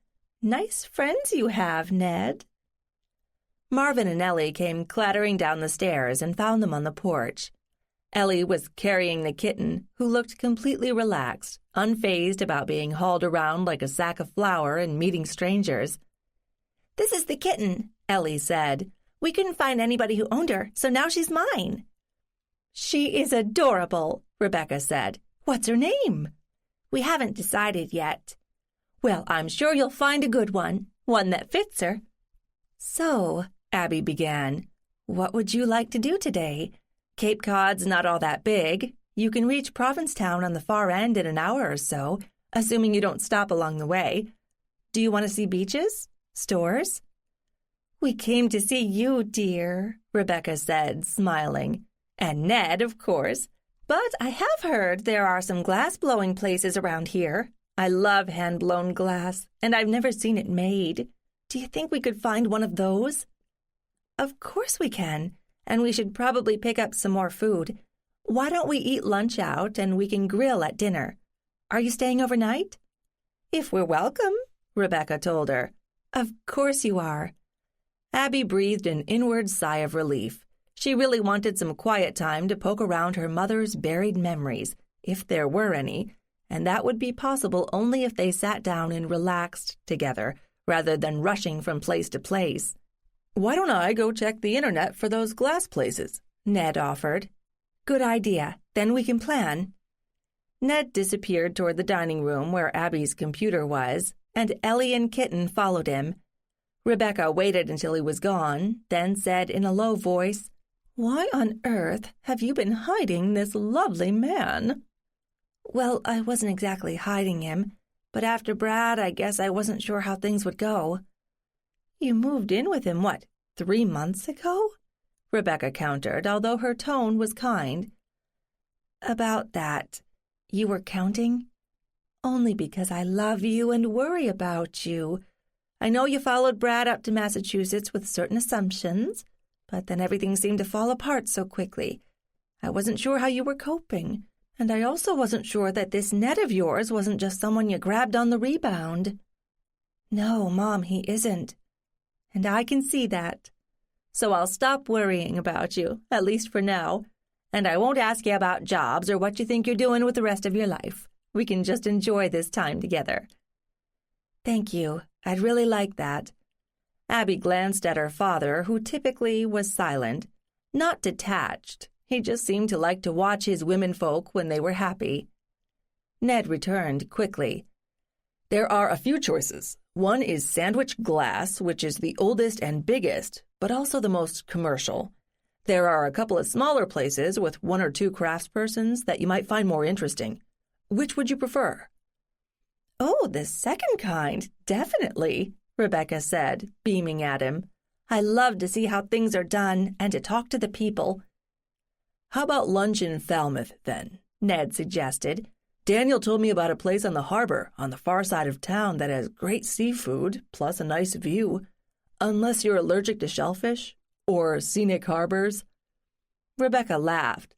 Nice friends you have, Ned. Marvin and Ellie came clattering down the stairs and found them on the porch. Ellie was carrying the kitten, who looked completely relaxed, unfazed about being hauled around like a sack of flour and meeting strangers. This is the kitten, Ellie said. We couldn't find anybody who owned her, so now she's mine. She is adorable, Rebecca said. What's her name? We haven't decided yet. Well, I'm sure you'll find a good one that fits her. So, Abby began, what would you like to do today? Cape Cod's not all that big. You can reach Provincetown on the far end in an hour or so, assuming you don't stop along the way. Do you want to see beaches? Stores? We came to see you, dear, Rebecca said, smiling. And Ned, of course. But I have heard there are some glass-blowing places around here. I love hand-blown glass, and I've never seen it made. Do you think we could find one of those? Of course we can, and we should probably pick up some more food. Why don't we eat lunch out and we can grill at dinner? Are you staying overnight? If we're welcome, Rebecca told her. Of course you are. Abby breathed an inward sigh of relief. She really wanted some quiet time to poke around her mother's buried memories, if there were any, and that would be possible only if they sat down and relaxed together, rather than rushing from place to place. Why don't I go check the internet for those glass places? Ned offered. Good idea. Then we can plan. Ned disappeared toward the dining room where Abby's computer was, and Ellie and Kitten followed him. Rebecca waited until he was gone, then said in a low voice, Why on earth have you been hiding this lovely man? Well, I wasn't exactly hiding him, but after Brad, I guess I wasn't sure how things would go. You moved in with him, 3 months ago? Rebecca countered, although her tone was kind. About that. You were counting? Only because I love you and worry about you. I know you followed Brad up to Massachusetts with certain assumptions, but then everything seemed to fall apart so quickly. I wasn't sure how you were coping, and I also wasn't sure that this Ned of yours wasn't just someone you grabbed on the rebound. No, Mom, he isn't. And I can see that. So I'll stop worrying about you, at least for now. And I won't ask you about jobs or what you think you're doing with the rest of your life. We can just enjoy this time together. Thank you. I'd really like that. Abby glanced at her father, who typically was silent, not detached. He just seemed to like to watch his womenfolk when they were happy. Ned returned quickly. There are a few choices. One is sandwich glass, which is the oldest and biggest, but also the most commercial. There are a couple of smaller places with 1 or 2 craftspersons that you might find more interesting. Which would you prefer?" "Oh, the second kind, definitely," Rebecca said, beaming at him. "I love to see how things are done and to talk to the people." "How about lunch in Falmouth, then?" Ned suggested. "Daniel told me about a place on the harbor on the far side of town that has great seafood, plus a nice view. Unless you're allergic to shellfish or scenic harbors." Rebecca laughed.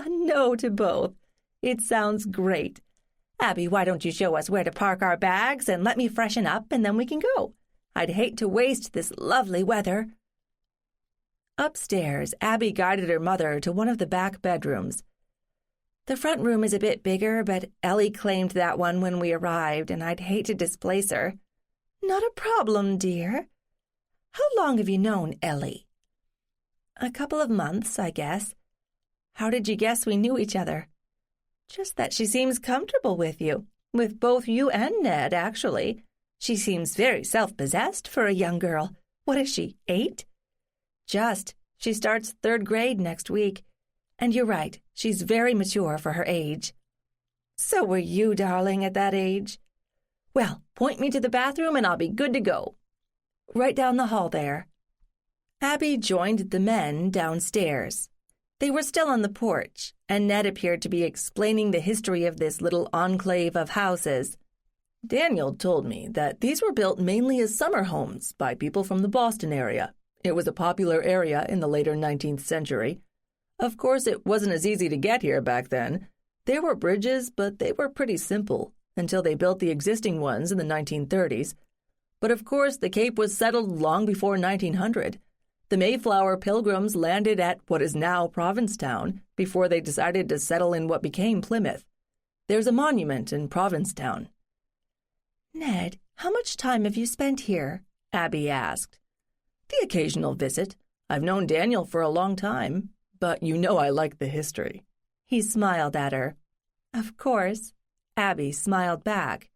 "No to both. It sounds great. Abby, why don't you show us where to park our bags and let me freshen up and then we can go? I'd hate to waste this lovely weather." Upstairs, Abby guided her mother to one of the back bedrooms. "The front room is a bit bigger, but Ellie claimed that one when we arrived, and I'd hate to displace her." "Not a problem, dear. How long have you known Ellie?" "A couple of months, I guess." "How did you guess we knew each other?" "Just that she seems comfortable with you. With both you and Ned, actually. She seems very self-possessed for a young girl. What is she, 8? "Just. She starts 3rd grade next week. And you're right, she's very mature for her age." "So were you, darling, at that age." "Well, point me to the bathroom and I'll be good to go." "Right down the hall there." Abby joined the men downstairs. They were still on the porch, and Ned appeared to be explaining the history of this little enclave of houses. "Daniel told me that these were built mainly as summer homes by people from the Boston area. It was a popular area in the later 19th century. Of course, it wasn't as easy to get here back then. There were bridges, but they were pretty simple until they built the existing ones in the 1930s. But of course, the Cape was settled long before 1900. The Mayflower Pilgrims landed at what is now Provincetown before they decided to settle in what became Plymouth. There's a monument in Provincetown." "Ned, how much time have you spent here?" Abby asked. "The occasional visit. I've known Daniel for a long time, but you know I like the history." He smiled at her. "Of course." Abby smiled back.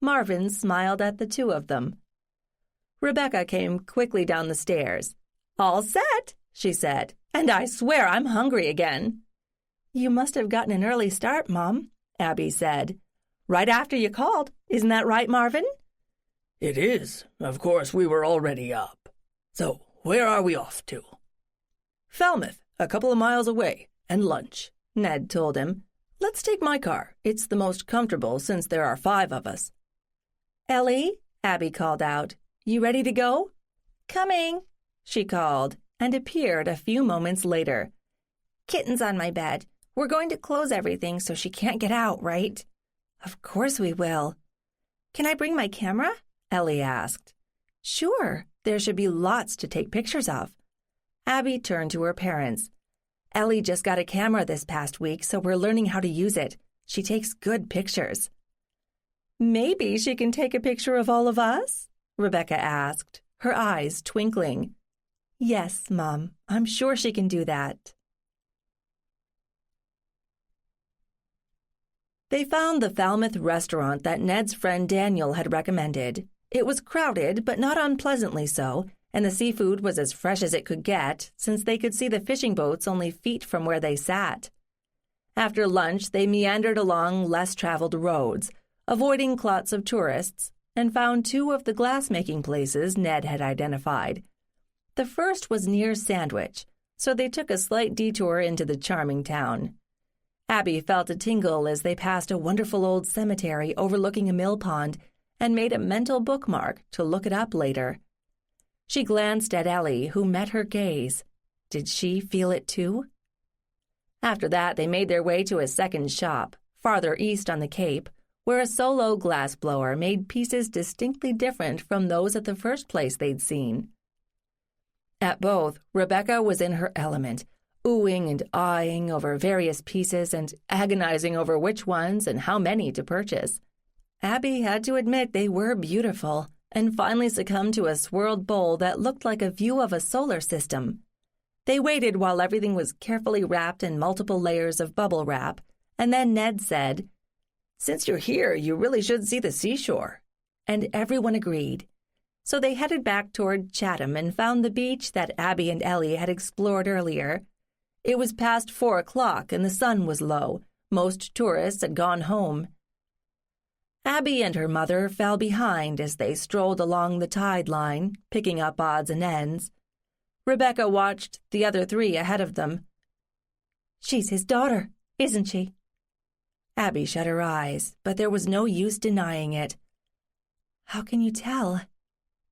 Marvin smiled at the two of them. Rebecca came quickly down the stairs. "All set," she said, "and I swear I'm hungry again." "You must have gotten an early start, Mom," Abby said. "Right after you called. Isn't that right, Marvin?" "It is. Of course, we were already up. So, where are we off to?" "Falmouth, a couple of miles away, and lunch," Ned told him. "Let's take my car. It's the most comfortable since there are 5 of us." "Ellie," Abby called out, "you ready to go?" "Coming," she called, and appeared a few moments later. "Kitten's on my bed. We're going to close everything so she can't get out, right?" "Of course we will." "Can I bring my camera?" Ellie asked. "Sure. There should be lots to take pictures of." Abby turned to her parents. "Ellie just got a camera this past week, so we're learning how to use it. She takes good pictures." "Maybe she can take a picture of all of us?" Rebecca asked, her eyes twinkling. "Yes, Mom, I'm sure she can do that." They found the Falmouth restaurant that Ned's friend Daniel had recommended. It was crowded, but not unpleasantly so, and the seafood was as fresh as it could get, since they could see the fishing boats only feet from where they sat. After lunch, they meandered along less-traveled roads, avoiding clots of tourists, and found 2 of the glass-making places Ned had identified. The first was near Sandwich, so they took a slight detour into the charming town. Abby felt a tingle as they passed a wonderful old cemetery overlooking a mill pond and made a mental bookmark to look it up later. She glanced at Ellie, who met her gaze. Did she feel it too? After that, they made their way to a second shop, farther east on the Cape, where a solo glassblower made pieces distinctly different from those at the first place they'd seen. At both, Rebecca was in her element, oohing and eyeing over various pieces and agonizing over which ones and how many to purchase. Abby had to admit they were beautiful, and finally succumbed to a swirled bowl that looked like a view of a solar system. They waited while everything was carefully wrapped in multiple layers of bubble wrap, and then Ned said, "Since you're here, you really should see the seashore." And everyone agreed. So they headed back toward Chatham and found the beach that Abby and Ellie had explored earlier. It was past 4 o'clock and the sun was low. Most tourists had gone home. Abby and her mother fell behind as they strolled along the tide line, picking up odds and ends. Rebecca watched the other 3 ahead of them. "She's his daughter, isn't she?" Abby shut her eyes, but there was no use denying it. "How can you tell?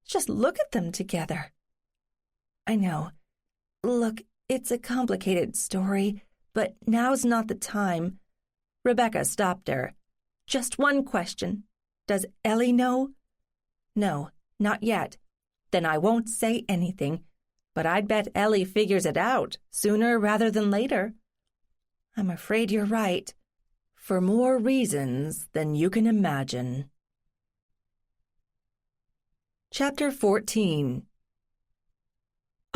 Just look at them together." "I know. Look, it's a complicated story, but now's not the time." Rebecca stopped her. "Just one question. Does Ellie know?" "No, not yet." "Then I won't say anything. But I'd bet Ellie figures it out, sooner rather than later." "I'm afraid you're right." "For more reasons than you can imagine." Chapter 14.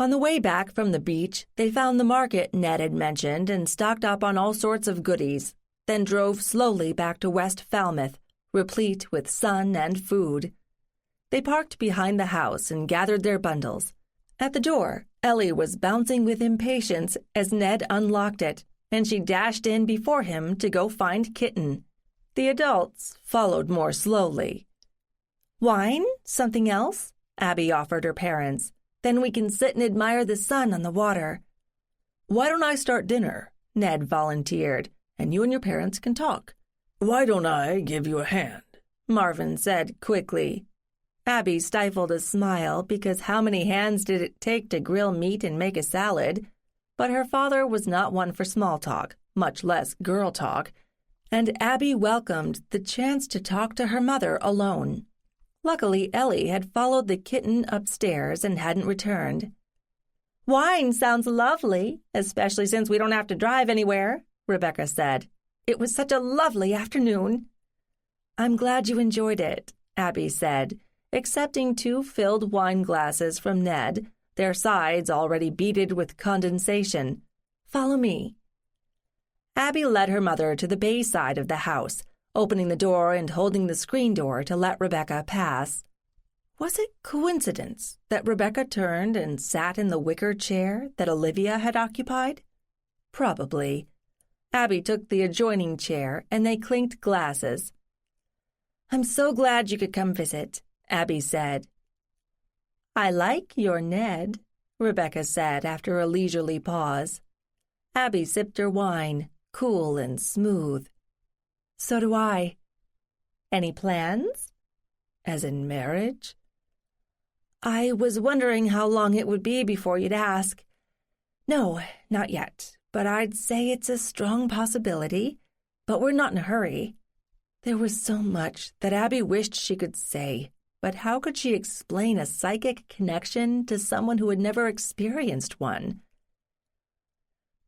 On the way back from the beach, they found the market Ned had mentioned and stocked up on all sorts of goodies, then drove slowly back to West Falmouth, replete with sun and food. They parked behind the house and gathered their bundles. At the door, Ellie was bouncing with impatience as Ned unlocked it, and she dashed in before him to go find Kitten. The adults followed more slowly. "Wine? Something else?" Abby offered her parents. "Then we can sit and admire the sun on the water." "Why don't I start dinner?" Ned volunteered, "and you and your parents can talk." "Why don't I give you a hand?" Marvin said quickly. Abby stifled a smile because how many hands did it take to grill meat and make a salad? But her father was not one for small talk, much less girl talk, and Abby welcomed the chance to talk to her mother alone. Luckily, Ellie had followed the kitten upstairs and hadn't returned. "Wine sounds lovely, especially since we don't have to drive anywhere," Rebecca said. "It was such a lovely afternoon." "I'm glad you enjoyed it," Abby said, accepting 2 filled wine glasses from Ned, their sides already beaded with condensation. "Follow me." Abby led her mother to the bay side of the house, opening the door and holding the screen door to let Rebecca pass. Was it coincidence that Rebecca turned and sat in the wicker chair that Olivia had occupied? Probably. Abby took the adjoining chair and they clinked glasses. "I'm so glad you could come visit," Abby said. "I like your Ned," Rebecca said after a leisurely pause. Abby sipped her wine, cool and smooth. "So do I." "Any plans?" "As in marriage?" "I was wondering how long it would be before you'd ask." "No, not yet, but I'd say it's a strong possibility. But we're not in a hurry." There was so much that Abby wished she could say, but how could she explain a psychic connection to someone who had never experienced one?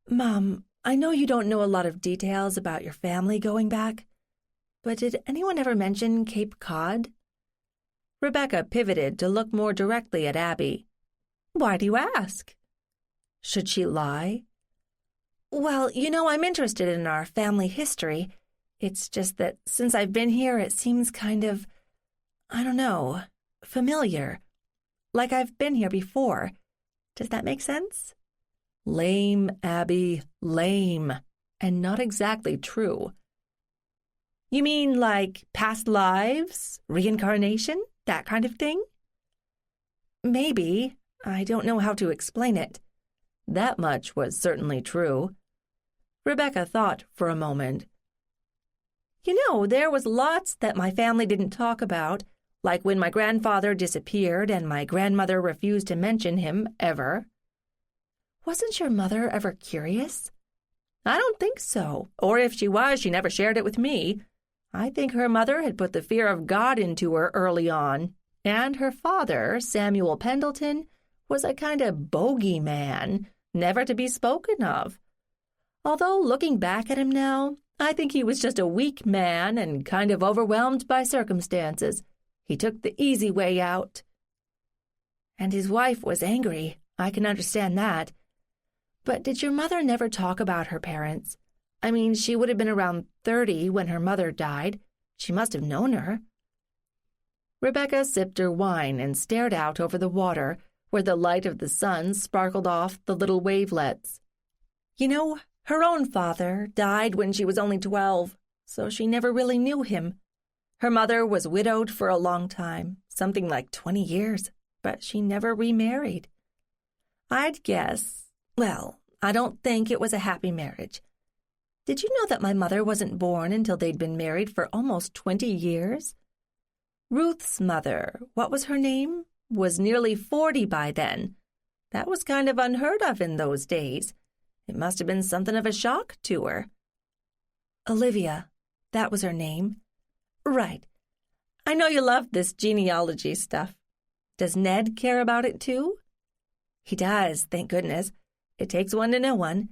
"Mom, I know you don't know a lot of details about your family going back, but did anyone ever mention Cape Cod?" Rebecca pivoted to look more directly at Abby. "Why do you ask?" Should she lie? "Well, I'm interested in our family history. It's just that since I've been here, it seems kind of, I don't know, familiar. Like I've been here before. Does that make sense?" Lame, Abby, lame, and not exactly true. "You mean like past lives, reincarnation, that kind of thing?" "Maybe. I don't know how to explain it." That much was certainly true. Rebecca thought for a moment. There was lots that my family didn't talk about, like when my grandfather disappeared and my grandmother refused to mention him ever." "Wasn't your mother ever curious?" "I don't think so, or if she was, she never shared it with me. I think her mother had put the fear of God into her early on, and her father, Samuel Pendleton, was a kind of bogey man, never to be spoken of. Although looking back at him now, I think he was just a weak man and kind of overwhelmed by circumstances. He took the easy way out." "And his wife was angry. I can understand that. But did your mother never talk about her parents? I mean, she would have been around 30 when her mother died. She must have known her." Rebecca sipped her wine and stared out over the water, where the light of the sun sparkled off the little wavelets. You know, her own father died when she was only 12, so she never really knew him. Her mother was widowed for a long time, something like 20 years, but she never remarried. I'd guess, well, I don't think it was a happy marriage. Did you know that my mother wasn't born until they'd been married for almost 20 years? Ruth's mother, what was her name, was nearly 40 by then. That was kind of unheard of in those days. It must have been something of a shock to her. Olivia, that was her name. Right. I know you love this genealogy stuff. Does Ned care about it too? He does, thank goodness. It takes one to know one.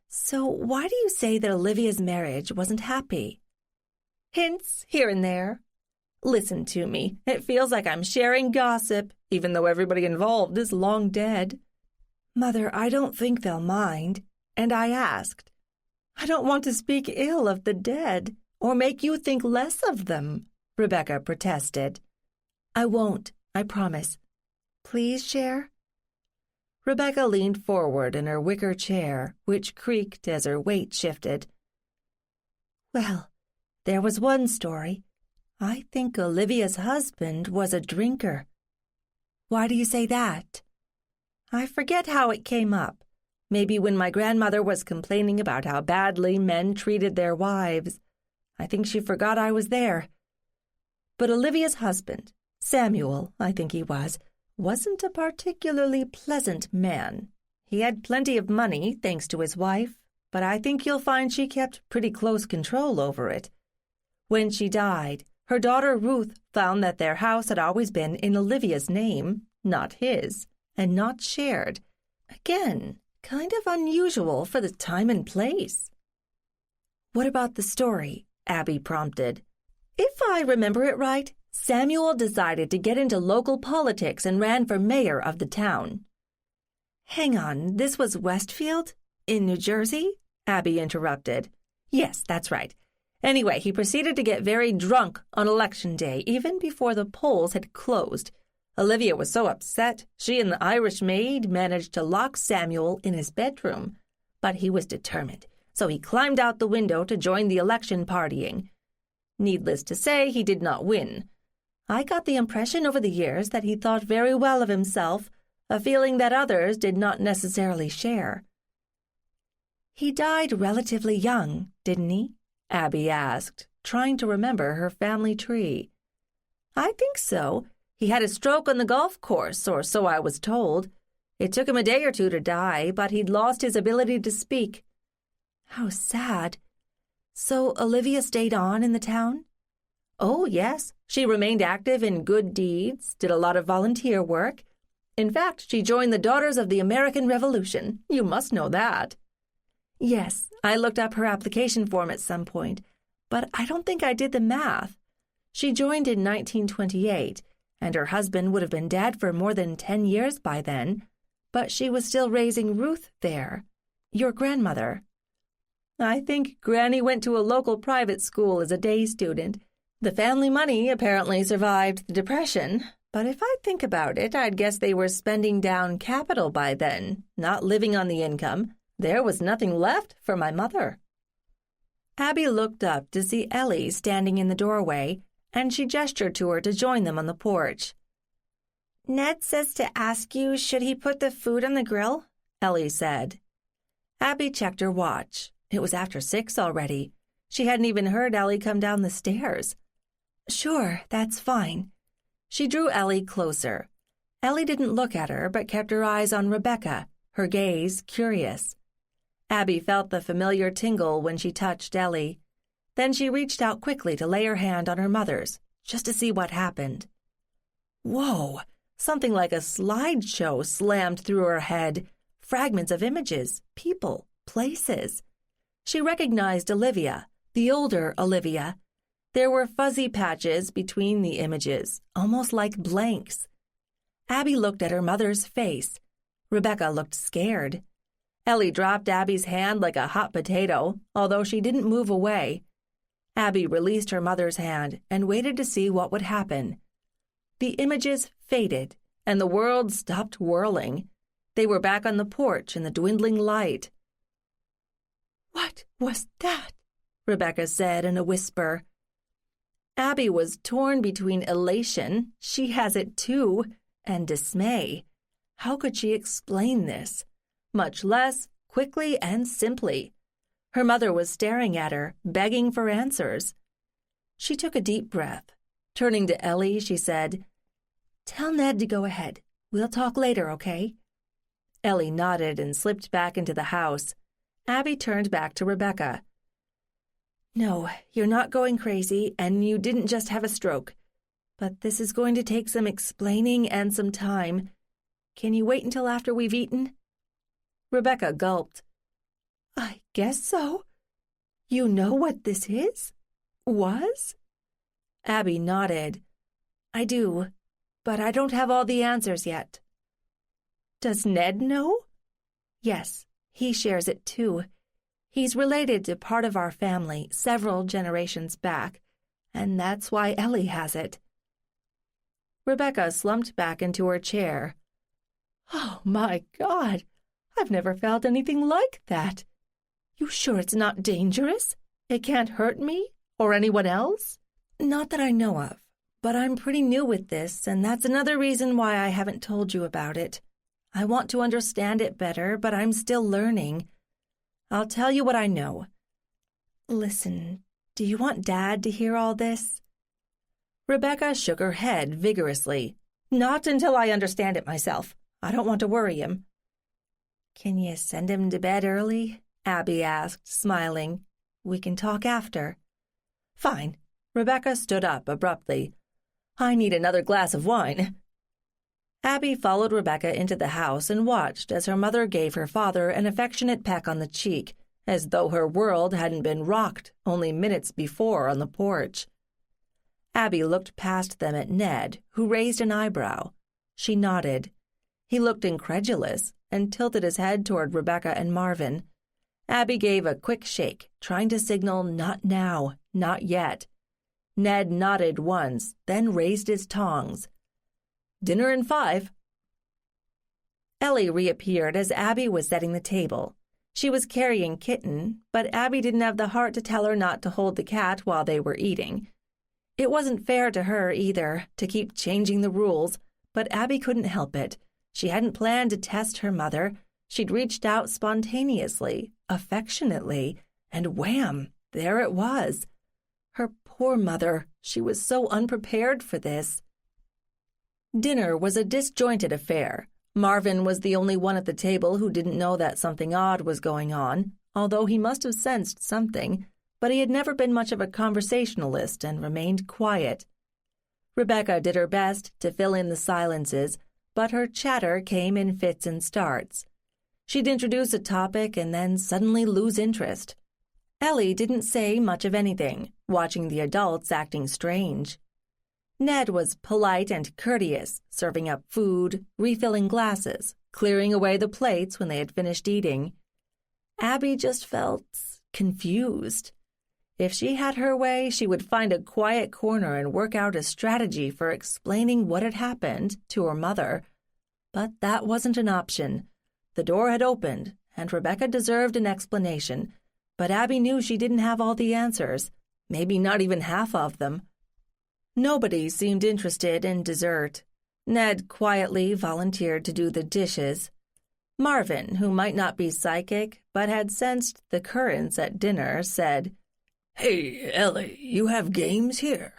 So why do you say that Olivia's marriage wasn't happy? Hints here and there. Listen to me. It feels like I'm sharing gossip, even though everybody involved is long dead. Mother, I don't think they'll mind. And I asked. I don't want to speak ill of the dead or make you think less of them, Rebecca protested. I won't, I promise. Please share? Rebecca leaned forward in her wicker chair, which creaked as her weight shifted. Well, there was one story. I think Olivia's husband was a drinker. Why do you say that? I forget how it came up. Maybe when my grandmother was complaining about how badly men treated their wives. I think she forgot I was there. But Olivia's husband, Samuel, I think he was, wasn't a particularly pleasant man. He had plenty of money, thanks to his wife, but I think you'll find she kept pretty close control over it. When she died, her daughter Ruth found that their house had always been in Olivia's name, not his, and not shared. Again, kind of unusual for the time and place. What about the story? Abby prompted. If I remember it right, Samuel decided to get into local politics and ran for mayor of the town. Hang on, this was Westfield? In New Jersey? Abby interrupted. Yes, that's right. Anyway, he proceeded to get very drunk on election day, even before the polls had closed. Olivia was so upset, she and the Irish maid managed to lock Samuel in his bedroom. But he was determined, so he climbed out the window to join the election partying. Needless to say, he did not win. I got the impression over the years that he thought very well of himself, a feeling that others did not necessarily share. He died relatively young, didn't he? Abby asked, trying to remember her family tree. I think so. He had a stroke on the golf course, or so I was told. It took him a day or two to die, but he'd lost his ability to speak. How sad. So Olivia stayed on in the town? Oh, yes. She remained active in good deeds, did a lot of volunteer work. In fact, she joined the Daughters of the American Revolution. You must know that. Yes, I looked up her application form at some point, but I don't think I did the math. She joined in 1928, and her husband would have been dead for more than 10 years by then, but she was still raising Ruth there, your grandmother. I think Granny went to a local private school as a day student. The family money apparently survived the Depression, but if I think about it, I'd guess they were spending down capital by then, not living on the income. There was nothing left for my mother. Abby looked up to see Ellie standing in the doorway, and she gestured to her to join them on the porch. Ned says to ask you, should he put the food on the grill? Ellie said. Abby checked her watch. It was after 6 already. She hadn't even heard Ellie come down the stairs. Sure, that's fine. She drew Ellie closer. Ellie didn't look at her, but kept her eyes on Rebecca, her gaze curious. Abby felt the familiar tingle when she touched Ellie. Then she reached out quickly to lay her hand on her mother's, just to see what happened. Whoa! Something like a slideshow slammed through her head. Fragments of images, people, places. She recognized Olivia, the older Olivia. There were fuzzy patches between the images, almost like blanks. Abby looked at her mother's face. Rebecca looked scared. Ellie dropped Abby's hand like a hot potato, although she didn't move away. Abby released her mother's hand and waited to see what would happen. the images faded, and the world stopped whirling. They were back on the porch in the dwindling light. "What was that?" Rebecca said in a whisper. Abby was torn between elation, she has it too, and dismay. How could she explain this? Much less quickly and simply. Her mother was staring at her, begging for answers. She took a deep breath. Turning to Ellie, she said, "Tell Ned to go ahead. We'll talk later, okay?" Ellie nodded and slipped back into the house. Abby turned back to Rebecca. "No, you're not going crazy, and you didn't just have a stroke. But this is going to take some explaining and some time. Can you wait until after we've eaten?" Rebecca gulped. "I guess so. You know what this is? Was?" Abby nodded. "I do, but I don't have all the answers yet." "Does Ned know?" "Yes, he shares it too. He's related to part of our family several generations back, and that's why Ellie has it." Rebecca slumped back into her chair. "Oh, my God! I've never felt anything like that. You sure it's not dangerous? It can't hurt me or anyone else?" "Not that I know of, but I'm pretty new with this, and that's another reason why I haven't told you about it. I want to understand it better, but I'm still learning. I'll tell you what I know. Listen, do you want Dad to hear all this?" Rebecca shook her head vigorously. "Not until I understand it myself. I don't want to worry him." "Can you send him to bed early?" Abby asked, smiling. "We can talk after." "Fine." Rebecca stood up abruptly. "I need another glass of wine." Abby followed Rebecca into the house and watched as her mother gave her father an affectionate peck on the cheek, as though her world hadn't been rocked only minutes before on the porch. Abby looked past them at Ned, who raised an eyebrow. She nodded. He looked incredulous and tilted his head toward Rebecca and Marvin. Abby gave a quick shake, trying to signal not now, not yet. Ned nodded once, then raised his tongs. "Dinner in 5. Ellie reappeared as Abby was setting the table. She was carrying Kitten, but Abby didn't have the heart to tell her not to hold the cat while they were eating. It wasn't fair to her, either, to keep changing the rules, but Abby couldn't help it. She hadn't planned to test her mother. She'd reached out spontaneously, affectionately, and wham, there it was. Her poor mother, she was so unprepared for this. Dinner was a disjointed affair. Marvin was the only one at the table who didn't know that something odd was going on, although he must have sensed something, but he had never been much of a conversationalist and remained quiet. Rebecca did her best to fill in the silences, but her chatter came in fits and starts. She'd introduce a topic and then suddenly lose interest. Ellie didn't say much of anything, watching the adults acting strange. Ned was polite and courteous, serving up food, refilling glasses, clearing away the plates when they had finished eating. Abby just felt confused. If she had her way, she would find a quiet corner and work out a strategy for explaining what had happened to her mother. But that wasn't an option. The door had opened, and Rebecca deserved an explanation, but Abby knew she didn't have all the answers, maybe not even half of them. Nobody seemed interested in dessert. Ned quietly volunteered to do the dishes. Marvin, who might not be psychic but had sensed the currents at dinner, said, "Hey, Ellie, you have games here?"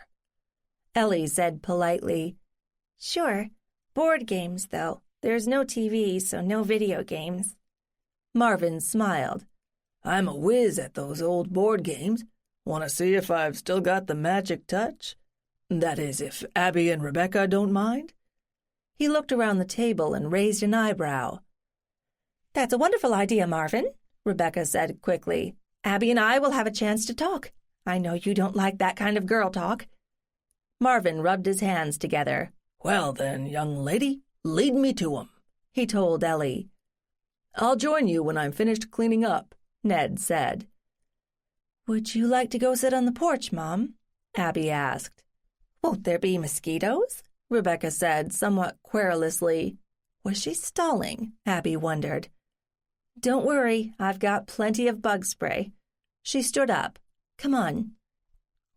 Ellie said politely, "Sure. Board games, though. There's no TV, so no video games." Marvin smiled. "I'm a whiz at those old board games. Want to see if I've still got the magic touch? That is, if Abby and Rebecca don't mind?" He looked around the table and raised an eyebrow. "That's a wonderful idea, Marvin," Rebecca said quickly. "Abby and I will have a chance to talk. I know you don't like that kind of girl talk." Marvin rubbed his hands together. "Well then, young lady, lead me to 'em," he told Ellie. "I'll join you when I'm finished cleaning up," Ned said. "Would you like to go sit on the porch, Mom?" Abby asked. "Won't there be mosquitoes?" Rebecca said somewhat querulously. Was she stalling? Abby wondered. Don't worry, I've got plenty of bug spray. She stood up. Come on.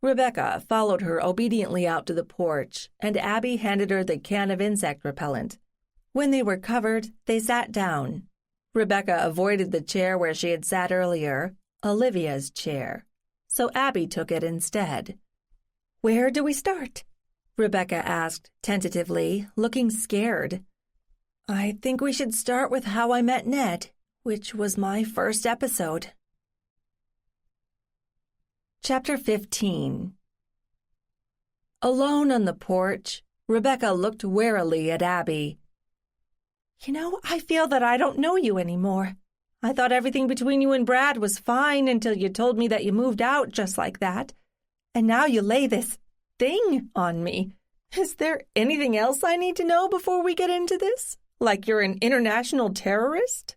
Rebecca followed her obediently out to the porch, and Abby handed her the can of insect repellent. When they were covered, they sat down. Rebecca avoided the chair where she had sat earlier, Olivia's chair, so Abby took it instead. Where do we start? Rebecca asked tentatively, looking scared. I think we should start with How I Met Ned, which was my first episode. Chapter 15. Alone on the porch, Rebecca looked warily at Abby. You know, I feel that I don't know you anymore. I thought everything between you and Brad was fine until you told me that you moved out just like that. And now you lay this thing on me. Is there anything else I need to know before we get into this? Like you're an international terrorist?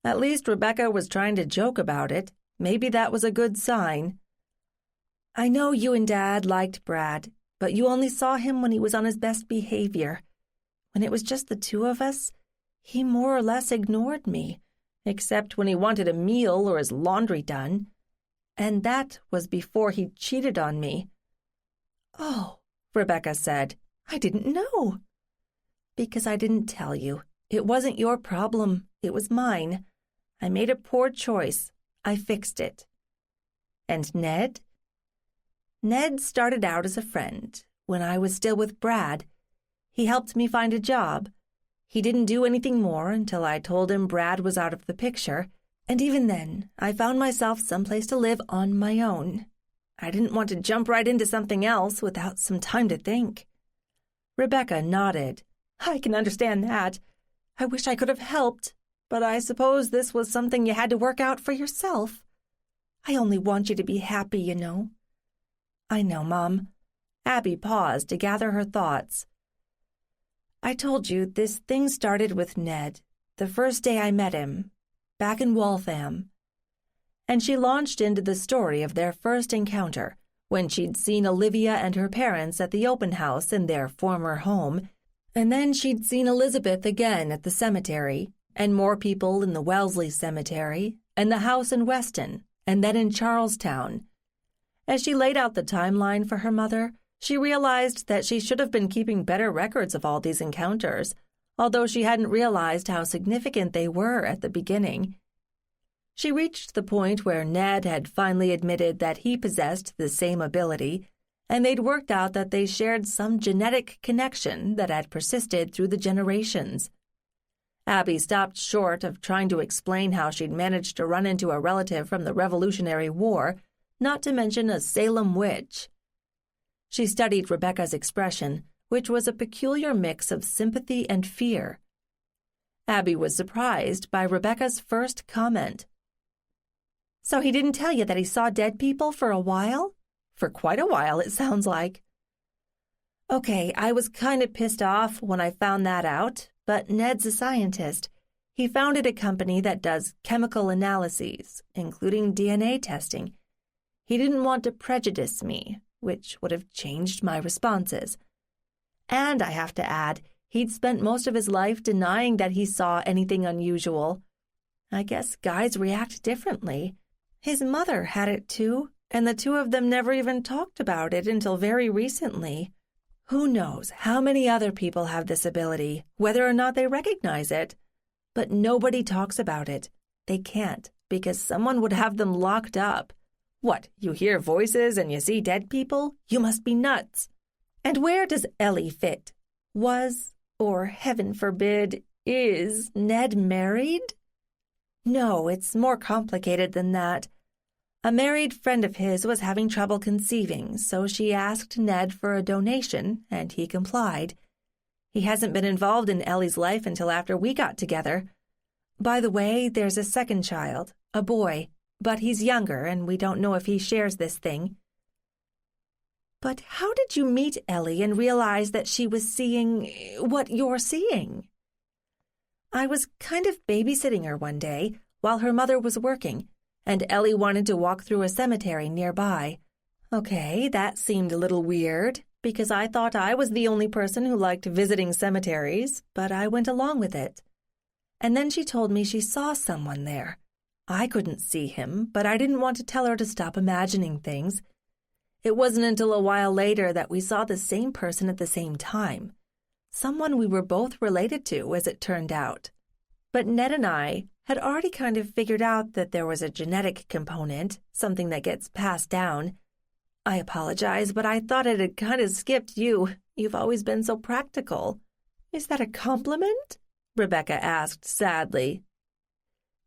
At least Rebecca was trying to joke about it. Maybe that was a good sign. I know you and Dad liked Brad, but you only saw him when he was on his best behavior. When it was just the two of us, he more or less ignored me, except when he wanted a meal or his laundry done. And that was before he cheated on me. Oh, Rebecca said, I didn't know. Because I didn't tell you. It wasn't your problem. It was mine. I made a poor choice. I fixed it. And Ned? Ned started out as a friend. When I was still with Brad, he helped me find a job. He didn't do anything more until I told him Brad was out of the picture, and even then, I found myself someplace to live on my own. I didn't want to jump right into something else without some time to think. Rebecca nodded. I can understand that. I wish I could have helped, but I suppose this was something you had to work out for yourself. I only want you to be happy, you know. I know, Mom. Abby paused to gather her thoughts. I told you this thing started with Ned, the first day I met him, back in Waltham. And she launched into the story of their first encounter, when she'd seen Olivia and her parents at the open house in their former home, and then she'd seen Elizabeth again at the cemetery, and more people in the Wellesley Cemetery, and the house in Weston, and then in Charlestown. As she laid out the timeline for her mother, she realized that she should have been keeping better records of all these encounters, although she hadn't realized how significant they were at the beginning. She reached the point where Ned had finally admitted that he possessed the same ability, and they'd worked out that they shared some genetic connection that had persisted through the generations. Abby stopped short of trying to explain how she'd managed to run into a relative from the Revolutionary War, not to mention a Salem witch. She studied Rebecca's expression, which was a peculiar mix of sympathy and fear. Abby was surprised by Rebecca's first comment. So he didn't tell you that he saw dead people for a while? For quite a while, it sounds like. Okay, I was kind of pissed off when I found that out, but Ned's a scientist. He founded a company that does chemical analyses, including DNA testing. He didn't want to prejudice me, which would have changed my responses. And I have to add, he'd spent most of his life denying that he saw anything unusual. I guess guys react differently. His mother had it too, and the two of them never even talked about it until very recently. Who knows how many other people have this ability, whether or not they recognize it? But nobody talks about it. They can't, because someone would have them locked up. What, you hear voices and you see dead people? You must be nuts. And where does Ellie fit? Was, or heaven forbid, is Ned married? No, it's more complicated than that. A married friend of his was having trouble conceiving, so she asked Ned for a donation, and he complied. He hasn't been involved in Ellie's life until after we got together. By the way, there's a second child, a boy, but he's younger, and we don't know if he shares this thing. But how did you meet Ellie and realize that she was seeing what you're seeing? I was kind of babysitting her one day while her mother was working, and Ellie wanted to walk through a cemetery nearby. Okay, that seemed a little weird, because I thought I was the only person who liked visiting cemeteries, but I went along with it. And then she told me she saw someone there. I couldn't see him, but I didn't want to tell her to stop imagining things. It wasn't until a while later that we saw the same person at the same time. Someone we were both related to, as it turned out. But Ned and I had already kind of figured out that there was a genetic component, something that gets passed down. I apologize, but I thought it had kind of skipped you. You've always been so practical. Is that a compliment? Rebecca asked sadly.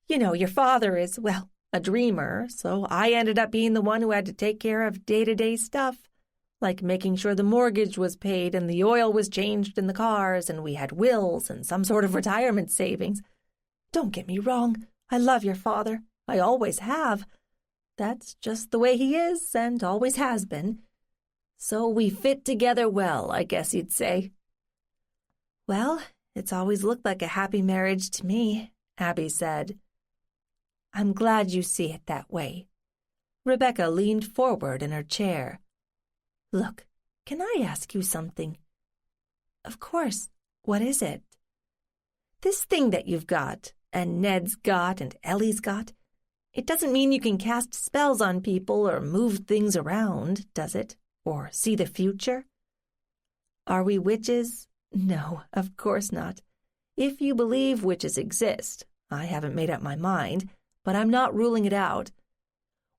You know, your father is, well, a dreamer, so I ended up being the one who had to take care of day-to-day stuff, like making sure the mortgage was paid and the oil was changed in the cars and we had wills and some sort of retirement savings. Don't get me wrong, I love your father. I always have. That's just the way he is and always has been. So we fit together well, I guess you'd say. Well, it's always looked like a happy marriage to me, Abby said. I'm glad you see it that way. Rebecca leaned forward in her chair. Look, can I ask you something? Of course. What is it? This thing that you've got, and Ned's got, and Ellie's got, it doesn't mean you can cast spells on people or move things around, does it? Or see the future? Are we witches? No, of course not. If you believe witches exist, I haven't made up my mind, but I'm not ruling it out.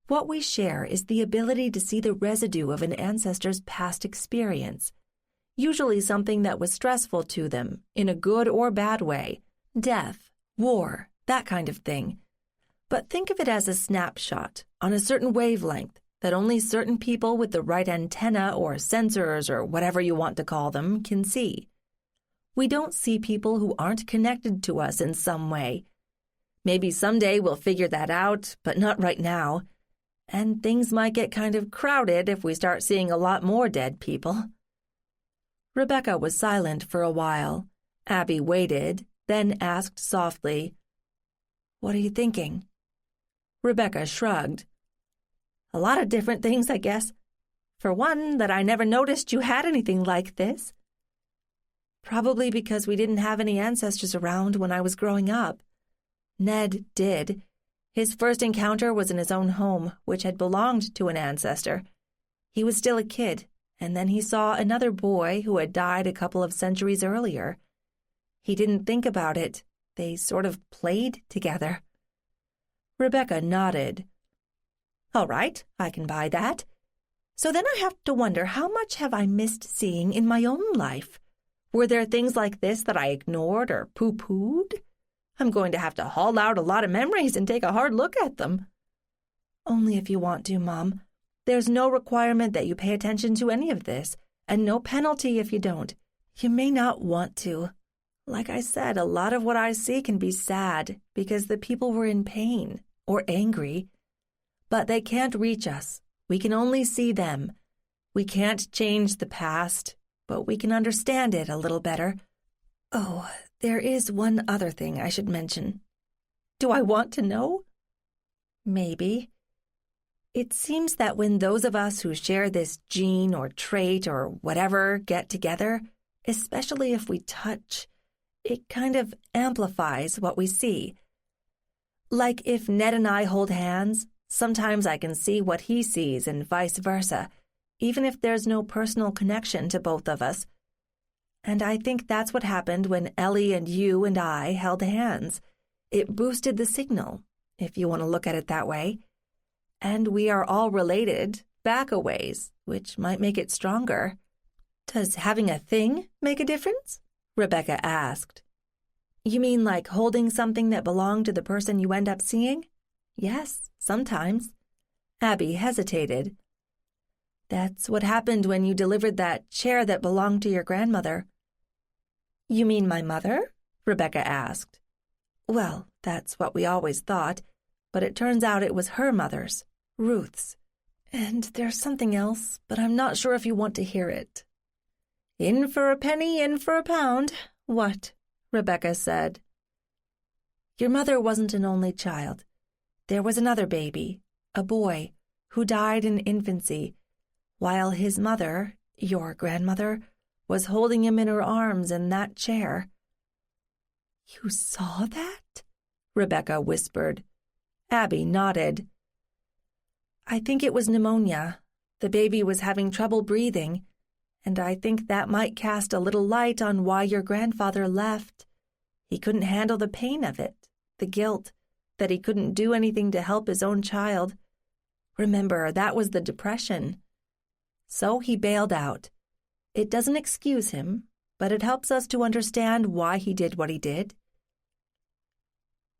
What we share is the ability to see the residue of an ancestor's past experience, usually something that was stressful to them, in a good or bad way, death, war, that kind of thing. But think of it as a snapshot on a certain wavelength that only certain people with the right antenna or sensors or whatever you want to call them can see. We don't see people who aren't connected to us in some way. Maybe someday we'll figure that out, but not right now. And things might get kind of crowded if we start seeing a lot more dead people. Rebecca was silent for a while. Abby waited, then asked softly, What are you thinking? Rebecca shrugged. A lot of different things, I guess. For one, that I never noticed you had anything like this. Probably because we didn't have any ancestors around when I was growing up. Ned did. His first encounter was in his own home, which had belonged to an ancestor. He was still a kid, and then he saw another boy who had died a couple of centuries earlier. He didn't think about it. They sort of played together. Rebecca nodded. All right, I can buy that. So then I have to wonder, how much have I missed seeing in my own life? Were there things like this that I ignored or poo-pooed? I'm going to have to haul out a lot of memories and take a hard look at them. Only if you want to, Mom. There's no requirement that you pay attention to any of this, and no penalty if you don't. You may not want to. Like I said, a lot of what I see can be sad because the people were in pain or angry. But they can't reach us. We can only see them. We can't change the past, but we can understand it a little better. Oh, there is one other thing I should mention. Do I want to know? Maybe. It seems that when those of us who share this gene or trait or whatever get together, especially if we touch, it kind of amplifies what we see. Like if Ned and I hold hands, sometimes I can see what he sees and vice versa, even if there's no personal connection to both of us. And I think that's what happened when Ellie and you and I held hands. It boosted the signal, if you want to look at it that way. And we are all related, back a ways, which might make it stronger. Does having a thing make a difference? Rebecca asked. You mean like holding something that belonged to the person you end up seeing? Yes, sometimes. Abby hesitated. That's what happened when you delivered that chair that belonged to your grandmother. You mean my mother? Rebecca asked. Well, that's what we always thought, but it turns out it was her mother's, Ruth's. And there's something else, but I'm not sure if you want to hear it. In for a penny, in for a pound. What? Rebecca said. Your mother wasn't an only child. There was another baby, a boy, who died in infancy, while his mother, your grandmother, was holding him in her arms in that chair." "You saw that?" Rebecca whispered. Abby nodded. "I think it was pneumonia. The baby was having trouble breathing, and I think that might cast a little light on why your grandfather left. He couldn't handle the pain of it, the guilt, that he couldn't do anything to help his own child. Remember, that was the Depression. So he bailed out. It doesn't excuse him, but it helps us to understand why he did what he did."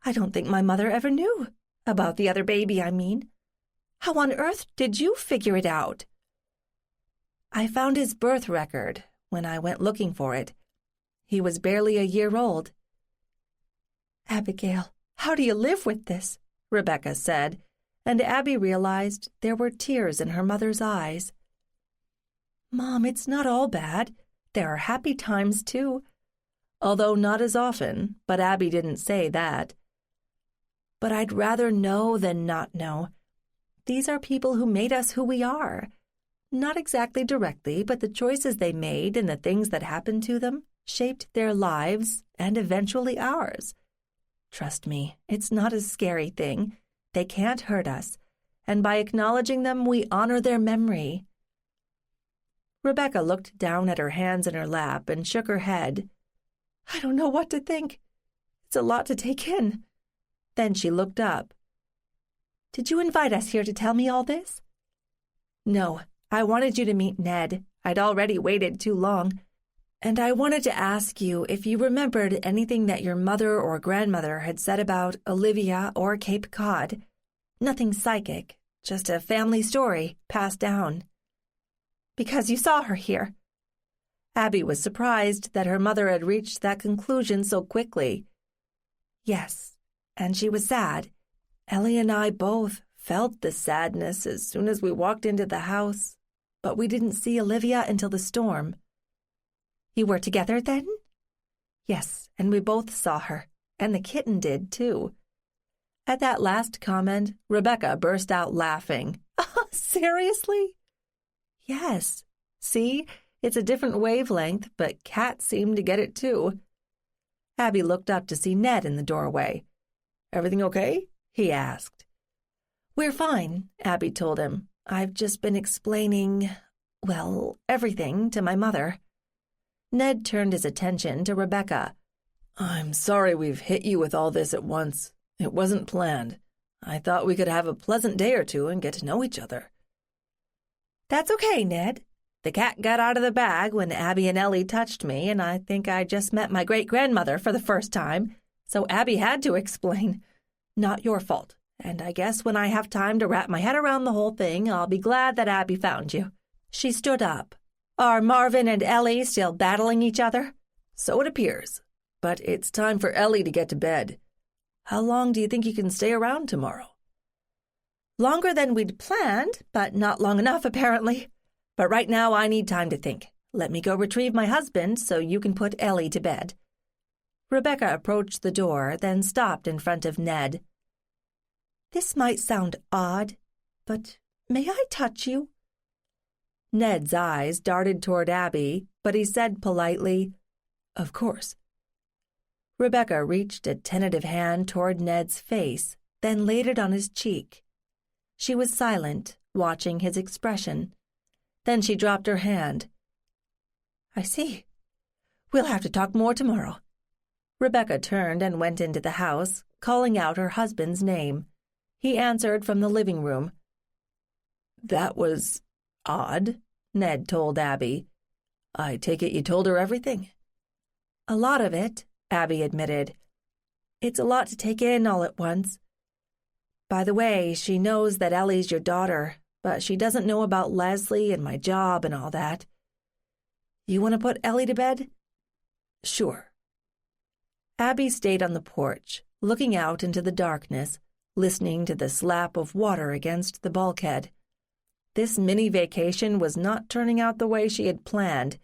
"I don't think my mother ever knew. About the other baby, I mean. How on earth did you figure it out?" "I found his birth record when I went looking for it. He was barely a year old." "Abigail, how do you live with this?" Rebecca said, and Abby realized there were tears in her mother's eyes. "Mom, it's not all bad. There are happy times, too." Although not as often, but Abby didn't say that. "But I'd rather know than not know. These are people who made us who we are. Not exactly directly, but the choices they made and the things that happened to them shaped their lives and eventually ours. Trust me, it's not a scary thing. They can't hurt us, and by acknowledging them, we honor their memory." Rebecca looked down at her hands in her lap and shook her head. "I don't know what to think. It's a lot to take in." Then she looked up. "Did you invite us here to tell me all this?" "No, I wanted you to meet Ned. I'd already waited too long. And I wanted to ask you if you remembered anything that your mother or grandmother had said about Olivia or Cape Cod. Nothing psychic, just a family story passed down." "Because you saw her here." Abby was surprised that her mother had reached that conclusion so quickly. "Yes, and she was sad. Ellie and I both felt the sadness as soon as we walked into the house, but we didn't see Olivia until the storm." "You were together then?" "Yes, and we both saw her, and the kitten did, too." At that last comment, Rebecca burst out laughing. "Oh, seriously?" "Yes. See, it's a different wavelength, but cats seem to get it, too." Abby looked up to see Ned in the doorway. "Everything okay?" he asked. "We're fine," Abby told him. "I've just been explaining, well, everything to my mother." Ned turned his attention to Rebecca. "I'm sorry we've hit you with all this at once. It wasn't planned. I thought we could have a pleasant day or two and get to know each other." "That's okay, Ned. The cat got out of the bag when Abby and Ellie touched me, and I think I just met my great-grandmother for the first time, so Abby had to explain. Not your fault, and I guess when I have time to wrap my head around the whole thing, I'll be glad that Abby found you." She stood up. "Are Marvin and Ellie still battling each other?" "So it appears. But it's time for Ellie to get to bed. How long do you think you can stay around tomorrow?" "Longer than we'd planned, but not long enough, apparently. But right now I need time to think. Let me go retrieve my husband so you can put Ellie to bed." Rebecca approached the door, then stopped in front of Ned. "This might sound odd, but may I touch you?" Ned's eyes darted toward Abby, but he said politely, "Of course." Rebecca reached a tentative hand toward Ned's face, then laid it on his cheek. She was silent, watching his expression. Then she dropped her hand. "I see. We'll have to talk more tomorrow." Rebecca turned and went into the house, calling out her husband's name. He answered from the living room. "That was odd," Ned told Abby. "I take it you told her everything?" "A lot of it," Abby admitted. "It's a lot to take in all at once. By the way, she knows that Ellie's your daughter, but she doesn't know about Leslie and my job and all that. You want to put Ellie to bed?" "Sure." Abby stayed on the porch, looking out into the darkness, listening to the slap of water against the bulkhead. This mini vacation was not turning out the way she had planned.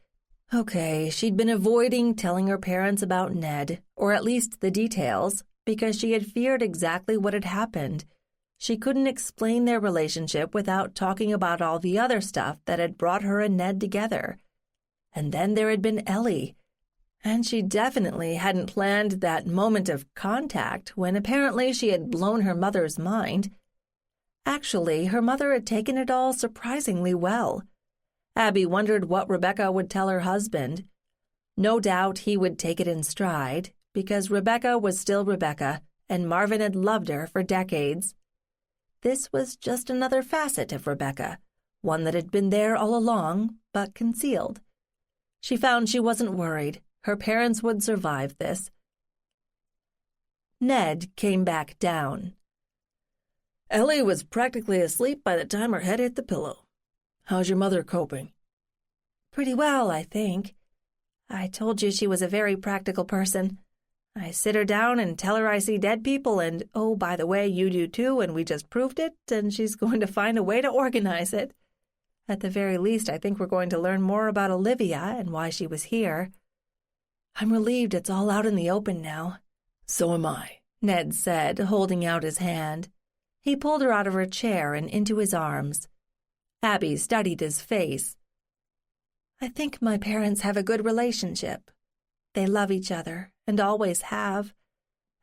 Okay, she'd been avoiding telling her parents about Ned, or at least the details, because she had feared exactly what had happened. She couldn't explain their relationship without talking about all the other stuff that had brought her and Ned together. And then there had been Ellie. And she definitely hadn't planned that moment of contact when apparently she had blown her mother's mind. Actually, her mother had taken it all surprisingly well. Abby wondered what Rebecca would tell her husband. No doubt he would take it in stride, because Rebecca was still Rebecca, and Marvin had loved her for decades. This was just another facet of Rebecca, one that had been there all along, but concealed. She found she wasn't worried. Her parents would survive this. Ned came back down. Ellie was practically asleep by the time her head hit the pillow. How's your mother coping? Pretty well, I think. I told you she was a very practical person. I sit her down and tell her I see dead people and, oh, by the way, you do too, and we just proved it, and she's going to find a way to organize it. At the very least, I think we're going to learn more about Olivia and why she was here. I'm relieved it's all out in the open now. So am I, Ned said, holding out his hand. He pulled her out of her chair and into his arms. Abby studied his face. I think my parents have a good relationship. They love each other, and always have.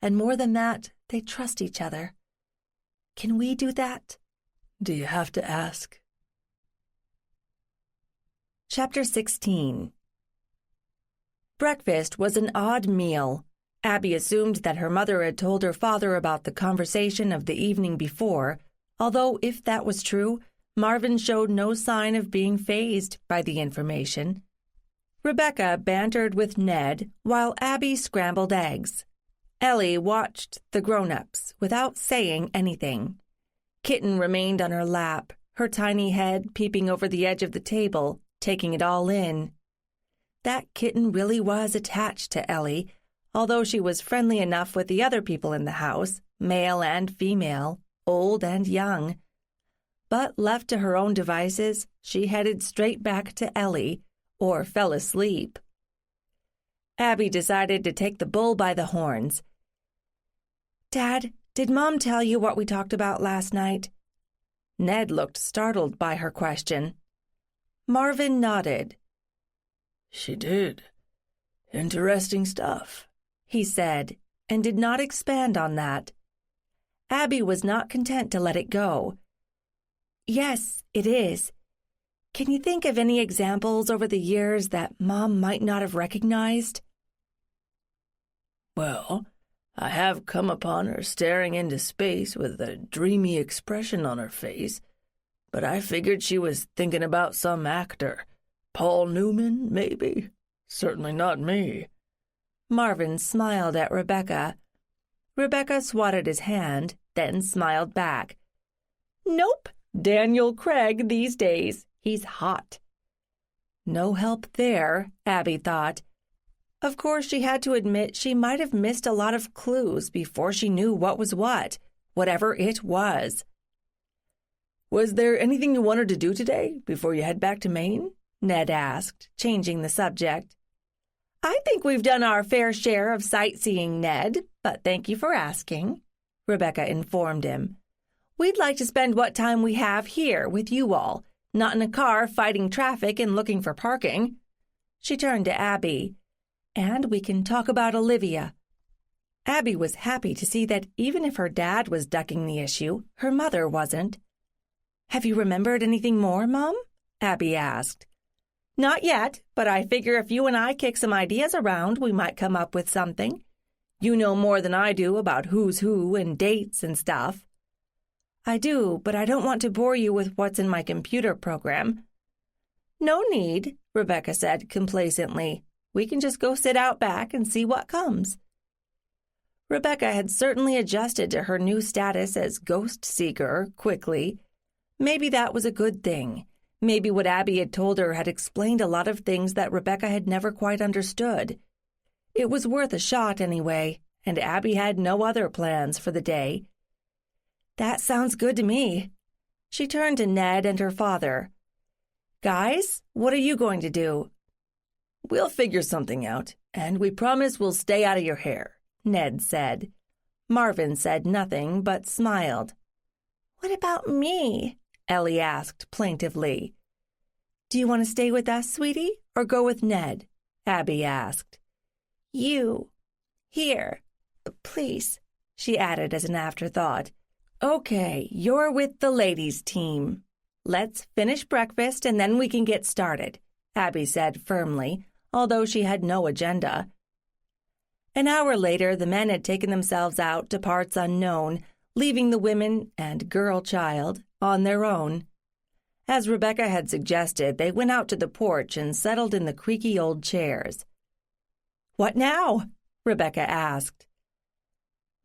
And more than that, they trust each other. Can we do that? Do you have to ask? Chapter 16. Breakfast was an odd meal. Abby assumed that her mother had told her father about the conversation of the evening before, although if that was true, Marvin showed no sign of being fazed by the information. Rebecca bantered with Ned while Abby scrambled eggs. Ellie watched the grown-ups without saying anything. Kitten remained on her lap, her tiny head peeping over the edge of the table, taking it all in. That kitten really was attached to Ellie, although she was friendly enough with the other people in the house, male and female, old and young. But left to her own devices, she headed straight back to Ellie, or fell asleep. Abby decided to take the bull by the horns. Dad, did Mom tell you what we talked about last night? Ned looked startled by her question. Marvin nodded. She did. Interesting stuff, he said, and did not expand on that. Abby was not content to let it go. Yes, it is. Can you think of any examples over the years that Mom might not have recognized? Well, I have come upon her staring into space with a dreamy expression on her face, but I figured she was thinking about some actor. Paul Newman, maybe? Certainly not me. Marvin smiled at Rebecca. Rebecca swatted his hand, then smiled back. Nope, Daniel Craig these days. He's hot. No help there, Abby thought. Of course, she had to admit she might have missed a lot of clues before she knew what was what, whatever it was. Was there anything you wanted to do today before you head back to Maine? Ned asked, changing the subject. I think we've done our fair share of sightseeing, Ned, but thank you for asking, Rebecca informed him. We'd like to spend what time we have here with you all, not in a car fighting traffic and looking for parking. She turned to Abby. And we can talk about Olivia. Abby was happy to see that even if her dad was ducking the issue, her mother wasn't. Have you remembered anything more, Mom? Abby asked. Not yet, but I figure if you and I kick some ideas around, we might come up with something. You know more than I do about who's who and dates and stuff. I do, but I don't want to bore you with what's in my computer program. No need, Rebecca said complacently. We can just go sit out back and see what comes. Rebecca had certainly adjusted to her new status as ghost seeker quickly. Maybe that was a good thing. Maybe what Abby had told her had explained a lot of things that Rebecca had never quite understood. It was worth a shot anyway, and Abby had no other plans for the day. That sounds good to me. She turned to Ned and her father. Guys, what are you going to do? We'll figure something out, and we promise we'll stay out of your hair, Ned said. Marvin said nothing but smiled. What about me? Ellie asked plaintively. Do you want to stay with us, sweetie, or go with Ned? Abby asked. You. Here. Please, she added as an afterthought. Okay, you're with the ladies' team. Let's finish breakfast and then we can get started, Abby said firmly, although she had no agenda. An hour later, the men had taken themselves out to parts unknown, leaving the women and girl child on their own. As Rebecca had suggested, they went out to the porch and settled in the creaky old chairs. What now? Rebecca asked.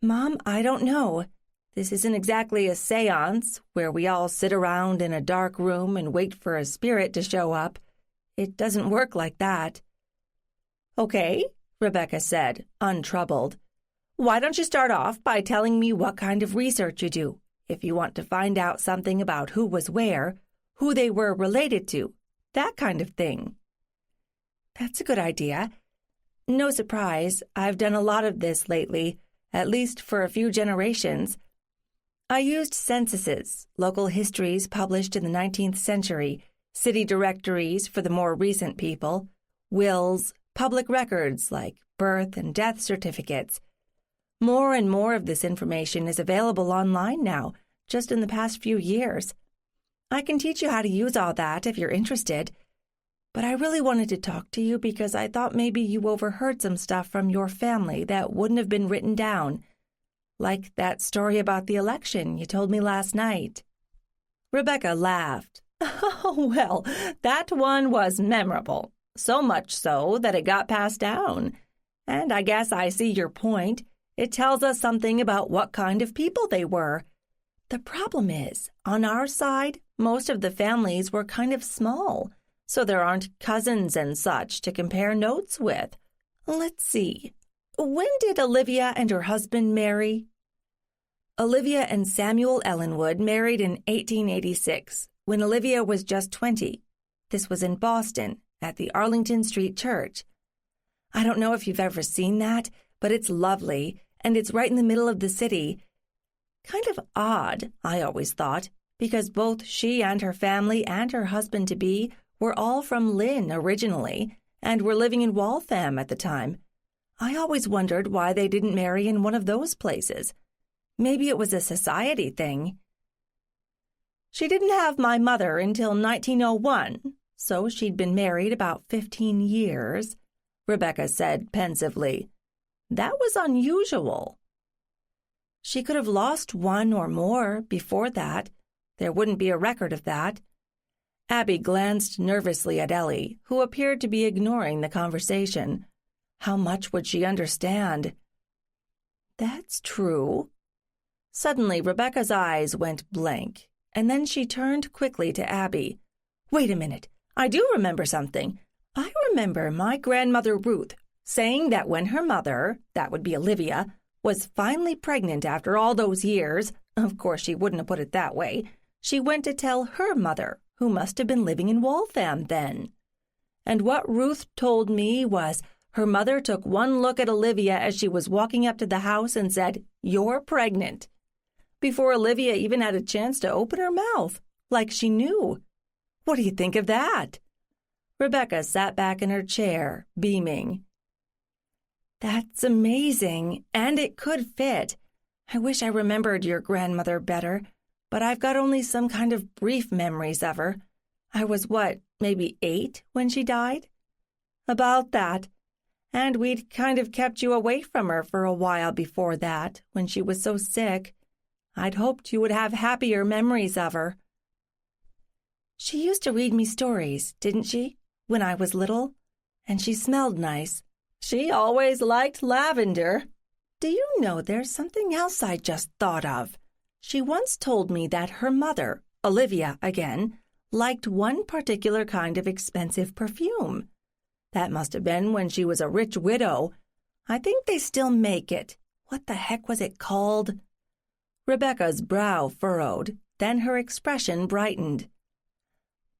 Mom, I don't know. This isn't exactly a séance where we all sit around in a dark room and wait for a spirit to show up. It doesn't work like that. Okay, Rebecca said, untroubled. Why don't you start off by telling me what kind of research you do, if you want to find out something about who was where, who they were related to, that kind of thing. That's a good idea. No surprise, I've done a lot of this lately, at least for a few generations. I used censuses, local histories published in the 19th century, city directories for the more recent people, wills, public records like birth and death certificates. More and more of this information is available online now, just in the past few years. I can teach you how to use all that if you're interested. But I really wanted to talk to you because I thought maybe you overheard some stuff from your family that wouldn't have been written down. Like that story about the election you told me last night. Rebecca laughed. Oh, well, that one was memorable. So much so that it got passed down. And I guess I see your point. It tells us something about what kind of people they were. The problem is, on our side, most of the families were kind of small, so there aren't cousins and such to compare notes with. Let's see. When did Olivia and her husband marry? Olivia and Samuel Ellenwood married in 1886, when Olivia was just 20. This was in Boston, at the Arlington Street Church. I don't know if you've ever seen that, but it's lovely, and it's right in the middle of the city. Kind of odd, I always thought, because both she and her family and her husband-to-be were all from Lynn originally, and were living in Waltham at the time. I always wondered why they didn't marry in one of those places. Maybe it was a society thing. She didn't have my mother until 1901, so she'd been married about 15 years, Rebecca said pensively. That was unusual. She could have lost one or more before that. There wouldn't be a record of that. Abby glanced nervously at Ellie, who appeared to be ignoring the conversation. How much would she understand? That's true. Suddenly, Rebecca's eyes went blank, and then she turned quickly to Abby. Wait a minute. I do remember something. I remember my grandmother Ruth saying that when her mother, that would be Olivia, was finally pregnant after all those years, of course she wouldn't have put it that way, she went to tell her mother, who must have been living in Waltham then. And what Ruth told me was her mother took one look at Olivia as she was walking up to the house and said, "You're pregnant," before Olivia even had a chance to open her mouth, like she knew. What do you think of that? Rebecca sat back in her chair, beaming. That's amazing, and it could fit. I wish I remembered your grandmother better, but I've got only some kind of brief memories of her. I was, maybe 8 when she died? About that. And we'd kind of kept you away from her for a while before that, when she was so sick. I'd hoped you would have happier memories of her. She used to read me stories, didn't she, when I was little? And she smelled nice. She always liked lavender. Do you know there's something else I just thought of? She once told me that her mother, Olivia again, liked one particular kind of expensive perfume. That must have been when she was a rich widow. I think they still make it. What the heck was it called? Rebecca's brow furrowed, then her expression brightened.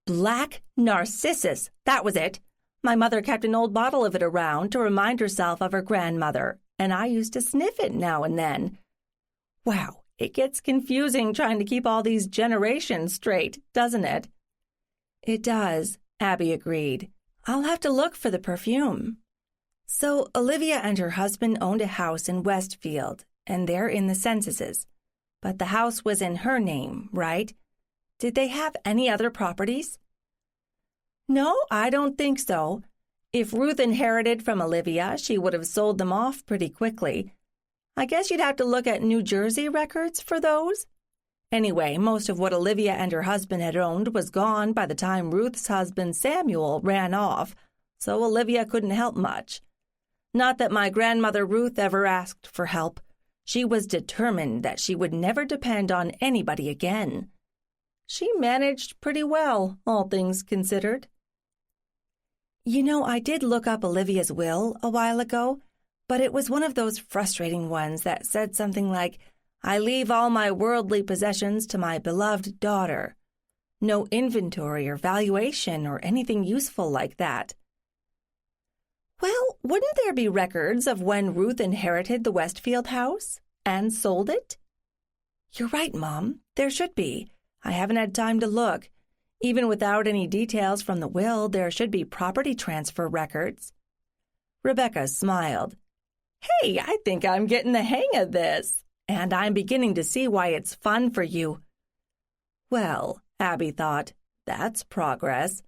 Black Narcissus, that was it. My mother kept an old bottle of it around to remind herself of her grandmother, and I used to sniff it now and then. Wow, It gets confusing trying to keep all these generations straight, doesn't it? It does, Abby agreed. I'll have to look for the perfume. So Olivia and her husband owned a house in Westfield, and they're in the censuses. But the house was in her name, right? Did they have any other properties? No, I don't think so. If Ruth inherited from Olivia, she would have sold them off pretty quickly. I guess you'd have to look at New Jersey records for those. Anyway, most of what Olivia and her husband had owned was gone by the time Ruth's husband Samuel ran off, so Olivia couldn't help much. Not that my grandmother Ruth ever asked for help. She was determined that she would never depend on anybody again. She managed pretty well, all things considered. You know, I did look up Olivia's will a while ago, but it was one of those frustrating ones that said something like, "I leave all my worldly possessions to my beloved daughter." No inventory or valuation or anything useful like that. Well, wouldn't there be records of when Ruth inherited the Westfield house and sold it? You're right, Mom. There should be. I haven't had time to look. Even without any details from the will, there should be property transfer records. Rebecca smiled. Hey, I think I'm getting the hang of this, and I'm beginning to see why it's fun for you. Well, Abby thought, that's progress.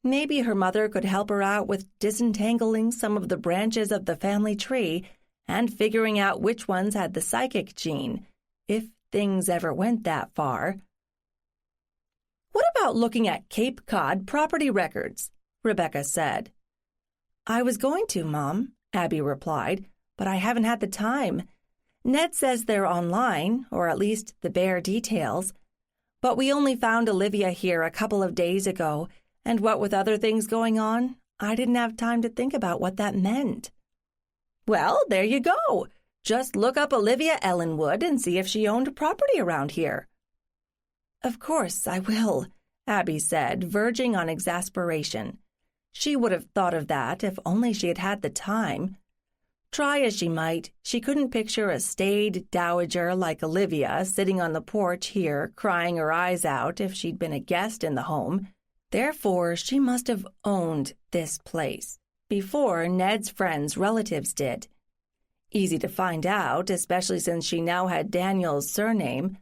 Maybe her mother could help her out with disentangling some of the branches of the family tree and figuring out which ones had the psychic gene, if things ever went that far. What about looking at Cape Cod property records? Rebecca said. I was going to, Mom, Abby replied, but I haven't had the time. Ned says they're online, or at least the bare details. But we only found Olivia here a couple of days ago, and what with other things going on, I didn't have time to think about what that meant. Well, there you go. Just look up Olivia Ellenwood and see if she owned property around here. Of course, I will, Abby said, verging on exasperation. She would have thought of that if only she had had the time. Try as she might, she couldn't picture a staid dowager like Olivia sitting on the porch here crying her eyes out if she'd been a guest in the home. Therefore, she must have owned this place before Ned's friends' relatives did. Easy to find out, especially since she now had Daniel's surname,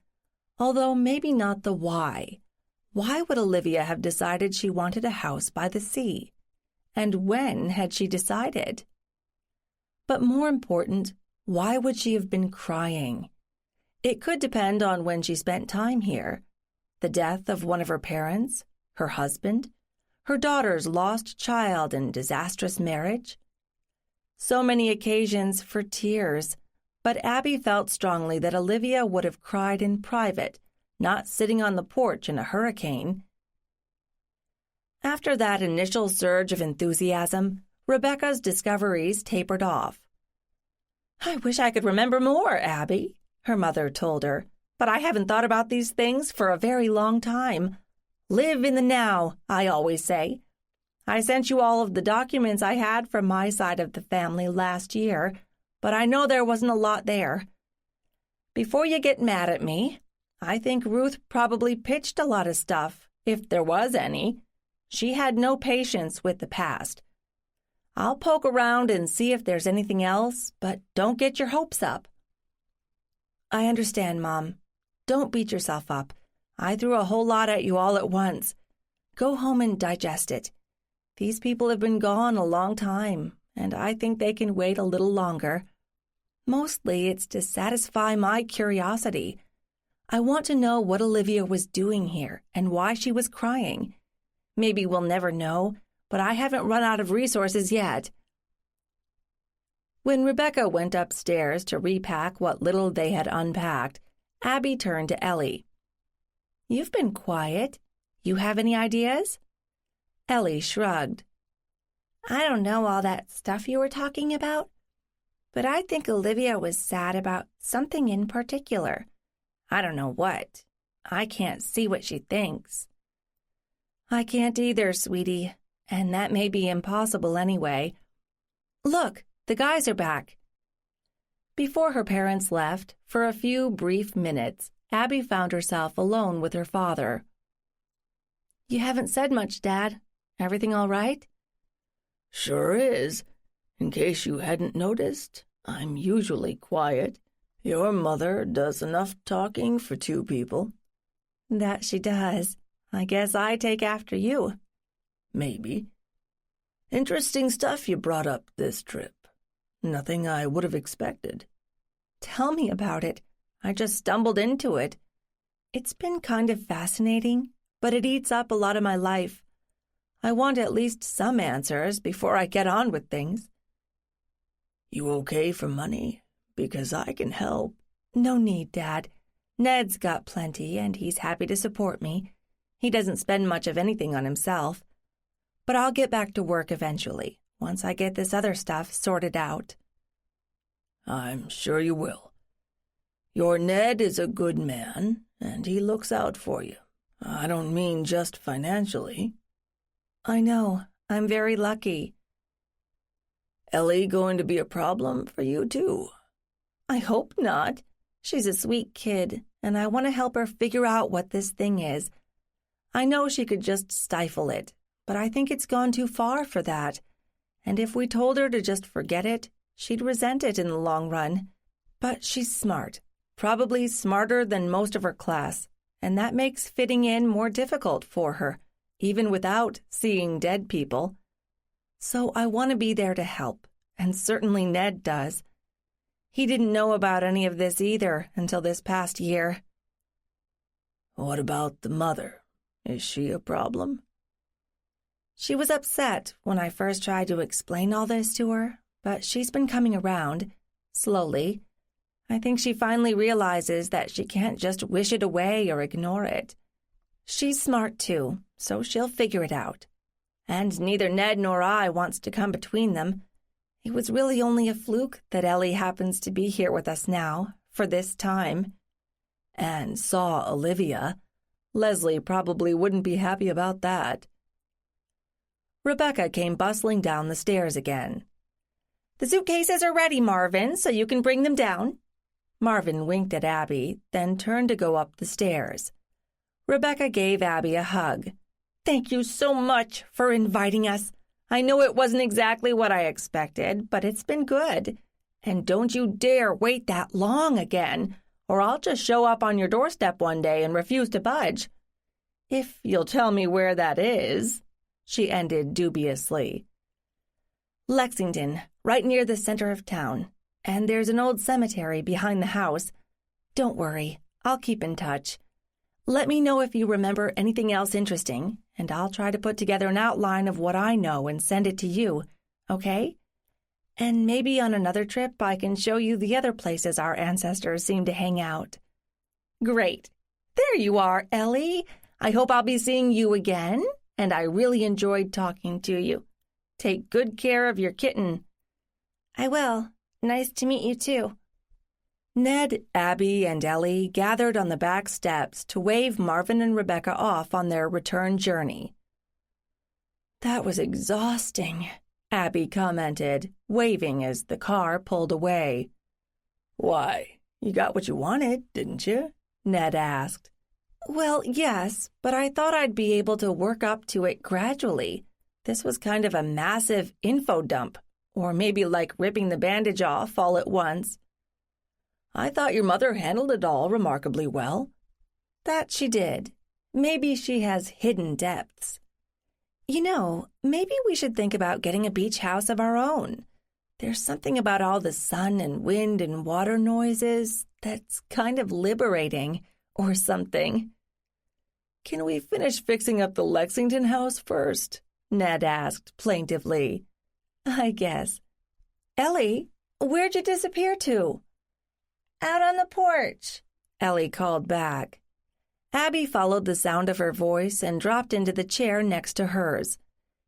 although maybe not the why. Why would Olivia have decided she wanted a house by the sea? And when had she decided? But more important, why would she have been crying? It could depend on when she spent time here. The death of one of her parents, her husband, her daughter's lost child and disastrous marriage. So many occasions for tears, but Abby felt strongly that Olivia would have cried in private, not sitting on the porch in a hurricane. After that initial surge of enthusiasm, Rebecca's discoveries tapered off. I wish I could remember more, Abby, her mother told her, but I haven't thought about these things for a very long time. Live in the now, I always say. I sent you all of the documents I had from my side of the family last year, but I know there wasn't a lot there. Before you get mad at me, I think Ruth probably pitched a lot of stuff, if there was any. She had no patience with the past. I'll poke around and see if there's anything else, but don't get your hopes up. I understand, Mom. Don't beat yourself up. I threw a whole lot at you all at once. Go home and digest it. These people have been gone a long time, and I think they can wait a little longer. Mostly it's to satisfy my curiosity. I want to know what Olivia was doing here and why she was crying. Maybe we'll never know, but I haven't run out of resources yet. When Rebecca went upstairs to repack what little they had unpacked, Abby turned to Ellie. You've been quiet. You have any ideas? Ellie shrugged. I don't know all that stuff you were talking about, but I think Olivia was sad about something in particular. I don't know what. I can't see what she thinks. I can't either, sweetie, and that may be impossible anyway. Look, the guys are back. Before her parents left, for a few brief minutes, Abby found herself alone with her father. "You haven't said much, Dad. Everything all right?" "Sure is. In case you hadn't noticed, I'm usually quiet. Your mother does enough talking for two people." "That she does. I guess I take after you." "Maybe. Interesting stuff you brought up this trip. Nothing I would have expected." "Tell me about it. I just stumbled into it. It's been kind of fascinating, but it eats up a lot of my life. I want at least some answers before I get on with things." "You okay for money? Because I can help." "No need, Dad. Ned's got plenty, and he's happy to support me. He doesn't spend much of anything on himself. But I'll get back to work eventually, once I get this other stuff sorted out." "I'm sure you will. Your Ned is a good man, and he looks out for you. I don't mean just financially." "I know. I'm very lucky." "Ellie going to be a problem for you, too?" "I hope not. She's a sweet kid, and I want to help her figure out what this thing is. I know she could just stifle it, but I think it's gone too far for that. And if we told her to just forget it, she'd resent it in the long run. But she's smart, probably smarter than most of her class, and that makes fitting in more difficult for her, even without seeing dead people. So I want to be there to help, and certainly Ned does. He didn't know about any of this either until this past year." "What about the mother? Is she a problem?" "She was upset when I first tried to explain all this to her, but she's been coming around, slowly. I think she finally realizes that she can't just wish it away or ignore it. She's smart too, so she'll figure it out. And neither Ned nor I wants to come between them. It was really only a fluke that Ellie happens to be here with us now, for this time." "And saw Olivia. Leslie probably wouldn't be happy about that." Rebecca came bustling down the stairs again. "The suitcases are ready, Marvin, so you can bring them down." Marvin winked at Abby, then turned to go up the stairs. Rebecca gave Abby a hug. "Thank you so much for inviting us. I know it wasn't exactly what I expected, but it's been good. And don't you dare wait that long again, or I'll just show up on your doorstep one day and refuse to budge. If you'll tell me where that is," she ended dubiously. "Lexington, right near the center of town. And there's an old cemetery behind the house. Don't worry, I'll keep in touch. Let me know if you remember anything else interesting, and I'll try to put together an outline of what I know and send it to you, okay? And maybe on another trip I can show you the other places our ancestors seem to hang out." "Great. There you are, Ellie. I hope I'll be seeing you again, and I really enjoyed talking to you. Take good care of your kitten." "I will. Nice to meet you, too." Ned, Abby, and Ellie gathered on the back steps to wave Marvin and Rebecca off on their return journey. "That was exhausting," Abby commented, waving as the car pulled away. "Why, you got what you wanted, didn't you?" Ned asked. "Well, yes, but I thought I'd be able to work up to it gradually. This was kind of a massive info dump, or maybe like ripping the bandage off all at once." "I thought your mother handled it all remarkably well." "That she did. Maybe she has hidden depths. You know, maybe we should think about getting a beach house of our own. There's something about all the sun and wind and water noises that's kind of liberating, or something." "Can we finish fixing up the Lexington house first?" Ned asked plaintively. "I guess. Ellie, where'd you disappear to?" "Out on the porch," Ellie called back. Abby followed the sound of her voice and dropped into the chair next to hers.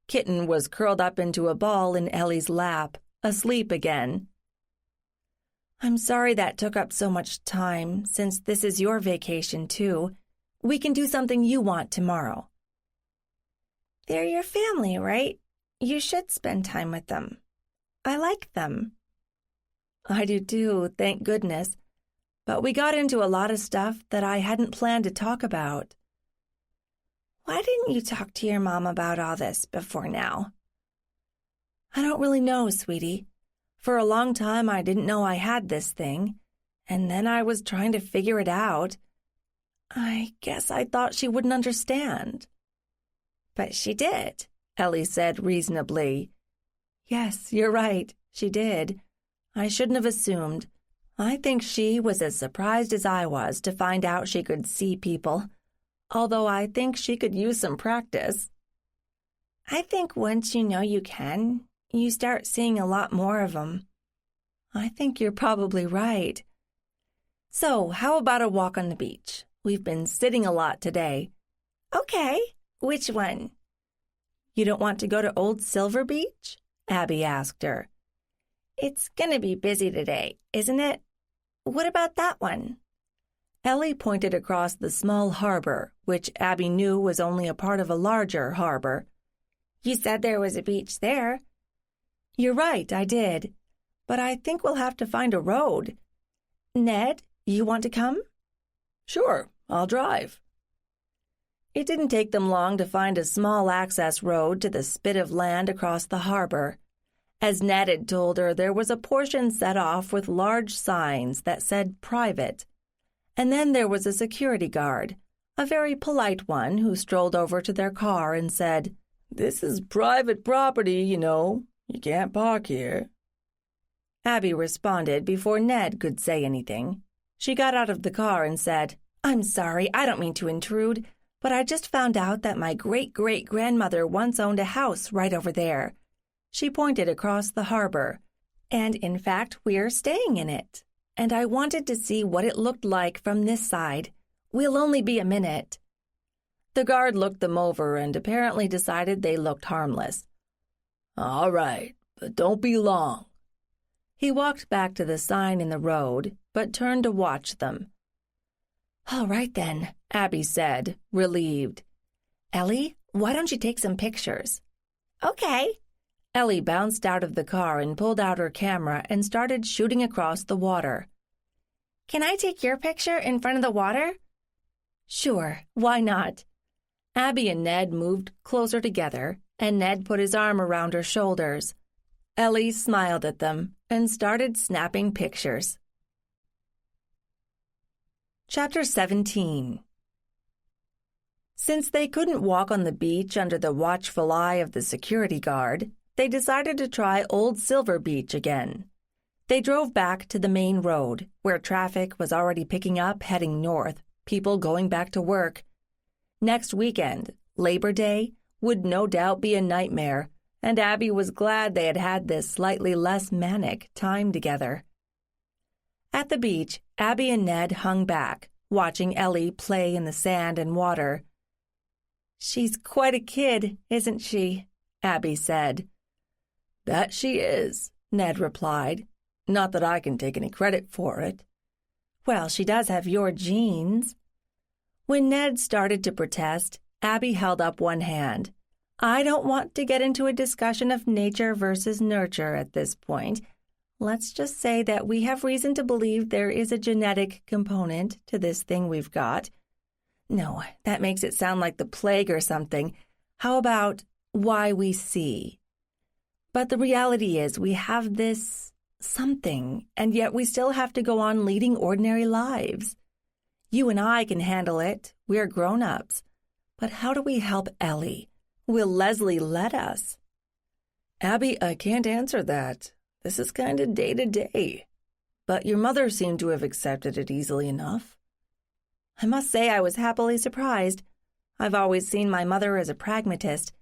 Kitten was curled up into a ball in Ellie's lap, asleep again. "I'm sorry that took up so much time, since this is your vacation, too. We can do something you want tomorrow." "They're your family, right? You should spend time with them. I like them." I do too, thank goodness. But we got into a lot of stuff that I hadn't planned to talk about. Why didn't you talk to your mom about all this before now? I don't really know, sweetie. For a long time, I didn't know I had this thing, and then I was trying to figure it out. I guess I thought she wouldn't understand. But she did, Ellie said reasonably. Yes, you're right, she did. I shouldn't have assumed. I think she was as surprised as I was to find out she could see people, although I think she could use some practice. I think once you know you can, you start seeing a lot more of them. I think you're probably right. So, how about a walk on the beach? We've been sitting a lot today. Okay, which one? You don't want to go to Old Silver Beach? Abby asked her. It's gonna be busy today, isn't it? What about that one? Ellie pointed across the small harbor, which Abby knew was only a part of a larger harbor. You said there was a beach there. You're right, I did. But I think we'll have to find a road. Ned, you want to come? Sure, I'll drive. It didn't take them long to find a small access road to the spit of land across the harbor. As Ned had told her, there was a portion set off with large signs that said private. And then there was a security guard, a very polite one, who strolled over to their car and said, "This is private property, you know. You can't park here." Abby responded before Ned could say anything. She got out of the car and said, "I'm sorry, I don't mean to intrude, but I just found out that my great-great-grandmother once owned a house right over there." She pointed across the harbor. "And in fact, we're staying in it. And I wanted to see what it looked like from this side. We'll only be a minute." The guard looked them over and apparently decided they looked harmless. "All right, but don't be long." He walked back to the sign in the road, but turned to watch them. "All right then," Abby said, relieved. "Ellie, why don't you take some pictures?" "Okay." Ellie bounced out of the car and pulled out her camera and started shooting across the water. "Can I take your picture in front of the water?" "Sure, why not?" Abby and Ned moved closer together, and Ned put his arm around her shoulders. Ellie smiled at them and started snapping pictures. Chapter 17. Since they couldn't walk on the beach under the watchful eye of the security guard, they decided to try Old Silver Beach again. They drove back to the main road, where traffic was already picking up heading north, people going back to work. Next weekend, Labor Day, would no doubt be a nightmare, and Abby was glad they had had this slightly less manic time together. At the beach, Abby and Ned hung back, watching Ellie play in the sand and water. "She's quite a kid, isn't she?" Abby said. "That she is," Ned replied. "Not that I can take any credit for it." "Well, she does have your genes." When Ned started to protest, Abby held up one hand. "I don't want to get into a discussion of nature versus nurture at this point. Let's just say that we have reason to believe there is a genetic component to this thing we've got. No, that makes it sound like the plague or something. How about why we see? But the reality is we have this something, and yet we still have to go on leading ordinary lives. You and I can handle it. We're grown-ups. But how do we help Ellie? Will Leslie let us?" "Abby, I can't answer that. This is kind of day-to-day. But your mother seemed to have accepted it easily enough." "I must say I was happily surprised. I've always seen my mother as a pragmatist.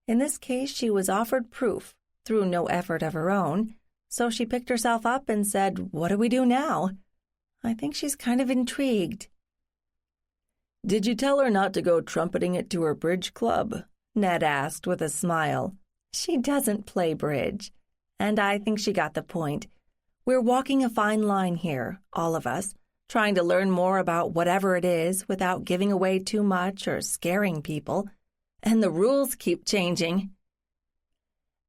In this case, she was offered proof, through no effort of her own, so she picked herself up and said, 'What do we do now?' I think she's kind of intrigued." "Did you tell her not to go trumpeting it to her bridge club?" Ned asked with a smile. "She doesn't play bridge, and I think she got the point. We're walking a fine line here, all of us, trying to learn more about whatever it is without giving away too much or scaring people, and the rules keep changing."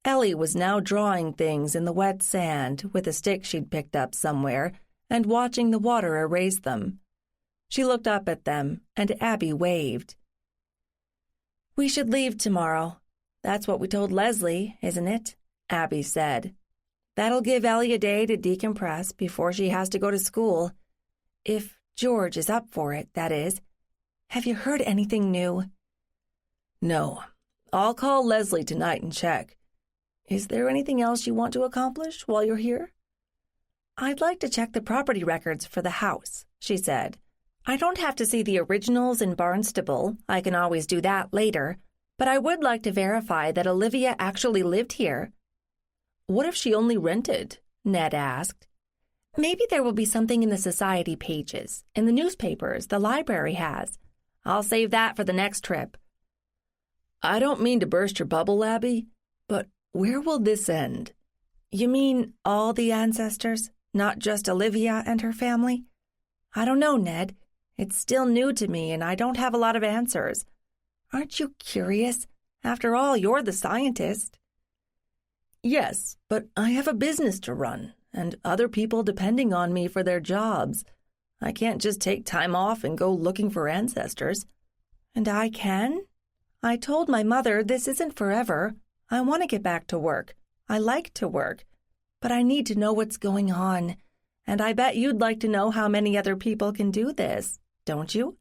Ellie was now drawing things in the wet sand with a stick she'd picked up somewhere and watching the water erase them. She looked up at them, and Abby waved. "We should leave tomorrow. That's what we told Leslie, isn't it?" Abby said. "That'll give Ellie a day to decompress before she has to go to school. If George is up for it, that is. Have you heard anything new?" "No. I'll call Leslie tonight and check. Is there anything else you want to accomplish while you're here?" "I'd like to check the property records for the house," she said. "I don't have to see the originals in Barnstable. I can always do that later. But I would like to verify that Olivia actually lived here." "What if she only rented?" Ned asked. "Maybe there will be something in the society pages, in the newspapers the library has. I'll save that for the next trip." "I don't mean to burst your bubble, Abby, but where will this end?" "You mean all the ancestors, not just Olivia and her family?" "I don't know, Ned. It's still new to me, and I don't have a lot of answers. Aren't you curious? After all, you're the scientist." "Yes, but I have a business to run, and other people depending on me for their jobs. I can't just take time off and go looking for ancestors." "And I can? I told my mother this isn't forever. I want to get back to work. I like to work. But I need to know what's going on. And I bet you'd like to know how many other people can do this, don't you?"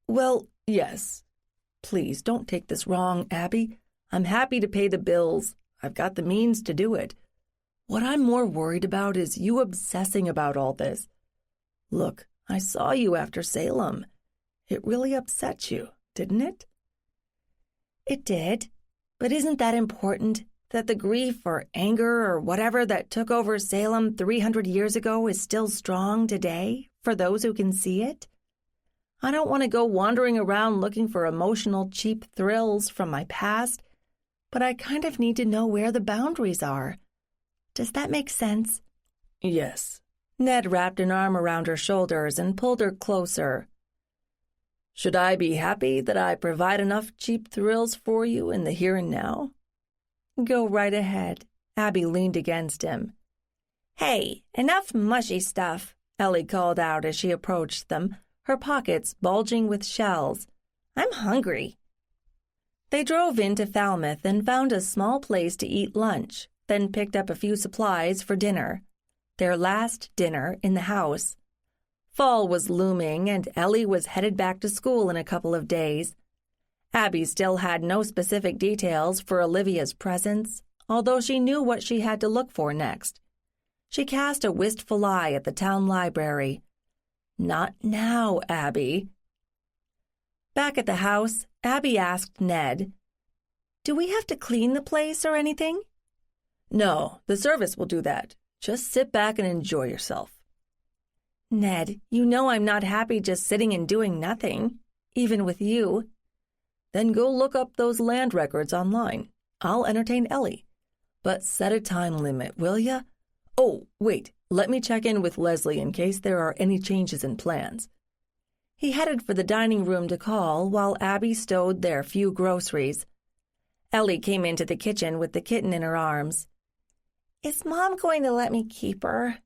"Well, yes. Please don't take this wrong, Abby. I'm happy to pay the bills. I've got the means to do it. What I'm more worried about is you obsessing about all this. Look, I saw you after Salem. It really upset you, didn't it?" "It did. But isn't that important? That the grief or anger or whatever that took over Salem 300 years ago is still strong today for those who can see it? I don't want to go wandering around looking for emotional, cheap thrills from my past, but I kind of need to know where the boundaries are. Does that make sense?" "Yes." Ned wrapped an arm around her shoulders and pulled her closer. "Should I be happy that I provide enough cheap thrills for you in the here and now?" "Go right ahead." Abby leaned against him. "Hey, enough mushy stuff," Ellie called out as she approached them, her pockets bulging with shells. "I'm hungry." They drove into Falmouth and found a small place to eat lunch, then picked up a few supplies for dinner. Their last dinner in the house. Fall was looming, and Ellie was headed back to school in a couple of days. Abby still had no specific details for Olivia's presence, although she knew what she had to look for next. She cast a wistful eye at the town library. "Not now, Abby." Back at the house, Abby asked Ned, "Do we have to clean the place or anything?" "No, the service will do that. Just sit back and enjoy yourself." "Ned, you know I'm not happy just sitting and doing nothing, even with you." "Then go look up those land records online. I'll entertain Ellie. But set a time limit, will ya? Oh, wait, let me check in with Leslie in case there are any changes in plans." He headed for the dining room to call while Abby stowed their few groceries. Ellie came into the kitchen with the kitten in her arms. "Is Mom going to let me keep her?"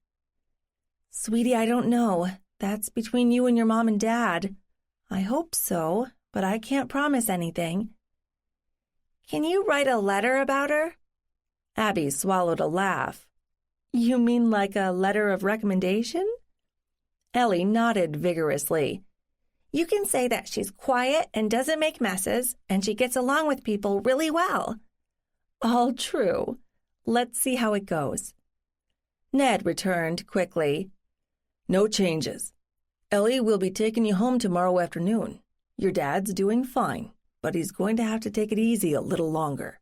"Sweetie, I don't know. That's between you and your mom and dad. I hope so, but I can't promise anything." "Can you write a letter about her?" Abby swallowed a laugh. "You mean like a letter of recommendation?" Ellie nodded vigorously. "You can say that she's quiet and doesn't make messes, and she gets along with people really well." "All true. Let's see how it goes." Ned returned quickly. "No changes. Ellie will be taking you home tomorrow afternoon. Your dad's doing fine, but he's going to have to take it easy a little longer."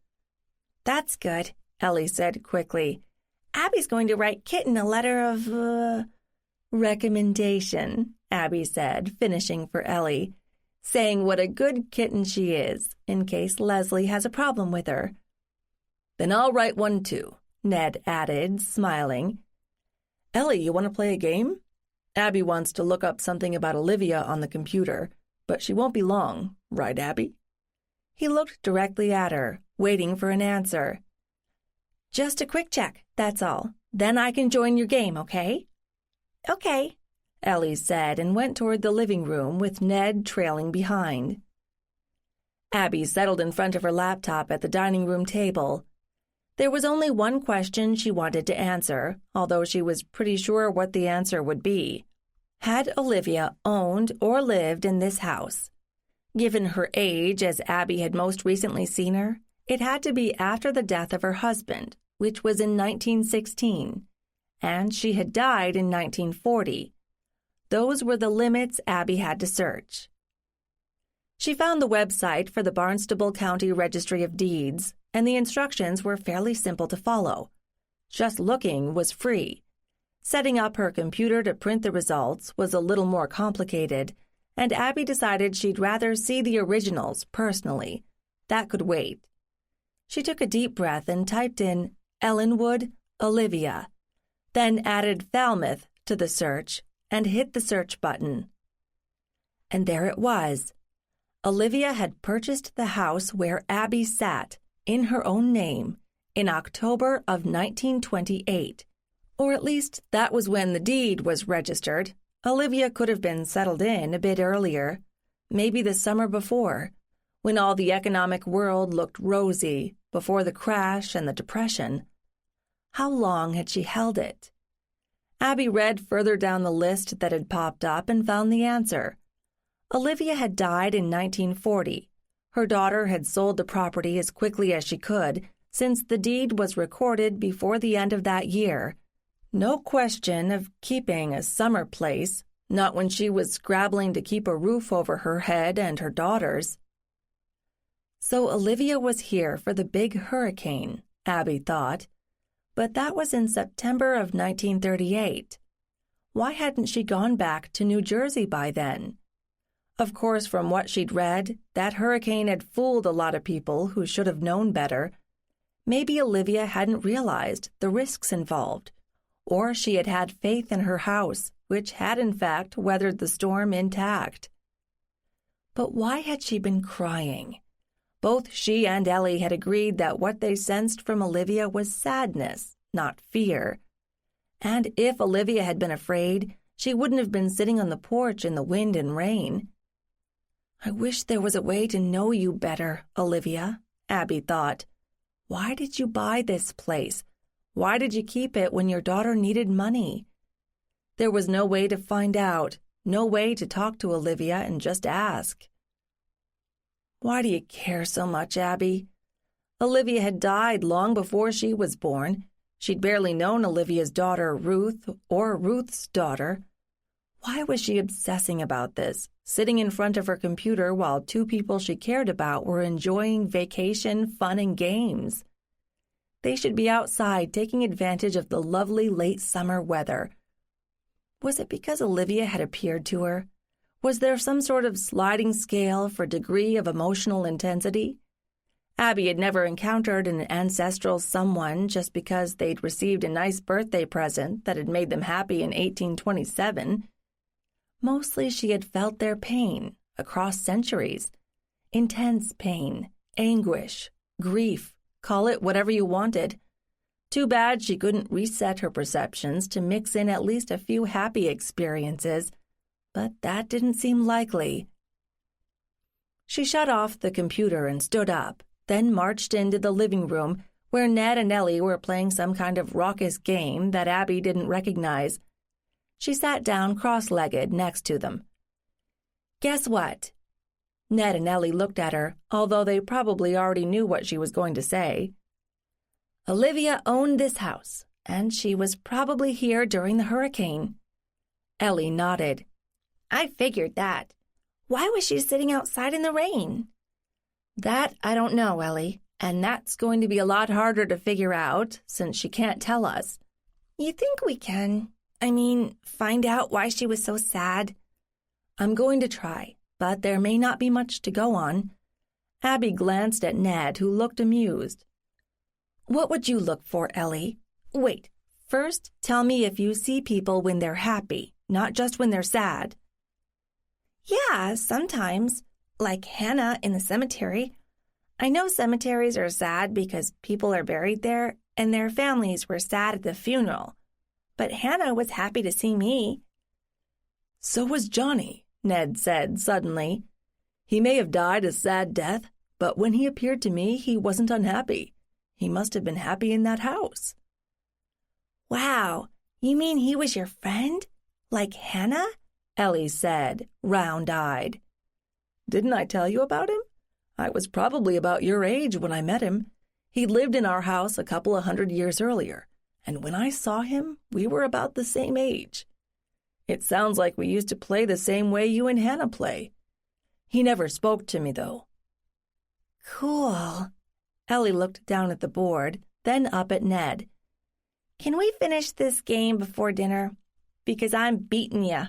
"That's good," Ellie said quickly. "Abby's going to write Kitten a letter of, recommendation," Abby said, finishing for Ellie, saying what a good kitten she is, in case Leslie has a problem with her. "Then I'll write one too," Ned added, smiling. "Ellie, you want to play a game? Abby wants to look up something about Olivia on the computer, but she won't be long, right, Abby?" He looked directly at her, waiting for an answer. Just a quick check, that's all. Then I can join your game, okay? Okay, Ellie said and went toward the living room with Ned trailing behind. Abby settled in front of her laptop at the dining room table. There was only one question she wanted to answer, although she was pretty sure what the answer would be. Had Olivia owned or lived in this house? Given her age, as Abby had most recently seen her, it had to be after the death of her husband, which was in 1916, and she had died in 1940. Those were the limits Abby had to search. She found the website for the Barnstable County Registry of Deeds, and the instructions were fairly simple to follow. Just looking was free. Setting up her computer to print the results was a little more complicated, and Abby decided she'd rather see the originals personally. That could wait. She took a deep breath and typed in Ellenwood, Olivia, then added Falmouth to the search and hit the search button. And there it was. Olivia had purchased the house where Abby sat, in her own name, in October of 1928. Or at least that was when the deed was registered. Olivia could have been settled in a bit earlier, maybe the summer before, when all the economic world looked rosy, before the crash and the Depression. How long had she held it? Abby read further down the list that had popped up and found the answer. Olivia had died in 1940. Her daughter had sold the property as quickly as she could, since the deed was recorded before the end of that year. No question of keeping a summer place, not when she was scrabbling to keep a roof over her head and her daughter's. So Olivia was here for the big hurricane, Abby thought. But that was in September of 1938. Why hadn't she gone back to New Jersey by then? Of course, from what she'd read, that hurricane had fooled a lot of people who should have known better. Maybe Olivia hadn't realized the risks involved, or she had had faith in her house, which had in fact weathered the storm intact. But why had she been crying? Both she and Ellie had agreed that what they sensed from Olivia was sadness, not fear. And if Olivia had been afraid, she wouldn't have been sitting on the porch in the wind and rain. I wish there was a way to know you better, Olivia, Abby thought. Why did you buy this place? Why did you keep it when your daughter needed money? There was no way to find out, no way to talk to Olivia and just ask. Why do you care so much, Abby? Olivia had died long before she was born. She'd barely known Olivia's daughter, Ruth, or Ruth's daughter. Why was she obsessing about this, sitting in front of her computer while two people she cared about were enjoying vacation, fun, and games? They should be outside taking advantage of the lovely late summer weather. Was it because Olivia had appeared to her? Was there some sort of sliding scale for degree of emotional intensity? Abby had never encountered an ancestral someone just because they'd received a nice birthday present that had made them happy in 1827. Mostly she had felt their pain across centuries. Intense pain, anguish, grief, call it whatever you wanted. Too bad she couldn't reset her perceptions to mix in at least a few happy experiences, but that didn't seem likely. She shut off the computer and stood up, then marched into the living room where Ned and Ellie were playing some kind of raucous game that Abby didn't recognize. She sat down cross-legged next to them. Guess what? Ned and Ellie looked at her, although they probably already knew what she was going to say. Olivia owned this house, and she was probably here during the hurricane. Ellie nodded. I figured that. Why was she sitting outside in the rain? That I don't know, Ellie, and that's going to be a lot harder to figure out since she can't tell us. You think we can? Find out why she was so sad? I'm going to try, but there may not be much to go on. Abby glanced at Ned, who looked amused. What would you look for, Ellie? Wait, first tell me if you see people when they're happy, not just when they're sad. Yeah, sometimes, like Hannah in the cemetery. I know cemeteries are sad because people are buried there, and their families were sad at the funeral. But Hannah was happy to see me. So was Johnny, Ned said suddenly. He may have died a sad death, but when he appeared to me, he wasn't unhappy. He must have been happy in that house. Wow, you mean he was your friend? Like Hannah? Ellie said, round-eyed. Didn't I tell you about him? I was probably about your age when I met him. He lived in our house a couple of 100 years earlier, and when I saw him, we were about the same age. It sounds like we used to play the same way you and Hannah play. He never spoke to me, though. Cool. Ellie looked down at the board, then up at Ned. Can we finish this game before dinner? Because I'm beating ya.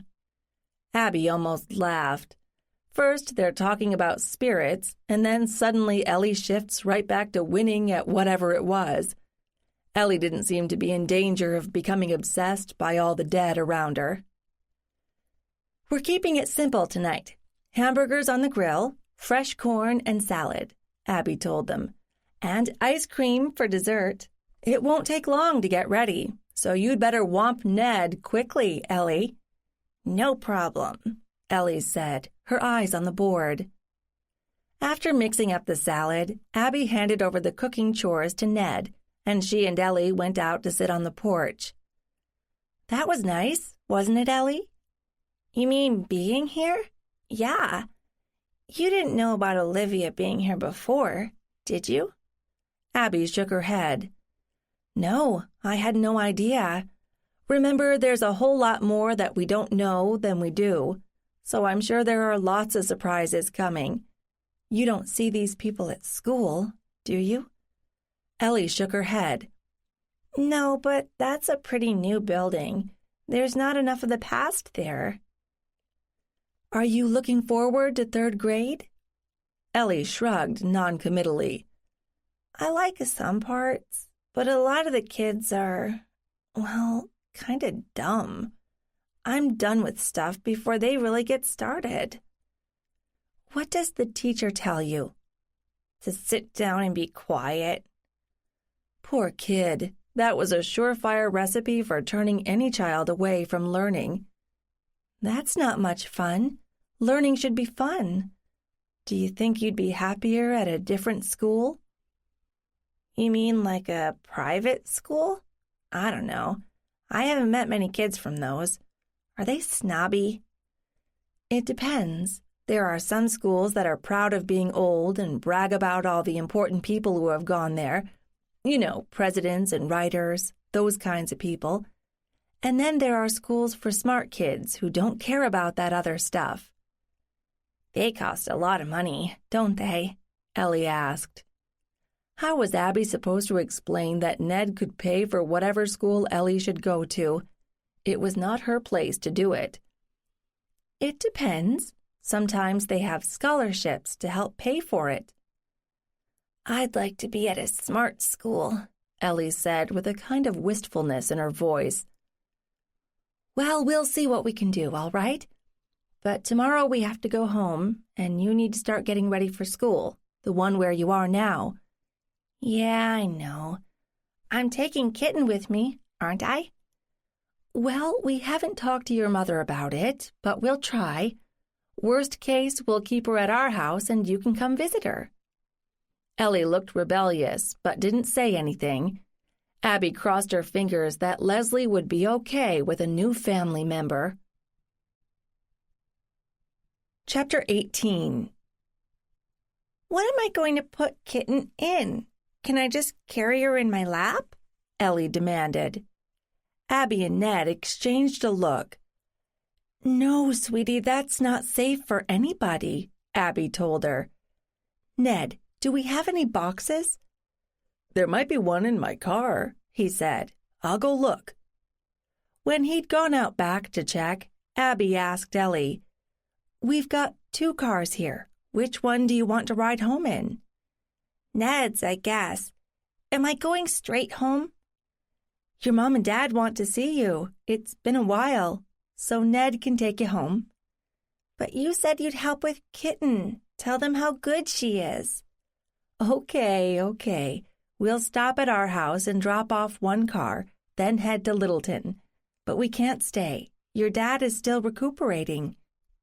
Abby almost laughed. First, they're talking about spirits, and then suddenly Ellie shifts right back to winning at whatever it was. Ellie didn't seem to be in danger of becoming obsessed by all the dead around her. We're keeping it simple tonight. Hamburgers on the grill, fresh corn and salad, Abby told them. And ice cream for dessert. It won't take long to get ready, so you'd better whomp Ned quickly, Ellie. No problem, Ellie said, her eyes on the board. After mixing up the salad, Abby handed over the cooking chores to Ned, and she and Ellie went out to sit on the porch. That was nice, wasn't it, Ellie? You mean being here? Yeah. You didn't know about Olivia being here before, did you? Abby shook her head. No, I had no idea. Remember, there's a whole lot more that we don't know than we do, so I'm sure there are lots of surprises coming. You don't see these people at school, do you? Ellie shook her head. No, but that's a pretty new building. There's not enough of the past there. Are you looking forward to third grade? Ellie shrugged noncommittally. I like some parts, but a lot of the kids are, well, kind of dumb. I'm done with stuff before they really get started. What does the teacher tell you? To sit down and be quiet. Poor kid. That was a surefire recipe for turning any child away from learning. That's not much fun. Learning should be fun. Do you think you'd be happier at a different school? You mean like a private school? I don't know. I haven't met many kids from those. Are they snobby? It depends. There are some schools that are proud of being old and brag about all the important people who have gone there. You know, presidents and writers, those kinds of people. And then there are schools for smart kids who don't care about that other stuff. They cost a lot of money, don't they? Ellie asked. How was Abby supposed to explain that Ned could pay for whatever school Ellie should go to? It was not her place to do it. It depends. Sometimes they have scholarships to help pay for it. I'd like to be at a smart school, Ellie said with a kind of wistfulness in her voice. Well, we'll see what we can do, all right? But tomorrow we have to go home, and you need to start getting ready for school, the one where you are now. Yeah, I know. I'm taking Kitten with me, aren't I? Well, we haven't talked to your mother about it, but we'll try. Worst case, we'll keep her at our house and you can come visit her. Ellie looked rebellious, but didn't say anything. Abby crossed her fingers that Leslie would be okay with a new family member. Chapter 18. What am I going to put Kitten in? Can I just carry her in my lap? Ellie demanded. Abby and Ned exchanged a look. No, sweetie, that's not safe for anybody, Abby told her. Ned, do we have any boxes? There might be one in my car, he said. I'll go look. When he'd gone out back to check, Abby asked Ellie, We've got 2 cars here. Which one do you want to ride home in? Ned's, I guess. Am I going straight home? Your mom and dad want to see you. It's been a while, so Ned can take you home. But you said you'd help with Kitten. Tell them how good she is. Okay. We'll stop at our house and drop off one car, then head to Littleton. But we can't stay. Your dad is still recuperating.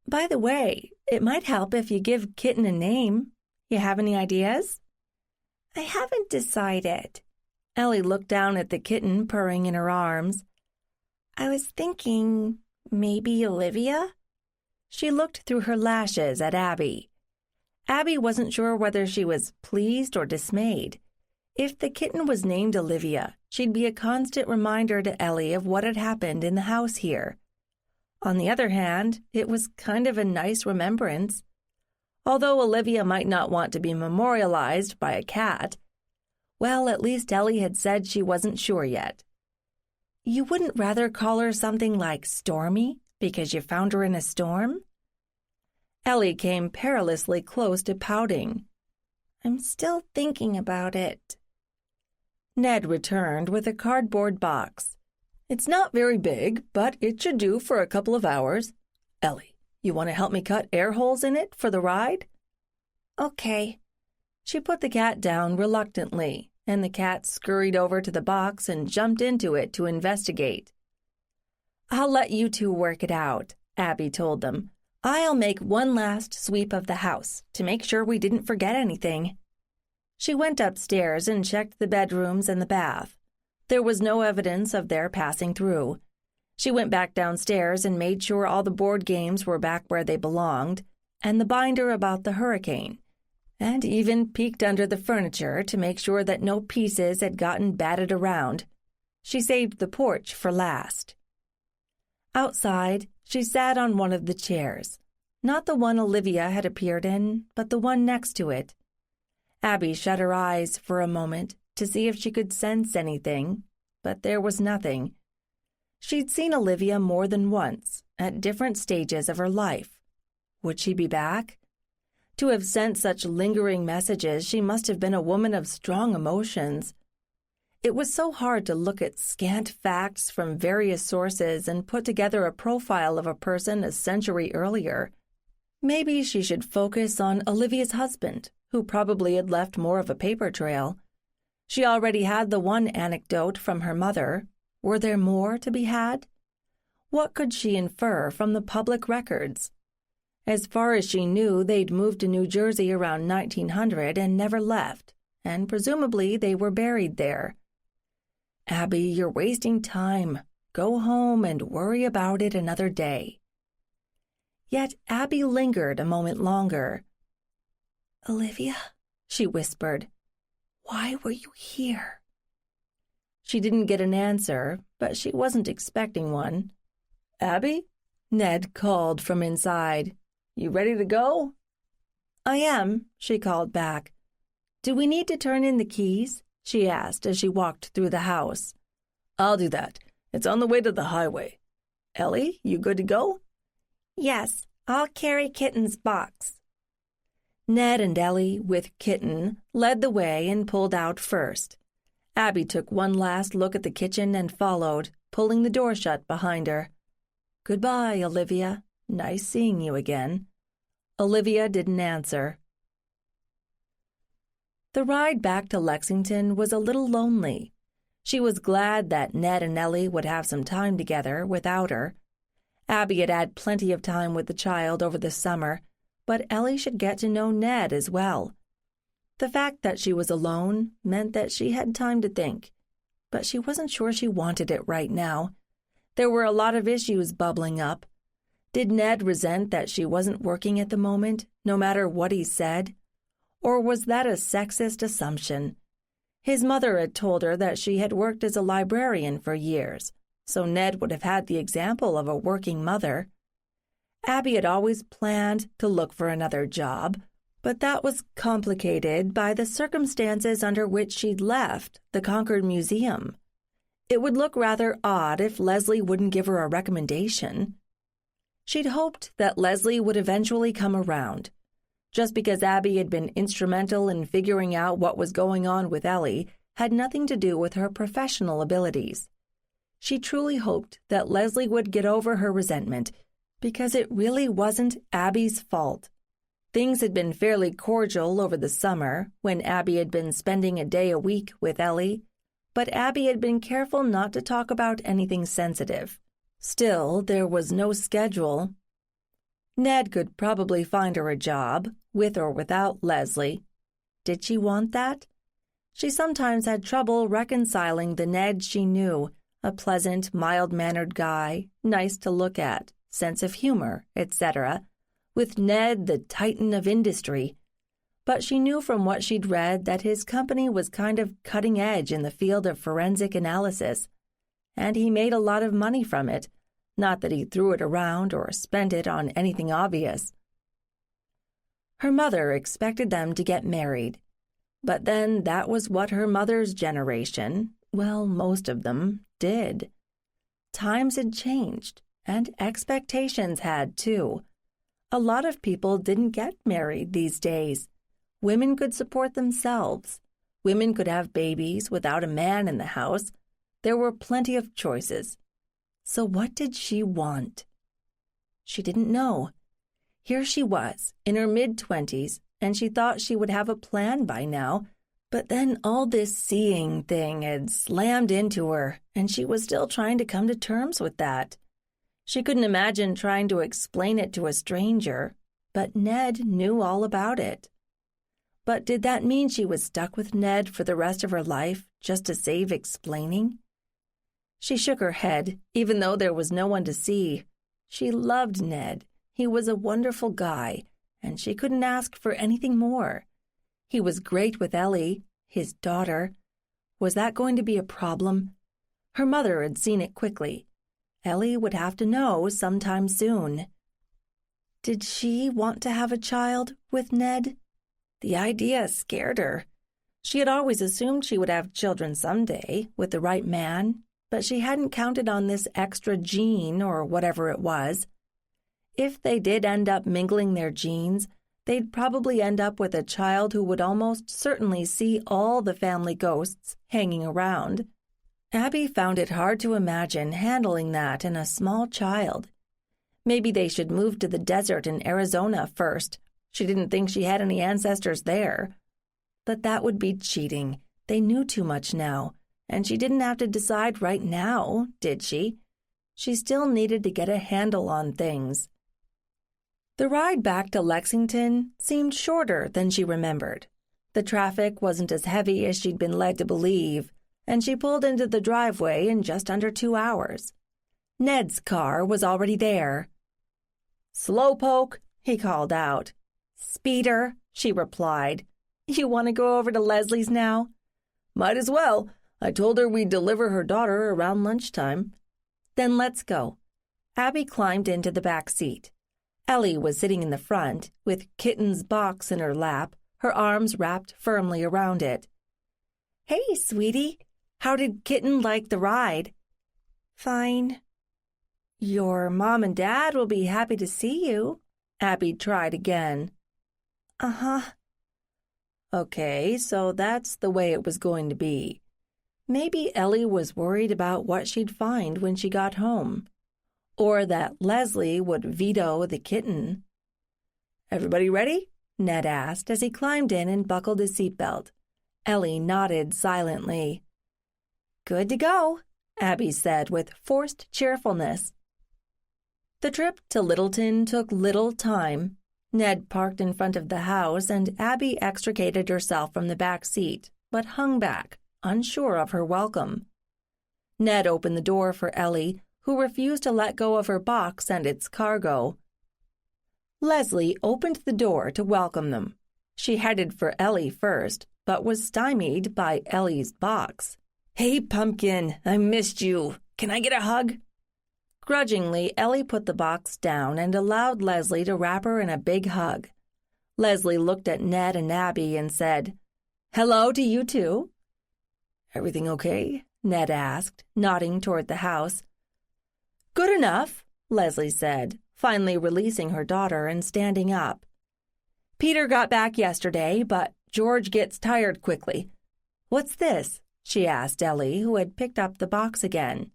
By the way, it might help if you give Kitten a name. You have any ideas?" "I haven't decided." Ellie looked down at the kitten purring in her arms. "I was thinking maybe Olivia?" She looked through her lashes at Abby. Abby wasn't sure whether she was pleased or dismayed. If the kitten was named Olivia, she'd be a constant reminder to Ellie of what had happened in the house here. On the other hand, it was kind of a nice remembrance. Although Olivia might not want to be memorialized by a cat, well, at least Ellie had said she wasn't sure yet. "You wouldn't rather call her something like Stormy because you found her in a storm?" Ellie came perilously close to pouting. "I'm still thinking about it." Ned returned with a cardboard box. "It's not very big, but it should do for a couple of hours. Ellie, you want to help me cut air holes in it for the ride?" "Okay." She put the cat down reluctantly, and the cat scurried over to the box and jumped into it to investigate. "I'll let you two work it out," Abby told them. "I'll make one last sweep of the house to make sure we didn't forget anything." She went upstairs and checked the bedrooms and the bath. There was no evidence of their passing through. She went back downstairs and made sure all the board games were back where they belonged, and the binder about the hurricane, and even peeked under the furniture to make sure that no pieces had gotten batted around. She saved the porch for last. Outside, she sat on one of the chairs, not the one Olivia had appeared in, but the one next to it. Abby shut her eyes for a moment to see if she could sense anything, but there was nothing. She'd seen Olivia more than once, at different stages of her life. Would she be back? To have sent such lingering messages, she must have been a woman of strong emotions. It was so hard to look at scant facts from various sources and put together a profile of a person a century earlier. Maybe she should focus on Olivia's husband, who probably had left more of a paper trail. She already had the one anecdote from her mother. Were there more to be had? What could she infer from the public records? As far as she knew, they'd moved to New Jersey around 1900 and never left, and presumably they were buried there. "Abby, you're wasting time. Go home and worry about it another day." Yet Abby lingered a moment longer. "Olivia," she whispered, "why were you here?" She didn't get an answer, but she wasn't expecting one. "Abby?" Ned called from inside. "You ready to go?" "I am," she called back. "Do we need to turn in the keys?" she asked as she walked through the house. "I'll do that. It's on the way to the highway. Ellie, you good to go?" "Yes, I'll carry Kitten's box." Ned and Ellie, with Kitten, led the way and pulled out first. Abby took one last look at the kitchen and followed, pulling the door shut behind her. "Goodbye, Olivia. Nice seeing you again." Olivia didn't answer. The ride back to Lexington was a little lonely. She was glad that Ned and Ellie would have some time together without her. Abby had had plenty of time with the child over the summer, but Ellie should get to know Ned as well. The fact that she was alone meant that she had time to think, but she wasn't sure she wanted it right now. There were a lot of issues bubbling up. Did Ned resent that she wasn't working at the moment, no matter what he said? Or was that a sexist assumption? His mother had told her that she had worked as a librarian for years, so Ned would have had the example of a working mother. Abby had always planned to look for another job, but that was complicated by the circumstances under which she'd left the Concord Museum. It would look rather odd if Leslie wouldn't give her a recommendation. She'd hoped that Leslie would eventually come around. Just because Abby had been instrumental in figuring out what was going on with Ellie had nothing to do with her professional abilities. She truly hoped that Leslie would get over her resentment, because it really wasn't Abby's fault. Things had been fairly cordial over the summer when Abby had been spending a day a week with Ellie, but Abby had been careful not to talk about anything sensitive. Still, there was no schedule. Ned could probably find her a job, with or without Leslie. Did she want that? She sometimes had trouble reconciling the Ned she knew, a pleasant, mild-mannered guy, nice to look at, sense of humor, etc., with Ned, the titan of industry. But she knew from what she'd read that his company was kind of cutting edge in the field of forensic analysis, and he made a lot of money from it, not that he threw it around or spent it on anything obvious. Her mother expected them to get married, but then that was what her mother's generation, well, most of them, did. Times had changed, and expectations had too. A lot of people didn't get married these days. Women could support themselves. Women could have babies without a man in the house. There were plenty of choices. So what did she want? She didn't know. Here she was, in her mid-20s, and she thought she would have a plan by now, but then all this seeing thing had slammed into her, and she was still trying to come to terms with that. She couldn't imagine trying to explain it to a stranger, but Ned knew all about it. But did that mean she was stuck with Ned for the rest of her life, just to save explaining? She shook her head, even though there was no one to see. She loved Ned. He was a wonderful guy, and she couldn't ask for anything more. He was great with Ellie, his daughter. Was that going to be a problem? Her mother had seen it quickly. Ellie would have to know sometime soon. Did she want to have a child with Ned? The idea scared her. She had always assumed she would have children someday, with the right man, but she hadn't counted on this extra gene or whatever it was. If they did end up mingling their genes, they'd probably end up with a child who would almost certainly see all the family ghosts hanging around. Abby found it hard to imagine handling that in a small child. Maybe they should move to the desert in Arizona first. She didn't think she had any ancestors there. But that would be cheating. They knew too much now, and she didn't have to decide right now, did she? She still needed to get a handle on things. The ride back to Lexington seemed shorter than she remembered. The traffic wasn't as heavy as she'd been led to believe, and she pulled into the driveway in just under 2 hours. Ned's car was already there. "Slowpoke," he called out. "Speeder," she replied. "You want to go over to Leslie's now?" "Might as well. I told her we'd deliver her daughter around lunchtime." "Then let's go." Abby climbed into the back seat. Ellie was sitting in the front, with Kitten's box in her lap, her arms wrapped firmly around it. "Hey, sweetie. How did Kitten like the ride?" "Fine." "Your mom and dad will be happy to see you." Abby tried again. "Uh-huh." Okay, so that's the way it was going to be. Maybe Ellie was worried about what she'd find when she got home. Or that Leslie would veto the kitten. "Everybody ready?" Ned asked as he climbed in and buckled his seatbelt. Ellie nodded silently. "Good to go," Abby said with forced cheerfulness. The trip to Littleton took little time. Ned parked in front of the house, and Abby extricated herself from the back seat, but hung back, unsure of her welcome. Ned opened the door for Ellie, who refused to let go of her box and its cargo. Leslie opened the door to welcome them. She headed for Ellie first, but was stymied by Ellie's box. "Hey, Pumpkin, I missed you. Can I get a hug?" Grudgingly, Ellie put the box down and allowed Leslie to wrap her in a big hug. Leslie looked at Ned and Abby and said, "Hello to you too." "Everything okay?" Ned asked, nodding toward the house. "Good enough," Leslie said, finally releasing her daughter and standing up. "Peter got back yesterday, but George gets tired quickly. What's this?" she asked Ellie, who had picked up the box again.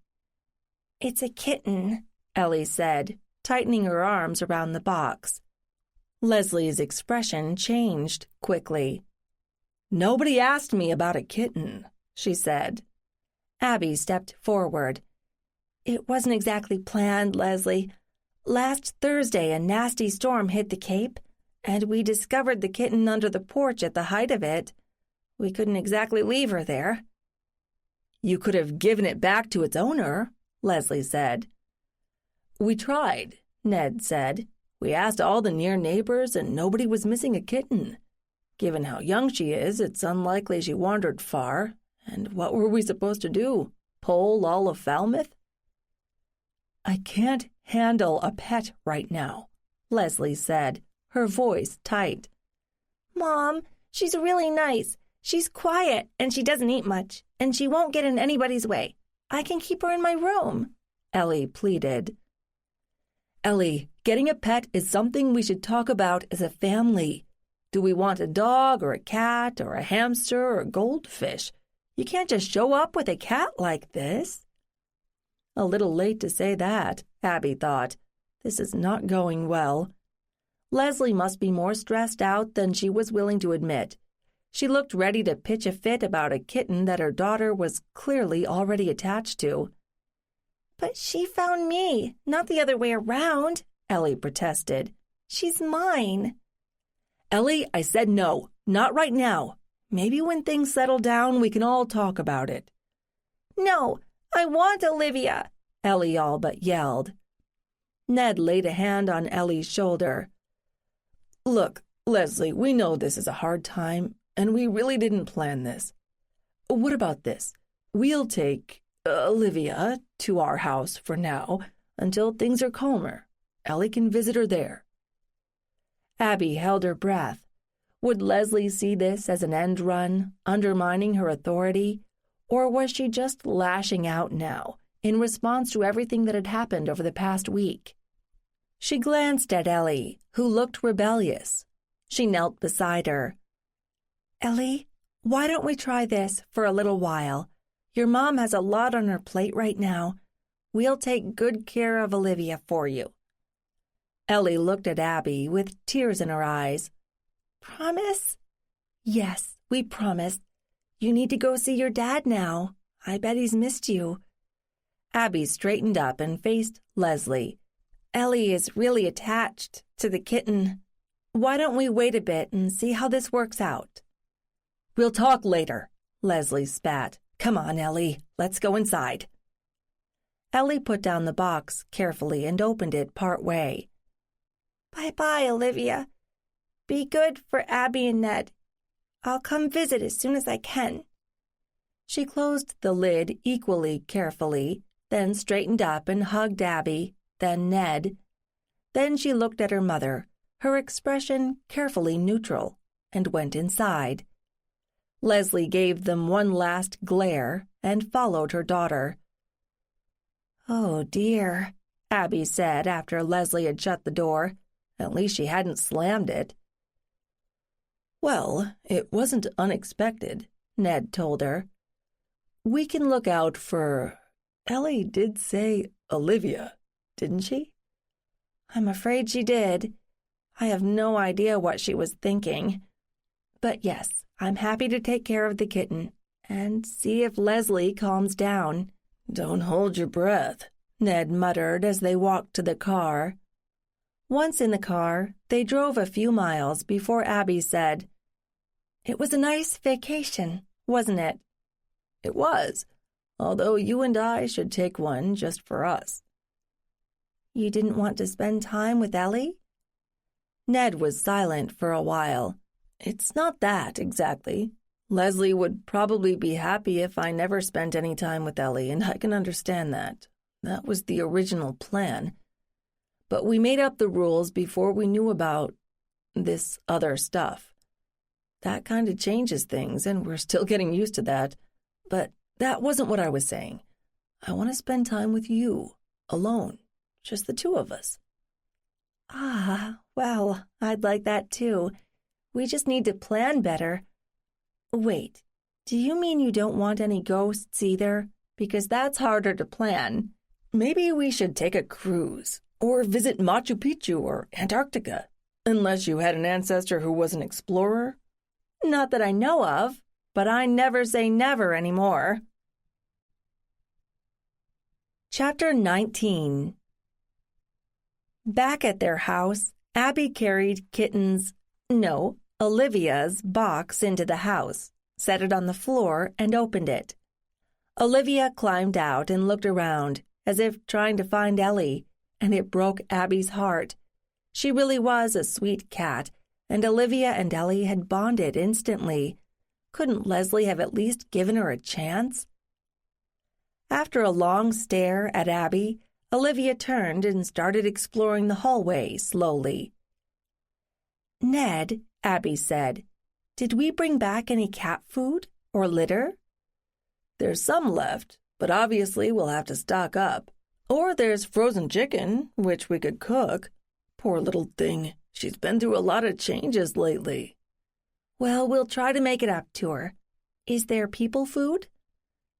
"It's a kitten," Ellie said, tightening her arms around the box. Leslie's expression changed quickly. "Nobody asked me about a kitten," she said. Abby stepped forward. "It wasn't exactly planned, Leslie. Last Thursday, a nasty storm hit the Cape, and we discovered the kitten under the porch at the height of it. We couldn't exactly leave her there." "You could have given it back to its owner," Leslie said. "We tried," Ned said. "We asked all the near neighbors, and nobody was missing a kitten. Given how young she is, it's unlikely she wandered far. And what were we supposed to do? Poll all of Falmouth?" "I can't handle a pet right now," Leslie said, her voice tight. "Mom, she's really nice. She's quiet, and she doesn't eat much, and she won't get in anybody's way. I can keep her in my room," Ellie pleaded. "Ellie, getting a pet is something we should talk about as a family. Do we want a dog or a cat or a hamster or a goldfish? You can't just show up with a cat like this." A little late to say that, Abby thought. This is not going well. Leslie must be more stressed out than she was willing to admit. She looked ready to pitch a fit about a kitten that her daughter was clearly already attached to. "But she found me, not the other way around," Ellie protested. "She's mine." "Ellie, I said no, not right now. Maybe when things settle down, we can all talk about it." "No, I want Olivia," Ellie all but yelled. Ned laid a hand on Ellie's shoulder. "Look, Leslie, we know this is a hard time, and we really didn't plan this. What about this? We'll take Olivia to our house for now until things are calmer. Ellie can visit her there." Abby held her breath. Would Leslie see this as an end run, undermining her authority, or was she just lashing out now in response to everything that had happened over the past week? She glanced at Ellie, who looked rebellious. She knelt beside her. "Ellie, why don't we try this for a little while? Your mom has a lot on her plate right now. We'll take good care of Olivia for you." Ellie looked at Abby with tears in her eyes. "Promise?" "Yes, we promise. You need to go see your dad now. I bet he's missed you." Abby straightened up and faced Leslie. "Ellie is really attached to the kitten. Why don't we wait a bit and see how this works out?" "We'll talk later," Leslie spat. "Come on, Ellie, let's go inside." Ellie put down the box carefully and opened it part way. "Bye-bye, Olivia. Be good for Abby and Ned. I'll come visit as soon as I can." She closed the lid equally carefully, then straightened up and hugged Abby, then Ned. Then she looked at her mother, her expression carefully neutral, and went inside. Leslie gave them one last glare and followed her daughter. "Oh, dear," Abby said after Leslie had shut the door. At least she hadn't slammed it. "Well, it wasn't unexpected," Ned told her. "We can look out for... Ellie did say Olivia, didn't she?" "I'm afraid she did. I have no idea what she was thinking. But yes, I'm happy to take care of the kitten and see if Leslie calms down." "Don't hold your breath," Ned muttered as they walked to the car. Once in the car, they drove a few miles before Abby said, "It was a nice vacation, wasn't it?" "It was, although you and I should take one just for us." "You didn't want to spend time with Ellie?" Ned was silent for a while. "It's not that, exactly. Leslie would probably be happy if I never spent any time with Ellie, and I can understand that. That was the original plan. But we made up the rules before we knew about this other stuff. That kind of changes things, and we're still getting used to that. But that wasn't what I was saying. I want to spend time with you, alone, just the two of us." "Ah, well, I'd like that too. We just need to plan better. Wait, do you mean you don't want any ghosts either? Because that's harder to plan." "Maybe we should take a cruise, or visit Machu Picchu or Antarctica. Unless you had an ancestor who was an explorer? Not that I know of, but I never say never anymore. Chapter 19. Back at their house, Abby carried Olivia's box into the house, set it on the floor, and opened it. Olivia climbed out and looked around, as if trying to find Ellie, and it broke Abby's heart. She really was a sweet cat, and Olivia and Ellie had bonded instantly. Couldn't Leslie have at least given her a chance? After a long stare at Abby, Olivia turned and started exploring the hallway slowly. "Ned," Abby said, "did we bring back any cat food or litter?" "There's some left, but obviously we'll have to stock up. Or there's frozen chicken, which we could cook. Poor little thing, she's been through a lot of changes lately." "Well, we'll try to make it up to her. Is there people food?"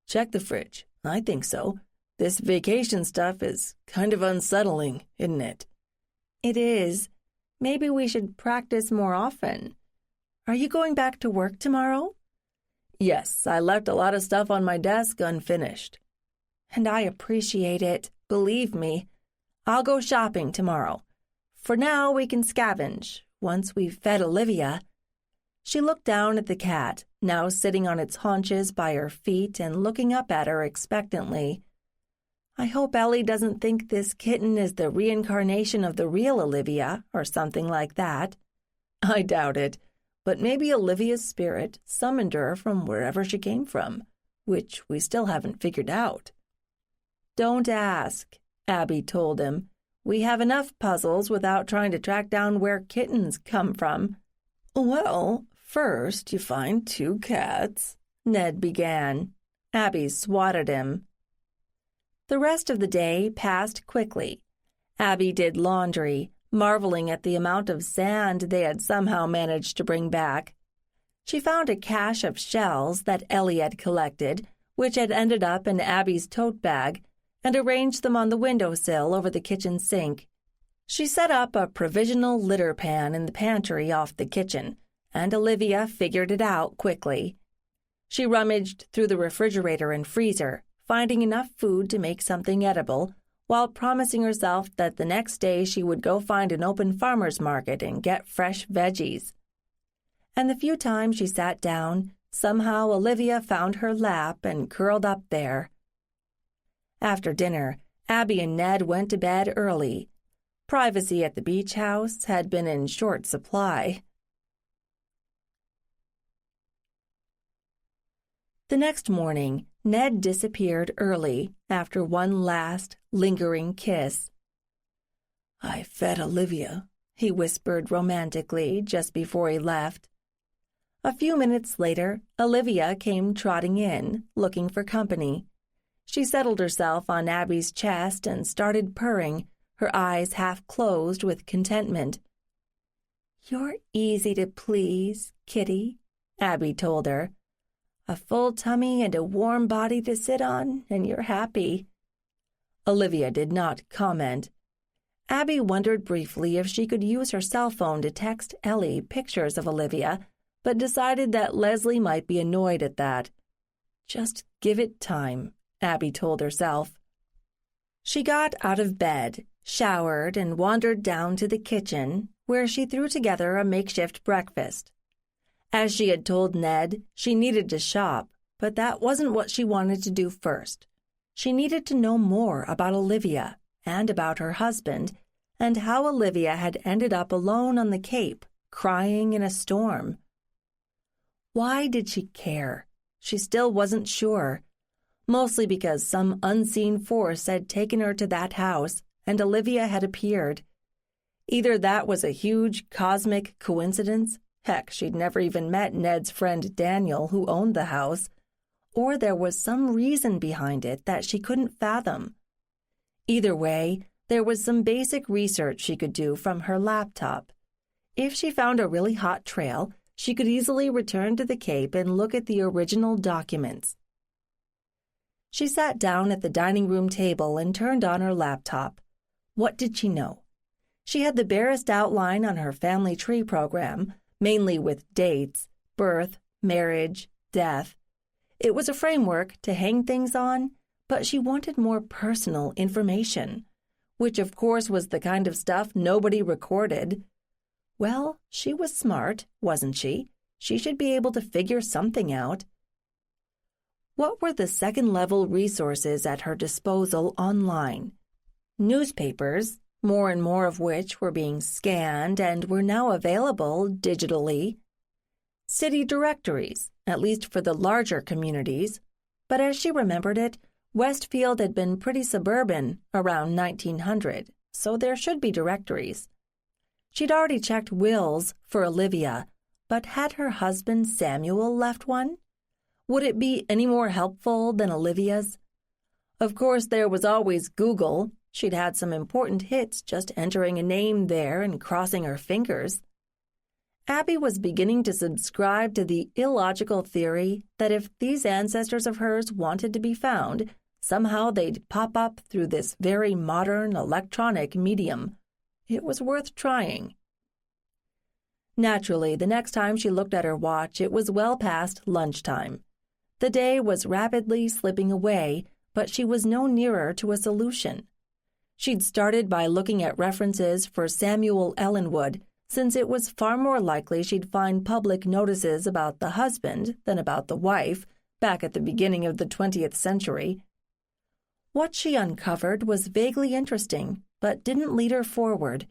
"Check the fridge. I think so. This vacation stuff is kind of unsettling, isn't it?" "It is. Maybe we should practice more often. Are you going back to work tomorrow?" "Yes, I left a lot of stuff on my desk unfinished." "And I appreciate it, believe me. I'll go shopping tomorrow. For now, we can scavenge, once we've fed Olivia." She looked down at the cat, now sitting on its haunches by her feet and looking up at her expectantly. "I hope Ellie doesn't think this kitten is the reincarnation of the real Olivia, or something like that." "I doubt it, but maybe Olivia's spirit summoned her from wherever she came from, which we still haven't figured out." "Don't ask," Abby told him. "We have enough puzzles without trying to track down where kittens come from." "Well, first you find 2 cats," Ned began. Abby swatted him. The rest of the day passed quickly. Abby did laundry, marveling at the amount of sand they had somehow managed to bring back. She found a cache of shells that Ellie had collected, which had ended up in Abby's tote bag, and arranged them on the windowsill over the kitchen sink. She set up a provisional litter pan in the pantry off the kitchen, and Olivia figured it out quickly. She rummaged through the refrigerator and freezer, finding enough food to make something edible, while promising herself that the next day she would go find an open farmer's market and get fresh veggies. And the few times she sat down, somehow Olivia found her lap and curled up there. After dinner, Abby and Ned went to bed early. Privacy at the beach house had been in short supply. The next morning, Ned disappeared early after one last, lingering kiss. "I fed Olivia," he whispered romantically just before he left. A few minutes later, Olivia came trotting in, looking for company. She settled herself on Abby's chest and started purring, her eyes half closed with contentment. "You're easy to please, kitty," Abby told her. "A full tummy and a warm body to sit on, and you're happy." Olivia did not comment. Abby wondered briefly if she could use her cell phone to text Ellie pictures of Olivia, but decided that Leslie might be annoyed at that. Just give it time, Abby told herself. She got out of bed, showered, and wandered down to the kitchen, where she threw together a makeshift breakfast. As she had told Ned, she needed to shop, but that wasn't what she wanted to do first. She needed to know more about Olivia and about her husband, and how Olivia had ended up alone on the Cape, crying in a storm. Why did she care? She still wasn't sure. Mostly because some unseen force had taken her to that house, and Olivia had appeared. Either that was a huge cosmic coincidence, heck, she'd never even met Ned's friend Daniel, who owned the house, or there was some reason behind it that she couldn't fathom. Either way, there was some basic research she could do from her laptop. If she found a really hot trail, she could easily return to the Cape and look at the original documents. She sat down at the dining room table and turned on her laptop. What did she know? She had the barest outline on her family tree program, mainly with dates, birth, marriage, death. It was a framework to hang things on, but she wanted more personal information, which of course was the kind of stuff nobody recorded. Well, she was smart, wasn't she? She should be able to figure something out. What were the second-level resources at her disposal online? Newspapers, more and more of which were being scanned and were now available digitally. City directories, at least for the larger communities. But as she remembered it, Westfield had been pretty suburban around 1900, so there should be directories. She'd already checked wills for Olivia, but had her husband Samuel left one? Would it be any more helpful than Olivia's? Of course, there was always Google. She'd had some important hits just entering a name there and crossing her fingers. Abby was beginning to subscribe to the illogical theory that if these ancestors of hers wanted to be found, somehow they'd pop up through this very modern electronic medium. It was worth trying. Naturally, the next time she looked at her watch, it was well past lunchtime. The day was rapidly slipping away, but she was no nearer to a solution. She'd started by looking at references for Samuel Ellenwood, since it was far more likely she'd find public notices about the husband than about the wife back at the beginning of the 20th century. What she uncovered was vaguely interesting, but didn't lead her forward.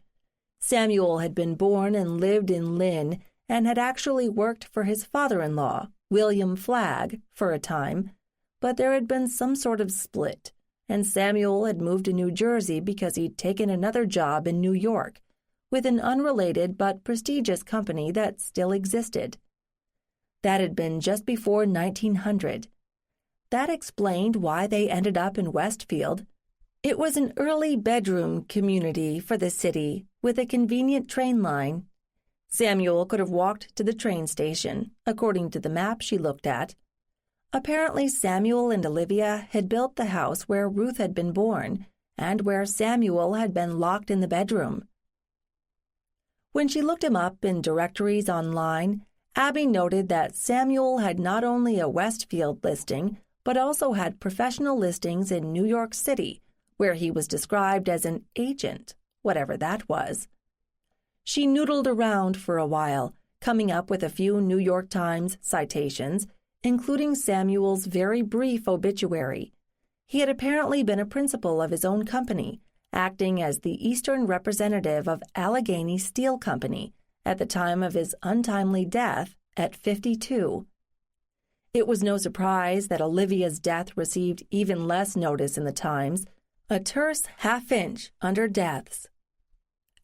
Samuel had been born and lived in Lynn and had actually worked for his father-in-law, William Flagg, for a time, but there had been some sort of split, and Samuel had moved to New Jersey because he'd taken another job in New York with an unrelated but prestigious company that still existed. That had been just before 1900. That explained why they ended up in Westfield. It was an early bedroom community for the city with a convenient train line. Samuel could have walked to the train station, according to the map she looked at. Apparently, Samuel and Olivia had built the house where Ruth had been born and where Samuel had been locked in the bedroom. When she looked him up in directories online, Abby noted that Samuel had not only a Westfield listing, but also had professional listings in New York City, where he was described as an agent, whatever that was. She noodled around for a while, coming up with a few New York Times citations, including Samuel's very brief obituary. He had apparently been a principal of his own company, acting as the Eastern representative of Allegheny Steel Company at the time of his untimely death at 52. It was no surprise that Olivia's death received even less notice in the Times, a terse half-inch under deaths.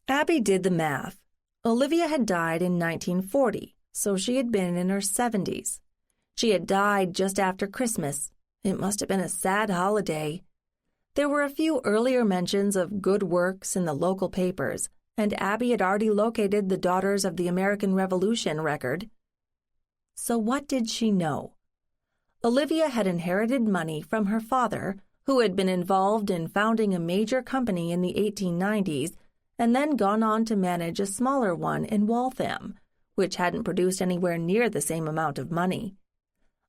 Abby did the math. Olivia had died in 1940, so she had been in her 70s. She had died just after Christmas. It must have been a sad holiday. There were a few earlier mentions of good works in the local papers, and Abby had already located the Daughters of the American Revolution record. So what did she know? Olivia had inherited money from her father, who had been involved in founding a major company in the 1890s and then gone on to manage a smaller one in Waltham, which hadn't produced anywhere near the same amount of money.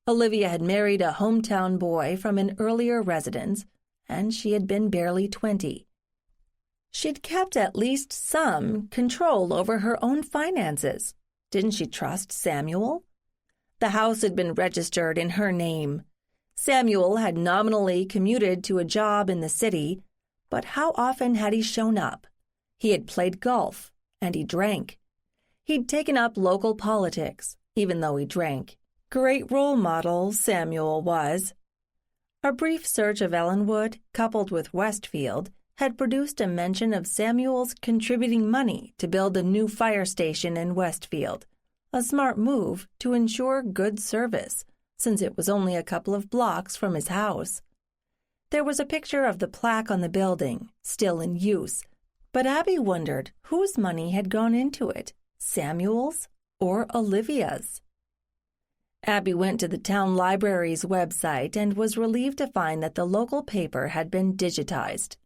Olivia had married a hometown boy from an earlier residence, and she had been barely 20. She'd kept at least some control over her own finances. Didn't she trust Samuel? The house had been registered in her name. Samuel had nominally commuted to a job in the city, but how often had he shown up? He had played golf, and he drank. He'd taken up local politics, even though he drank. Great role model, Samuel was. A brief search of Ellenwood, coupled with Westfield, had produced a mention of Samuel's contributing money to build a new fire station in Westfield, a smart move to ensure good service, since it was only a couple of blocks from his house. There was a picture of the plaque on the building, still in use, but Abby wondered whose money had gone into it, Samuel's or Olivia's. Abby went to the town library's website and was relieved to find that the local paper had been digitized.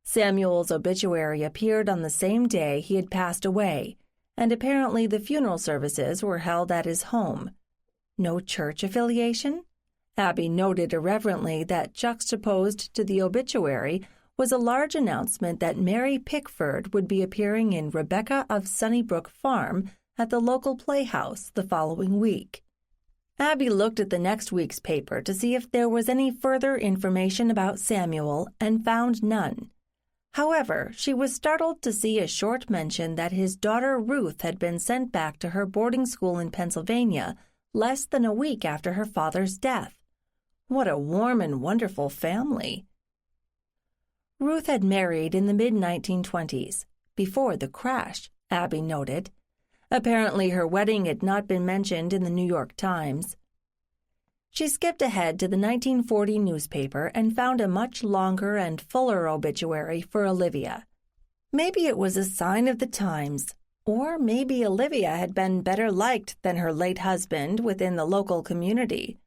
Samuel's obituary appeared on the same day he had passed away, and apparently the funeral services were held at his home. No church affiliation? Abby noted irreverently that juxtaposed to the obituary was a large announcement that Mary Pickford would be appearing in Rebecca of Sunnybrook Farm at the local playhouse the following week. Abby looked at the next week's paper to see if there was any further information about Samuel and found none. However, she was startled to see a short mention that his daughter Ruth had been sent back to her boarding school in Pennsylvania less than a week after her father's death. What a warm and wonderful family. Ruth had married in the mid-1920s, before the crash, Abby noted. Apparently her wedding had not been mentioned in the New York Times. She skipped ahead to the 1940 newspaper and found a much longer and fuller obituary for Olivia. Maybe it was a sign of the times, or maybe Olivia had been better liked than her late husband within the local community.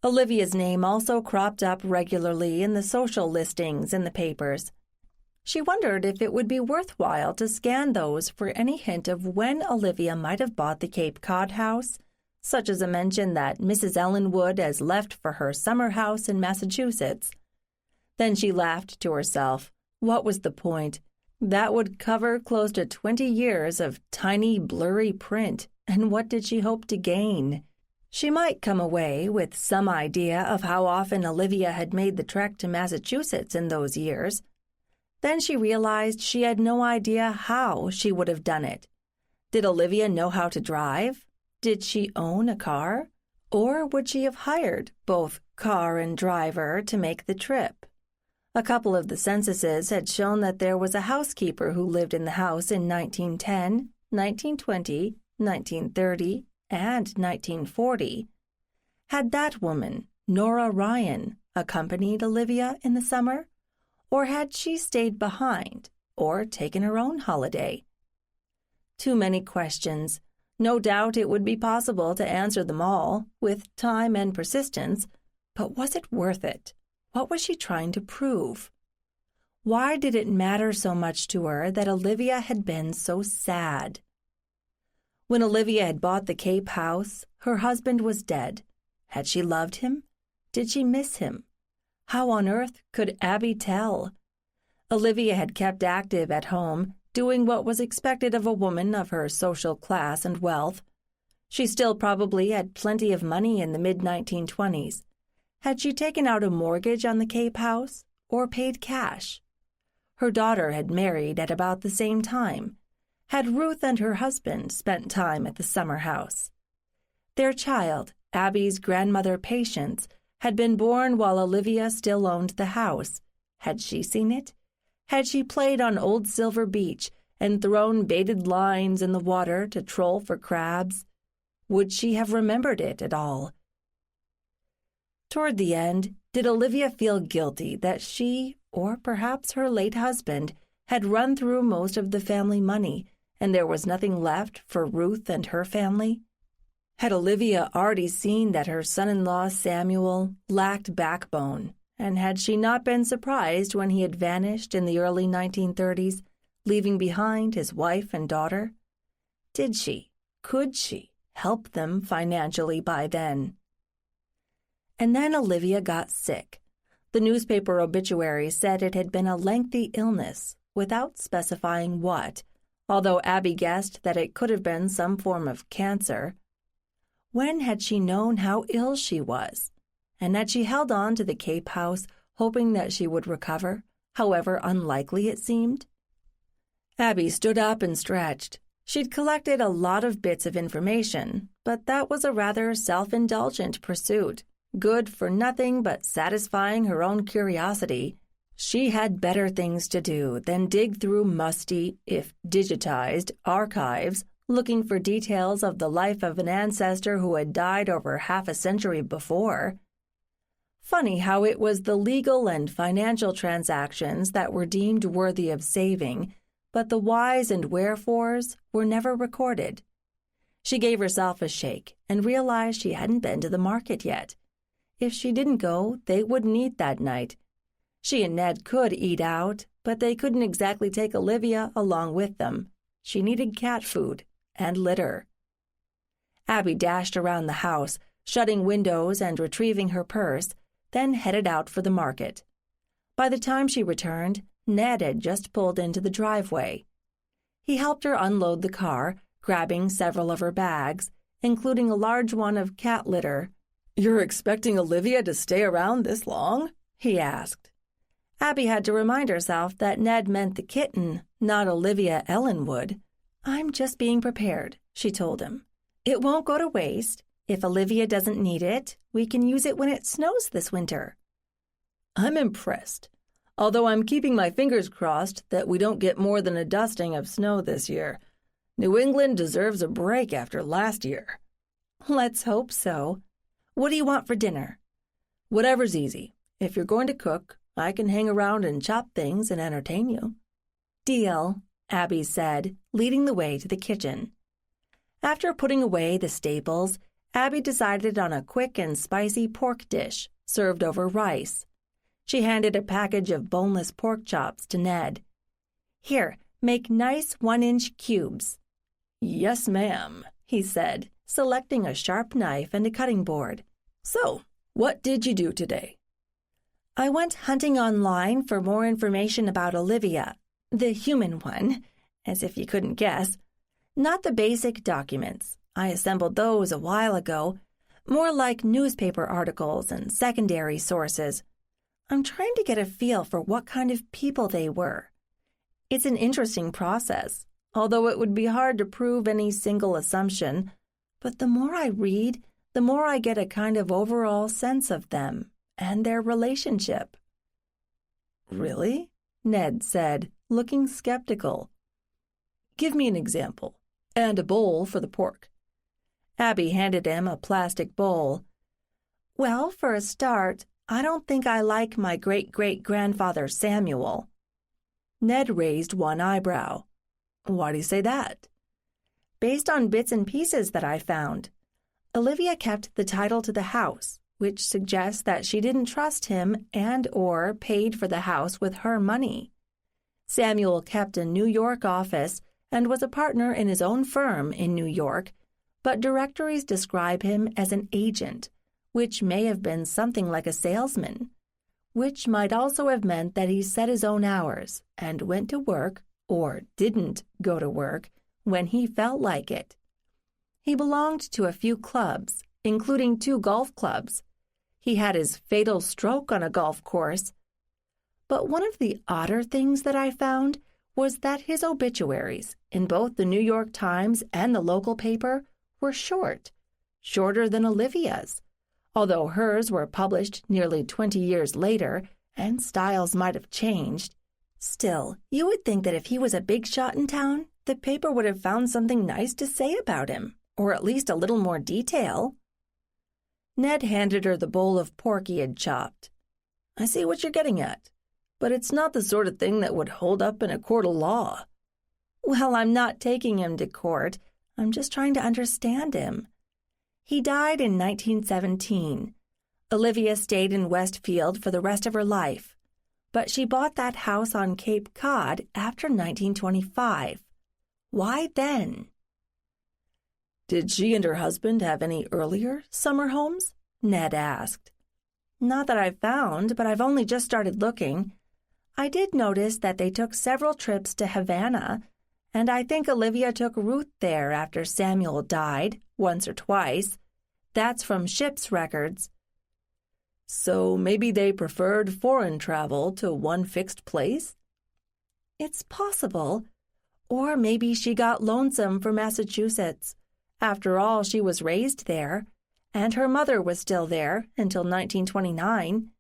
Olivia's name also cropped up regularly in the social listings in the papers. She wondered if it would be worthwhile to scan those for any hint of when Olivia might have bought the Cape Cod house, such as a mention that Mrs. Ellenwood has left for her summer house in Massachusetts. Then she laughed to herself. What was the point? That would cover close to 20 years of tiny, blurry print, and what did she hope to gain? She might come away with some idea of how often Olivia had made the trek to Massachusetts in those years. Then she realized she had no idea how she would have done it. Did Olivia know how to drive? Did she own a car? Or would she have hired both car and driver to make the trip? A couple of the censuses had shown that there was a housekeeper who lived in the house in 1910, 1920, 1930, and 1940. Had that woman, Nora Ryan, accompanied Olivia in the summer? Or had she stayed behind, or taken her own holiday? Too many questions. No doubt it would be possible to answer them all, with time and persistence, but was it worth it? What was she trying to prove? Why did it matter so much to her that Olivia had been so sad? When Olivia had bought the Cape house, her husband was dead. Had she loved him? Did she miss him? How on earth could Abby tell? Olivia had kept active at home, doing what was expected of a woman of her social class and wealth. She still probably had plenty of money in the mid-1920s. Had she taken out a mortgage on the Cape house, or paid cash? Her daughter had married at about the same time. Had Ruth and her husband spent time at the summer house? Their child, Abby's grandmother Patience, had been born while Olivia still owned the house. Had she seen it? Had she played on Old Silver Beach and thrown baited lines in the water to troll for crabs? Would she have remembered it at all? Toward the end, did Olivia feel guilty that she, or perhaps her late husband, had run through most of the family money, and there was nothing left for Ruth and her family? Had Olivia already seen that her son-in-law Samuel lacked backbone, and had she not been surprised when he had vanished in the early 1930s, leaving behind his wife and daughter? Did she, could she, help them financially by then? And then Olivia got sick. The newspaper obituary said it had been a lengthy illness, without specifying what, although Abby guessed that it could have been some form of cancer. When had she known how ill she was? And had she held on to the Cape house, hoping that she would recover, however unlikely it seemed? Abby stood up and stretched. She'd collected a lot of bits of information, but that was a rather self-indulgent pursuit, good for nothing but satisfying her own curiosity. She had better things to do than dig through musty, if digitized, archives looking for details of the life of an ancestor who had died over half a century before. Funny how it was the legal and financial transactions that were deemed worthy of saving, but the whys and wherefores were never recorded. She gave herself a shake and realized she hadn't been to the market yet. If she didn't go, they wouldn't eat that night. She and Ned could eat out, but they couldn't exactly take Olivia along with them. She needed cat food and litter. Abby dashed around the house, shutting windows and retrieving her purse, then headed out for the market. By the time she returned, Ned had just pulled into the driveway. He helped her unload the car, grabbing several of her bags, including a large one of cat litter. "You're expecting Olivia to stay around this long?" he asked. Abby had to remind herself that Ned meant the kitten, not Olivia Ellenwood. "I'm just being prepared," she told him. "It won't go to waste. If Olivia doesn't need it, we can use it when it snows this winter." "I'm impressed, although I'm keeping my fingers crossed that we don't get more than a dusting of snow this year. New England deserves a break after last year." "Let's hope so. What do you want for dinner?" "Whatever's easy. If you're going to cook, I can hang around and chop things and entertain you." "Deal," Abby said, leading the way to the kitchen. After putting away the staples, Abby decided on a quick and spicy pork dish served over rice. She handed a package of boneless pork chops to Ned. "Here, make nice 1-inch cubes." "Yes, ma'am," he said, selecting a sharp knife and a cutting board. "So, what did you do today?" "I went hunting online for more information about Olivia, the human one, as if you couldn't guess. Not the basic documents. I assembled those a while ago, more like newspaper articles and secondary sources. I'm trying to get a feel for what kind of people they were. It's an interesting process, although it would be hard to prove any single assumption. But the more I read, the more I get a kind of overall sense of them and their relationship." "Really?" Ned said, looking skeptical. "Give me an example, and a bowl for the pork." Abby handed him a plastic bowl. "Well, for a start, I don't think I like my great-great-grandfather Samuel." Ned raised one eyebrow. "Why do you say that?" "Based on bits and pieces that I found. Olivia kept the title to the house, which suggests that she didn't trust him and/or paid for the house with her money. Samuel kept a New York office and was a partner in his own firm in New York, but directories describe him as an agent, which may have been something like a salesman, which might also have meant that he set his own hours and went to work, or didn't go to work, when he felt like it. He belonged to a few clubs, including 2 golf clubs. He had his fatal stroke on a golf course. But one of the odder things that I found was that his obituaries, in both the New York Times and the local paper, were shorter than Olivia's, although hers were published nearly 20 years later and styles might have changed. Still, you would think that if he was a big shot in town, the paper would have found something nice to say about him, or at least a little more detail." Ned handed her the bowl of pork he had chopped. "I see what you're getting at, but it's not the sort of thing that would hold up in a court of law." "Well, I'm not taking him to court. I'm just trying to understand him. He died in 1917. Olivia stayed in Westfield for the rest of her life, but she bought that house on Cape Cod after 1925. Why then?" "Did she and her husband have any earlier summer homes?" Ned asked. "Not that I've found, but I've only just started looking. I did notice that they took several trips to Havana, and I think Olivia took Ruth there after Samuel died, once or twice. That's from ship's records." "So maybe they preferred foreign travel to one fixed place?" "It's possible. Or maybe she got lonesome for Massachusetts. After all, she was raised there, and her mother was still there until 1929.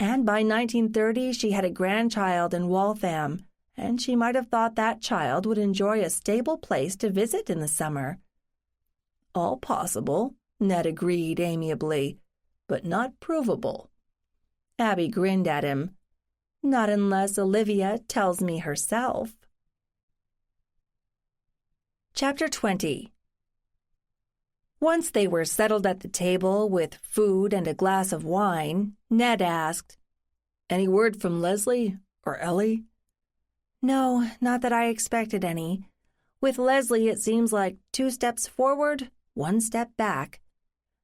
And by 1930, she had a grandchild in Waltham, and she might have thought that child would enjoy a stable place to visit in the summer." "All possible," Ned agreed amiably, "but not provable." Abby grinned at him. "Not unless Olivia tells me herself." Chapter 20. Once they were settled at the table with food and a glass of wine, Ned asked, Any word from Leslie or Ellie? No, not that I expected any. With Leslie, it seems like 2 steps forward, 1 step back.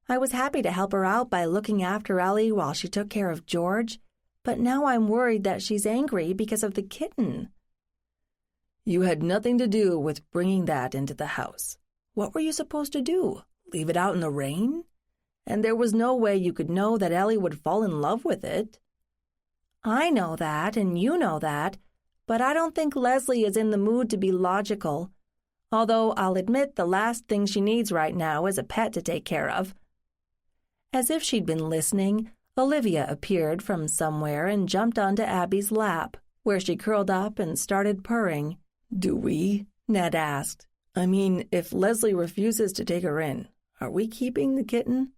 I was happy to help her out by looking after Ellie while she took care of George, but now I'm worried that she's angry because of the kitten. You had nothing to do with bringing that into the house. What were you supposed to do? Leave it out in the rain? And there was no way you could know that Ellie would fall in love with it. I know that, and you know that, but I don't think Leslie is in the mood to be logical, although I'll admit the last thing she needs right now is a pet to take care of. As if she'd been listening, Olivia appeared from somewhere and jumped onto Abby's lap, where she curled up and started purring. Do we? Ned asked. I mean, if Leslie refuses to take her in, are we keeping the kitten?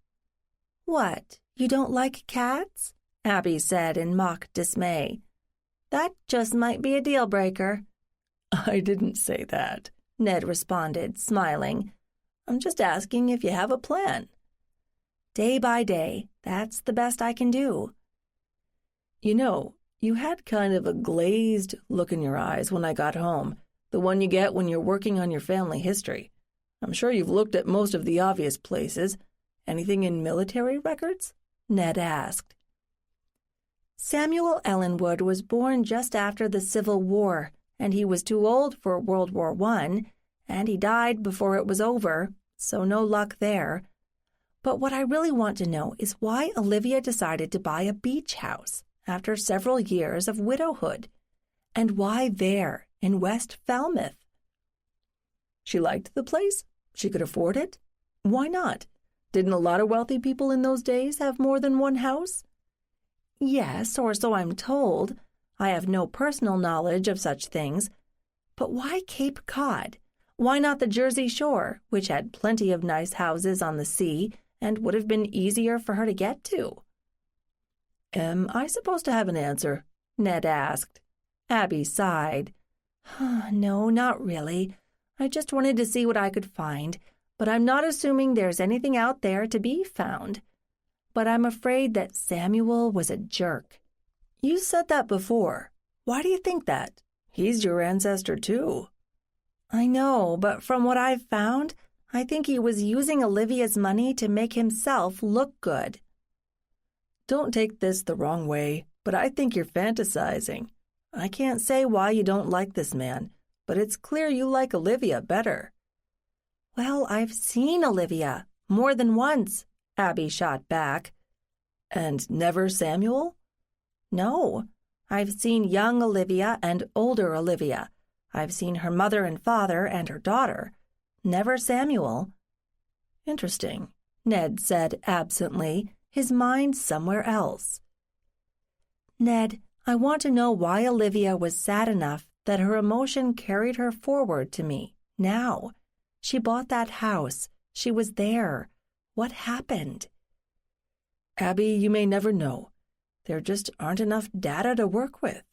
What, you don't like cats? Abby said in mock dismay. That just might be a deal-breaker. I didn't say that, Ned responded, smiling. I'm just asking if you have a plan. Day by day, that's the best I can do. You know, you had kind of a glazed look in your eyes when I got home, the one you get when you're working on your family history. I'm sure you've looked at most of the obvious places. Anything in military records? Ned asked. Samuel Ellenwood was born just after the Civil War, and he was too old for World War I, and he died before it was over, so no luck there. But what I really want to know is why Olivia decided to buy a beach house after several years of widowhood, and why there in West Falmouth. She liked the place? She could afford it? Why not? Didn't a lot of wealthy people in those days have more than one house? Yes, or so I'm told. I have no personal knowledge of such things. But why Cape Cod? Why not the Jersey Shore, which had plenty of nice houses on the sea and would have been easier for her to get to? Am I supposed to have an answer? Ned asked. Abby sighed. No, not really. I just wanted to see what I could find, but I'm not assuming there's anything out there to be found. But I'm afraid that Samuel was a jerk. You said that before. Why do you think that? He's your ancestor, too. I know, but from what I've found, I think he was using Olivia's money to make himself look good. Don't take this the wrong way, but I think you're fantasizing. I can't say why you don't like this man, but it's clear you like Olivia better. Well, I've seen Olivia more than once, Abby shot back. And never Samuel? No, I've seen young Olivia and older Olivia. I've seen her mother and father and her daughter. Never Samuel. Interesting, Ned said absently, his mind somewhere else. Ned, I want to know why Olivia was sad enough that her emotion carried her forward to me, now. She bought that house. She was there. What happened? Abby, you may never know. There just aren't enough data to work with.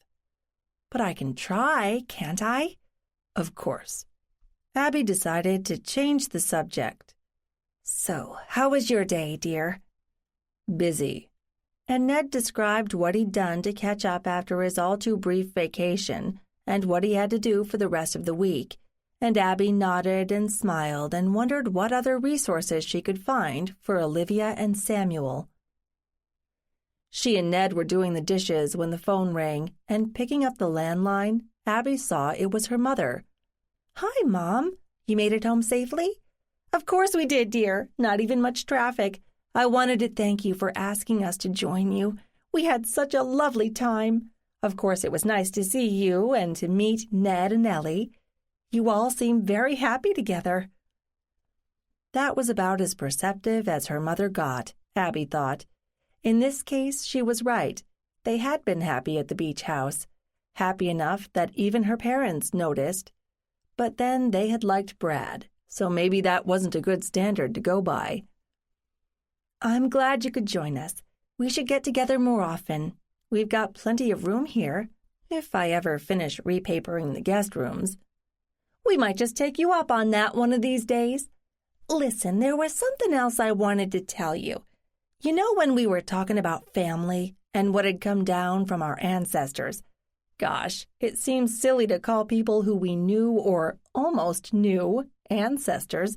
But I can try, can't I? Of course. Abby decided to change the subject. So, how was your day, dear? Busy. And Ned described what he'd done to catch up after his all-too-brief vacation and what he had to do for the rest of the week, and Abby nodded and smiled and wondered what other resources she could find for Olivia and Samuel. She and Ned were doing the dishes when the phone rang, and picking up the landline, Abby saw it was her mother. Hi, Mom. You made it home safely? Of course we did, dear. Not even much traffic. I wanted to thank you for asking us to join you. We had such a lovely time. Of course, it was nice to see you and to meet Ned and Ellie. You all seem very happy together. That was about as perceptive as her mother got, Abby thought. In this case, she was right. They had been happy at the beach house, happy enough that even her parents noticed. But then they had liked Brad, so maybe that wasn't a good standard to go by. I'm glad you could join us. We should get together more often. We've got plenty of room here, if I ever finish repapering the guest rooms. We might just take you up on that one of these days. Listen, there was something else I wanted to tell you. You know when we were talking about family, and what had come down from our ancestors. Gosh, it seems silly to call people who we knew or almost knew ancestors.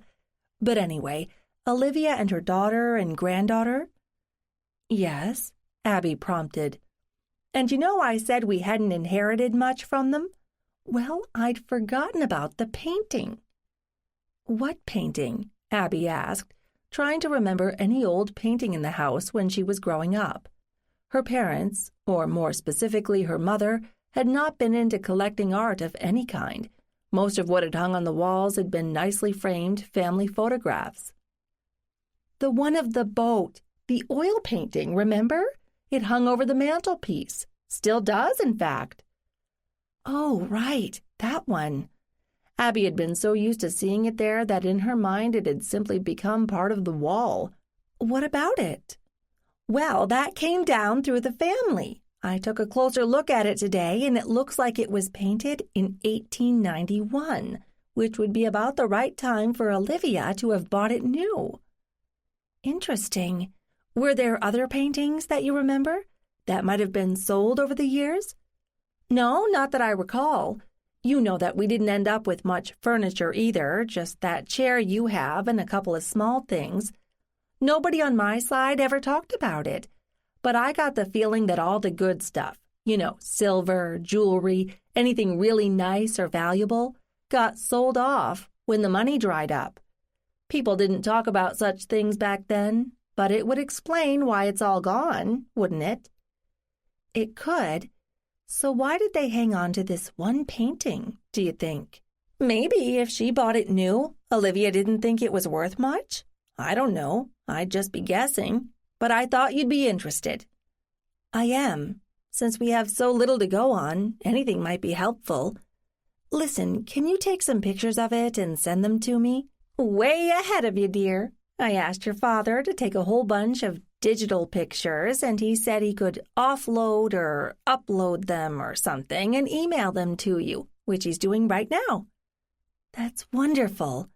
But anyway, Olivia and her daughter and granddaughter? Yes, Abby prompted. And you know I said we hadn't inherited much from them? Well, I'd forgotten about the painting. What painting? Abby asked, trying to remember any old painting in the house when she was growing up. Her parents, or more specifically her mother, had not been into collecting art of any kind. Most of what had hung on the walls had been nicely framed family photographs. The one of the boat, the oil painting, remember? It hung over the mantelpiece. Still does, in fact. Oh, right, that one. Abby had been so used to seeing it there that in her mind it had simply become part of the wall. What about it? Well, that came down through the family. I took a closer look at it today, and it looks like it was painted in 1891, which would be about the right time for Olivia to have bought it new. Interesting. Were there other paintings that you remember that might have been sold over the years? No, not that I recall. You know that we didn't end up with much furniture either, just that chair you have and a couple of small things. Nobody on my side ever talked about it. But I got the feeling that all the good stuff, silver, jewelry, anything really nice or valuable, got sold off when the money dried up. People didn't talk about such things back then, but it would explain why it's all gone, wouldn't it? It could. So why did they hang on to this one painting, do you think? Maybe if she bought it new, Olivia didn't think it was worth much? I don't know. I'd just be guessing. But I thought you'd be interested. I am. Since we have so little to go on, anything might be helpful. Listen, can you take some pictures of it and send them to me? Way ahead of you, dear. I asked your father to take a whole bunch of digital pictures, and he said he could offload or upload them or something and email them to you, which he's doing right now. That's wonderful.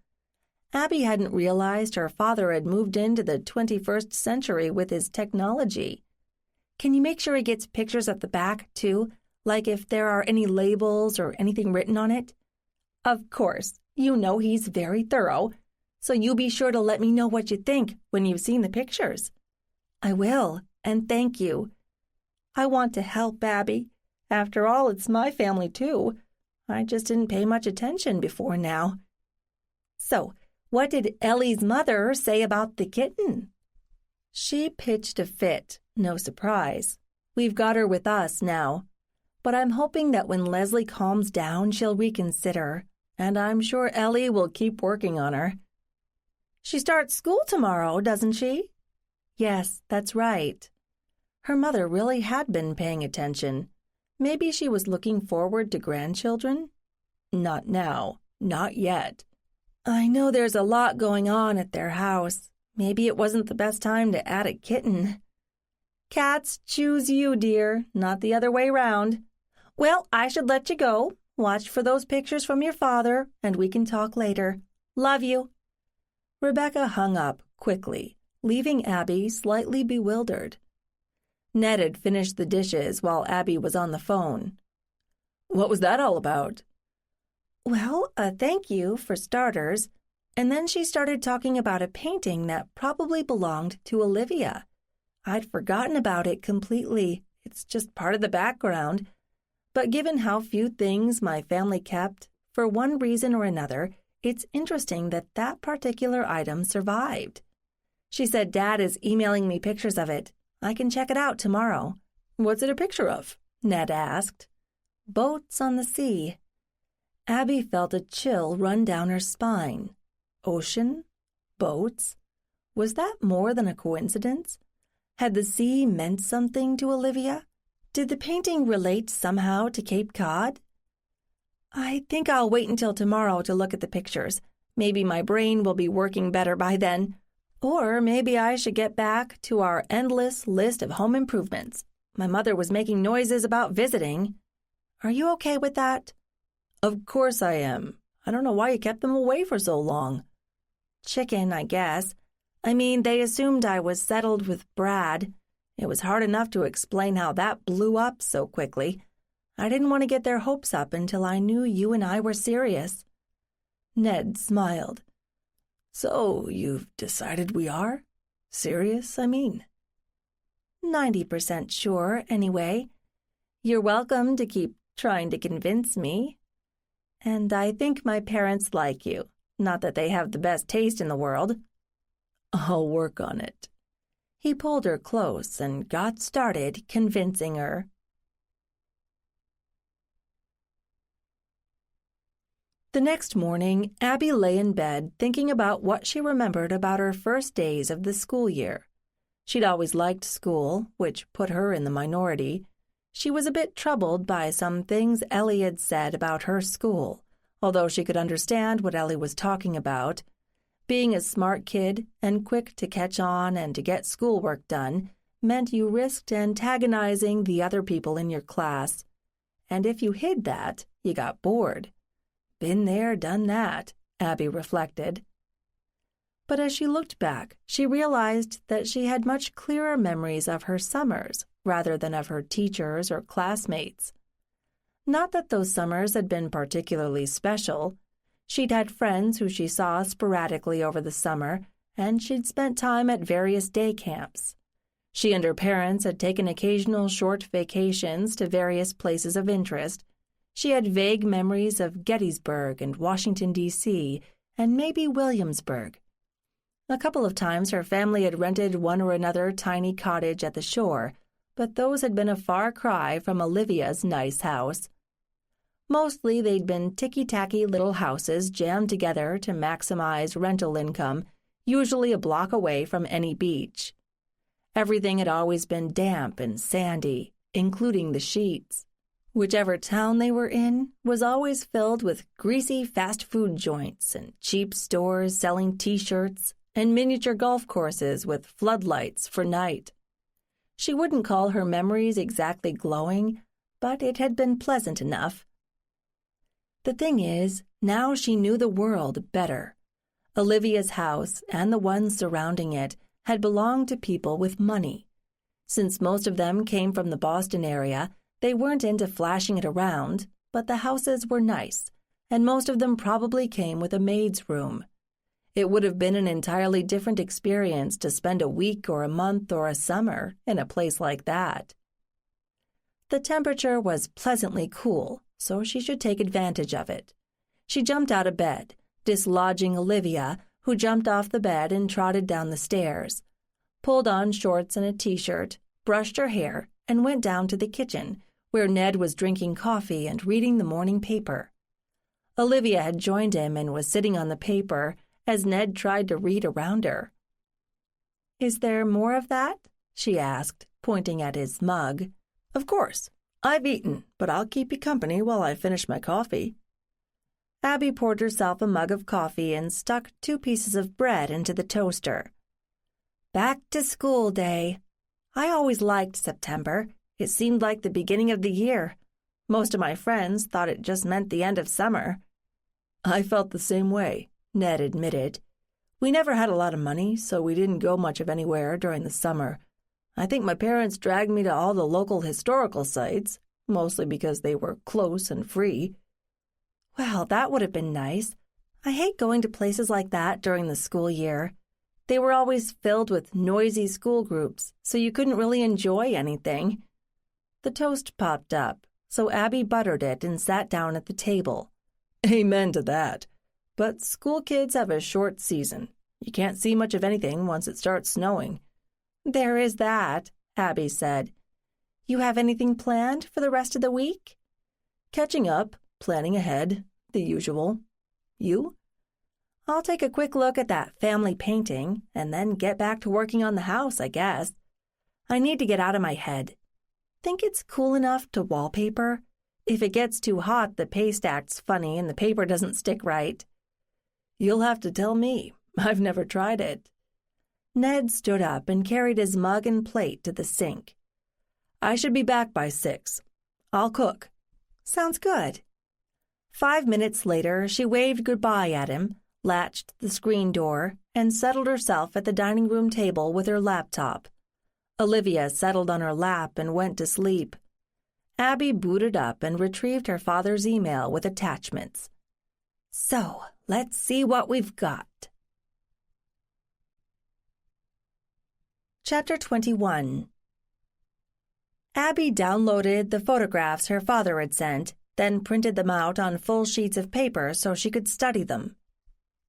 Abby hadn't realized her father had moved into the 21st century with his technology. Can you make sure he gets pictures of the back, too? Like if there are any labels or anything written on it? Of course. You know he's very thorough. So you be sure to let me know what you think when you've seen the pictures. I will, and thank you. I want to help Abby. After all, it's my family, too. I just didn't pay much attention before now. So, what did Ellie's mother say about the kitten? She pitched a fit, no surprise. We've got her with us now. But I'm hoping that when Leslie calms down, she'll reconsider, and I'm sure Ellie will keep working on her. She starts school tomorrow, doesn't she? Yes, that's right. Her mother really had been paying attention. Maybe she was looking forward to grandchildren? Not now, not yet. I know there's a lot going on at their house. Maybe it wasn't the best time to add a kitten. Cats choose you, dear, not the other way round. Well, I should let you go. Watch for those pictures from your father, and we can talk later. Love you. Rebecca hung up quickly, leaving Abby slightly bewildered. Ned had finished the dishes while Abby was on the phone. What was that all about? Well, a thank you for starters, and then she started talking about a painting that probably belonged to Olivia. I'd forgotten about it completely. It's just part of the background. But given how few things my family kept, for one reason or another, it's interesting that that particular item survived. She said Dad is emailing me pictures of it. I can check it out tomorrow. What's it a picture of? Ned asked. Boats on the sea. Abby felt a chill run down her spine. Ocean? Boats? Was that more than a coincidence? Had the sea meant something to Olivia? Did the painting relate somehow to Cape Cod? I think I'll wait until tomorrow to look at the pictures. Maybe my brain will be working better by then. Or maybe I should get back to our endless list of home improvements. My mother was making noises about visiting. Are you okay with that? Of course I am. I don't know why you kept them away for so long. Chicken, I guess. I mean, they assumed I was settled with Brad. It was hard enough to explain how that blew up so quickly. I didn't want to get their hopes up until I knew you and I were serious." Ned smiled. "So, you've decided we are? Serious, I mean?" 90% sure, anyway. You're welcome to keep trying to convince me. And I think my parents like you. Not that they have the best taste in the world." "I'll work on it." He pulled her close and got started convincing her. The next morning, Abby lay in bed thinking about what she remembered about her first days of the school year. She'd always liked school, which put her in the minority. She was a bit troubled by some things Ellie had said about her school, although she could understand what Ellie was talking about. Being a smart kid and quick to catch on and to get schoolwork done meant you risked antagonizing the other people in your class. And if you hid that, you got bored. Been there, done that, Abby reflected. But as she looked back, she realized that she had much clearer memories of her summers rather than of her teachers or classmates. Not that those summers had been particularly special. She'd had friends who she saw sporadically over the summer, and she'd spent time at various day camps. She and her parents had taken occasional short vacations to various places of interest. She had vague memories of Gettysburg and Washington, D.C., and maybe Williamsburg. A couple of times her family had rented one or another tiny cottage at the shore, but those had been a far cry from Olivia's nice house. Mostly they'd been ticky-tacky little houses jammed together to maximize rental income, usually a block away from any beach. Everything had always been damp and sandy, including the sheets. Whichever town they were in was always filled with greasy fast food joints and cheap stores selling T-shirts and miniature golf courses with floodlights for night. She wouldn't call her memories exactly glowing, but it had been pleasant enough. The thing is, now she knew the world better. Olivia's house and the ones surrounding it had belonged to people with money. Since most of them came from the Boston area, they weren't into flashing it around, but the houses were nice, and most of them probably came with a maid's room. It would have been an entirely different experience to spend a week or a month or a summer in a place like that. The temperature was pleasantly cool, so she should take advantage of it. She jumped out of bed, dislodging Olivia, who jumped off the bed and trotted down the stairs, pulled on shorts and a T-shirt, brushed her hair, and went down to the kitchen, where Ned was drinking coffee and reading the morning paper. Olivia had joined him and was sitting on the paper as Ned tried to read around her. "Is there more of that?" she asked, pointing at his mug. "Of course. I've eaten, but I'll keep you company while I finish my coffee." Abby poured herself a mug of coffee and stuck 2 pieces of bread into the toaster. Back to school day. I always liked September. It seemed like the beginning of the year. Most of my friends thought it just meant the end of summer. "I felt the same way," Ned admitted. "We never had a lot of money, so we didn't go much of anywhere during the summer. I think my parents dragged me to all the local historical sites, mostly because they were close and free." Well, that would have been nice. I hate going to places like that during the school year. They were always filled with noisy school groups, so you couldn't really enjoy anything. The toast popped up, so Abby buttered it and sat down at the table. "Amen to that. But school kids have a short season. You can't see much of anything once it starts snowing." "There is that," Abby said. "You have anything planned for the rest of the week?" "Catching up, planning ahead, the usual. You?" "I'll take a quick look at that family painting and then get back to working on the house, I guess. I need to get out of my head. Think it's cool enough to wallpaper? If it gets too hot, the paste acts funny and the paper doesn't stick right." "You'll have to tell me. I've never tried it." Ned stood up and carried his mug and plate to the sink. "I should be back by 6. I'll cook." "Sounds good." 5 minutes later, she waved goodbye at him, latched the screen door, and settled herself at the dining room table with her laptop. Olivia settled on her lap and went to sleep. Abby booted up and retrieved her father's email with attachments. So, let's see what we've got. Chapter 21. Abby downloaded the photographs her father had sent, then printed them out on full sheets of paper so she could study them.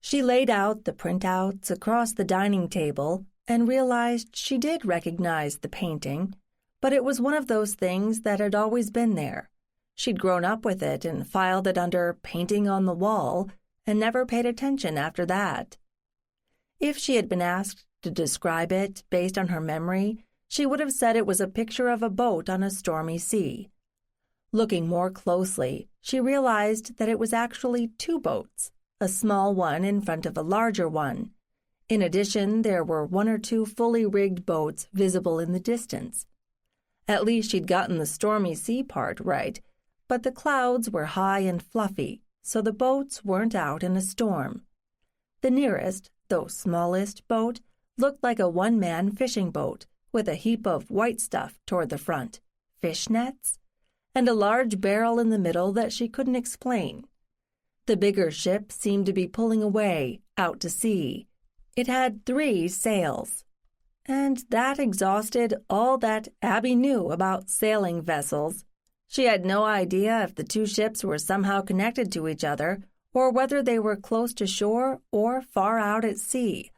She laid out the printouts across the dining table and realized she did recognize the painting, but it was one of those things that had always been there. She'd grown up with it and filed it under painting on the wall and never paid attention after that. If she had been asked to describe it based on her memory, she would have said it was a picture of a boat on a stormy sea. Looking more closely, she realized that it was actually two boats, a small one in front of a larger one. In addition, there were one or two fully rigged boats visible in the distance. At least she'd gotten the stormy sea part right, but the clouds were high and fluffy, so the boats weren't out in a storm. The nearest, though smallest, boat looked like a one-man fishing boat with a heap of white stuff toward the front, fish nets, and a large barrel in the middle that she couldn't explain. The bigger ship seemed to be pulling away, out to sea. It had 3 sails. And that exhausted all that Abby knew about sailing vessels. She had no idea if the 2 ships were somehow connected to each other, or whether they were close to shore or far out at sea,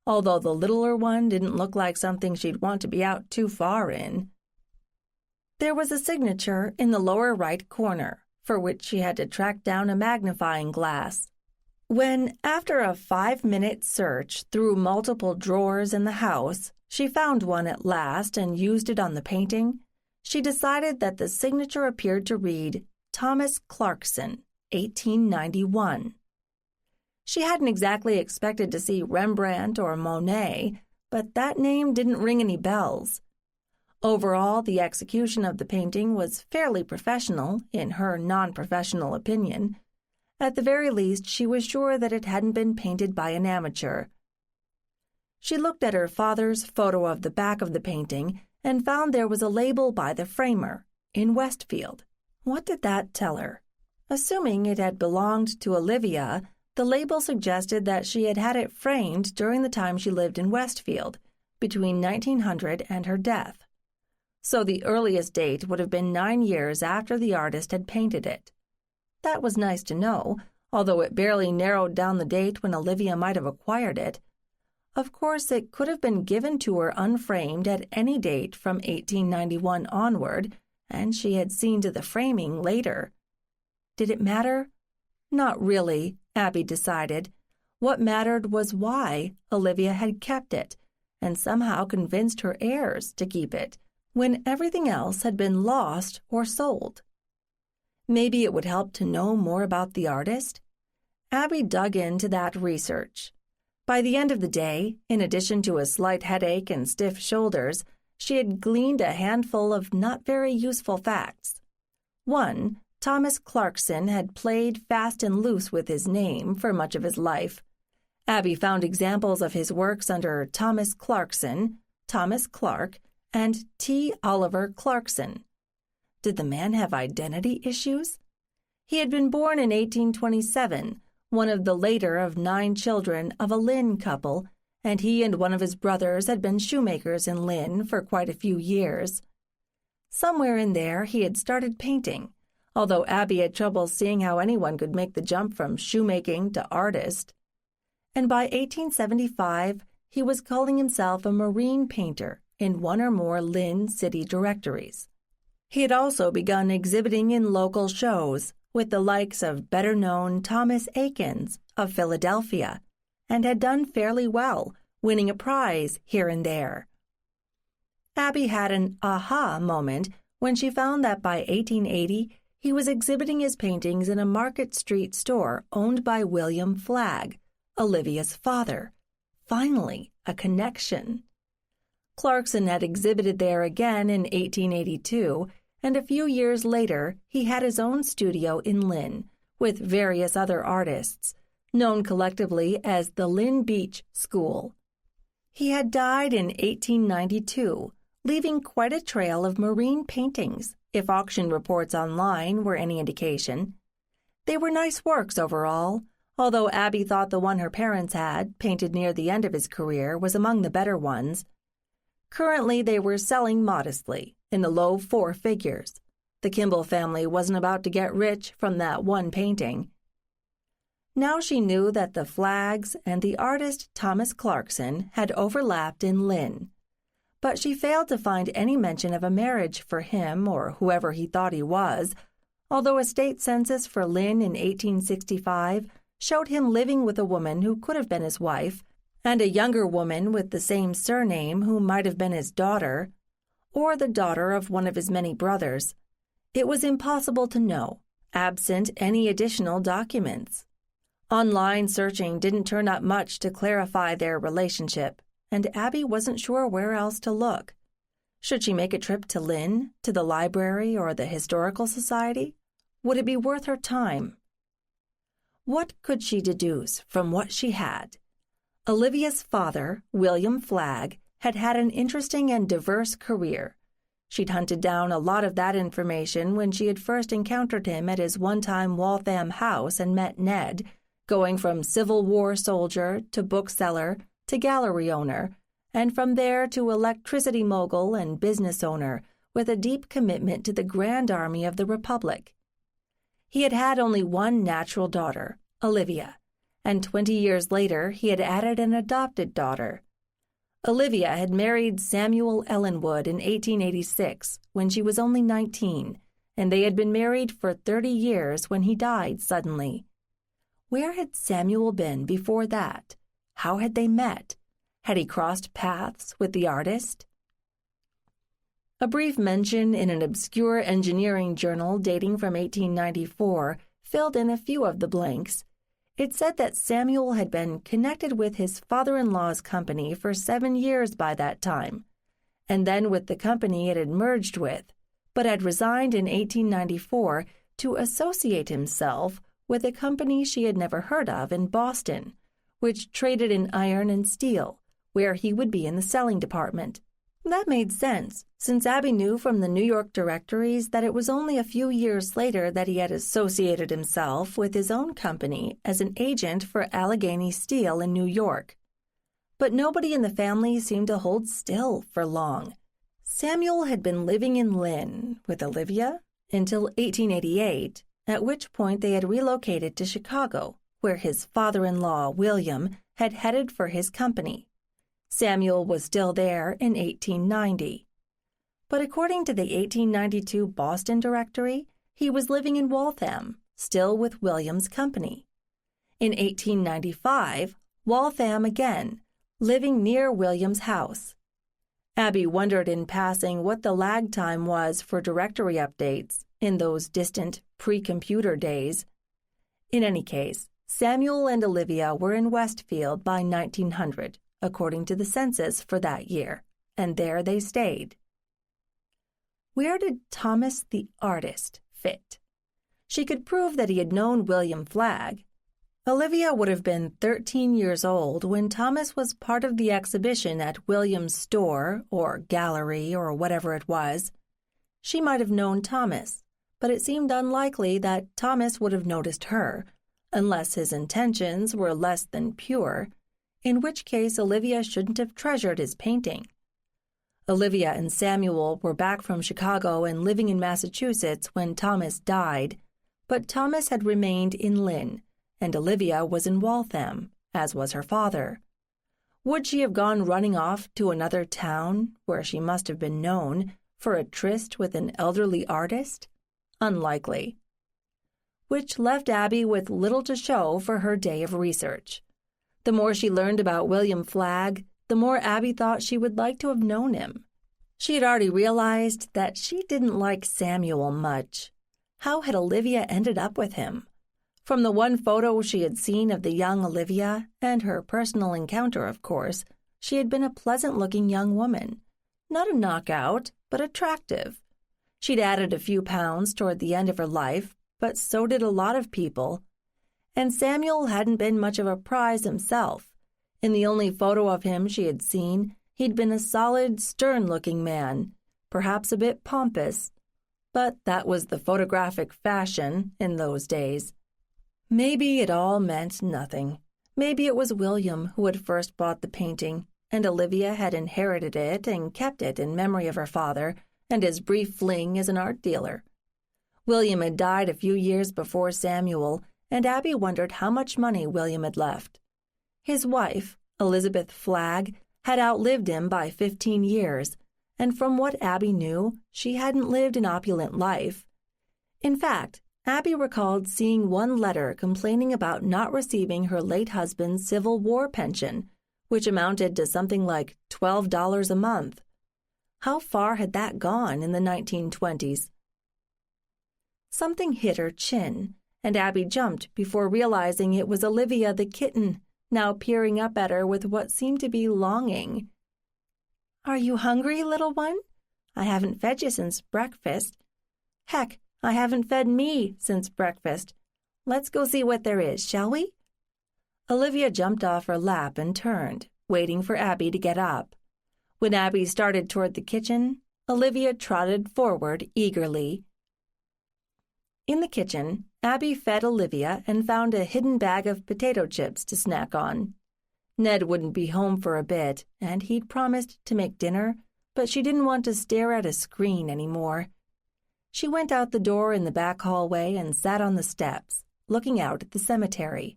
although the littler one didn't look like something she'd want to be out too far in. There was a signature in the lower right corner, for which she had to track down a magnifying glass. When, after a 5-minute search through multiple drawers in the house, she found one at last and used it on the painting, she decided that the signature appeared to read Thomas Clarkson, 1891. She hadn't exactly expected to see Rembrandt or Monet, but that name didn't ring any bells. Overall, the execution of the painting was fairly professional, in her non-professional opinion. At the very least, she was sure that it hadn't been painted by an amateur. She looked at her father's photo of the back of the painting and found there was a label by the framer, in Westfield. What did that tell her? Assuming it had belonged to Olivia, the label suggested that she had had it framed during the time she lived in Westfield, between 1900 and her death. So the earliest date would have been 9 years after the artist had painted it. That was nice to know, although it barely narrowed down the date when Olivia might have acquired it. Of course, it could have been given to her unframed at any date from 1891 onward, and she had seen to the framing later. Did it matter? Not really, Abby decided. What mattered was why Olivia had kept it, and somehow convinced her heirs to keep it, when everything else had been lost or sold. Maybe it would help to know more about the artist? Abby dug into that research. By the end of the day, in addition to a slight headache and stiff shoulders, she had gleaned a handful of not very useful facts. 1. Thomas Clarkson had played fast and loose with his name for much of his life. Abby found examples of his works under Thomas Clarkson, Thomas Clark, and T. Oliver Clarkson. Did the man have identity issues? He had been born in 1827, one of the later of 9 children of a Lynn couple, and he and one of his brothers had been shoemakers in Lynn for quite a few years. Somewhere in there he had started painting, although Abby had trouble seeing how anyone could make the jump from shoemaking to artist. And by 1875, he was calling himself a marine painter in one or more Lynn city directories. He had also begun exhibiting in local shows with the likes of better-known Thomas Eakins of Philadelphia, and had done fairly well, winning a prize here and there. Abby had an aha moment when she found that by 1880 he was exhibiting his paintings in a Market Street store owned by William Flagg, Olivia's father. Finally, a connection. Clarkson had exhibited there again in 1882, and a few years later he had his own studio in Lynn, with various other artists, known collectively as the Lynn Beach School. He had died in 1892, leaving quite a trail of marine paintings, if auction reports online were any indication. They were nice works overall, although Abby thought the one her parents had, painted near the end of his career, was among the better ones. Currently, they were selling modestly, in the low 4 figures. The Kimball family wasn't about to get rich from that one painting. Now she knew that the Flaggs and the artist Thomas Clarkson had overlapped in Lynn, but she failed to find any mention of a marriage for him or whoever he thought he was, although a state census for Lynn in 1865 showed him living with a woman who could have been his wife, and a younger woman with the same surname who might have been his daughter, or the daughter of one of his many brothers. It was impossible to know, absent any additional documents. Online searching didn't turn up much to clarify their relationship, and Abby wasn't sure where else to look. Should she make a trip to Lynn, to the library, or the Historical Society? Would it be worth her time? What could she deduce from what she had? Olivia's father, William Flagg, had had an interesting and diverse career. She'd hunted down a lot of that information when she had first encountered him at his one-time Waltham house and met Ned, going from Civil War soldier to bookseller to gallery owner, and from there to electricity mogul and business owner with a deep commitment to the Grand Army of the Republic. He had had only one natural daughter, Olivia, and 20 years later he had added an adopted daughter. Olivia had married Samuel Ellenwood in 1886 when she was only 19, and they had been married for 30 years when he died suddenly. Where had Samuel been before that? How had they met? Had he crossed paths with the artist? A brief mention in an obscure engineering journal dating from 1894 filled in a few of the blanks. It said that Samuel had been connected with his father-in-law's company for 7 years by that time, and then with the company it had merged with, but had resigned in 1894 to associate himself with a company she had never heard of in Boston, which traded in iron and steel, where he would be in the selling department. That made sense, since Abby knew from the New York directories that it was only a few years later that he had associated himself with his own company as an agent for Allegheny Steel in New York. But nobody in the family seemed to hold still for long. Samuel had been living in Lynn with Olivia until 1888, at which point they had relocated to Chicago, where his father-in-law, William, had headed for his company. Samuel was still there in 1890. But according to the 1892 Boston directory, he was living in Waltham, still with William's company. In 1895, Waltham again, living near William's house. Abby wondered in passing what the lag time was for directory updates in those distant pre-computer days. In any case, Samuel and Olivia were in Westfield by 1900, according to the census for that year, and there they stayed. Where did Thomas the artist fit? She could prove that he had known William Flagg. Olivia would have been 13 years old when Thomas was part of the exhibition at William's store, or gallery, or whatever it was. She might have known Thomas, but it seemed unlikely that Thomas would have noticed her, unless his intentions were less than pure, in which case Olivia shouldn't have treasured his painting. Olivia and Samuel were back from Chicago and living in Massachusetts when Thomas died, but Thomas had remained in Lynn, and Olivia was in Waltham, as was her father. Would she have gone running off to another town, where she must have been known, for a tryst with an elderly artist? Unlikely. Which left Abby with little to show for her day of research. The more she learned about William Flagg, the more Abby thought she would like to have known him. She had already realized that she didn't like Samuel much. How had Olivia ended up with him? From the one photo she had seen of the young Olivia, and her personal encounter, of course, she had been a pleasant-looking young woman. Not a knockout, but attractive. She'd added a few pounds toward the end of her life, but so did a lot of people. And Samuel hadn't been much of a prize himself. In the only photo of him she had seen, He'd been a solid, stern-looking man, perhaps a bit pompous, but that was the photographic fashion in those days. Maybe it all meant nothing. Maybe it was William who had first bought the painting, and Olivia had inherited it and kept it in memory of her father and his brief fling as an art dealer. William had died a few years before Samuel, and Abby wondered how much money William had left. His wife, Elizabeth Flagg, had outlived him by 15 years, and from what Abby knew, she hadn't lived an opulent life. In fact, Abby recalled seeing one letter complaining about not receiving her late husband's Civil War pension, which amounted to something like $12 a month. How far had that gone in the 1920s? Something hit her chin, and Abby jumped before realizing it was Olivia the kitten, now peering up at her with what seemed to be longing. "Are you hungry, little one? I haven't fed you since breakfast. Heck, I haven't fed me since breakfast. Let's go see what there is, shall we?" Olivia jumped off her lap and turned, waiting for Abby to get up. When Abby started toward the kitchen, Olivia trotted forward eagerly. In the kitchen, Abby fed Olivia and found a hidden bag of potato chips to snack on. Ned wouldn't be home for a bit, and he'd promised to make dinner, but she didn't want to stare at a screen anymore. She went out the door in the back hallway and sat on the steps, looking out at the cemetery.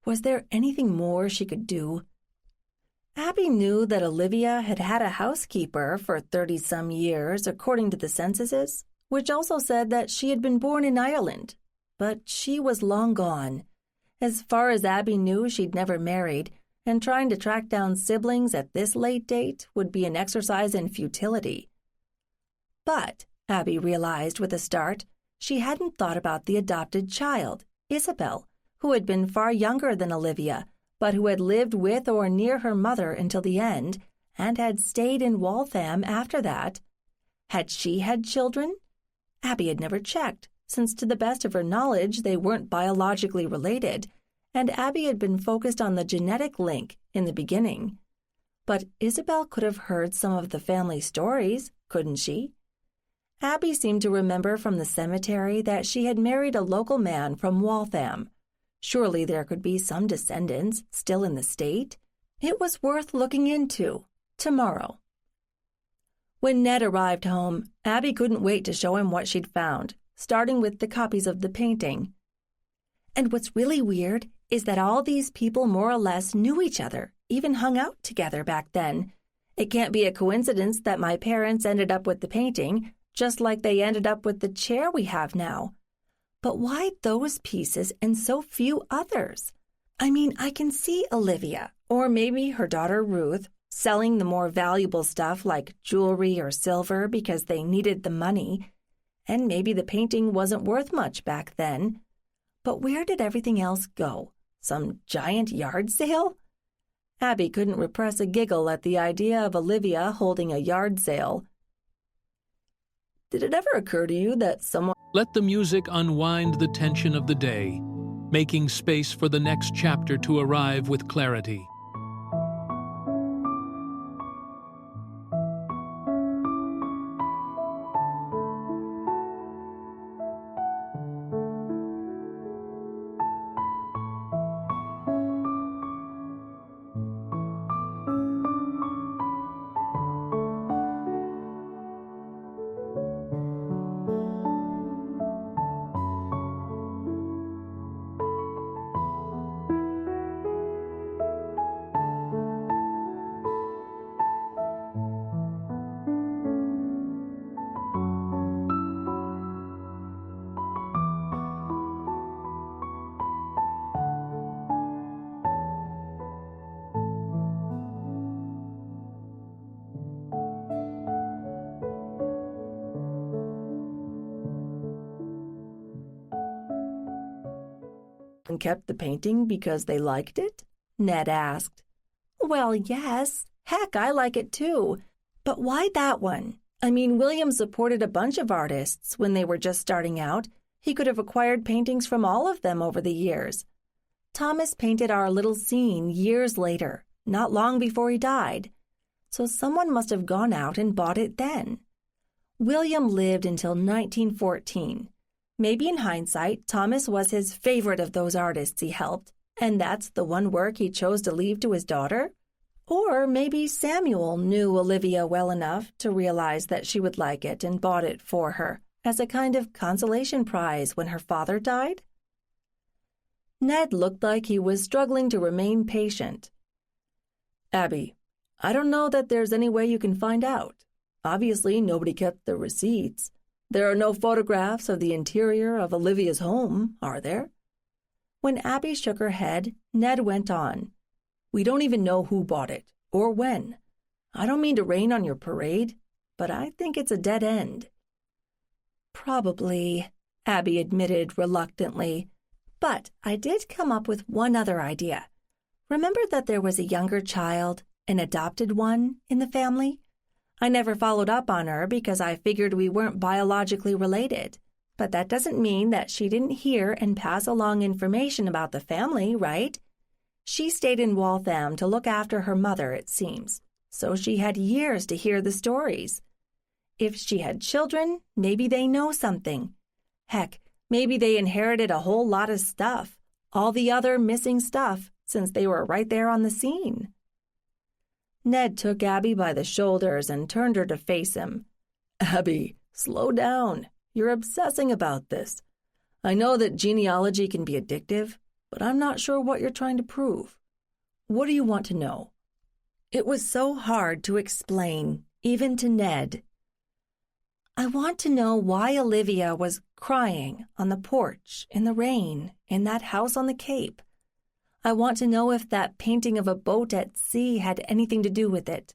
Was there anything more she could do? Abby knew that Olivia had had a housekeeper for 30-some years, according to the censuses, which also said that she had been born in Ireland, but she was long gone. As far as Abby knew, she'd never married, and trying to track down siblings at this late date would be an exercise in futility. But, Abby realized with a start, she hadn't thought about the adopted child, Isabel, who had been far younger than Olivia, but who had lived with or near her mother until the end, and had stayed in Waltham after that. Had she had children? Abby had never checked, since to the best of her knowledge they weren't biologically related, and Abby had been focused on the genetic link in the beginning. But Isabel could have heard some of the family stories, couldn't she? Abby seemed to remember from the cemetery that she had married a local man from Waltham. Surely there could be some descendants still in the state. It was worth looking into. Tomorrow. When Ned arrived home, Abby couldn't wait to show him what she'd found, starting with the copies of the painting. And what's really weird is that all these people more or less knew each other, even hung out together back then. It can't be a coincidence that my parents ended up with the painting, just like they ended up with the chair we have now. But why those pieces and so few others? I mean, I can see Olivia, or maybe her daughter Ruth, selling the more valuable stuff like jewelry or silver because they needed the money, and maybe the painting wasn't worth much back then. But where did everything else go? Some giant yard sale? Abby couldn't repress a giggle at the idea of Olivia holding a yard sale. Did it ever occur to you that someone... Let the music unwind the tension of the day, making space for the next chapter to arrive with clarity. kept the painting because they liked it? Ned asked. Well, yes. Heck, I like it too. But why that one? I mean, William supported a bunch of artists when they were just starting out. He could have acquired paintings from all of them over the years. Thomas painted our little scene years later, not long before he died. so someone must have gone out and bought it then. William lived until 1914. Maybe in hindsight, Thomas was his favorite of those artists he helped, and that's the one work he chose to leave to his daughter? Or maybe Samuel knew Olivia well enough to realize that she would like it and bought it for her as a kind of consolation prize when her father died? Ned looked like he was struggling to remain patient. Abby, I don't know that there's any way you can find out. Obviously, nobody kept the receipts. There are no photographs of the interior of Olivia's home, are there? When Abby shook her head, Ned went on. We don't even know who bought it, or when. I don't mean to rain on your parade, but I think it's a dead end. Probably, Abby admitted reluctantly. But I did come up with one other idea. Remember that there was a younger child, an adopted one, in the family? I never followed up on her because I figured we weren't biologically related. But that doesn't mean that she didn't hear and pass along information about the family, right? She stayed in Waltham to look after her mother, it seems, so she had years to hear the stories. If she had children, maybe they know something. Heck, maybe they inherited a whole lot of stuff, all the other missing stuff, since they were right there on the scene. Ned took Abby by the shoulders and turned her to face him. Abby, slow down. You're obsessing about this. I know that genealogy can be addictive, but I'm not sure what you're trying to prove. What do you want to know? It was so hard to explain, even to Ned. I want to know why Olivia was crying on the porch, in the rain, in that house on the Cape. I want to know if that painting of a boat at sea had anything to do with it.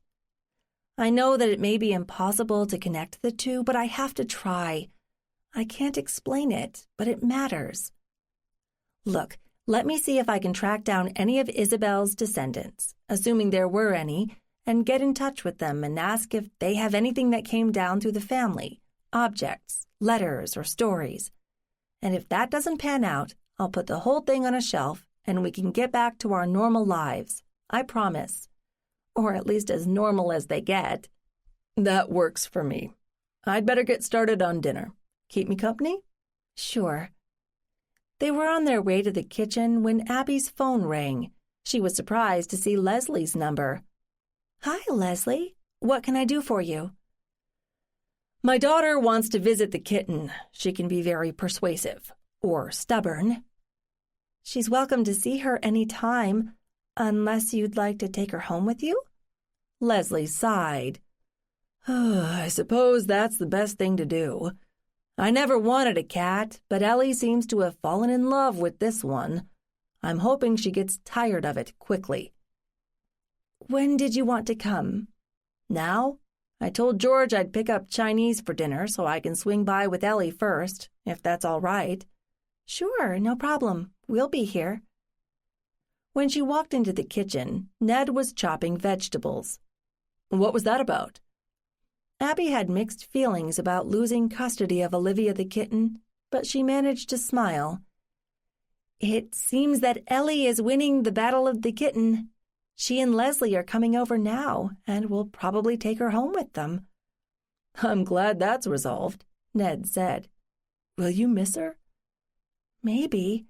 I know that it may be impossible to connect the two, but I have to try. I can't explain it, but it matters. Look, let me see if I can track down any of Isabel's descendants, assuming there were any, and get in touch with them and ask if they have anything that came down through the family, objects, letters, or stories. And if that doesn't pan out, I'll put the whole thing on a shelf and we can get back to our normal lives. I promise. Or at least as normal as they get. That works for me. I'd better get started on dinner. Keep me company? Sure. They were on their way to the kitchen when Abby's phone rang. She was surprised to see Leslie's number. Hi, Leslie. What can I do for you? My daughter wants to visit the kitten. She can be very persuasive. Or stubborn. She's welcome to see her any time, unless you'd like to take her home with you? Leslie sighed. I suppose that's the best thing to do. I never wanted a cat, but Ellie seems to have fallen in love with this one. I'm hoping she gets tired of it quickly. When did you want to come? Now? I told George I'd pick up Chinese for dinner so I can swing by with Ellie first, if that's all right. Sure, no problem. We'll be here. When she walked into the kitchen, Ned was chopping vegetables. What was that about? Abby had mixed feelings about losing custody of Olivia the kitten, but she managed to smile. It seems that Ellie is winning the battle of the kitten. She and Leslie are coming over now, and will probably take her home with them. I'm glad that's resolved, Ned said. Will you miss her? Maybe.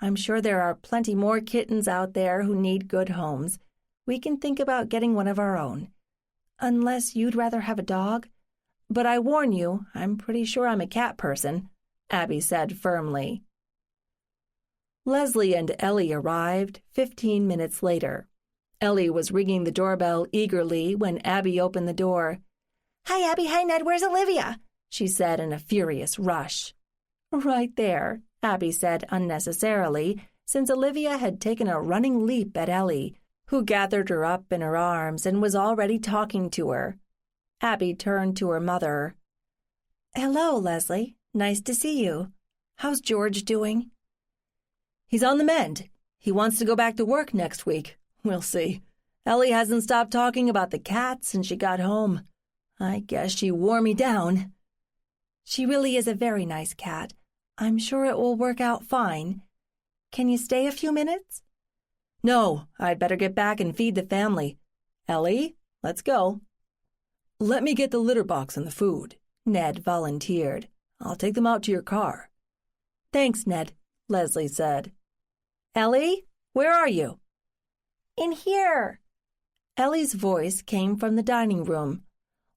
I'm sure there are plenty more kittens out there who need good homes. We can think about getting one of our own. Unless you'd rather have a dog. But I warn you, I'm pretty sure I'm a cat person, Abby said firmly. Leslie and Ellie arrived 15 minutes later. Ellie was ringing the doorbell eagerly when Abby opened the door. Hi, Abby. Hi, Ned. Where's Olivia? She said in a furious rush. Right there, Abby said unnecessarily, since Olivia had taken a running leap at Ellie, who gathered her up in her arms and was already talking to her. Abby turned to her mother. Hello, Leslie. Nice to see you. How's George doing? He's on the mend. He wants to go back to work next week. We'll see. Ellie hasn't stopped talking about the cat since she got home. I guess she wore me down. She really is a very nice cat. I'm sure it will work out fine. Can you stay a few minutes? No, I'd better get back and feed the family. Ellie, Let's go." "Let me get the litter box and the food," Ned volunteered. "I'll take them out to your car." "Thanks, Ned," Leslie said. "Ellie, where are you?" "In here." Ellie's voice came from the dining room.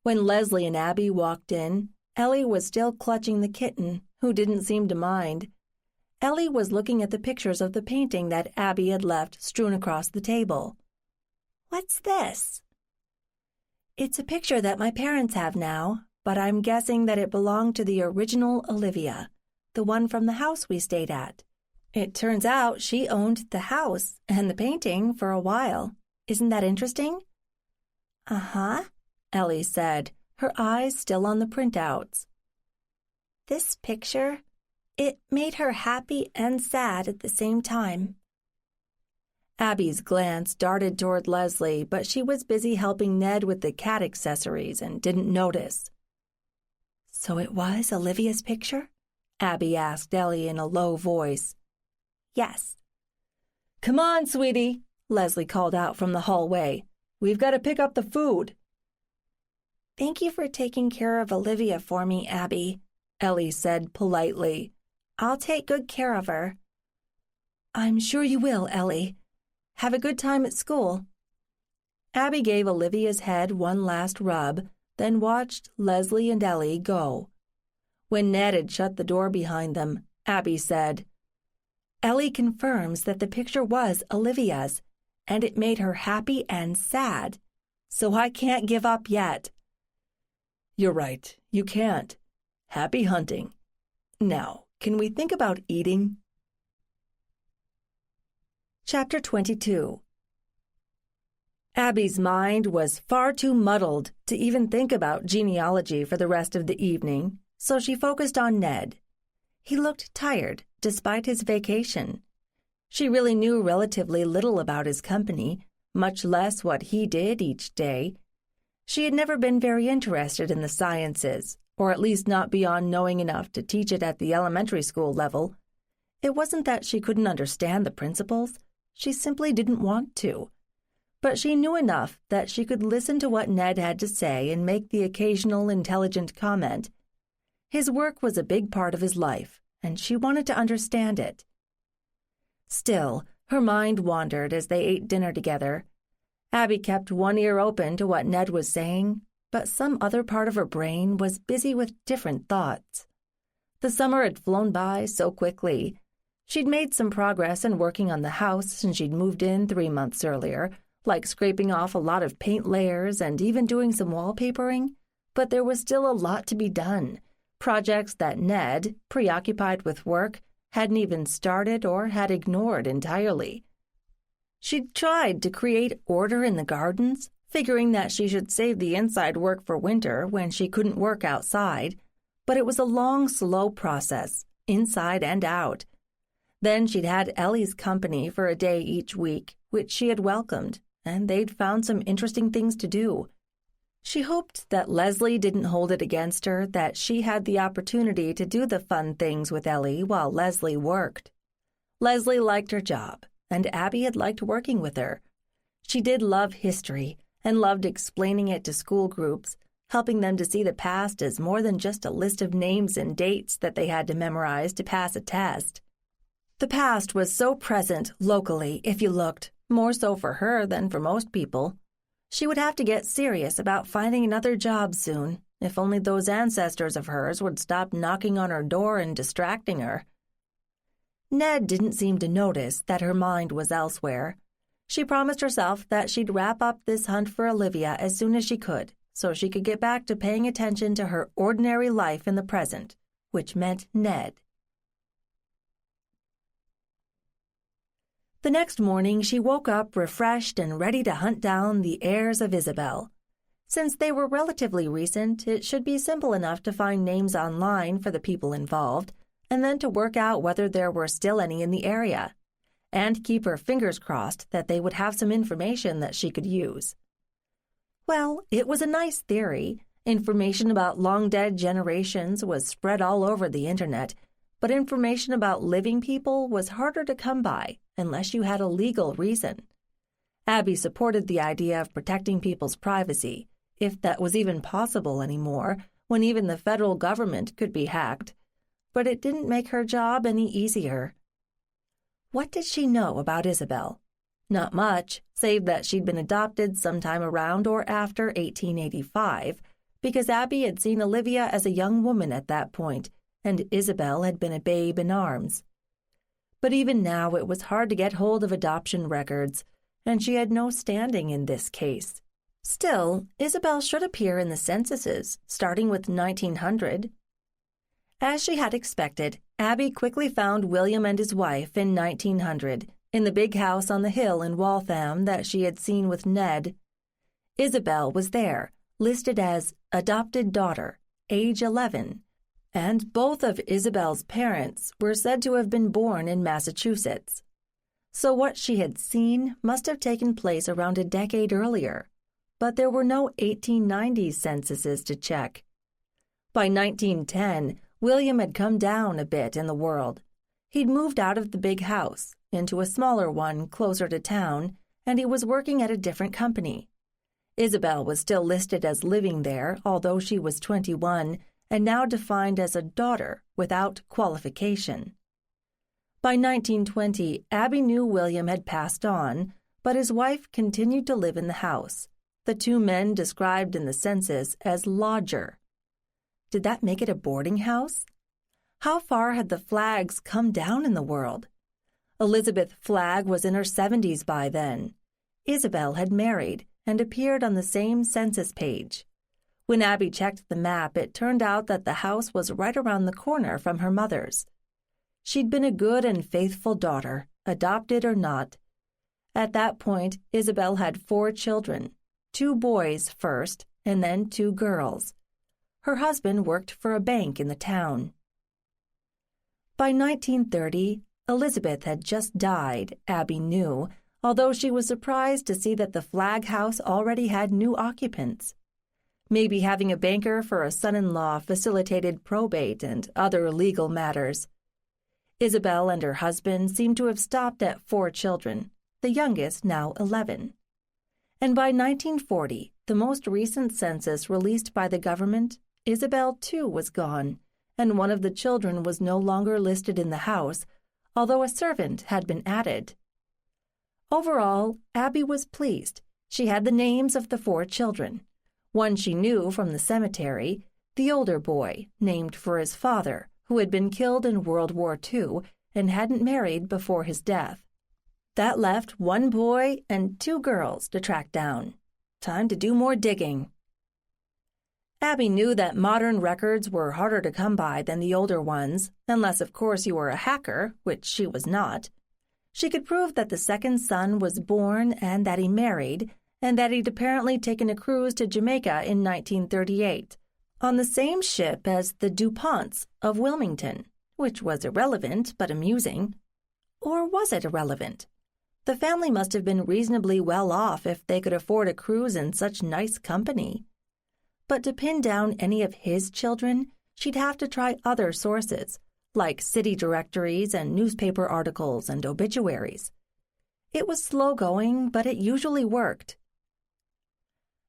When Leslie and Abby walked in, Ellie was still clutching the kitten, who didn't seem to mind. Ellie was looking at the pictures of the painting that Abby had left strewn across the table. "What's this?" "It's a picture that my parents have now, but I'm guessing that it belonged to the original Olivia, the one from the house we stayed at. It turns out she owned the house and the painting for a while. Isn't that interesting?" "Uh-huh," Ellie said, her eyes still on the printouts. "This picture, it made her happy and sad at the same time." Abby's glance darted toward Leslie, but she was busy helping Ned with the cat accessories and didn't notice. "So it was Olivia's picture?" Abby asked Ellie in a low voice. "Yes." "Come on, sweetie," Leslie called out from the hallway. "We've got to pick up the food." "Thank you for taking care of Olivia for me, Abby," Ellie said politely. "I'll take good care of her." "I'm sure you will, Ellie. Have a good time at school." Abby gave Olivia's head one last rub, then watched Leslie and Ellie go. When Ned had shut the door behind them, Abby said, "Ellie confirms that the picture was Olivia's, and it made her happy and sad. So I can't give up yet." "You're right, you can't. Happy hunting. Now, can we think about eating?" Chapter 22. Abby's mind was far too muddled to even think about genealogy for the rest of the evening, so she focused on Ned. He looked tired, despite his vacation. She really knew relatively little about his company, much less what he did each day. She had never been very interested in the sciences, or at least not beyond knowing enough to teach it at the elementary school level. It wasn't that she couldn't understand the principles. She simply didn't want to. But she knew enough that she could listen to what Ned had to say and make the occasional intelligent comment. His work was a big part of his life, and she wanted to understand it. Still, her mind wandered as they ate dinner together. Abby kept one ear open to what Ned was saying, but some other part of her brain was busy with different thoughts. The summer had flown by so quickly. She'd made some progress in working on the house since she'd moved in 3 months earlier, like scraping off a lot of paint layers and even doing some wallpapering, but there was still a lot to be done, projects that Ned, preoccupied with work, hadn't even started or had ignored entirely. She'd tried to create order in the gardens, figuring that she should save the inside work for winter when she couldn't work outside, but it was a long, slow process, inside and out. Then she'd had Ellie's company for a day each week, which she had welcomed, and they'd found some interesting things to do. She hoped that Leslie didn't hold it against her that she had the opportunity to do the fun things with Ellie while Leslie worked. Leslie liked her job, and Abby had liked working with her. She did love history and loved explaining it to school groups, helping them to see the past as more than just a list of names and dates that they had to memorize to pass a test. The past was so present locally, if you looked, more so for her than for most people. She would have to get serious about finding another job soon, if only those ancestors of hers would stop knocking on her door and distracting her. Ned didn't seem to notice that her mind was elsewhere. She promised herself that she'd wrap up this hunt for Olivia as soon as she could, so she could get back to paying attention to her ordinary life in the present, which meant Ned. The next morning, she woke up refreshed and ready to hunt down the heirs of Isabel. Since they were relatively recent, it should be simple enough to find names online for the people involved, and then to work out whether there were still any in the area, and keep her fingers crossed that they would have some information that she could use. Well, it was a nice theory. Information about long-dead generations was spread all over the internet, but information about living people was harder to come by unless you had a legal reason. Abby supported the idea of protecting people's privacy, if that was even possible anymore, when even the federal government could be hacked. But it didn't make her job any easier. What did she know about Isabel? Not much, save that she'd been adopted sometime around or after 1885, because Abby had seen Olivia as a young woman at that point, and Isabel had been a babe in arms. But even now it was hard to get hold of adoption records, and she had no standing in this case. Still, Isabel should appear in the censuses, starting with 1900. As she had expected, Abby quickly found William and his wife in 1900, in the big house on the hill in Waltham that she had seen with Ned. Isabel was there, listed as adopted daughter, age 11, and both of Isabel's parents were said to have been born in Massachusetts. So what she had seen must have taken place around a decade earlier, but there were no 1890s censuses to check. By 1910, William had come down a bit in the world. He'd moved out of the big house into a smaller one closer to town, and he was working at a different company. Isabel was still listed as living there, although she was 21, and now defined as a daughter without qualification. By 1920, Abby knew William had passed on, but his wife continued to live in the house, the two men described in the census as lodger. Did that make it a boarding house? How far had the Flaggs come down in the world? Elizabeth Flagg was in her 70s by then. Isabel had married and appeared on the same census page. When Abby checked the map, it turned out that the house was right around the corner from her mother's. She'd been a good and faithful daughter, adopted or not. At that point, Isabel had 4 children, 2 boys first, and then 2 girls. Her husband worked for a bank in the town. By 1930, Elizabeth had just died, Abby knew, although she was surprised to see that the Flagg house already had new occupants. Maybe having a banker for a son-in-law facilitated probate and other legal matters. Isabel and her husband seemed to have stopped at 4 children, the youngest now 11. And by 1940, the most recent census released by the government, Isabel too was gone, and one of the children was no longer listed in the house, although a servant had been added. Overall, Abby was pleased. She had the names of the 4 children. One she knew from the cemetery, the older boy, named for his father, who had been killed in World War II and hadn't married before his death. That left 1 boy and 2 girls to track down. Time to do more digging. Abby knew that modern records were harder to come by than the older ones, unless of course you were a hacker, which she was not. She could prove that the second son was born and that he married, and that he'd apparently taken a cruise to Jamaica in 1938, on the same ship as the DuPonts of Wilmington, which was irrelevant but amusing. Or was it irrelevant? The family must have been reasonably well off if they could afford a cruise in such nice company. But to pin down any of his children, she'd have to try other sources, like city directories and newspaper articles and obituaries. It was slow going, but it usually worked.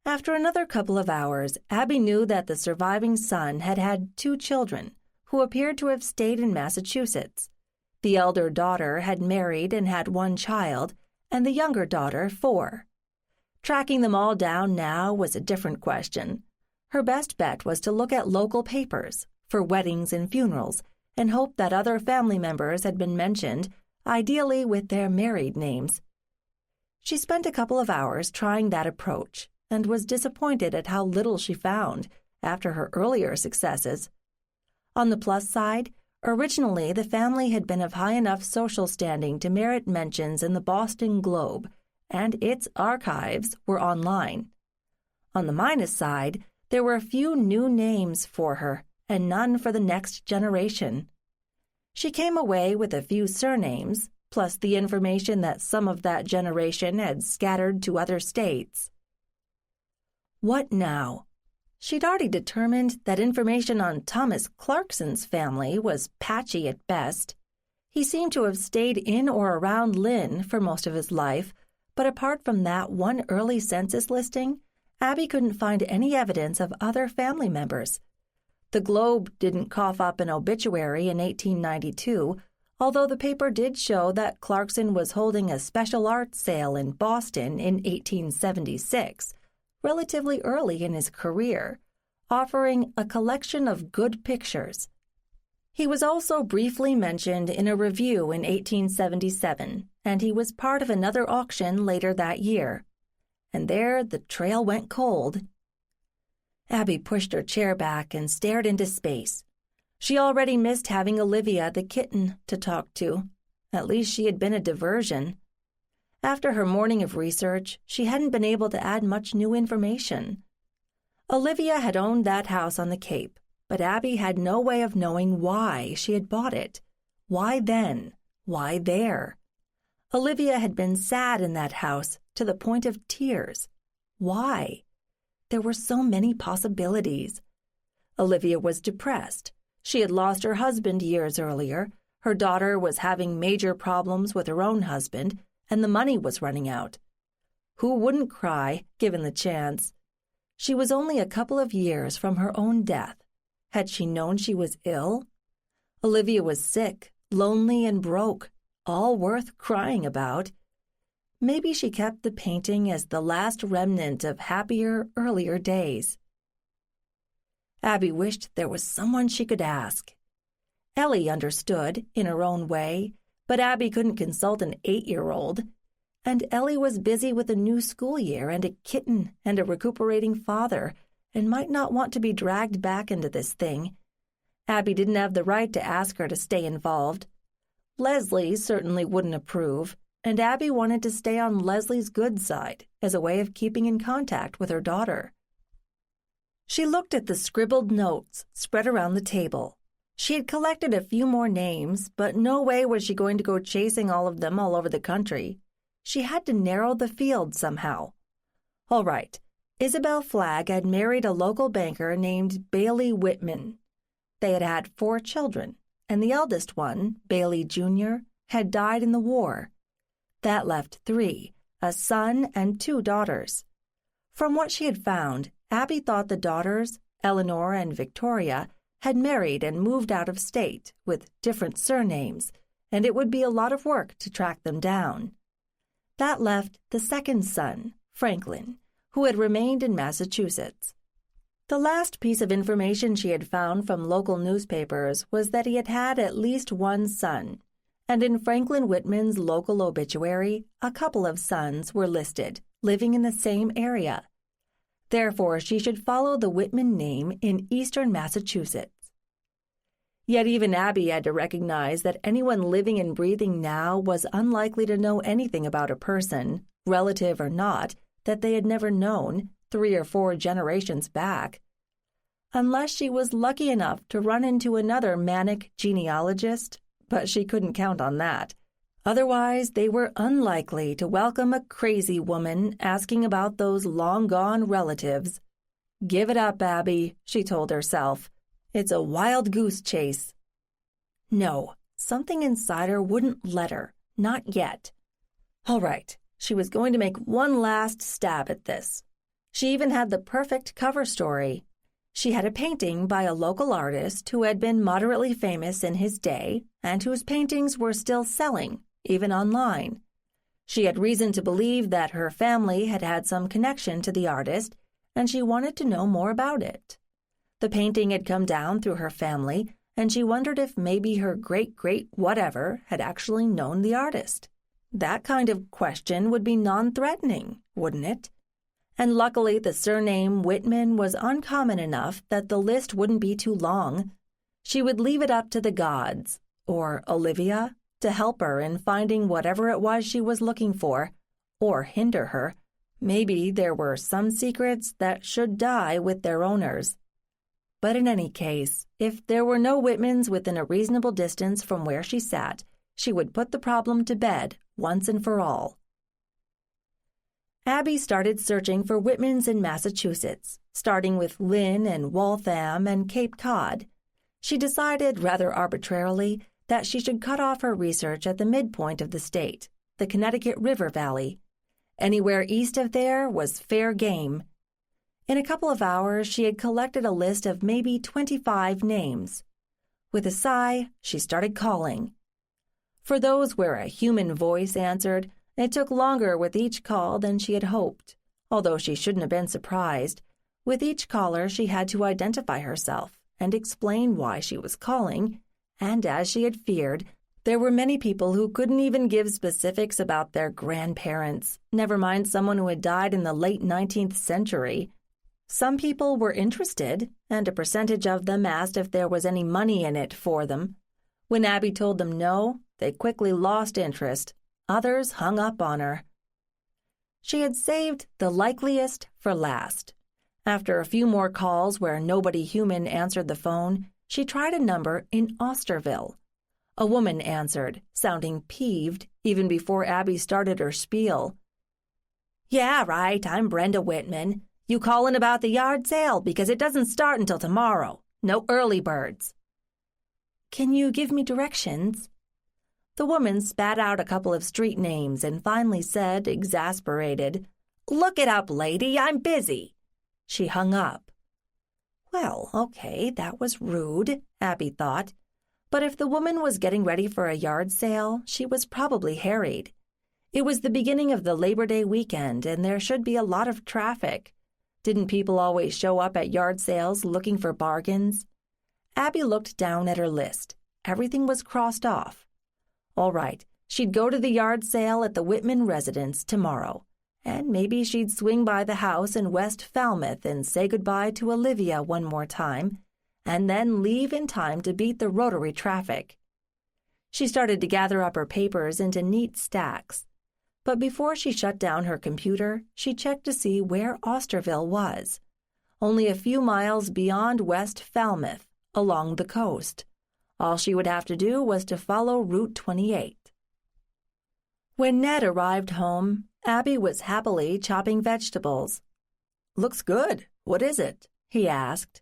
After another couple of hours, Abby knew that the surviving son had had 2 children, who appeared to have stayed in Massachusetts. The elder daughter had married and had 1 child, and the younger daughter 4. Tracking them all down now was a different question. Her best bet was to look at local papers, for weddings and funerals, and hope that other family members had been mentioned, ideally with their married names. She spent a couple of hours trying that approach, and was disappointed at how little she found after her earlier successes. On the plus side, originally the family had been of high enough social standing to merit mentions in the Boston Globe, and its archives were online. On the minus side, there were a few new names for her, and none for the next generation. She came away with a few surnames, plus the information that some of that generation had scattered to other states. What now? She'd already determined that information on Thomas Clarkson's family was patchy at best. He seemed to have stayed in or around Lynn for most of his life, But apart from that one early census listing, Abby couldn't find any evidence of other family members. The Globe didn't cough up an obituary in 1892, although the paper did show that Clarkson was holding a special art sale in Boston in 1876, relatively early in his career, offering a collection of good pictures. He was also briefly mentioned in a review in 1877, and he was part of another auction later that year. And there the trail went cold. Abby pushed her chair back and stared into space. She already missed having Olivia the kitten to talk to. At least she had been a diversion. After her morning of research, she hadn't been able to add much new information. Olivia had owned that house on the Cape, but Abby had no way of knowing why she had bought it. Why then? Why there? Olivia had been sad in that house to the point of tears. Why? There were so many possibilities. Olivia was depressed. She had lost her husband years earlier. Her daughter was having major problems with her own husband, and the money was running out. Who wouldn't cry, given the chance? She was only a couple of years from her own death. Had she known she was ill? Olivia was sick, lonely, and broke, all worth crying about. Maybe she kept the painting as the last remnant of happier, earlier days. Abby wished there was someone she could ask. Ellie understood, in her own way, but Abby couldn't consult an 8-year-old. And Ellie was busy with a new school year and a kitten and a recuperating father, and might not want to be dragged back into this thing. Abby didn't have the right to ask her to stay involved. Leslie certainly wouldn't approve, and Abby wanted to stay on Leslie's good side as a way of keeping in contact with her daughter. She looked at the scribbled notes spread around the table. She had collected a few more names, but no way was she going to go chasing all of them all over the country. She had to narrow the field somehow. All right, Isabel Flagg had married a local banker named Bailey Whitman. They had had 4 children, and the eldest one, Bailey Jr., had died in the war. That left 3, a son and 2 daughters. From what she had found, Abby thought the daughters, Eleanor and Victoria, had married and moved out of state with different surnames, and it would be a lot of work to track them down. That left the second son, Franklin, who had remained in Massachusetts. The last piece of information she had found from local newspapers was that he had had at least 1 son, and in Franklin Whitman's local obituary, a couple of sons were listed, living in the same area. Therefore, she should follow the Whitman name in eastern Massachusetts. Yet even Abby had to recognize that anyone living and breathing now was unlikely to know anything about a person, relative or not, that they had never known 3 or 4 generations back. Unless she was lucky enough to run into another manic genealogist, but she couldn't count on that. Otherwise, they were unlikely to welcome a crazy woman asking about those long-gone relatives. Give it up, Abby, she told herself. It's a wild goose chase. No, something inside her wouldn't let her, not yet. All right, she was going to make one last stab at this. She even had the perfect cover story. She had a painting by a local artist who had been moderately famous in his day and whose paintings were still selling, even online. She had reason to believe that her family had had some connection to the artist, and she wanted to know more about it. The painting had come down through her family, and she wondered if maybe her great-great-whatever had actually known the artist. That kind of question would be non-threatening, wouldn't it? And luckily the surname Whitman was uncommon enough that the list wouldn't be too long. She would leave it up to the gods, or Olivia, to help her in finding whatever it was she was looking for, or hinder her. Maybe there were some secrets that should die with their owners. But in any case, if there were no Whitmans within a reasonable distance from where she sat, she would put the problem to bed once and for all. Abby started searching for Whitmans in Massachusetts, starting with Lynn and Waltham and Cape Cod. She decided, rather arbitrarily, that she should cut off her research at the midpoint of the state, the Connecticut River Valley. Anywhere east of there was fair game. In a couple of hours, she had collected a list of maybe 25 names. With a sigh, she started calling. For those where a human voice answered, it took longer with each call than she had hoped, although she shouldn't have been surprised. With each caller, she had to identify herself and explain why she was calling, and as she had feared, there were many people who couldn't even give specifics about their grandparents, never mind someone who had died in the late 19th century. Some people were interested, and a percentage of them asked if there was any money in it for them. When Abby told them no, they quickly lost interest. Others hung up on her. She had saved the likeliest for last. After a few more calls where nobody human answered the phone, she tried a number in Osterville. A woman answered, sounding peeved even before Abby started her spiel. "Yeah, right, I'm Brenda Whitman. You calling about the yard sale because it doesn't start until tomorrow. No early birds." "Can you give me directions?" The woman spat out a couple of street names and finally said, exasperated, "Look it up, lady, I'm busy." She hung up. Well, okay, that was rude, Abby thought. But if the woman was getting ready for a yard sale, she was probably harried. It was the beginning of the Labor Day weekend, and there should be a lot of traffic. Didn't people always show up at yard sales looking for bargains? Abby looked down at her list. Everything was crossed off. All right, she'd go to the yard sale at the Whitman residence tomorrow, and maybe she'd swing by the house in West Falmouth and say goodbye to Olivia one more time, and then leave in time to beat the rotary traffic. She started to gather up her papers into neat stacks. But before she shut down her computer, she checked to see where Osterville was. Only a few miles beyond West Falmouth, along the coast. All she would have to do was to follow Route 28. When Ned arrived home, Abby was happily chopping vegetables. "Looks good. What is it?" he asked.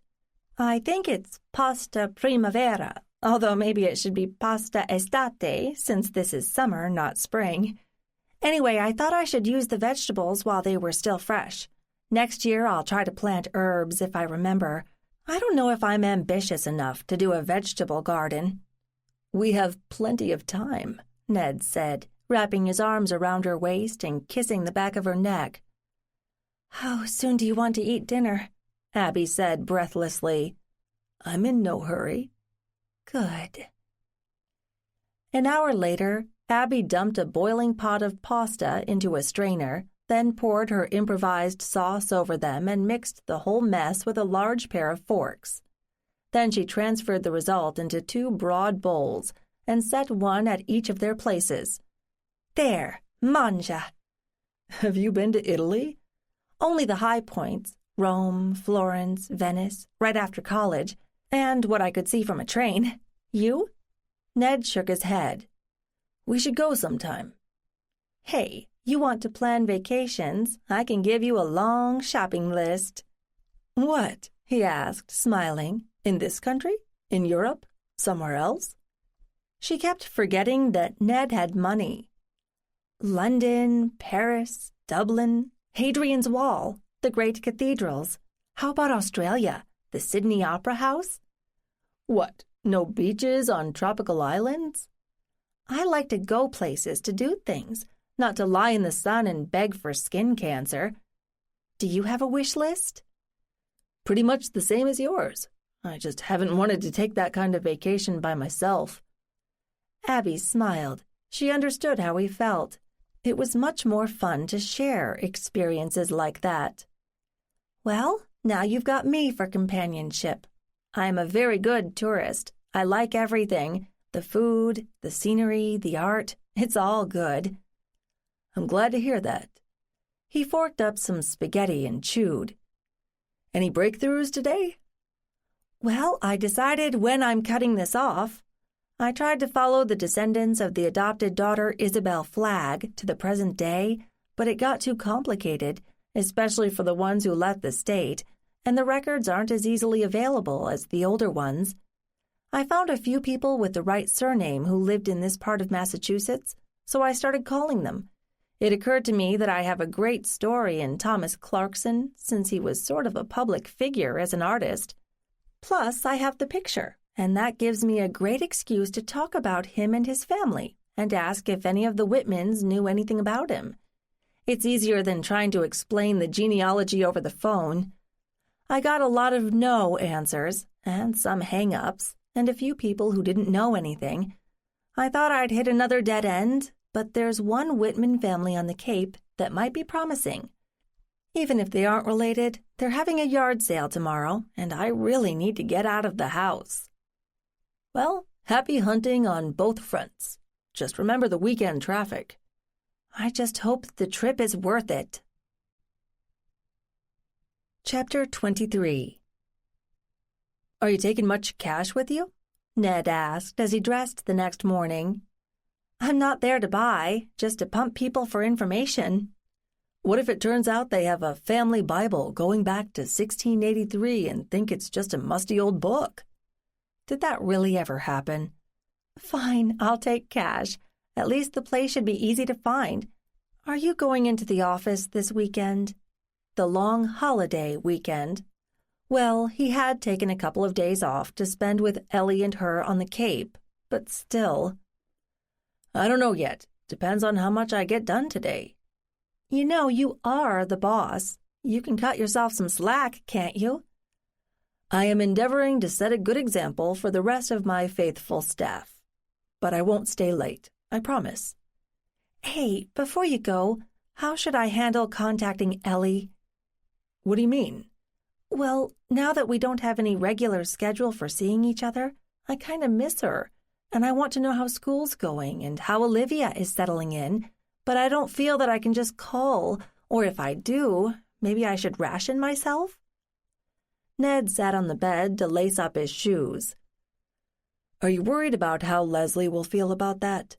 "I think it's pasta primavera, although maybe it should be pasta estate, since this is summer, not spring. Anyway, I thought I should use the vegetables while they were still fresh. Next year I'll try to plant herbs if I remember. I don't know if I'm ambitious enough to do a vegetable garden." "We have plenty of time," Ned said, wrapping his arms around her waist and kissing the back of her neck. "How soon do you want to eat dinner?" Abby said breathlessly. "I'm in no hurry." "Good." An hour later, Abby dumped a boiling pot of pasta into a strainer, then poured her improvised sauce over them and mixed the whole mess with a large pair of forks. Then she transferred the result into 2 broad bowls and set one at each of their places. "There, mangia." "Have you been to Italy?" "Only the high points, Rome, Florence, Venice, right after college, and what I could see from a train. You?" Ned shook his head. "We should go sometime." "Hey, you want to plan vacations? I can give you a long shopping list." "What?" he asked, smiling. "In this country? In Europe? Somewhere else?" She kept forgetting that Ned had money. "London, Paris, Dublin, Hadrian's Wall, the great cathedrals. How about Australia? The Sydney Opera House?" "What, no beaches on tropical islands?" "I like to go places to do things, not to lie in the sun and beg for skin cancer. Do you have a wish list?" "Pretty much the same as yours. I just haven't wanted to take that kind of vacation by myself." Abby smiled. She understood how he felt. It was much more fun to share experiences like that. "Well, now you've got me for companionship. I'm a very good tourist. I like everything. The food, the scenery, the art, it's all good." "I'm glad to hear that." He forked up some spaghetti and chewed. "Any breakthroughs today?" "Well, I decided when I'm cutting this off. I tried to follow the descendants of the adopted daughter Isabel Flagg to the present day, but it got too complicated, especially for the ones who left the state, and the records aren't as easily available as the older ones. I found a few people with the right surname who lived in this part of Massachusetts, so I started calling them. It occurred to me that I have a great story in Thomas Clarkson, since he was sort of a public figure as an artist. Plus, I have the picture, and that gives me a great excuse to talk about him and his family, and ask if any of the Whitmans knew anything about him. It's easier than trying to explain the genealogy over the phone. I got a lot of no answers, and some hang-ups, and a few people who didn't know anything. I thought I'd hit another dead end, but there's one Whitman family on the Cape that might be promising. Even if they aren't related, they're having a yard sale tomorrow, and I really need to get out of the house. Well, happy hunting on both fronts. Just remember the weekend traffic. I just hope the trip is worth it. Chapter 23. Are you taking much cash with you? Ned asked as he dressed the next morning. I'm not there to buy, just to pump people for information. What if it turns out they have a family Bible going back to 1683 and think it's just a musty old book? Did that really ever happen? Fine, I'll take cash. At least the place should be easy to find. Are you going into the office this weekend? The long holiday weekend. Well, he had taken a couple of days off to spend with Ellie and her on the Cape, but still. I don't know yet. Depends on how much I get done today. You know, you are the boss. You can cut yourself some slack, can't you? I am endeavoring to set a good example for the rest of my faithful staff. But I won't stay late, I promise. Hey, before you go, how should I handle contacting Ellie? What do you mean? Well, now that we don't have any regular schedule for seeing each other, I kind of miss her, and I want to know how school's going and how Olivia is settling in, but I don't feel that I can just call, or if I do, maybe I should ration myself? Ned sat on the bed to lace up his shoes. Are you worried about how Leslie will feel about that?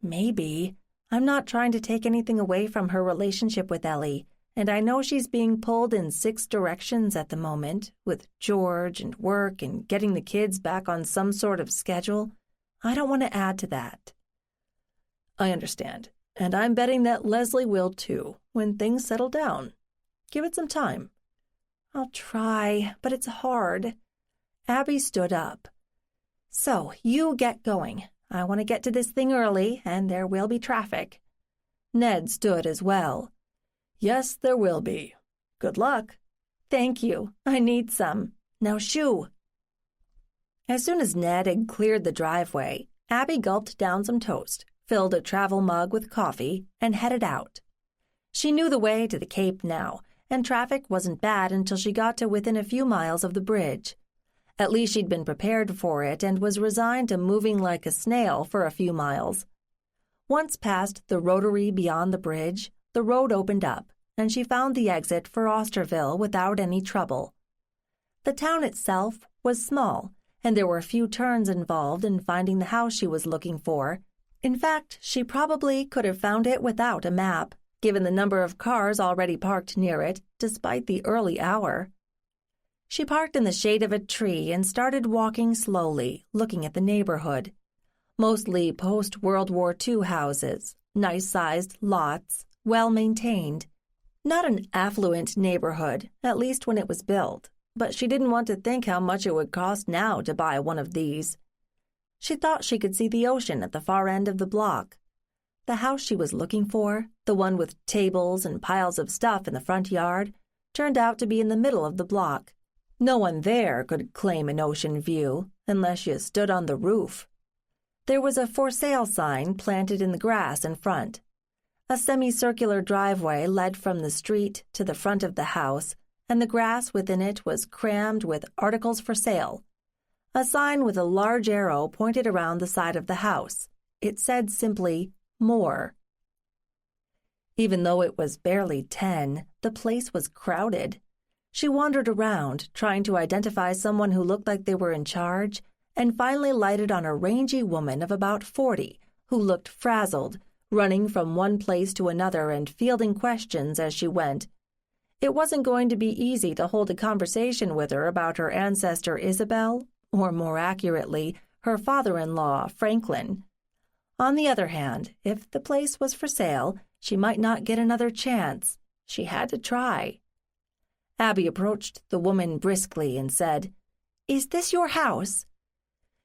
Maybe. I'm not trying to take anything away from her relationship with Ellie, and I know she's being pulled in 6 directions at the moment, with George and work and getting the kids back on some sort of schedule. I don't want to add to that. I understand, and I'm betting that Leslie will too, when things settle down. Give it some time. I'll try, but it's hard. Abby stood up. So, you get going. I want to get to this thing early, and there will be traffic. Ned stood as well. Yes, there will be. Good luck. Thank you. I need some. Now shoo. As soon as Ned had cleared the driveway, Abby gulped down some toast, filled a travel mug with coffee, and headed out. She knew the way to the Cape now, and traffic wasn't bad until she got to within a few miles of the bridge. At least she'd been prepared for it and was resigned to moving like a snail for a few miles. Once past the rotary beyond the bridge, the road opened up, and she found the exit for Osterville without any trouble. The town itself was small, and there were few turns involved in finding the house she was looking for. In fact, she probably could have found it without a map, given the number of cars already parked near it, despite the early hour. She parked in the shade of a tree and started walking slowly, looking at the neighborhood. Mostly post-World War II houses, nice-sized lots, well-maintained. Not an affluent neighborhood, at least when it was built, but she didn't want to think how much it would cost now to buy one of these. She thought she could see the ocean at the far end of the block. The house she was looking for, the one with tables and piles of stuff in the front yard, turned out to be in the middle of the block. No one there could claim an ocean view, unless you stood on the roof. There was a for sale sign planted in the grass in front. A semicircular driveway led from the street to the front of the house, and the grass within it was crammed with articles for sale. A sign with a large arrow pointed around the side of the house. It said simply, "More." Even though it was barely 10, the place was crowded. She wandered around, trying to identify someone who looked like they were in charge, and finally lighted on a rangy woman of about 40 who looked frazzled, running from one place to another and fielding questions as she went. It wasn't going to be easy to hold a conversation with her about her ancestor Isabel, or more accurately, her father-in-law, Franklin. On the other hand, if the place was for sale, She might not get another chance. She had to try. Abby approached the woman briskly and said, "Is this your house?"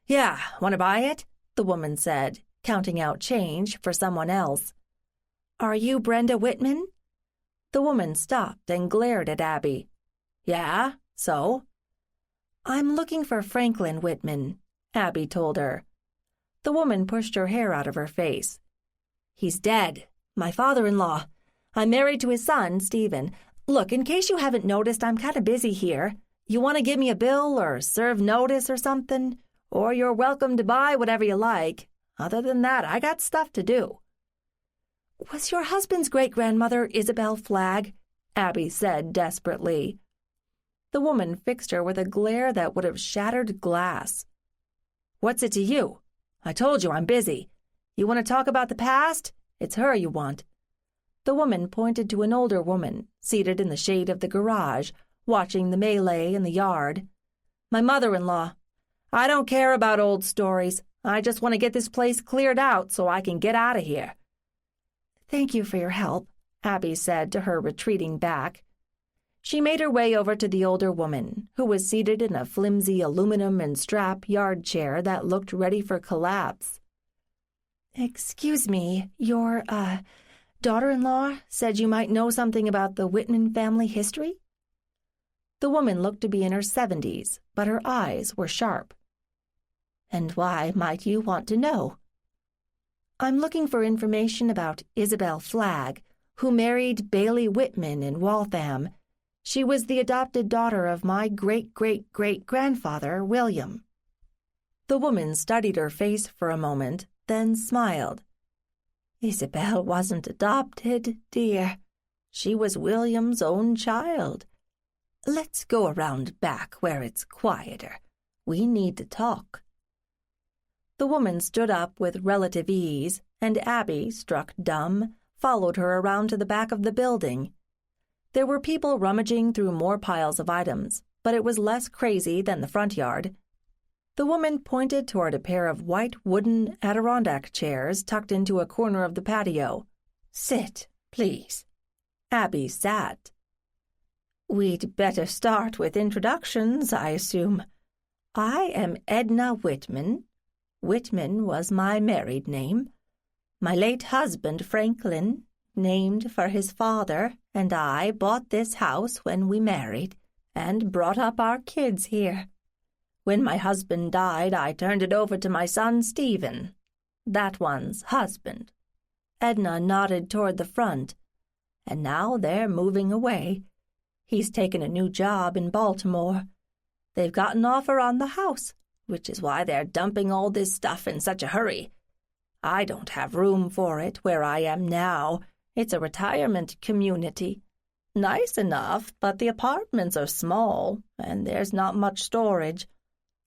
"Yeah, want to buy it?" the woman said, counting out change for someone else. "Are you Brenda Whitman?" The woman stopped and glared at Abby. "Yeah, so?" "I'm looking for Franklin Whitman," Abby told her. The woman pushed her hair out of her face. "He's dead. My father-in-law. I'm married to his son, Stephen. Look, in case you haven't noticed, I'm kind of busy here. You want to give me a bill or serve notice or something? Or you're welcome to buy whatever you like. Other than that, I got stuff to do." "Was your husband's great-grandmother Isabel Flagg?" Abby said desperately. The woman fixed her with a glare that would have shattered glass. "What's it to you? I told you I'm busy. You want to talk about the past? It's her you want." The woman pointed to an older woman, seated in the shade of the garage, watching the melee in the yard. "My mother-in-law. I don't care about old stories. I just want to get this place cleared out so I can get out of here." "Thank you for your help," Abby said to her retreating back. She made her way over to the older woman, who was seated in a flimsy aluminum and strap yard chair that looked ready for collapse. "Excuse me, your, daughter-in-law said you might know something about the Whitman family history?" The woman looked to be in her 70s, but her eyes were sharp. "And why might you want to know?" "I'm looking for information about Isabel Flagg, who married Bailey Whitman in Waltham. She was the adopted daughter of my great-great-great-grandfather, William." The woman studied her face for a moment, then smiled. "Isabel wasn't adopted, dear. She was William's own child. Let's go around back where it's quieter. We need to talk." The woman stood up with relative ease, and Abby, struck dumb, followed her around to the back of the building. There were people rummaging through more piles of items, but it was less crazy than the front yard. The woman pointed toward a pair of white wooden Adirondack chairs tucked into a corner of the patio. "Sit, please." Abby sat. "We'd better start with introductions, I assume. I am Edna Whitman. Whitman was my married name. My late husband, Franklin, named for his father, and I bought this house when we married and brought up our kids here. When my husband died, I turned it over to my son, Stephen. That one's husband." Edna nodded toward the front. "And now they're moving away. He's taken a new job in Baltimore. They've got an offer on the house, which is why they're dumping all this stuff in such a hurry. I don't have room for it where I am now. It's a retirement community. Nice enough, but the apartments are small, and there's not much storage.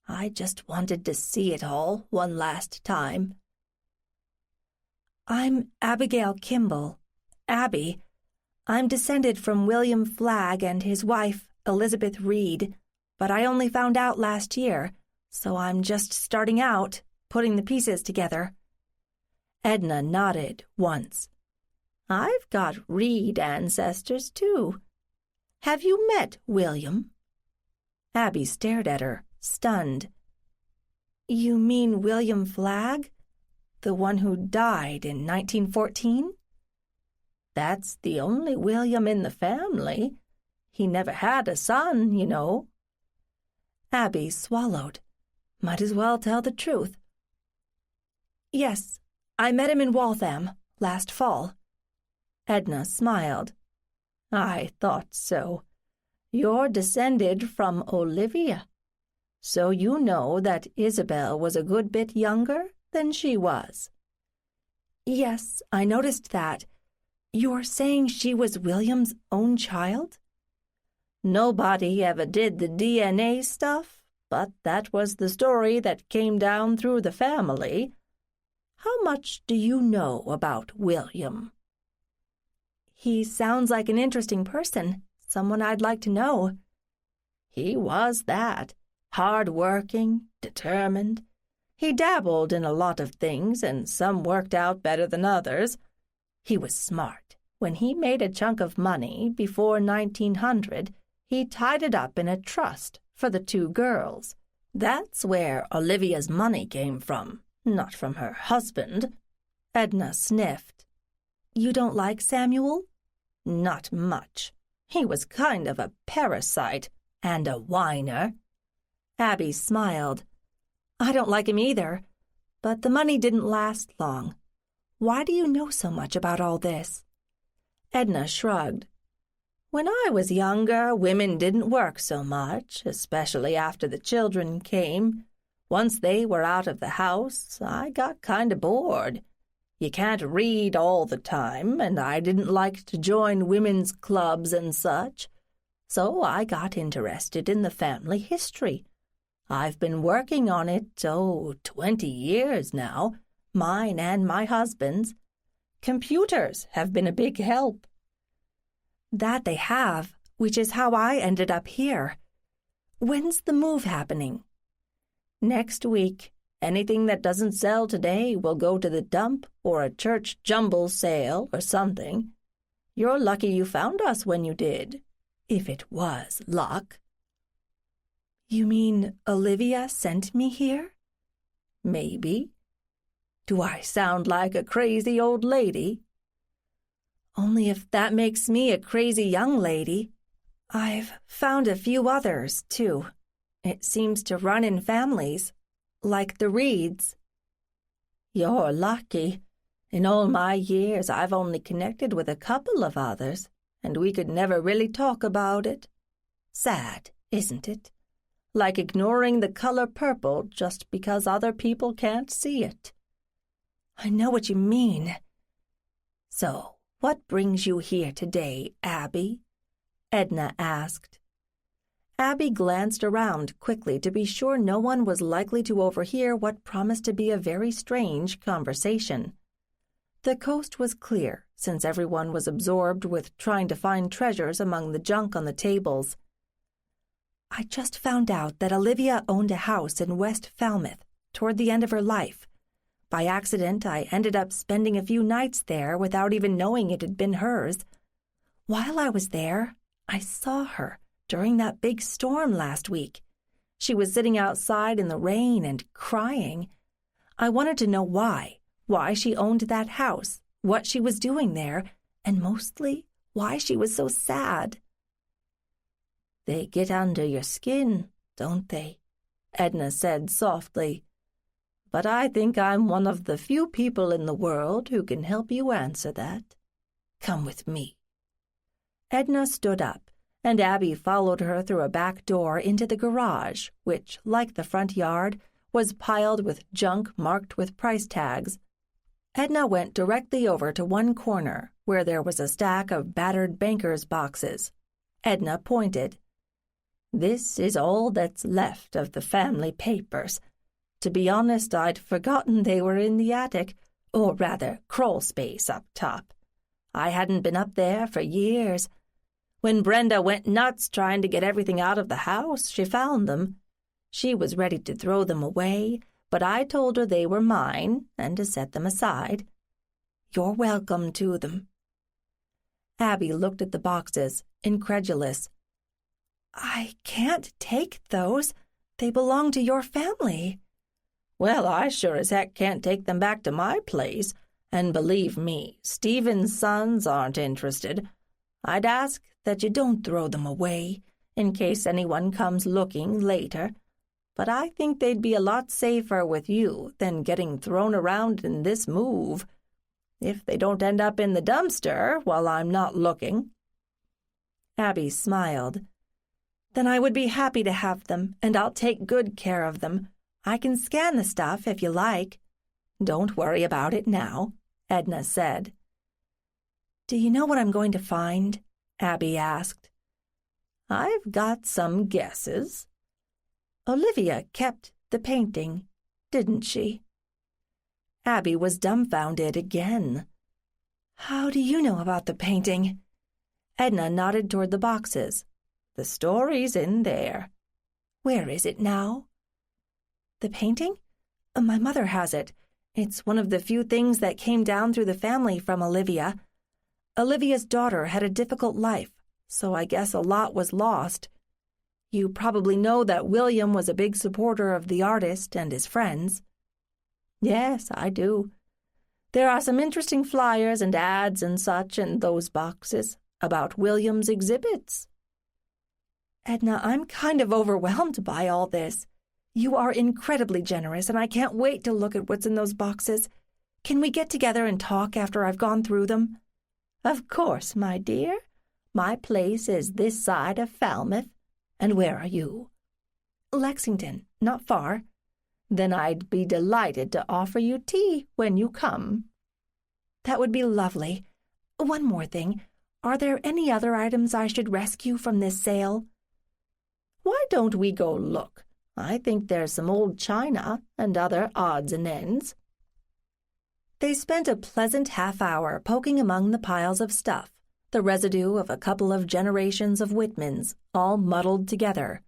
I just wanted to see it all one last time." "I'm Abigail Kimball. Abby. I'm descended from William Flagg and his wife, Elizabeth Reed, but I only found out last year, so I'm just starting out, putting the pieces together." Edna nodded once. "I've got Reed ancestors, too. Have you met William?" Abby stared at her, stunned. "You mean William Flagg? The one who died in 1914? "That's the only William in the family. He never had a son, you know." Abby swallowed. Might as well tell the truth. "Yes, I met him in Waltham last fall." Edna smiled. "I thought so. You're descended from Olivia. So you know that Isabel was a good bit younger than she was." "Yes, I noticed that. You're saying she was William's own child?" "Nobody ever did the DNA stuff, but that was the story that came down through the family. How much do you know about William?" "He sounds like an interesting person, someone I'd like to know." "He was that. Hard-working, determined. He dabbled in a lot of things, and some worked out better than others. He was smart. When he made a chunk of money before 1900, he tied it up in a trust for the two girls. That's where Olivia's money came from, not from her husband." Edna sniffed. "You don't like Samuel?" "Not much. He was kind of a parasite and a whiner." Abby smiled. "I don't like him either, but the money didn't last long. Why do you know so much about all this?" Edna shrugged. "When I was younger, women didn't work so much, especially after the children came. Once they were out of the house, I got kind of bored. You can't read all the time, and I didn't like to join women's clubs and such. So I got interested in the family history. I've been working on it, 20 years now, mine and my husband's. Computers have been a big help." "That they have, which is how I ended up here. When's the move happening?" "Next week. Anything that doesn't sell today will go to the dump or a church jumble sale or something. You're lucky you found us when you did, if it was luck." "You mean Olivia sent me here?" "Maybe. Do I sound like a crazy old lady?" "Only if that makes me a crazy young lady. I've found a few others, too. It seems to run in families, like the Reeds." "You're lucky. In all my years, I've only connected with a couple of others, and we could never really talk about it. Sad, isn't it? Like ignoring the color purple just because other people can't see it." "I know what you mean." "So, what brings you here today, Abby?" Edna asked. Abby glanced around quickly to be sure no one was likely to overhear what promised to be a very strange conversation. The coast was clear, since everyone was absorbed with trying to find treasures among the junk on the tables. "I just found out that Olivia owned a house in West Falmouth toward the end of her life. By accident, I ended up spending a few nights there without even knowing it had been hers. While I was there, I saw her during that big storm last week. She was sitting outside in the rain and crying. I wanted to know why she owned that house, what she was doing there, and mostly why she was so sad." "They get under your skin, don't they?" Edna said softly. "But I think I'm one of the few people in the world who can help you answer that. Come with me." Edna stood up, and Abby followed her through a back door into the garage, which, like the front yard, was piled with junk marked with price tags. Edna went directly over to one corner, where there was a stack of battered banker's boxes. Edna pointed. "This is all that's left of the family papers. To be honest, I'd forgotten they were in the attic, or rather, crawl space up top. I hadn't been up there for years. When Brenda went nuts trying to get everything out of the house, she found them. She was ready to throw them away, but I told her they were mine and to set them aside. You're welcome to them." Abby looked at the boxes, incredulous. "I can't take those. They belong to your family." "Well, I sure as heck can't take them back to my place, and believe me, Stephen's sons aren't interested. I'd ask that you don't throw them away, in case anyone comes looking later. But I think they'd be a lot safer with you than getting thrown around in this move. If they don't end up in the dumpster while I'm not looking." Abby smiled. "Then I would be happy to have them, and I'll take good care of them. I can scan the stuff if you like." "Don't worry about it now," Edna said. "Do you know what I'm going to find?" Abby asked. "I've got some guesses. Olivia kept the painting, didn't she?" Abby was dumbfounded again. "How do you know about the painting?" Edna nodded toward the boxes. "The story's in there." "Where is it now?" "The painting? My mother has it. It's one of the few things that came down through the family from Olivia. Olivia's daughter had a difficult life, so I guess a lot was lost. You probably know that William was a big supporter of the artist and his friends." "Yes, I do. There are some interesting flyers and ads and such in those boxes about William's exhibits." "Edna, I'm kind of overwhelmed by all this. You are incredibly generous, and I can't wait to look at what's in those boxes. Can we get together and talk after I've gone through them?" "Of course, my dear. My place is this side of Falmouth. And where are you?" "Lexington, not far." "Then I'd be delighted to offer you tea when you come." "That would be lovely. One more thing. Are there any other items I should rescue from this sale?" "Why don't we go look? I think there's some old china and other odds and ends." They spent a pleasant half-hour poking among the piles of stuff, the residue of a couple of generations of Whitmans, all muddled together.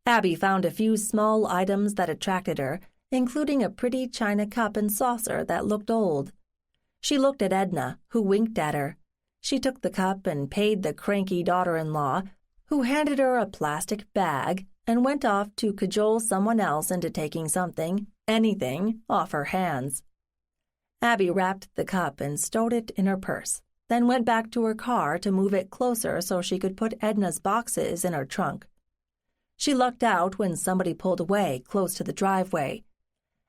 Abby found a few small items that attracted her, including a pretty china cup and saucer that looked old. She looked at Edna, who winked at her. She took the cup and paid the cranky daughter-in-law, who handed her a plastic bag, and went off to cajole someone else into taking something, anything, off her hands. Abby wrapped the cup and stowed it in her purse, then went back to her car to move it closer so she could put Edna's boxes in her trunk. She lucked out when somebody pulled away close to the driveway.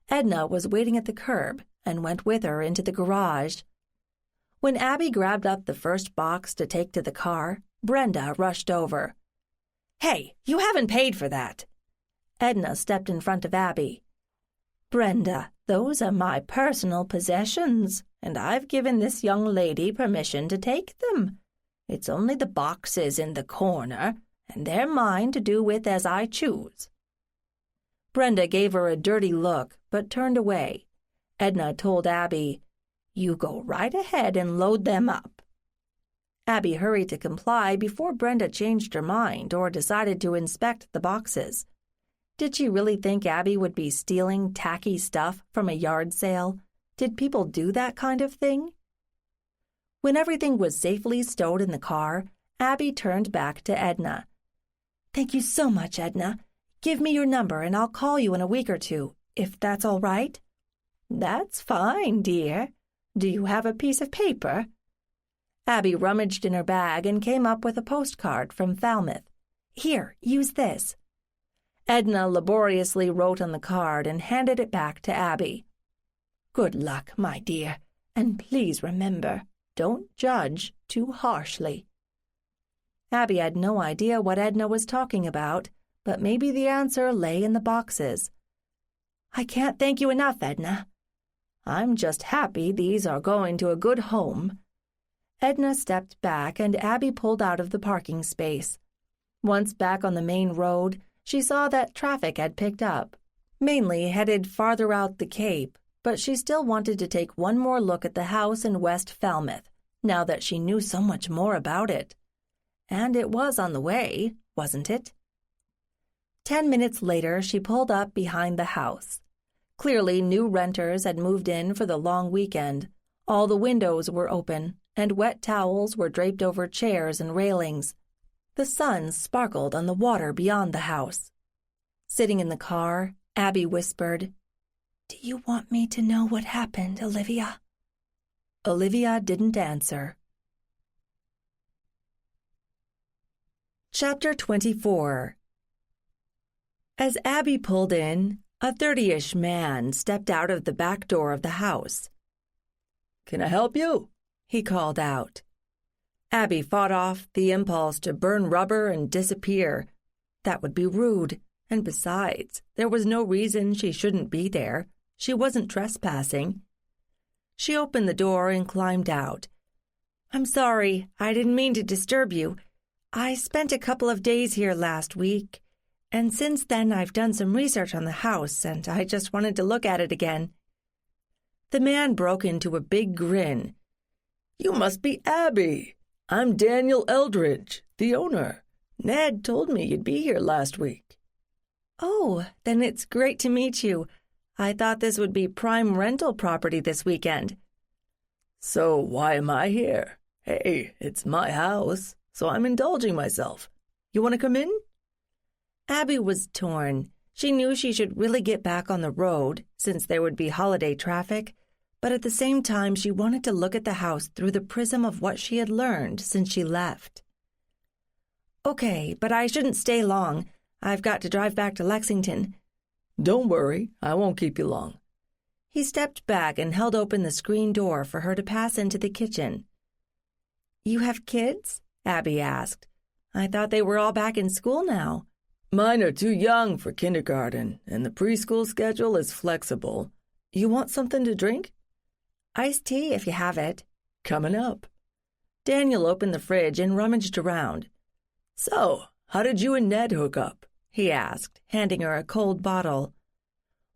Edna was waiting at the curb and went with her into the garage. When Abby grabbed up the first box to take to the car, Brenda rushed over. "Hey, you haven't paid for that." Edna stepped in front of Abby. "Brenda, those are my personal possessions, and I've given this young lady permission to take them. It's only the boxes in the corner, and they're mine to do with as I choose." Brenda gave her a dirty look, but turned away. Edna told Abby, "You go right ahead and load them up." Abby hurried to comply before Brenda changed her mind or decided to inspect the boxes. Did she really think Abby would be stealing tacky stuff from a yard sale? Did people do that kind of thing? When everything was safely stowed in the car, Abby turned back to Edna. "Thank you so much, Edna. Give me your number and I'll call you in a week or two, if that's all right." "That's fine, dear. Do you have a piece of paper?" Abby rummaged in her bag and came up with a postcard from Falmouth. "Here, use this." Edna laboriously wrote on the card and handed it back to Abby. "Good luck, my dear, and please remember, don't judge too harshly." Abby had no idea what Edna was talking about, but maybe the answer lay in the boxes. "I can't thank you enough, Edna." "I'm just happy these are going to a good home." Edna stepped back and Abby pulled out of the parking space. Once back on the main road, she saw that traffic had picked up, mainly headed farther out the Cape, but she still wanted to take one more look at the house in West Falmouth, now that she knew so much more about it. And it was on the way, wasn't it? 10 minutes later, she pulled up behind the house. Clearly, new renters had moved in for the long weekend. All the windows were open, and wet towels were draped over chairs and railings. The sun sparkled on the water beyond the house. Sitting in the car, Abby whispered, "Do you want me to know what happened, Olivia?" Olivia didn't answer. Chapter 24. As Abby pulled in, a 30-ish man stepped out of the back door of the house. "Can I help you?" he called out. Abby fought off the impulse to burn rubber and disappear. That would be rude, and besides, there was no reason she shouldn't be there. She wasn't trespassing. She opened the door and climbed out. "I'm sorry, I didn't mean to disturb you. I spent a couple of days here last week, and since then I've done some research on the house, and I just wanted to look at it again." The man broke into a big grin. "You must be Abby. I'm Daniel Eldridge, the owner. Ned told me you'd be here last week." "Oh, then it's great to meet you. I thought this would be prime rental property this weekend." "So why am I here? Hey, it's my house, so I'm indulging myself. You want to come in? Abby was torn. She knew she should really get back on the road, since there would be holiday traffic, but at the same time she wanted to look at the house through the prism of what she had learned since she left. Okay, but I shouldn't stay long. I've got to drive back to Lexington. Don't worry, I won't keep you long. He stepped back and held open the screen door for her to pass into the kitchen. You have kids? Abby asked. I thought they were all back in school now. Mine are too young for kindergarten, and the preschool schedule is flexible. You want something to drink? Iced tea, if you have it. Coming up. Daniel opened the fridge and rummaged around. So, how did you and Ned hook up? He asked, handing her a cold bottle.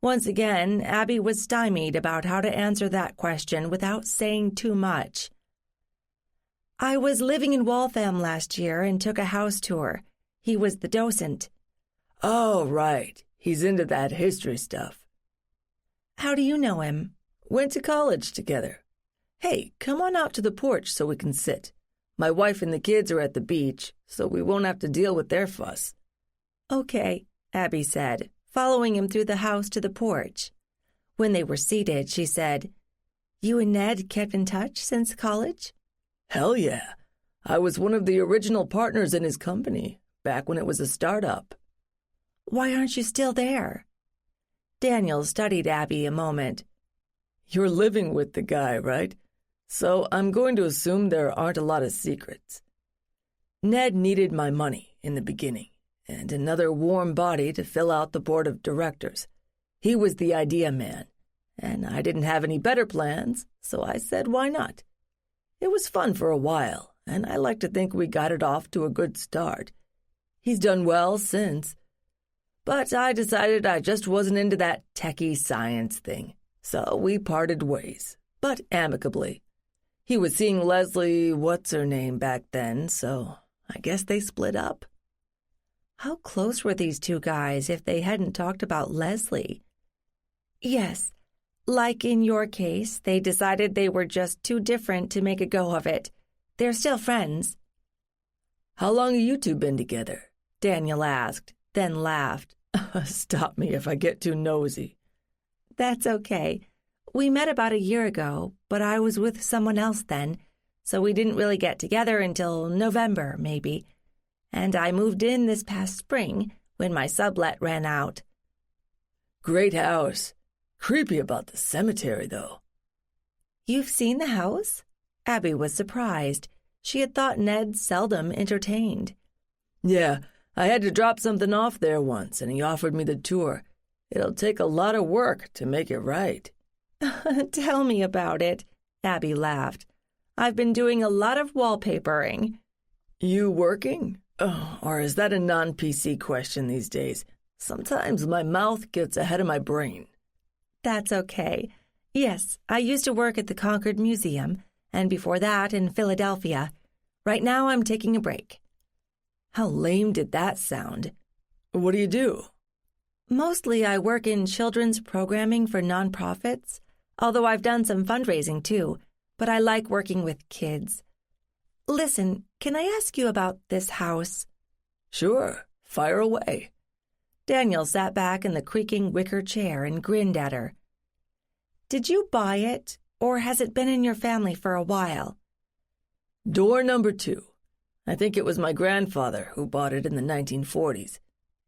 Once again, Abby was stymied about how to answer that question without saying too much. I was living in Waltham last year and took a house tour. He was the docent. Oh, right. He's into that history stuff. How do you know him? Went to college together. Hey, come on out to the porch so we can sit. My wife and the kids are at the beach, so we won't have to deal with their fuss. Okay, Abby said, following him through the house to the porch. When they were seated, she said, You and Ned kept in touch since college? Hell yeah. I was one of the original partners in his company, back when it was a startup. Why aren't you still there? Daniel studied Abby a moment. You're living with the guy, right? So I'm going to assume there aren't a lot of secrets. Ned needed my money in the beginning, and another warm body to fill out the board of directors. He was the idea man, and I didn't have any better plans, so I said why not? It was fun for a while, and I like to think we got it off to a good start. He's done well since. But I decided I just wasn't into that techie science thing, so we parted ways, but amicably. He was seeing Leslie what's-her-name back then, so I guess they split up. How close were these two guys if they hadn't talked about Leslie? Yes, like in your case, they decided they were just too different to make a go of it. They're still friends. How long have you two been together? Daniel asked, then laughed. Stop me if I get too nosy. That's okay. We met about a year ago, but I was with someone else then, so we didn't really get together until November, maybe. And I moved in this past spring when my sublet ran out. Great house. Creepy about the cemetery, though. You've seen the house? Abby was surprised. She had thought Ned seldom entertained. Yeah, I had to drop something off there once, and he offered me the tour. It'll take a lot of work to make it right. Tell me about it, Abby laughed. I've been doing a lot of wallpapering. You working? Oh, or is that a non-PC question these days? Sometimes my mouth gets ahead of my brain. That's okay. Yes, I used to work at the Concord Museum, and before that in Philadelphia. Right now I'm taking a break. How lame did that sound? What do you do? Mostly I work in children's programming for nonprofits, although I've done some fundraising too, but I like working with kids. Listen, can I ask you about this house? Sure, fire away. Daniel sat back in the creaking wicker chair and grinned at her. Did you buy it, or has it been in your family for a while? Door number 2. I think it was my grandfather who bought it in the 1940s.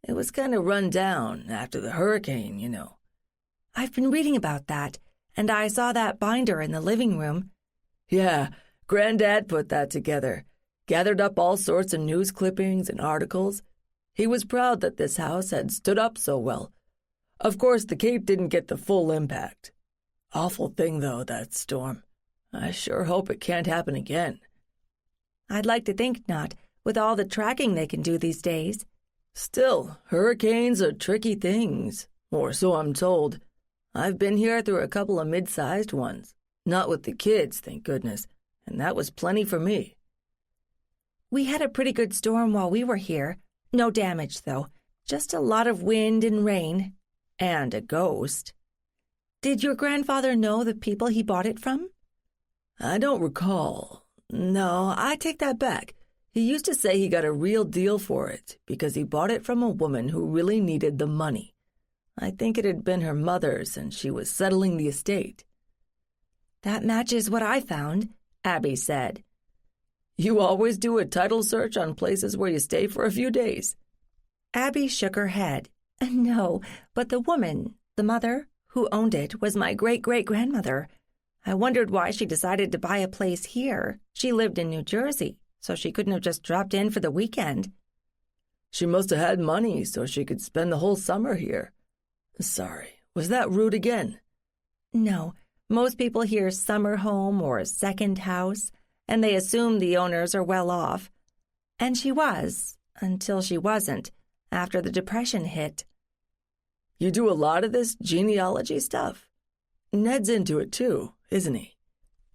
It was kind of run down after the hurricane, you know. I've been reading about that, and I saw that binder in the living room. Yeah, Granddad put that together. Gathered up all sorts of news clippings and articles. He was proud that this house had stood up so well. Of course, the Cape didn't get the full impact. Awful thing, though, that storm. I sure hope it can't happen again. I'd like to think not, with all the tracking they can do these days. Still, hurricanes are tricky things, or so I'm told. I've been here through a couple of mid-sized ones. Not with the kids, thank goodness, and that was plenty for me. We had a pretty good storm while we were here. No damage, though. Just a lot of wind and rain. And a ghost. Did your grandfather know the people he bought it from? I don't recall. No, I take that back. He used to say he got a real deal for it because he bought it from a woman who really needed the money. I think it had been her mother's and she was settling the estate. That matches what I found, Abby said. You always do a title search on places where you stay for a few days? Abby shook her head. No, but the woman, the mother, who owned it was my great-great-grandmother. I wondered why she decided to buy a place here. She lived in New Jersey, so she couldn't have just dropped in for the weekend. She must have had money so she could spend the whole summer here. Sorry, was that rude again? No, most people hear summer home or second house, and they assume the owners are well off. And she was, until she wasn't, after the Depression hit. You do a lot of this genealogy stuff? Ned's into it too, isn't he?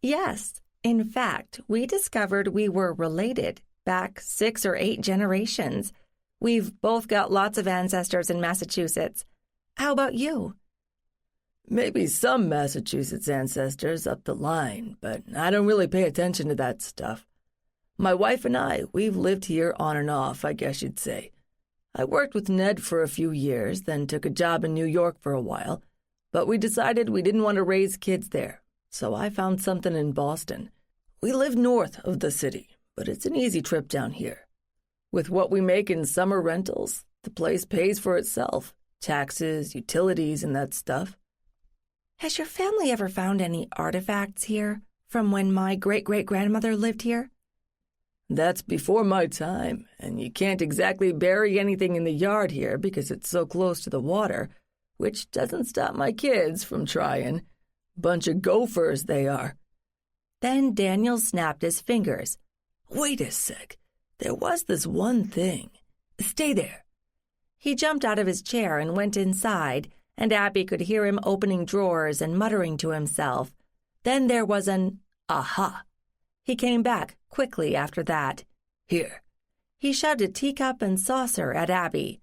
Yes. In fact, we discovered we were related back 6 or 8 generations. We've both got lots of ancestors in Massachusetts. How about you? Maybe some Massachusetts ancestors up the line, but I don't really pay attention to that stuff. My wife and we've lived here on and off, I guess you'd say. I worked with Ned for a few years, then took a job in New York for a while, but we decided we didn't want to raise kids there, so I found something in Boston. We live north of the city, but it's an easy trip down here. With what we make in summer rentals, the place pays for itself. Taxes, utilities, and that stuff. Has your family ever found any artifacts here from when my great-great-grandmother lived here? That's before my time, and you can't exactly bury anything in the yard here because it's so close to the water, which doesn't stop my kids from trying. Bunch of gophers they are. Then Daniel snapped his fingers. Wait a sec. There was this one thing. Stay there. He jumped out of his chair and went inside, and Abby could hear him opening drawers and muttering to himself. Then there was an aha. He came back quickly after that. Here. He shoved a teacup and saucer at Abby.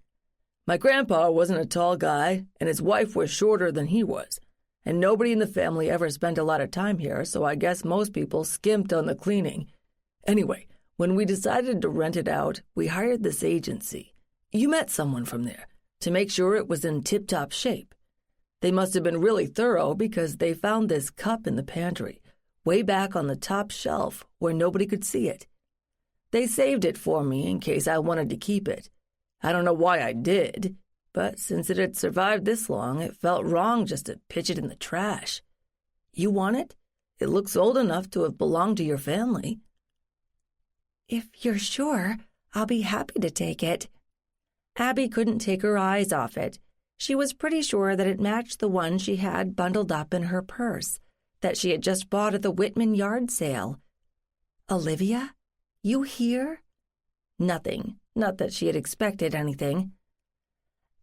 My grandpa wasn't a tall guy, and his wife was shorter than he was. And nobody in the family ever spent a lot of time here, so I guess most people skimped on the cleaning. Anyway, when we decided to rent it out, we hired this agency. You met someone from there, to make sure it was in tip-top shape. They must have been really thorough because they found this cup in the pantry, way back on the top shelf where nobody could see it. They saved it for me in case I wanted to keep it. I don't know why I did, but since it had survived this long, it felt wrong just to pitch it in the trash. You want it? It looks old enough to have belonged to your family. If you're sure, I'll be happy to take it. Abby couldn't take her eyes off it. She was pretty sure that it matched the one she had bundled up in her purse, that she had just bought at the Whitman yard sale. Olivia? You here? Nothing. Not that she had expected anything.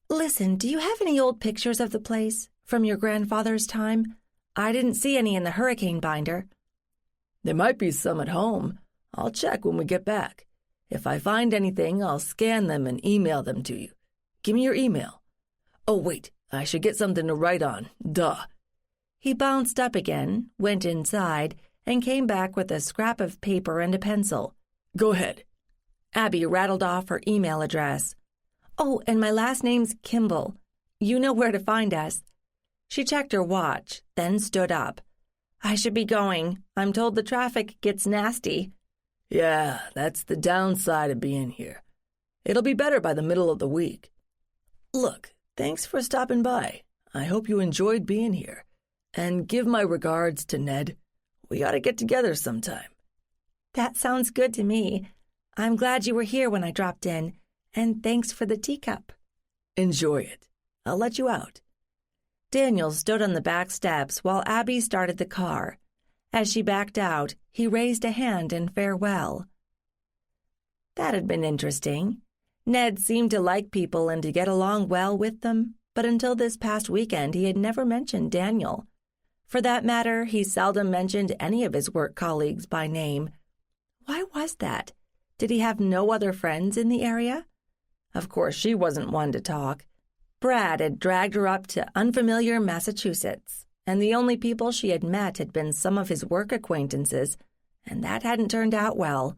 Listen, do you have any old pictures of the place from your grandfather's time? I didn't see any in the hurricane binder. There might be some at home. I'll check when we get back. If I find anything, I'll scan them and email them to you. Give me your email. Oh, wait, I should get something to write on. Duh. He bounced up again, went inside, and came back with a scrap of paper and a pencil. Go ahead. Abby rattled off her email address. Oh, and my last name's Kimball. You know where to find us. She checked her watch, then stood up. I should be going. I'm told the traffic gets nasty. Yeah, that's the downside of being here. It'll be better by the middle of the week. Look, thanks for stopping by. I hope you enjoyed being here. And give my regards to Ned. We ought to get together sometime. That sounds good to me. I'm glad you were here when I dropped in, and thanks for the teacup. Enjoy it. I'll let you out. Daniel stood on the back steps while Abby started the car. As she backed out, he raised a hand in farewell. That had been interesting. Ned seemed to like people and to get along well with them, but until this past weekend he had never mentioned Daniel. For that matter, he seldom mentioned any of his work colleagues by name. Why was that? Did he have no other friends in the area? Of course, she wasn't one to talk. Brad had dragged her up to unfamiliar Massachusetts, and the only people she had met had been some of his work acquaintances, and that hadn't turned out well.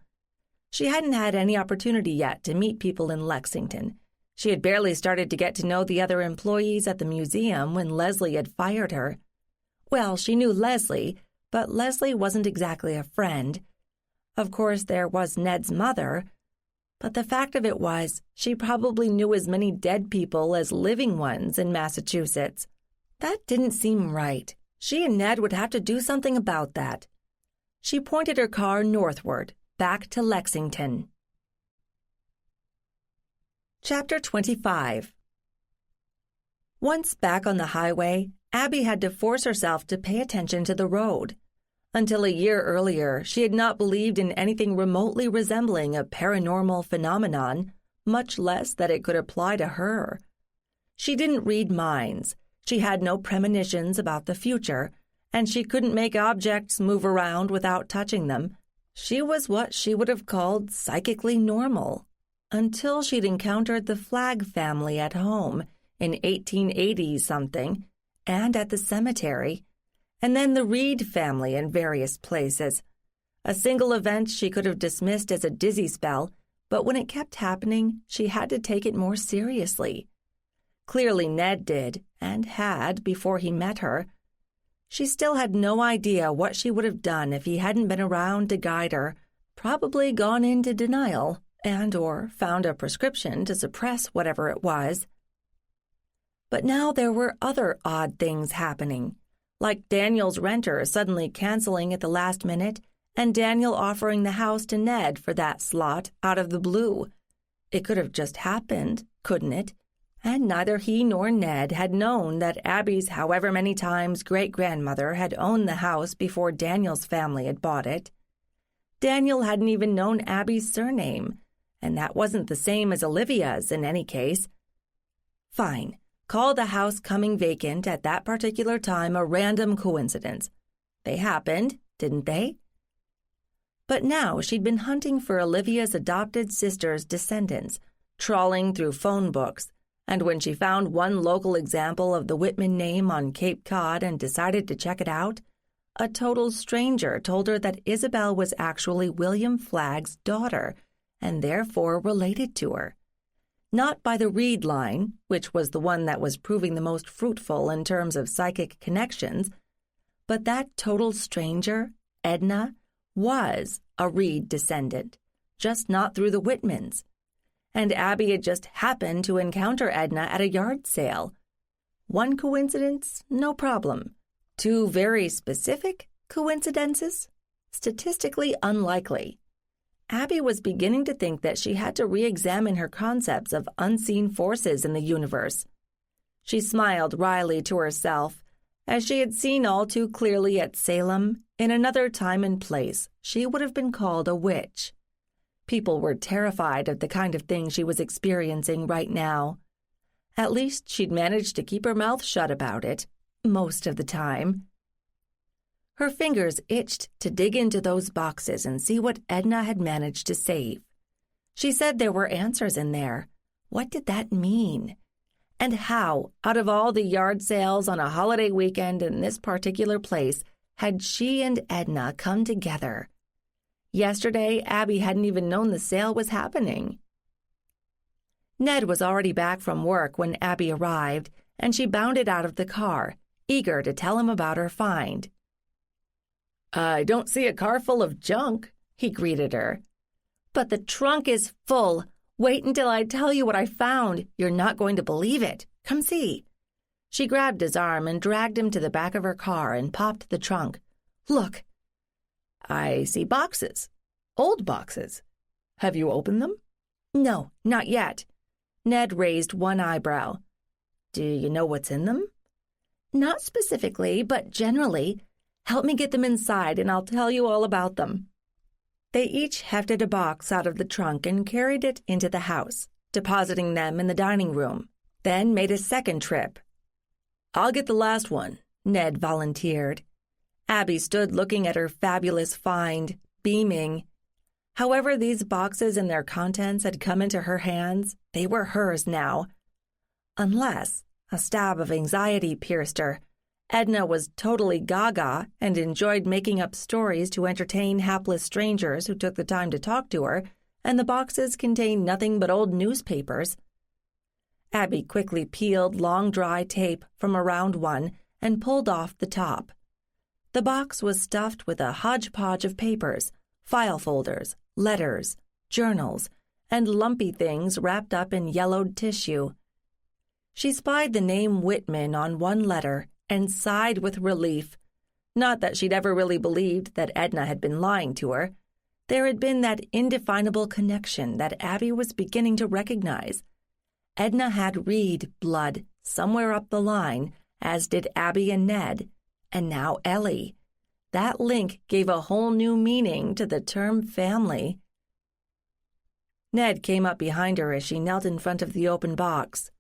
She hadn't had any opportunity yet to meet people in Lexington. She had barely started to get to know the other employees at the museum when Leslie had fired her. Well, she knew Leslie, but Leslie wasn't exactly a friend. Of course, there was Ned's mother, but the fact of it was, she probably knew as many dead people as living ones in Massachusetts. That didn't seem right. She and Ned would have to do something about that. She pointed her car northward, back to Lexington. Chapter 25. Once back on the highway, Abby had to force herself to pay attention to the road. Until a year earlier, she had not believed in anything remotely resembling a paranormal phenomenon, much less that it could apply to her. She didn't read minds, she had no premonitions about the future, and she couldn't make objects move around without touching them. She was what she would have called psychically normal, until she'd encountered the Flagg family at home in 1880-something, and at the cemetery, and then the Reed family in various places. A single event she could have dismissed as a dizzy spell, but when it kept happening, she had to take it more seriously. Clearly Ned did, and had before he met her. She still had no idea what she would have done if he hadn't been around to guide her, probably gone into denial, or found a prescription to suppress whatever it was. But now there were other odd things happening, like Daniel's renter suddenly canceling at the last minute and Daniel offering the house to Ned for that slot out of the blue. It could have just happened, couldn't it? And neither he nor Ned had known that Abby's however many times great-grandmother had owned the house before Daniel's family had bought it. Daniel hadn't even known Abby's surname, and that wasn't the same as Olivia's in any case. Fine. Call the house coming vacant at that particular time a random coincidence. They happened, didn't they? But now she'd been hunting for Olivia's adopted sister's descendants, trawling through phone books, and when she found one local example of the Whitman name on Cape Cod and decided to check it out, a total stranger told her that Isabel was actually William Flagg's daughter, and therefore related to her. Not by the Reed line, which was the one that was proving the most fruitful in terms of psychic connections, but that total stranger, Edna, was a Reed descendant, just not through the Whitmans. And Abby had just happened to encounter Edna at a yard sale. One coincidence? No problem. Two very specific coincidences? Statistically unlikely. Abby was beginning to think that she had to re-examine her concepts of unseen forces in the universe. She smiled wryly to herself, as she had seen all too clearly at Salem. In another time and place, she would have been called a witch. People were terrified of the kind of thing she was experiencing right now. At least she'd managed to keep her mouth shut about it, most of the time. Her fingers itched to dig into those boxes and see what Edna had managed to save. She said there were answers in there. What did that mean? And how, out of all the yard sales on a holiday weekend in this particular place, had she and Edna come together? Yesterday, Abby hadn't even known the sale was happening. Ned was already back from work when Abby arrived, and she bounded out of the car, eager to tell him about her find. "I don't see a car full of junk," he greeted her. "But the trunk is full. Wait until I tell you what I found. You're not going to believe it. Come see." She grabbed his arm and dragged him to the back of her car and popped the trunk. "Look." "I see boxes. Old boxes. Have you opened them?" "No, not yet." Ned raised one eyebrow. "Do you know what's in them?" "Not specifically, but generally. Help me get them inside, and I'll tell you all about them." They each hefted a box out of the trunk and carried it into the house, depositing them in the dining room, then made a second trip. "I'll get the last one," Ned volunteered. Abby stood looking at her fabulous find, beaming. However these boxes and their contents had come into her hands, they were hers now. Unless a stab of anxiety pierced her. Edna was totally gaga and enjoyed making up stories to entertain hapless strangers who took the time to talk to her, and the boxes contained nothing but old newspapers. Abby quickly peeled long dry tape from around one and pulled off the top. The box was stuffed with a hodgepodge of papers, file folders, letters, journals, and lumpy things wrapped up in yellowed tissue. She spied the name Whitman on one letter and sighed with relief. Not that she'd ever really believed that Edna had been lying to her. There had been that indefinable connection that Abby was beginning to recognize. Edna had Reed blood somewhere up the line, as did Abby and Ned, and now Ellie. That link gave a whole new meaning to the term family. Ned came up behind her as she knelt in front of the open box.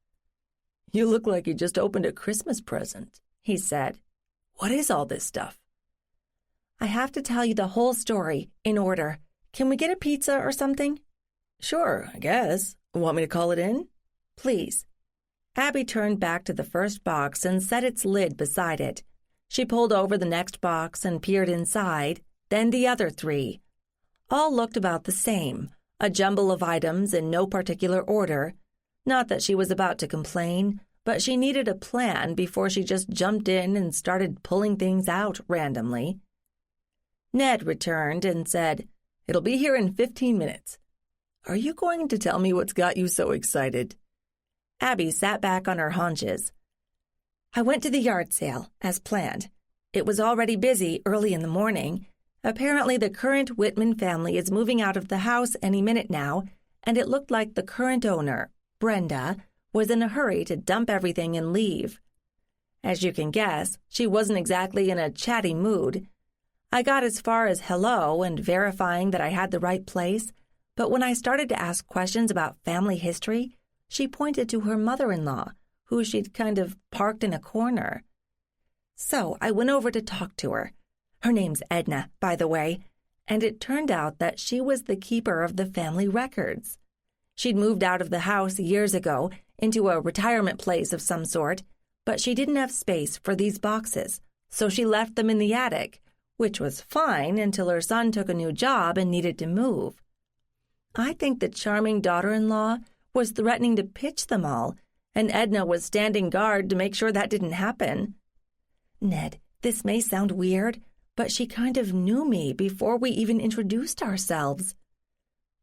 "You look like you just opened a Christmas present," he said. "What is all this stuff?" "I have to tell you the whole story, in order. Can we get a pizza or something?" "Sure, I guess. Want me to call it in?" "Please." Abby turned back to the first box and set its lid beside it. She pulled over the next box and peered inside, then the other three. All looked about the same, a jumble of items in no particular order. Not that she was about to complain, but she needed a plan before she just jumped in and started pulling things out randomly. Ned returned and said, "It'll be here in 15 minutes. Are you going to tell me what's got you so excited?" Abby sat back on her haunches. "I went to the yard sale, as planned. It was already busy early in the morning. Apparently the current Whitman family is moving out of the house any minute now, and it looked like the current owner, Brenda, was in a hurry to dump everything and leave. As you can guess, she wasn't exactly in a chatty mood. I got as far as hello and verifying that I had the right place, but when I started to ask questions about family history, she pointed to her mother-in-law, who she'd kind of parked in a corner. So I went over to talk to her. Her name's Edna, by the way, and it turned out that she was the keeper of the family records. She'd moved out of the house years ago into a retirement place of some sort, but she didn't have space for these boxes, so she left them in the attic, which was fine until her son took a new job and needed to move. I think the charming daughter-in-law was threatening to pitch them all, and Edna was standing guard to make sure that didn't happen. Ned, this may sound weird, but she kind of knew me before we even introduced ourselves.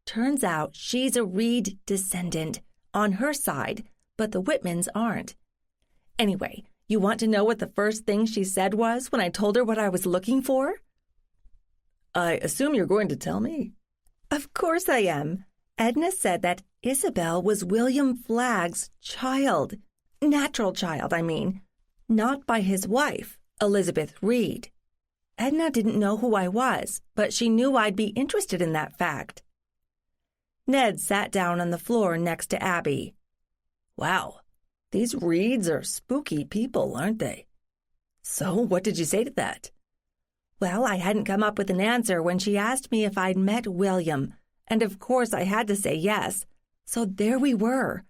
Turns out she's a Reed descendant on her side, but the Whitmans aren't. Anyway, you want to know what the first thing she said was when I told her what I was looking for? I assume you're going to tell me. Of course I am. Edna said that Isabel was William Flagg's child. Natural child, I mean. Not by his wife, Elizabeth Reed. Edna didn't know who I was, but she knew I'd be interested in that fact. Ned sat down on the floor next to Abby. Wow, these Reeds are spooky people, aren't they? So what did you say to that? Well, I hadn't come up with an answer when she asked me if I'd met William, and of course I had to say yes. So there we were.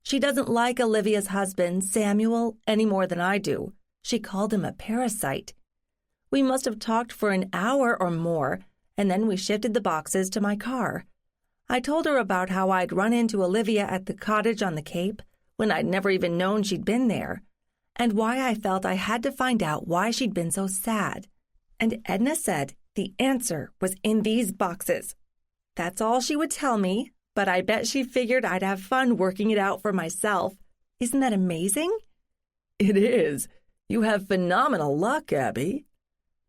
She doesn't like Olivia's husband, Samuel, any more than I do. She called him a parasite. We must have talked for an hour or more, and then we shifted the boxes to my car. I told her about how I'd run into Olivia at the cottage on the Cape, when I'd never even known she'd been there, and why I felt I had to find out why she'd been so sad. And Edna said the answer was in these boxes. That's all she would tell me, but I bet she figured I'd have fun working it out for myself. Isn't that amazing? It is. You have phenomenal luck, Abby.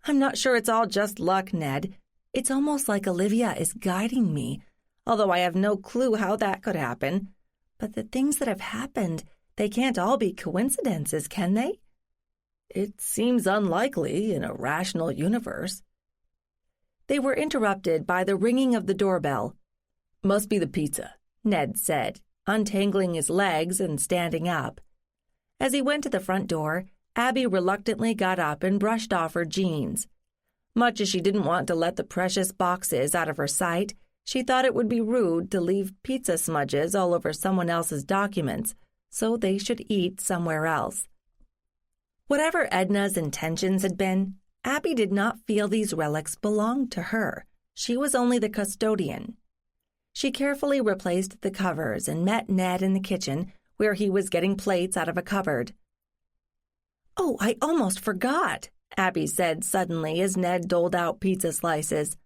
I'm not sure it's all just luck, Ned. It's almost like Olivia is guiding me, although I have no clue how that could happen. But the things that have happened, they can't all be coincidences, can they? It seems unlikely in a rational universe. They were interrupted by the ringing of the doorbell. Must be the pizza, Ned said, untangling his legs and standing up. As he went to the front door, Abby reluctantly got up and brushed off her jeans. Much as she didn't want to let the precious boxes out of her sight, she thought it would be rude to leave pizza smudges all over someone else's documents, so they should eat somewhere else. Whatever Edna's intentions had been, Abby did not feel these relics belonged to her. She was only the custodian. She carefully replaced the covers and met Ned in the kitchen, where he was getting plates out of a cupboard. "Oh, I almost forgot," Abby said suddenly as Ned doled out pizza slices.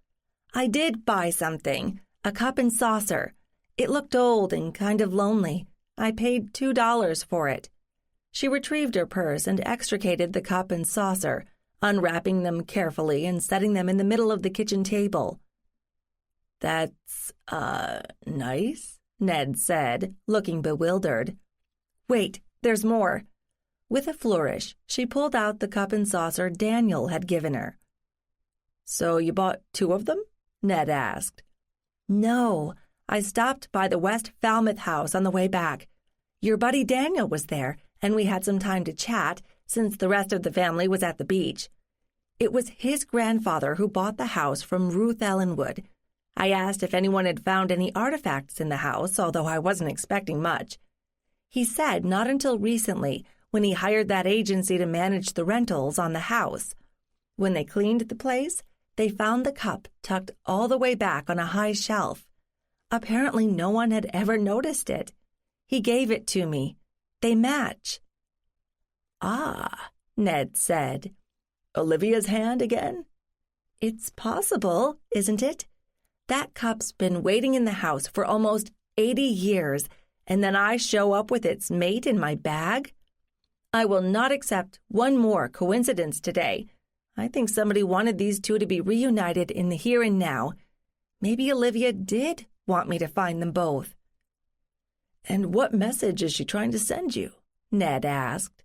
"I did buy something, a cup and saucer. It looked old and kind of lonely. I paid $2 for it." She retrieved her purse and extricated the cup and saucer, unwrapping them carefully and setting them in the middle of the kitchen table. "That's, nice," Ned said, looking bewildered. "Wait, there's more." With a flourish, she pulled out the cup and saucer Daniel had given her. "So you bought 2 of them?" Ned asked. "No, I stopped by the West Falmouth house on the way back. Your buddy Daniel was there, and we had some time to chat since the rest of the family was at the beach. It was his grandfather who bought the house from Ruth Ellenwood. I asked if anyone had found any artifacts in the house, although I wasn't expecting much. He said not until recently, when he hired that agency to manage the rentals on the house. When they cleaned the place, they found the cup tucked all the way back on a high shelf. Apparently no one had ever noticed it. He gave it to me. They match." "Ah," Ned said. "Olivia's hand again?" "It's possible, isn't it? That cup's been waiting in the house for almost 80 years, and then I show up with its mate in my bag? I will not accept one more coincidence today. I think somebody wanted these 2 to be reunited in the here and now. Maybe Olivia did want me to find them both." "And what message is she trying to send you?" Ned asked.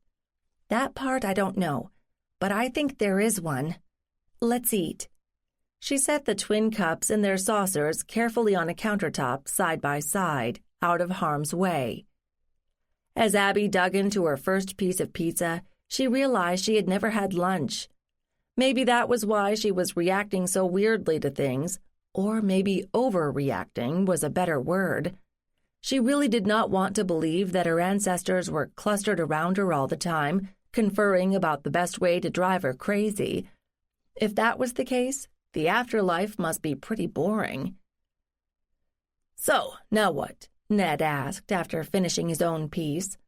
"That part I don't know, but I think there is one. Let's eat." She set the twin cups and their saucers carefully on a countertop side by side, out of harm's way. As Abby dug into her first piece of pizza, she realized she had never had lunch. Maybe that was why she was reacting so weirdly to things, or maybe overreacting was a better word. She really did not want to believe that her ancestors were clustered around her all the time, conferring about the best way to drive her crazy. If that was the case, the afterlife must be pretty boring. "So, now what?" Ned asked after finishing his own piece.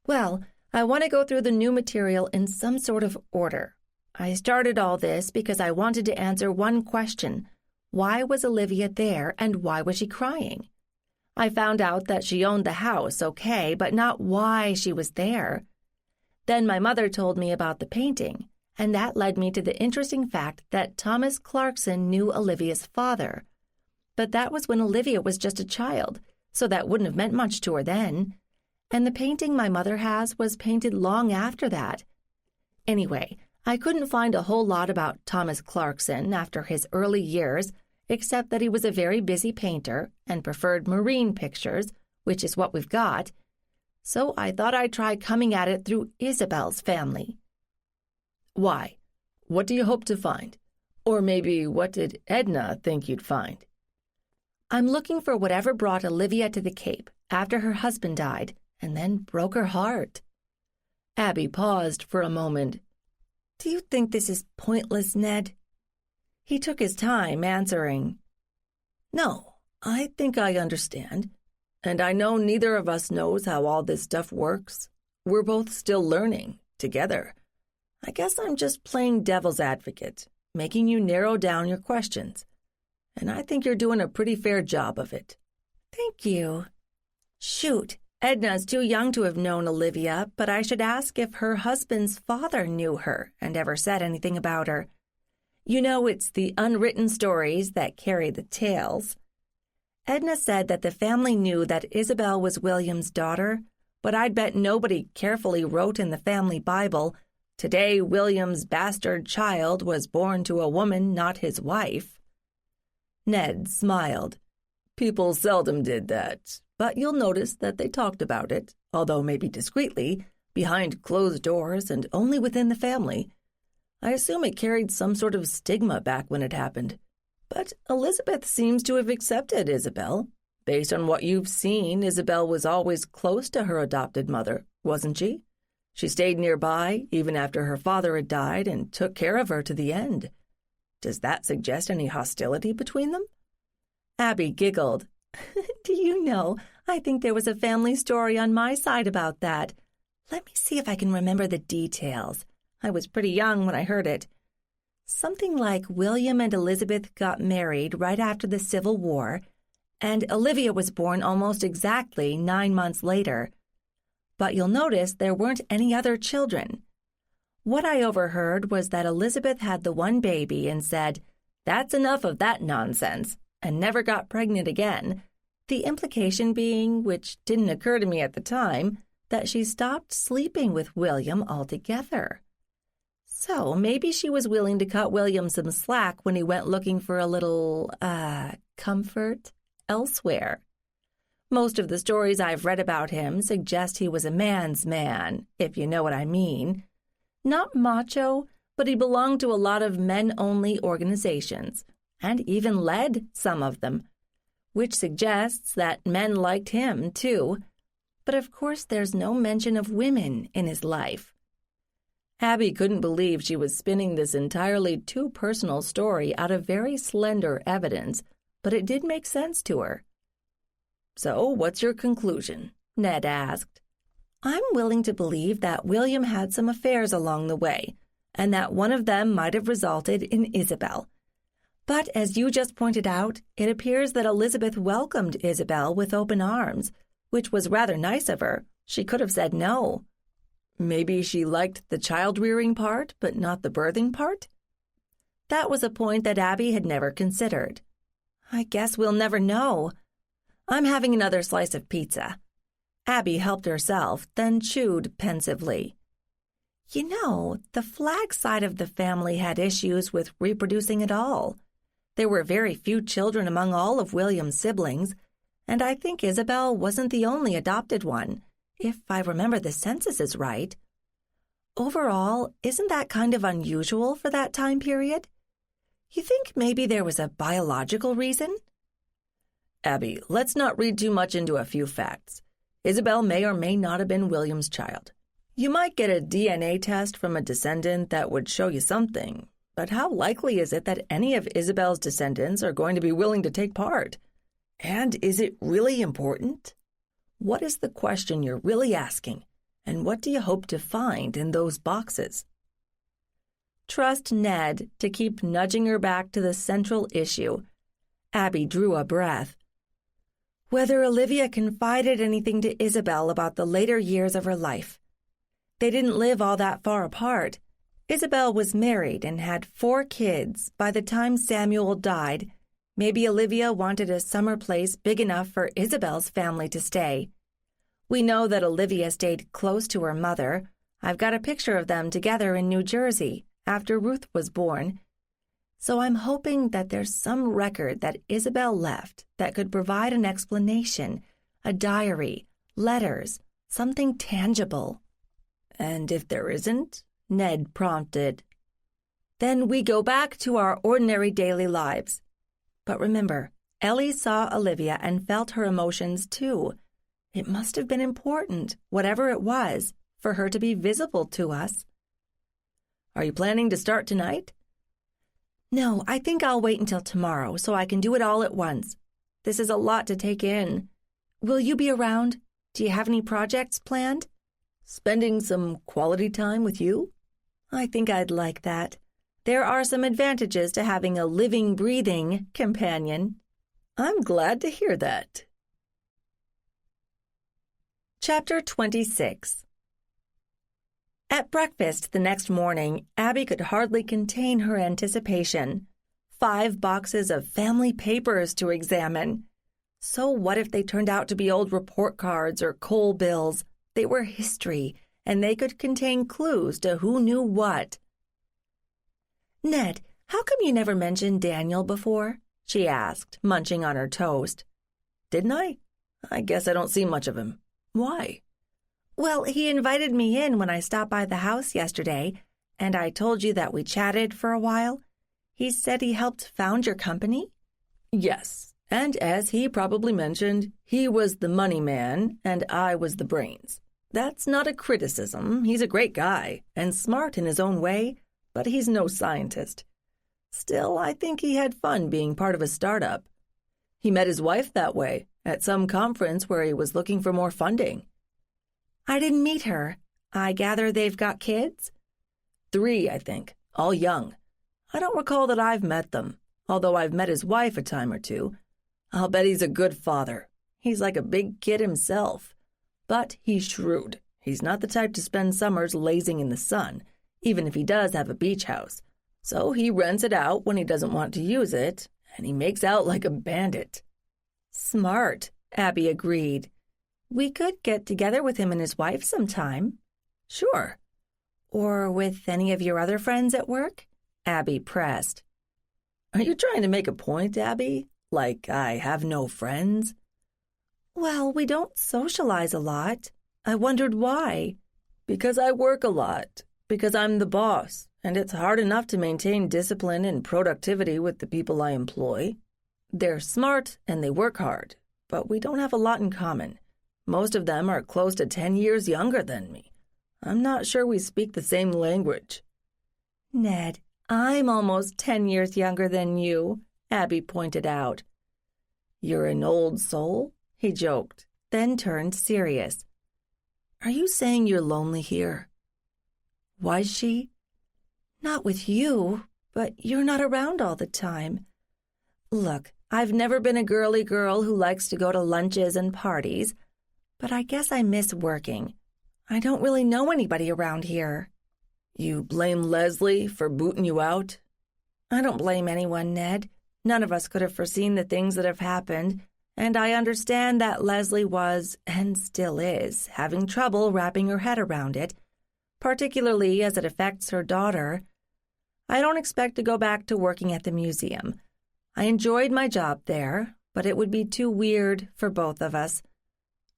"Well, I want to go through the new material in some sort of order. I started all this because I wanted to answer one question. Why was Olivia there, and why was she crying? I found out that she owned the house, okay, but not why she was there. Then my mother told me about the painting, and that led me to the interesting fact that Thomas Clarkson knew Olivia's father. But that was when Olivia was just a child, so that wouldn't have meant much to her then. And the painting my mother has was painted long after that. Anyway, I couldn't find a whole lot about Thomas Clarkson after his early years, except that he was a very busy painter and preferred marine pictures, which is what we've got. So I thought I'd try coming at it through Isabel's family." "Why? What do you hope to find? Or maybe what did Edna think you'd find?" "I'm looking for whatever brought Olivia to the Cape after her husband died and then broke her heart." Abby paused for a moment. "Do you think this is pointless, Ned?" He took his time answering. "No, I think I understand. And I know neither of us knows how all this stuff works. We're both still learning, together. I guess I'm just playing devil's advocate, making you narrow down your questions. And I think you're doing a pretty fair job of it." "Thank you. Shoot, Edna's too young to have known Olivia, but I should ask if her husband's father knew her and ever said anything about her. You know, it's the unwritten stories that carry the tales. Edna said that the family knew that Isabel was William's daughter, but I'd bet nobody carefully wrote in the family Bible, 'Today William's bastard child was born to a woman not his wife.'" Ned smiled. "People seldom did that, but you'll notice that they talked about it, although maybe discreetly, behind closed doors and only within the family. I assume it carried some sort of stigma back when it happened. But Elizabeth seems to have accepted Isabel. Based on what you've seen, Isabel was always close to her adopted mother, wasn't she? She stayed nearby even after her father had died and took care of her to the end. Does that suggest any hostility between them?" Abby giggled. "Do you know, I think there was a family story on my side about that. Let me see if I can remember the details. I was pretty young when I heard it. Something like William and Elizabeth got married right after the Civil War, and Olivia was born almost exactly 9 months later. But you'll notice there weren't any other children. What I overheard was that Elizabeth had the one baby and said, 'That's enough of that nonsense,' and never got pregnant again, the implication being, which didn't occur to me at the time, that she stopped sleeping with William altogether. So maybe she was willing to cut William some slack when he went looking for a little, comfort elsewhere. Most of the stories I've read about him suggest he was a man's man, if you know what I mean. Not macho, but he belonged to a lot of men-only organizations, and even led some of them, which suggests that men liked him, too. But of course there's no mention of women in his life." Abby couldn't believe she was spinning this entirely too personal story out of very slender evidence, but it did make sense to her. "So, what's your conclusion?" Ned asked. "I'm willing to believe that William had some affairs along the way, and that one of them might have resulted in Isabel. But as you just pointed out, it appears that Elizabeth welcomed Isabel with open arms, which was rather nice of her. She could have said no." "Maybe she liked the child-rearing part, but not the birthing part?" That was a point that Abby had never considered. "I guess we'll never know. I'm having another slice of pizza." Abby helped herself, then chewed pensively. "You know, the Flagg side of the family had issues with reproducing at all. There were very few children among all of William's siblings, and I think Isabel wasn't the only adopted one, if I remember the censuses right. Overall, isn't that kind of unusual for that time period? You think maybe there was a biological reason?" "Abby, let's not read too much into a few facts. Isabel may or may not have been William's child. You might get a DNA test from a descendant that would show you something, but how likely is it that any of Isabel's descendants are going to be willing to take part? And is it really important? What is the question you're really asking, and what do you hope to find in those boxes?" Trust Ned to keep nudging her back to the central issue. Abby drew a breath. Whether Olivia confided anything to Isabel about the later years of her life. They didn't live all that far apart. Isabel was married and had 4 kids by the time Samuel died. Maybe Olivia wanted a summer place big enough for Isabel's family to stay. We know that Olivia stayed close to her mother. I've got a picture of them together in New Jersey after Ruth was born. So I'm hoping that there's some record that Isabel left that could provide an explanation, a diary, letters, something tangible. "And if there isn't?" Ned prompted. "Then we go back to our ordinary daily lives. But remember, Ellie saw Olivia and felt her emotions too. It must have been important, whatever it was, for her to be visible to us." "Are you planning to start tonight?" "No, I think I'll wait until tomorrow so I can do it all at once. This is a lot to take in. Will you be around? Do you have any projects planned?" "Spending some quality time with you?" "I think I'd like that. There are some advantages to having a living, breathing companion." "I'm glad to hear that." Chapter 26. At breakfast the next morning, Abby could hardly contain her anticipation. 5 boxes of family papers to examine. So what if they turned out to be old report cards or coal bills? They were history, and they could contain clues to who knew what. "Ned, how come you never mentioned Daniel before?" she asked, munching on her toast. "Didn't I? I guess I don't see much of him. Why?" "Well, he invited me in when I stopped by the house yesterday, and I told you that we chatted for a while. He said he helped found your company?" "Yes, and as he probably mentioned, he was the money man and I was the brains. That's not a criticism. He's a great guy and smart in his own way, but he's no scientist. Still, I think he had fun being part of a startup. He met his wife that way, at some conference where he was looking for more funding. I didn't meet her. I gather they've got kids? 3, I think, all young. I don't recall that I've met them, although I've met his wife a time or two. I'll bet he's a good father. He's like a big kid himself. But he's shrewd. He's not the type to spend summers lazing in the sun, even if he does have a beach house. So he rents it out when he doesn't want to use it, and he makes out like a bandit. Smart, Abby agreed. We could get together with him and his wife sometime. Sure. Or with any of your other friends at work? Abby pressed. Are you trying to make a point, Abby? Like I have no friends? Well, we don't socialize a lot. I wondered why. Because I work a lot. Because I'm the boss, and it's hard enough to maintain discipline and productivity with the people I employ. They're smart and they work hard, but we don't have a lot in common. Most of them are close to 10 years younger than me. I'm not sure we speak the same language. Ned, I'm almost 10 years younger than you, Abby pointed out. You're an old soul? He joked, then turned serious. Are you saying you're lonely here? Was she? Not with you, but you're not around all the time. Look, I've never been a girly girl who likes to go to lunches and parties, but I guess I miss working. I don't really know anybody around here. You blame Leslie for booting you out? I don't blame anyone, Ned. None of us could have foreseen the things that have happened, and I understand that Leslie was, and still is, having trouble wrapping her head around it, particularly as it affects her daughter. I don't expect to go back to working at the museum. I enjoyed my job there, but it would be too weird for both of us.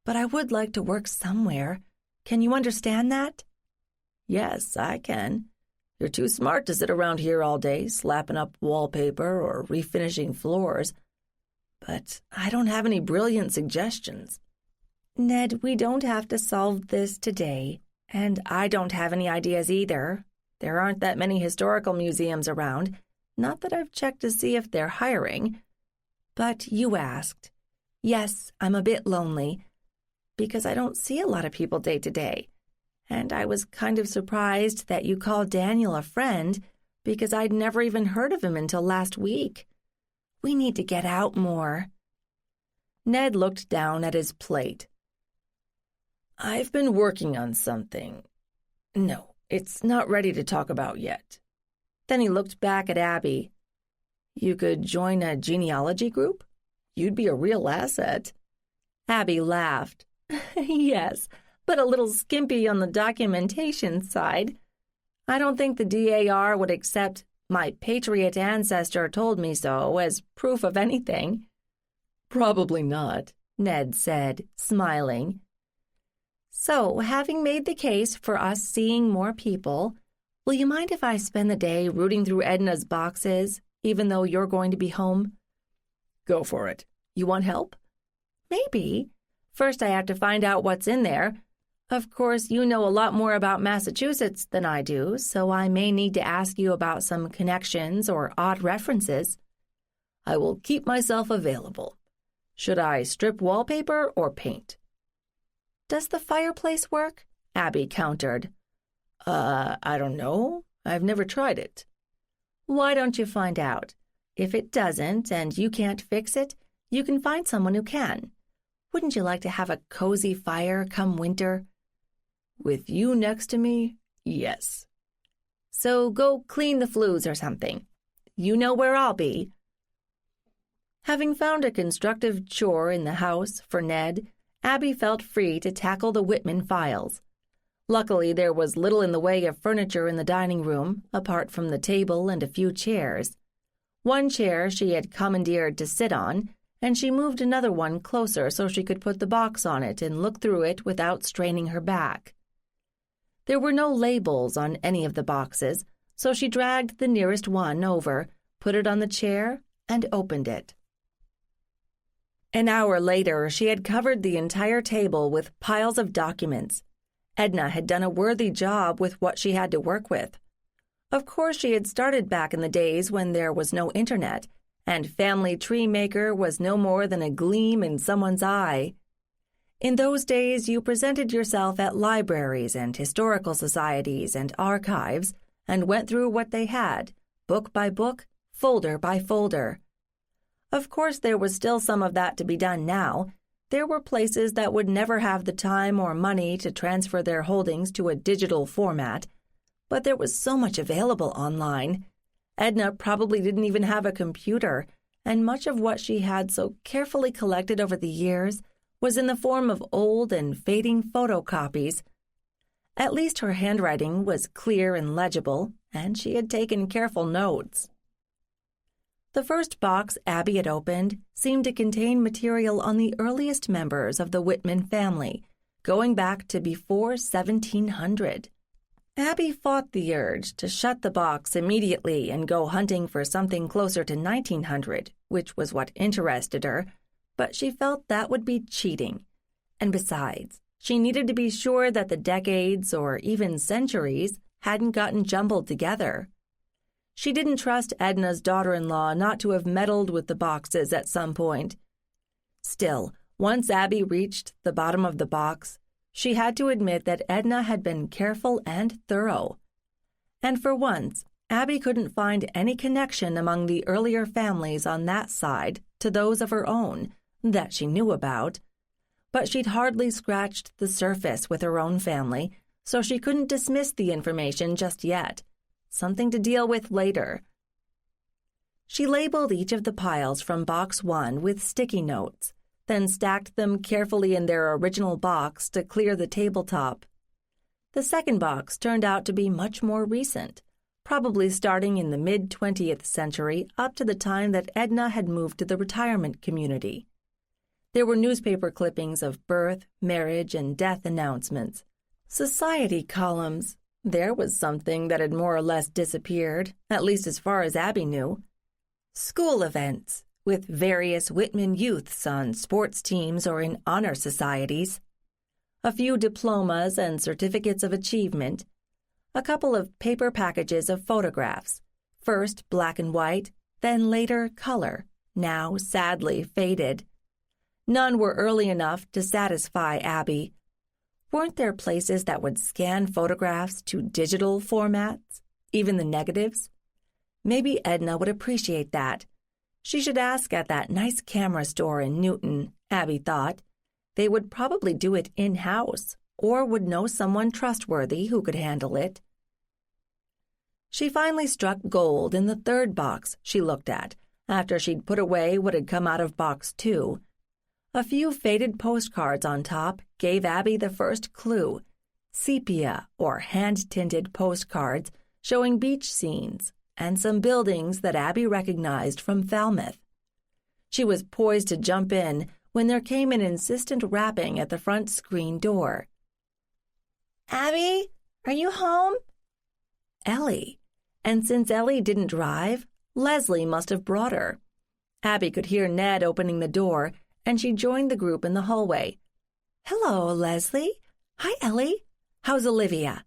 But I would like to work somewhere. Can you understand that? Yes, I can. You're too smart to sit around here all day, slapping up wallpaper or refinishing floors. But I don't have any brilliant suggestions. Ned, we don't have to solve this today, and I don't have any ideas either. There aren't that many historical museums around, not that I've checked to see if they're hiring. But you asked. Yes, I'm a bit lonely, because I don't see a lot of people day to day. And I was kind of surprised that you called Daniel a friend, because I'd never even heard of him until last week. We need to get out more. Ned looked down at his plate. I've been working on something. No, it's not ready to talk about yet. Then he looked back at Abby. You could join a genealogy group? You'd be a real asset. Abby laughed. Yes, but a little skimpy on the documentation side. I don't think the DAR would accept "my patriot ancestor told me so" as proof of anything. Probably not, Ned said, smiling. So, having made the case for us seeing more people, will you mind if I spend the day rooting through Edna's boxes, even though you're going to be home? Go for it. You want help? Maybe. First, I have to find out what's in there. Of course, you know a lot more about Massachusetts than I do, so I may need to ask you about some connections or odd references. I will keep myself available. Should I strip wallpaper or paint? Does the fireplace work? Abby countered. I don't know. I've never tried it. Why don't you find out? If it doesn't and you can't fix it, you can find someone who can. Wouldn't you like to have a cozy fire come winter? With you next to me, yes. So go clean the flues or something. You know where I'll be. Having found a constructive chore in the house for Ned, Abby felt free to tackle the Whitman files. Luckily, there was little in the way of furniture in the dining room, apart from the table and a few chairs. One chair she had commandeered to sit on, and she moved another one closer so she could put the box on it and look through it without straining her back. There were no labels on any of the boxes, so she dragged the nearest one over, put it on the chair, and opened it. An hour later, she had covered the entire table with piles of documents. Edna had done a worthy job with what she had to work with. Of course, she had started back in the days when there was no internet, and Family Tree Maker was no more than a gleam in someone's eye. In those days, you presented yourself at libraries and historical societies and archives and went through what they had, book by book, folder by folder. Of course, there was still some of that to be done now. There were places that would never have the time or money to transfer their holdings to a digital format, but there was so much available online. Edna probably didn't even have a computer, and much of what she had so carefully collected over the years was in the form of old and fading photocopies. At least her handwriting was clear and legible, and she had taken careful notes. The first box Abby had opened seemed to contain material on the earliest members of the Whitman family, going back to before 1700. Abby fought the urge to shut the box immediately and go hunting for something closer to 1900, which was what interested her, but she felt that would be cheating. And besides, she needed to be sure that the decades or even centuries hadn't gotten jumbled together. She didn't trust Edna's daughter-in-law not to have meddled with the boxes at some point. Still, once Abby reached the bottom of the box, she had to admit that Edna had been careful and thorough. And for once, Abby couldn't find any connection among the earlier families on that side to those of her own that she knew about. But she'd hardly scratched the surface with her own family, so she couldn't dismiss the information just yet. Something to deal with later. She labeled each of the piles from box 1 with sticky notes, then stacked them carefully in their original box to clear the tabletop. The second box turned out to be much more recent, probably starting in the mid-20th century up to the time that Edna had moved to the retirement community. There were newspaper clippings of birth, marriage, and death announcements. Society columns. There was something that had more or less disappeared, at least as far as Abby knew. School events, with various Whitman youths on sports teams or in honor societies. A few diplomas and certificates of achievement. A couple of paper packages of photographs, first black and white, then later color, now sadly faded. None were early enough to satisfy Abby. Weren't there places that would scan photographs to digital formats, even the negatives? Maybe Edna would appreciate that. She should ask at that nice camera store in Newton, Abby thought. They would probably do it in-house, or would know someone trustworthy who could handle it. She finally struck gold in the third box she looked at, after she'd put away what had come out of box 2. A few faded postcards on top gave Abby the first clue, sepia or hand-tinted postcards showing beach scenes and some buildings that Abby recognized from Falmouth. She was poised to jump in when there came an insistent rapping at the front screen door. "Abby, are you home?" Ellie. And since Ellie didn't drive, Leslie must have brought her. Abby could hear Ned opening the door, and she joined the group in the hallway. "Hello, Leslie. Hi, Ellie. How's Olivia?"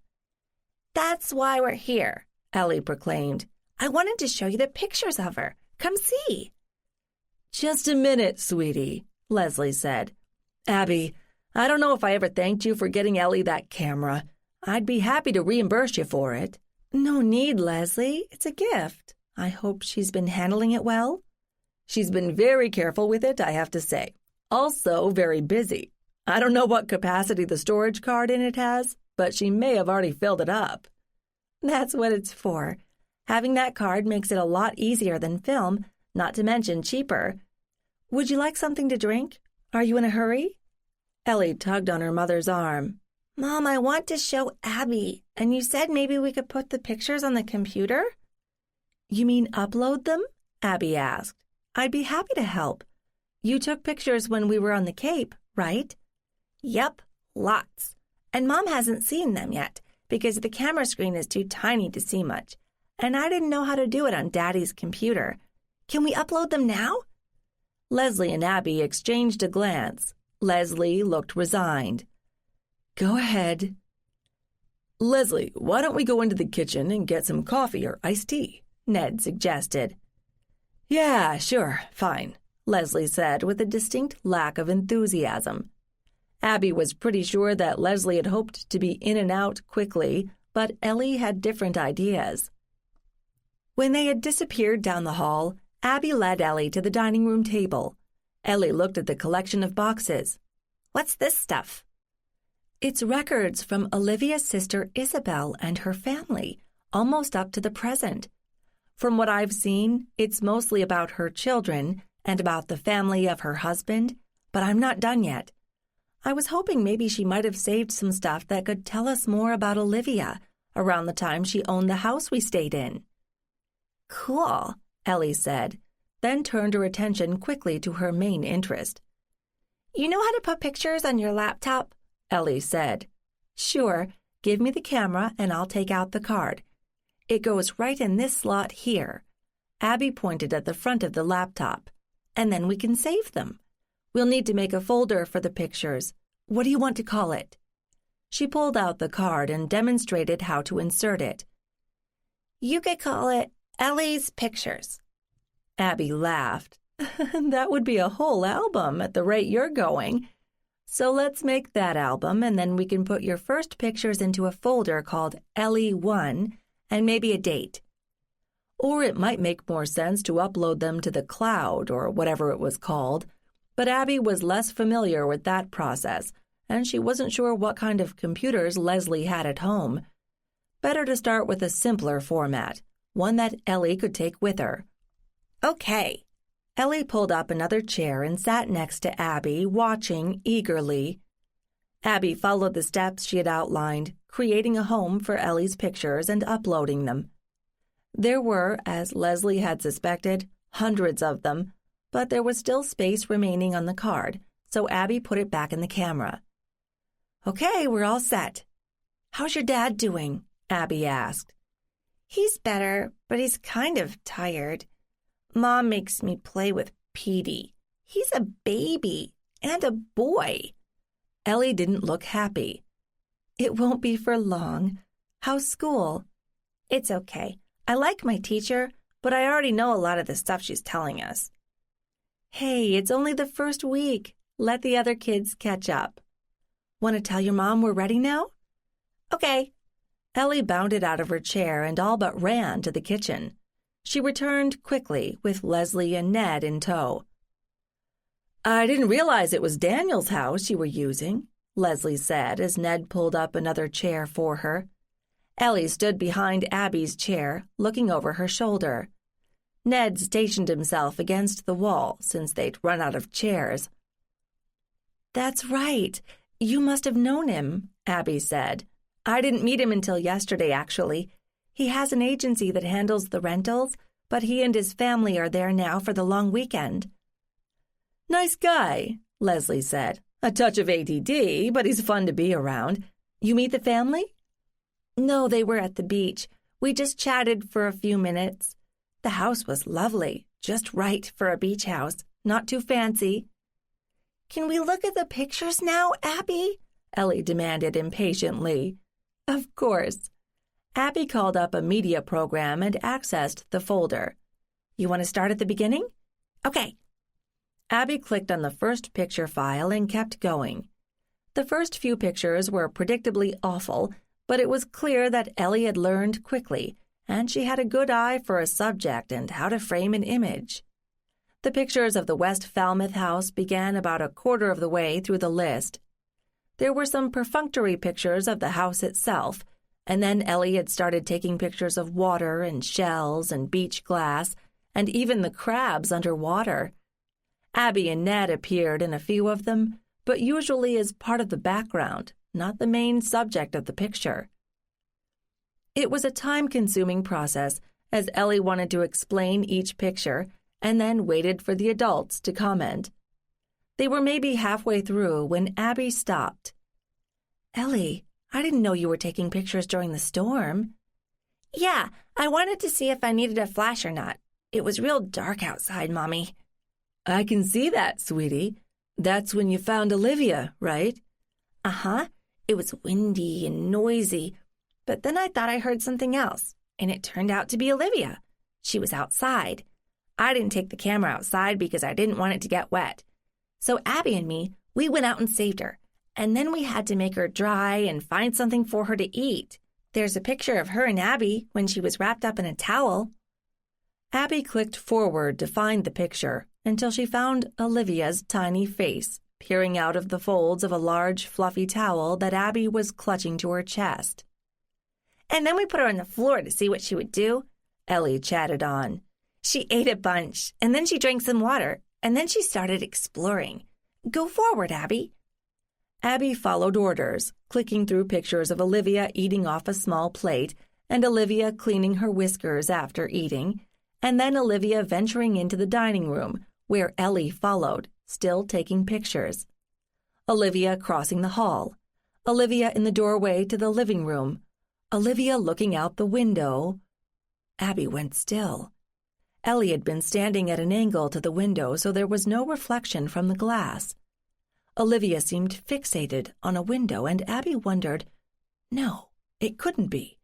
"That's why we're here," Ellie proclaimed. "I wanted to show you the pictures of her. Come see." "Just a minute, sweetie," Leslie said. "Abby, I don't know if I ever thanked you for getting Ellie that camera. I'd be happy to reimburse you for it." "No need, Leslie. It's a gift. I hope she's been handling it well." "She's been very careful with it, I have to say. Also very busy. I don't know what capacity the storage card in it has, but she may have already filled it up." "That's what it's for. Having that card makes it a lot easier than film, not to mention cheaper. Would you like something to drink? Are you in a hurry?" Ellie tugged on her mother's arm. "Mom, I want to show Abby, and you said maybe we could put the pictures on the computer?" "You mean upload them?" Abby asked. "I'd be happy to help. You took pictures when we were on the Cape, right?" "Yep, lots. And Mom hasn't seen them yet, because the camera screen is too tiny to see much. And I didn't know how to do it on Daddy's computer. Can we upload them now?" Leslie and Abby exchanged a glance. Leslie looked resigned. "Go ahead," Leslie, why don't we go into the kitchen and get some coffee or iced tea? Ned suggested. Yeah, sure, fine, Leslie said with a distinct lack of enthusiasm. Abby was pretty sure that Leslie had hoped to be in and out quickly, but Ellie had different ideas. When they had disappeared down the hall, Abby led Ellie to the dining room table. Ellie looked at the collection of boxes. What's this stuff? It's records from Olivia's sister Isabel and her family, almost up to the present. From what I've seen, it's mostly about her children and about the family of her husband, but I'm not done yet. I was hoping maybe she might have saved some stuff that could tell us more about Olivia around the time she owned the house we stayed in. Cool, Ellie said, then turned her attention quickly to her main interest. You know how to put pictures on your laptop? Ellie said. Sure, give me the camera and I'll take out the card. It goes right in this slot here. Abby pointed at the front of the laptop. And then we can save them. We'll need to make a folder for the pictures. What do you want to call it? She pulled out the card and demonstrated how to insert it. You could call it Ellie's Pictures. Abby laughed. That would be a whole album at the rate you're going. So let's make that album, and then we can put your first pictures into a folder called Ellie 1 and maybe a date. Or it might make more sense to upload them to the cloud or whatever it was called. But Abby was less familiar with that process, and she wasn't sure what kind of computers Leslie had at home. Better to start with a simpler format, one that Ellie could take with her. Okay. Ellie pulled up another chair and sat next to Abby, watching eagerly. Abby followed the steps she had outlined, creating a home for Ellie's pictures and uploading them. There were, as Leslie had suspected, hundreds of them, but there was still space remaining on the card, so Abby put it back in the camera. Okay, we're all set. How's your dad doing? Abby asked. He's better, but he's kind of tired. Mom makes me play with Petey. He's a baby and a boy. Ellie didn't look happy. It won't be for long. How's school? It's okay. I like my teacher, but I already know a lot of the stuff she's telling us. Hey, it's only the first week. Let the other kids catch up. Want to tell your mom we're ready now? Okay. Ellie bounded out of her chair and all but ran to the kitchen. She returned quickly with Leslie and Ned in tow. I didn't realize it was Daniel's house you were using, Leslie said as Ned pulled up another chair for her. Ellie stood behind Abby's chair, looking over her shoulder. Ned stationed himself against the wall since they'd run out of chairs. That's right. You must have known him, Abby said. I didn't meet him until yesterday, actually. He has an agency that handles the rentals, but he and his family are there now for the long weekend. Nice guy, Leslie said. A touch of ADD, but he's fun to be around. You meet the family? No, they were at the beach. We just chatted for a few minutes. The house was lovely, just right for a beach house, not too fancy. Can we look at the pictures now, Abby? Ellie demanded impatiently. Of course. Abby called up a media program and accessed the folder. You want to start at the beginning? Okay. Abby clicked on the first picture file and kept going. The first few pictures were predictably awful, but it was clear that Ellie had learned quickly, and she had a good eye for a subject and how to frame an image. The pictures of the West Falmouth house began about a quarter of the way through the list. There were some perfunctory pictures of the house itself, and then Ellie had started taking pictures of water and shells and beach glass, and even the crabs underwater. Abby and Ned appeared in a few of them, but usually as part of the background, not the main subject of the picture. It was a time-consuming process, as Ellie wanted to explain each picture and then waited for the adults to comment. They were maybe halfway through when Abby stopped. Ellie, I didn't know you were taking pictures during the storm. Yeah, I wanted to see if I needed a flash or not. It was real dark outside, Mommy. I can see that, sweetie. That's when you found Olivia, right? Uh-huh. It was windy and noisy. but then I thought I heard something else, and it turned out to be Olivia. She was outside. I didn't take the camera outside because I didn't want it to get wet. So Abby and me, we went out and saved her, and then we had to make her dry and find something for her to eat. There's a picture of her and Abby when she was wrapped up in a towel." Abby clicked forward to find the picture until she found Olivia's tiny face peering out of the folds of a large, fluffy towel that Abby was clutching to her chest. "And then we put her on the floor to see what she would do," Ellie chatted on. "She ate a bunch, and then she drank some water, and then she started exploring. Go forward, Abby." Abby followed orders, clicking through pictures of Olivia eating off a small plate and Olivia cleaning her whiskers after eating, and then Olivia venturing into the dining room, where Ellie followed, still taking pictures. Olivia crossing the hall. Olivia in the doorway to the living room. Olivia looking out the window. Abby went still. Ellie had been standing at an angle to the window so there was no reflection from the glass. Olivia seemed fixated on a window, and Abby wondered, no, it couldn't be.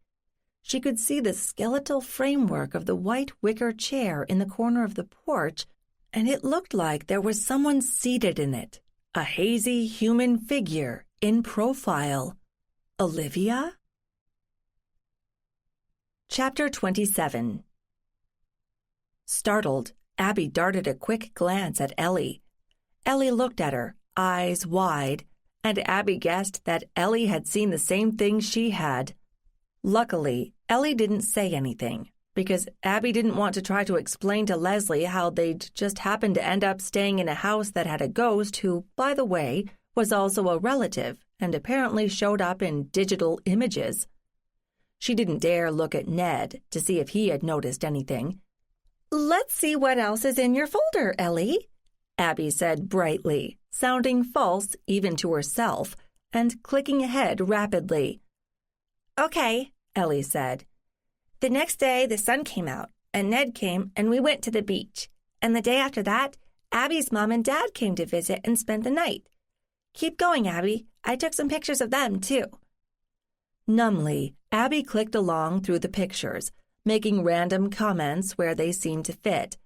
She could see the skeletal framework of the white wicker chair in the corner of the porch, and it looked like there was someone seated in it, a hazy human figure in profile. Olivia? Chapter 27. Startled, Abby darted a quick glance at Ellie. Ellie looked at her, eyes wide, and Abby guessed that Ellie had seen the same thing she had. Luckily, Ellie didn't say anything, because Abby didn't want to try to explain to Leslie how they'd just happened to end up staying in a house that had a ghost who, by the way, was also a relative and apparently showed up in digital images. She didn't dare look at Ned to see if he had noticed anything. "Let's see what else is in your folder, Ellie," Abby said brightly, sounding false even to herself, and clicking ahead rapidly. "Okay," Ellie said. "The next day the sun came out, and Ned came, and we went to the beach. And the day after that, Abby's mom and dad came to visit and spent the night. Keep going, Abby. I took some pictures of them, too." Numbly, Abby clicked along through the pictures, making random comments where they seemed to fit.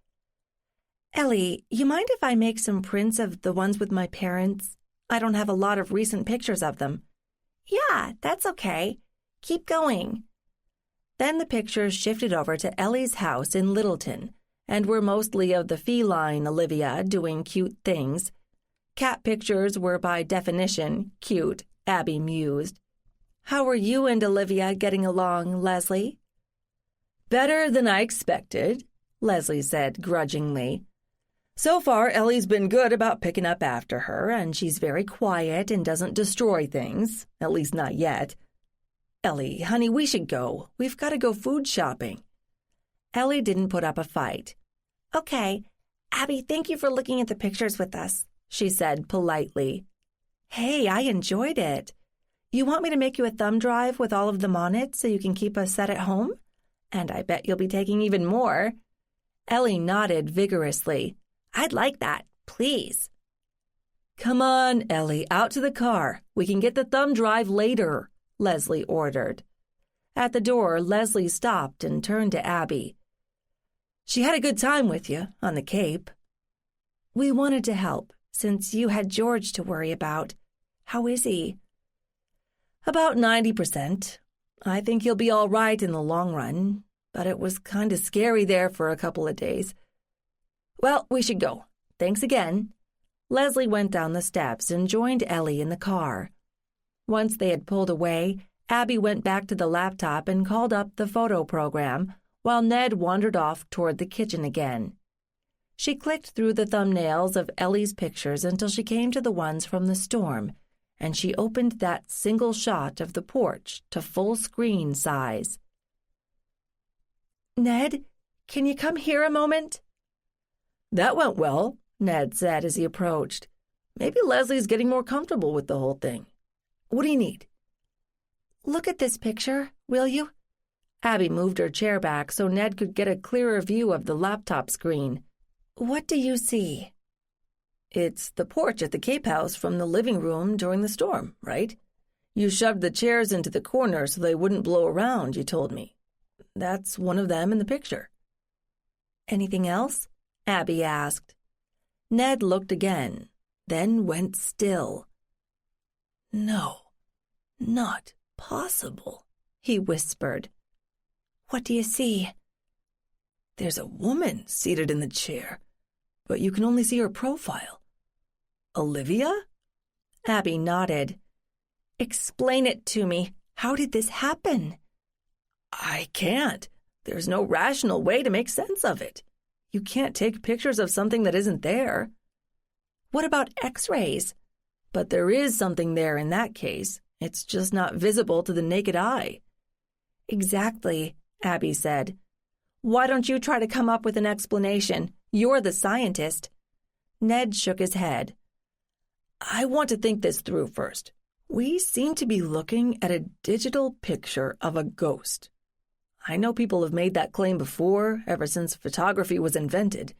"Ellie, you mind if I make some prints of the ones with my parents? I don't have a lot of recent pictures of them." "Yeah, that's okay. Keep going." Then the pictures shifted over to Ellie's house in Littleton, and were mostly of the feline Olivia doing cute things. Cat pictures were by definition cute, Abby mused. "How are you and Olivia getting along, Leslie?" "Better than I expected," Leslie said grudgingly. "So far, Ellie's been good about picking up after her, and she's very quiet and doesn't destroy things, at least not yet. Ellie, honey, we should go. We've got to go food shopping." Ellie didn't put up a fight. "Okay. Abby, thank you for looking at the pictures with us," she said politely. "Hey, I enjoyed it. You want me to make you a thumb drive with all of them on it so you can keep a set at home? And I bet you'll be taking even more." Ellie nodded vigorously. "I'd like that, please." "Come on, Ellie, out to the car. We can get the thumb drive later," Leslie ordered. At the door, Leslie stopped and turned to Abby. "She had a good time with you on the Cape." "We wanted to help, since you had George to worry about. How is he?" "About 90%. I think he'll be all right in the long run, but it was kind of scary there for a couple of days. Well, we should go. Thanks again." Leslie went down the steps and joined Ellie in the car. Once they had pulled away, Abby went back to the laptop and called up the photo program, while Ned wandered off toward the kitchen again. She clicked through the thumbnails of Ellie's pictures until she came to the ones from the storm, and she opened that single shot of the porch to full screen size. "Ned, can you come here a moment?" "That went well," Ned said as he approached. "Maybe Leslie's getting more comfortable with the whole thing. What do you need?" "Look at this picture, will you?" Abby moved her chair back so Ned could get a clearer view of the laptop screen. "What do you see?" "It's the porch at the Cape House from the living room during the storm, right? You shoved the chairs into the corner so they wouldn't blow around, you told me. That's one of them in the picture." "Anything else?" Abby asked. Ned looked again, then went still. "No, not possible," he whispered. "What do you see?" "There's a woman seated in the chair, but you can only see her profile." "Olivia?" Abby nodded. "Explain it to me. How did this happen?" "I can't. There's no rational way to make sense of it. You can't take pictures of something that isn't there." "What about X-rays?" "But there is something there in that case. It's just not visible to the naked eye." "Exactly," Abby said. "Why don't you try to come up with an explanation? You're the scientist." Ned shook his head. "I want to think this through first. We seem to be looking at a digital picture of a ghost. I know people have made that claim before, ever since photography was invented.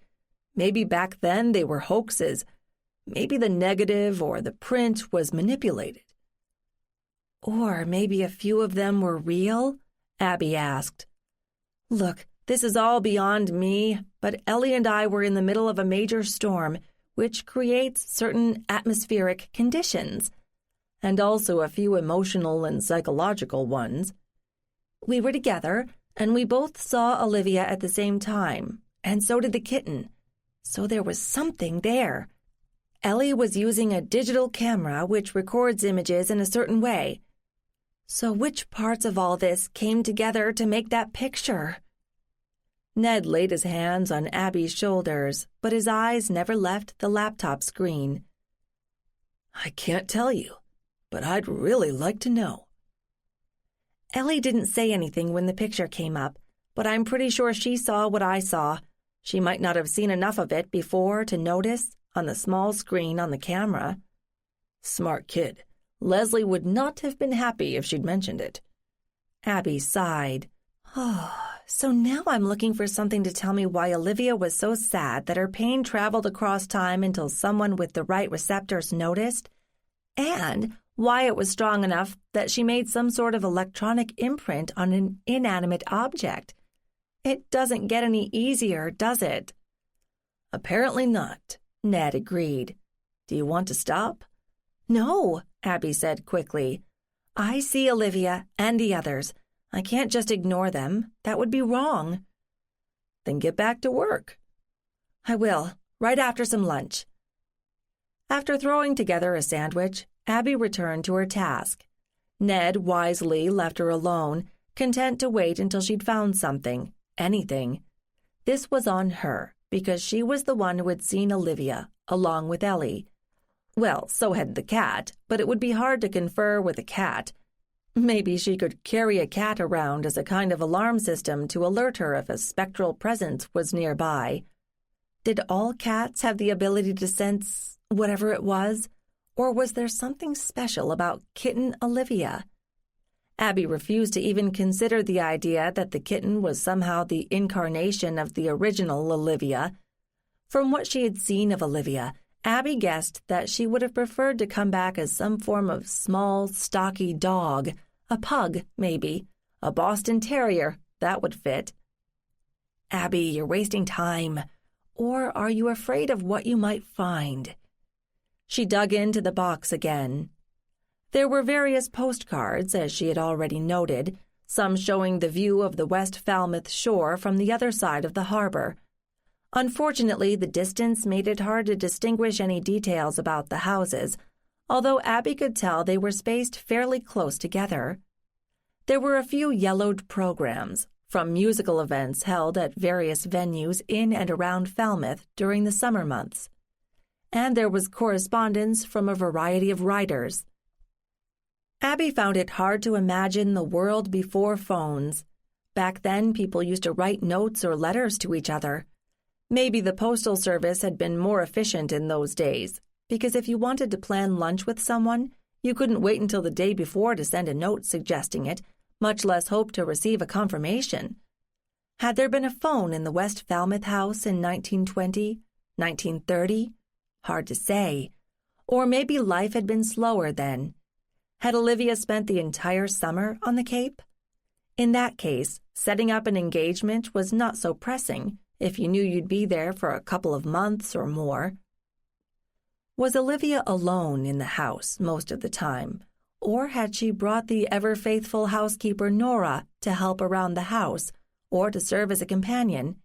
Maybe back then they were hoaxes. Maybe the negative or the print was manipulated." "Or maybe a few of them were real?" Abby asked. "Look, this is all beyond me, but Ellie and I were in the middle of a major storm, which creates certain atmospheric conditions, and also a few emotional and psychological ones. We were together, and we both saw Olivia at the same time, and so did the kitten. So there was something there. Ellie was using a digital camera which records images in a certain way. So which parts of all this came together to make that picture?" Ned laid his hands on Abby's shoulders, but his eyes never left the laptop screen. "I can't tell you, but I'd really like to know." "Ellie didn't say anything when the picture came up, but I'm pretty sure she saw what I saw. She might not have seen enough of it before to notice on the small screen on the camera." "Smart kid. Leslie would not have been happy if she'd mentioned it." Abby sighed. "Oh, so now I'm looking for something to tell me why Olivia was so sad that her pain traveled across time until someone with the right receptors noticed, and why it was strong enough that she made some sort of electronic imprint on an inanimate object. It doesn't get any easier, does it?" "Apparently not," Ned agreed. "Do you want to stop?" "No," Abby said quickly. "I see Olivia and the others. I can't just ignore them. That would be wrong." "Then get back to work." "I will, right after some lunch." After throwing together a sandwich, Abby returned to her task. Ned wisely left her alone, content to wait until she'd found something, anything. This was on her, because she was the one who had seen Olivia, along with Ellie. Well, so had the cat, but it would be hard to confer with a cat. Maybe she could carry a cat around as a kind of alarm system to alert her if a spectral presence was nearby. Did all cats have the ability to sense whatever it was? Or was there something special about kitten Olivia? Abby refused to even consider the idea that the kitten was somehow the incarnation of the original Olivia. From what she had seen of Olivia, Abby guessed that she would have preferred to come back as some form of small, stocky dog, a pug, maybe, a Boston Terrier, that would fit. "Abby, you're wasting time. Or are you afraid of what you might find?" She dug into the box again. There were various postcards, as she had already noted, some showing the view of the West Falmouth shore from the other side of the harbor. Unfortunately, the distance made it hard to distinguish any details about the houses, although Abby could tell they were spaced fairly close together. There were a few yellowed programs, from musical events held at various venues in and around Falmouth during the summer months. And there was correspondence from a variety of writers. Abby found it hard to imagine the world before phones. Back then, people used to write notes or letters to each other. Maybe the postal service had been more efficient in those days, because if you wanted to plan lunch with someone, you couldn't wait until the day before to send a note suggesting it, much less hope to receive a confirmation. Had there been a phone in the West Falmouth house in 1920, 1930? Hard to say. Or maybe life had been slower then. Had Olivia spent the entire summer on the Cape? In that case, setting up an engagement was not so pressing if you knew you'd be there for a couple of months or more. Was Olivia alone in the house most of the time, or had she brought the ever-faithful housekeeper Nora to help around the house or to serve as a companion?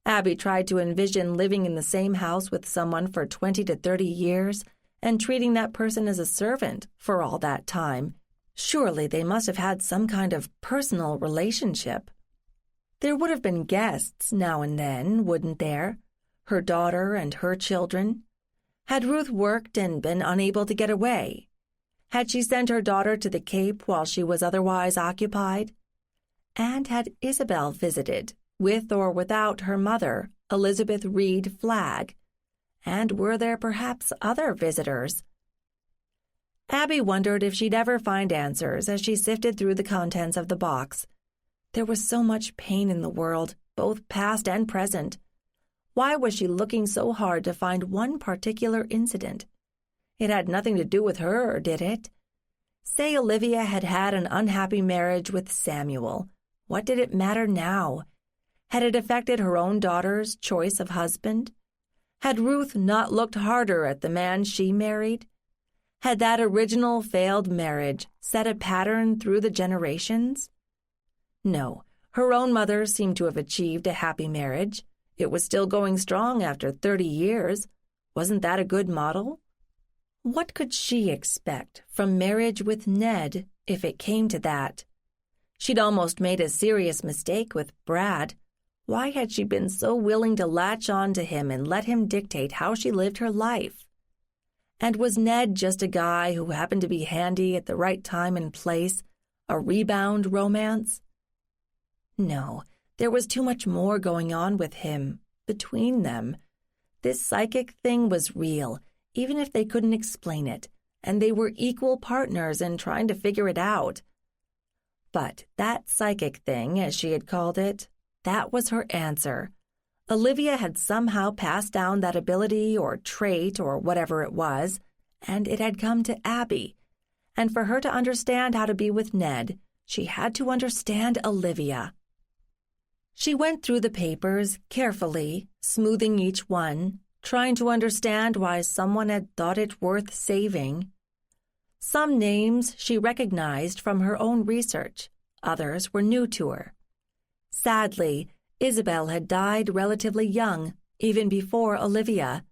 Abby tried to envision living in the same house with someone for 20 to 30 years and treating that person as a servant for all that time. Surely they must have had some kind of personal relationship. There would have been guests now and then, wouldn't there? Her daughter and her children. Had Ruth worked and been unable to get away? Had she sent her daughter to the Cape while she was otherwise occupied? And had Isabel visited, with or without her mother, Elizabeth Reed Flagg? And were there perhaps other visitors? Abby wondered if she'd ever find answers as she sifted through the contents of the box. There was so much pain in the world, both past and present. Why was she looking so hard to find one particular incident? It had nothing to do with her, did it? Say Olivia had had an unhappy marriage with Samuel. What did it matter now? Had it affected her own daughter's choice of husband? Had Ruth not looked harder at the man she married? Had that original failed marriage set a pattern through the generations? No, her own mother seemed to have achieved a happy marriage. It was still going strong after 30 years. Wasn't that a good model? What could she expect from marriage with Ned if it came to that? She'd almost made a serious mistake with Brad. Why had she been so willing to latch on to him and let him dictate how she lived her life? And was Ned just a guy who happened to be handy at the right time and place, a rebound romance? No, there was too much more going on with him, between them. This psychic thing was real, even if they couldn't explain it, and they were equal partners in trying to figure it out. But that psychic thing, as she had called it, that was her answer. Olivia had somehow passed down that ability or trait or whatever it was, and it had come to Abby. And for her to understand how to be with Ned, she had to understand Olivia. She went through the papers carefully, smoothing each one, trying to understand why someone had thought it worth saving. Some names she recognized from her own research, others were new to her. Sadly, Isabel had died relatively young, even before Olivia.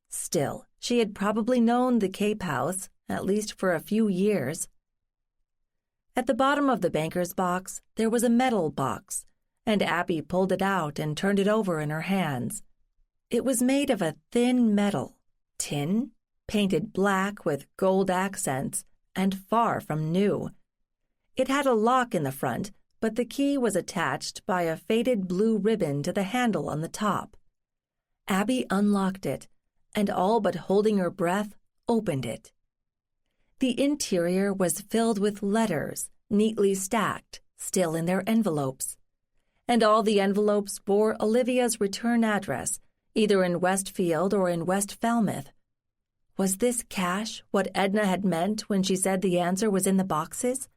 Still, she had probably known the Cape House, at least for a few years. At the bottom of the banker's box, there was a metal box, and Abby pulled it out and turned it over in her hands. It was made of a thin metal, tin, painted black with gold accents, and far from new. It had a lock in the front, but the key was attached by a faded blue ribbon to the handle on the top. Abby unlocked it, and all but holding her breath, opened it. The interior was filled with letters, neatly stacked, still in their envelopes. And all the envelopes bore Olivia's return address, either in Westfield or in West Falmouth. Was this cash what Edna had meant when she said the answer was in the boxes?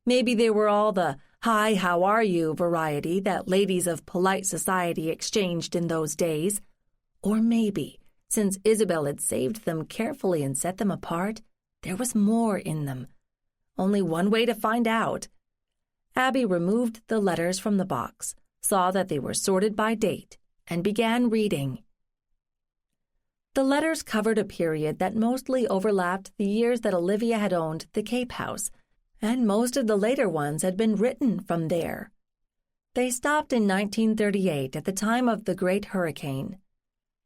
Maybe they were all the "Hi, how are you" variety that ladies of polite society exchanged in those days. Or maybe, since Isabel had saved them carefully and set them apart, there was more in them. Only one way to find out. Abby removed the letters from the box, saw that they were sorted by date, and began reading. The letters covered a period that mostly overlapped the years that Olivia had owned the Cape House, and most of the later ones had been written from there. They stopped in 1938 at the time of the Great Hurricane.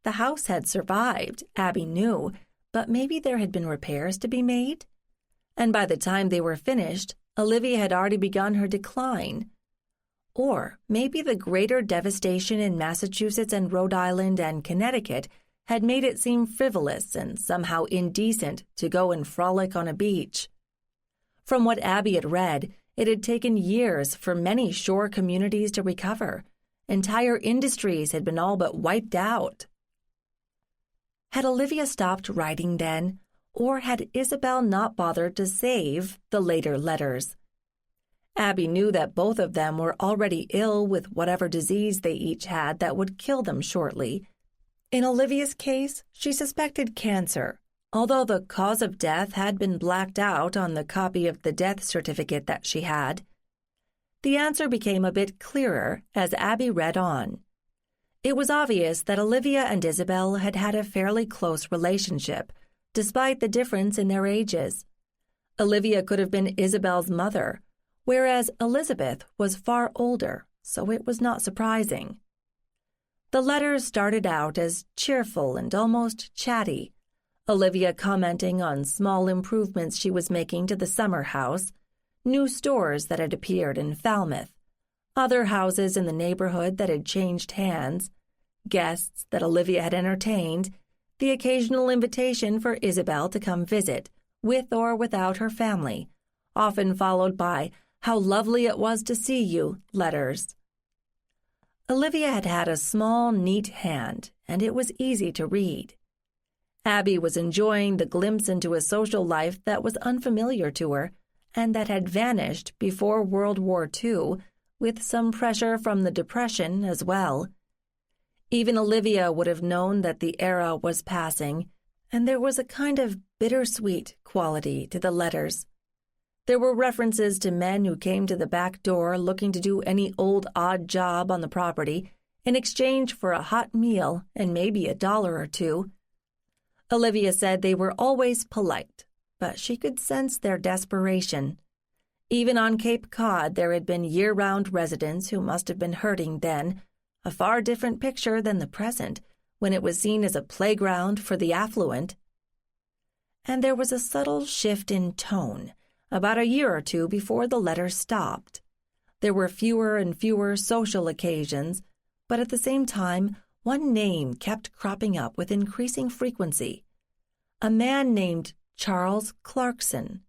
The house had survived, Abby knew, but maybe there had been repairs to be made? And by the time they were finished, Olivia had already begun her decline. Or maybe the greater devastation in Massachusetts and Rhode Island and Connecticut had made it seem frivolous and somehow indecent to go and frolic on a beach. From what Abby had read, it had taken years for many shore communities to recover. Entire industries had been all but wiped out. Had Olivia stopped writing then, Or had Isabel not bothered to save the later letters? Abby knew that both of them were already ill with whatever disease they each had that would kill them shortly. In Olivia's case, she suspected cancer, although the cause of death had been blacked out on the copy of the death certificate that she had. The answer became a bit clearer as Abby read on. It was obvious that Olivia and Isabel had had a fairly close relationship, despite the difference in their ages. Olivia could have been Isabel's mother, whereas Elizabeth was far older, so it was not surprising. The letters started out as cheerful and almost chatty, Olivia commenting on small improvements she was making to the summer house, new stores that had appeared in Falmouth, other houses in the neighborhood that had changed hands, guests that Olivia had entertained, the occasional invitation for Isabel to come visit, with or without her family, often followed by "How lovely it was to see you" letters. Olivia had had a small, neat hand, and it was easy to read. Abby was enjoying the glimpse into a social life that was unfamiliar to her, and that had vanished before World War II, with some pressure from the Depression as well. Even Olivia would have known that the era was passing, and there was a kind of bittersweet quality to the letters. There were references to men who came to the back door looking to do any old odd job on the property in exchange for a hot meal and maybe $1 or $2. Olivia said they were always polite, but she could sense their desperation. Even on Cape Cod there had been year-round residents who must have been hurting then, a far different picture than the present, when it was seen as a playground for the affluent. And there was a subtle shift in tone, about a year or two before the letters stopped. There were fewer and fewer social occasions, but at the same time, one name kept cropping up with increasing frequency. A man named Charles Clarkson.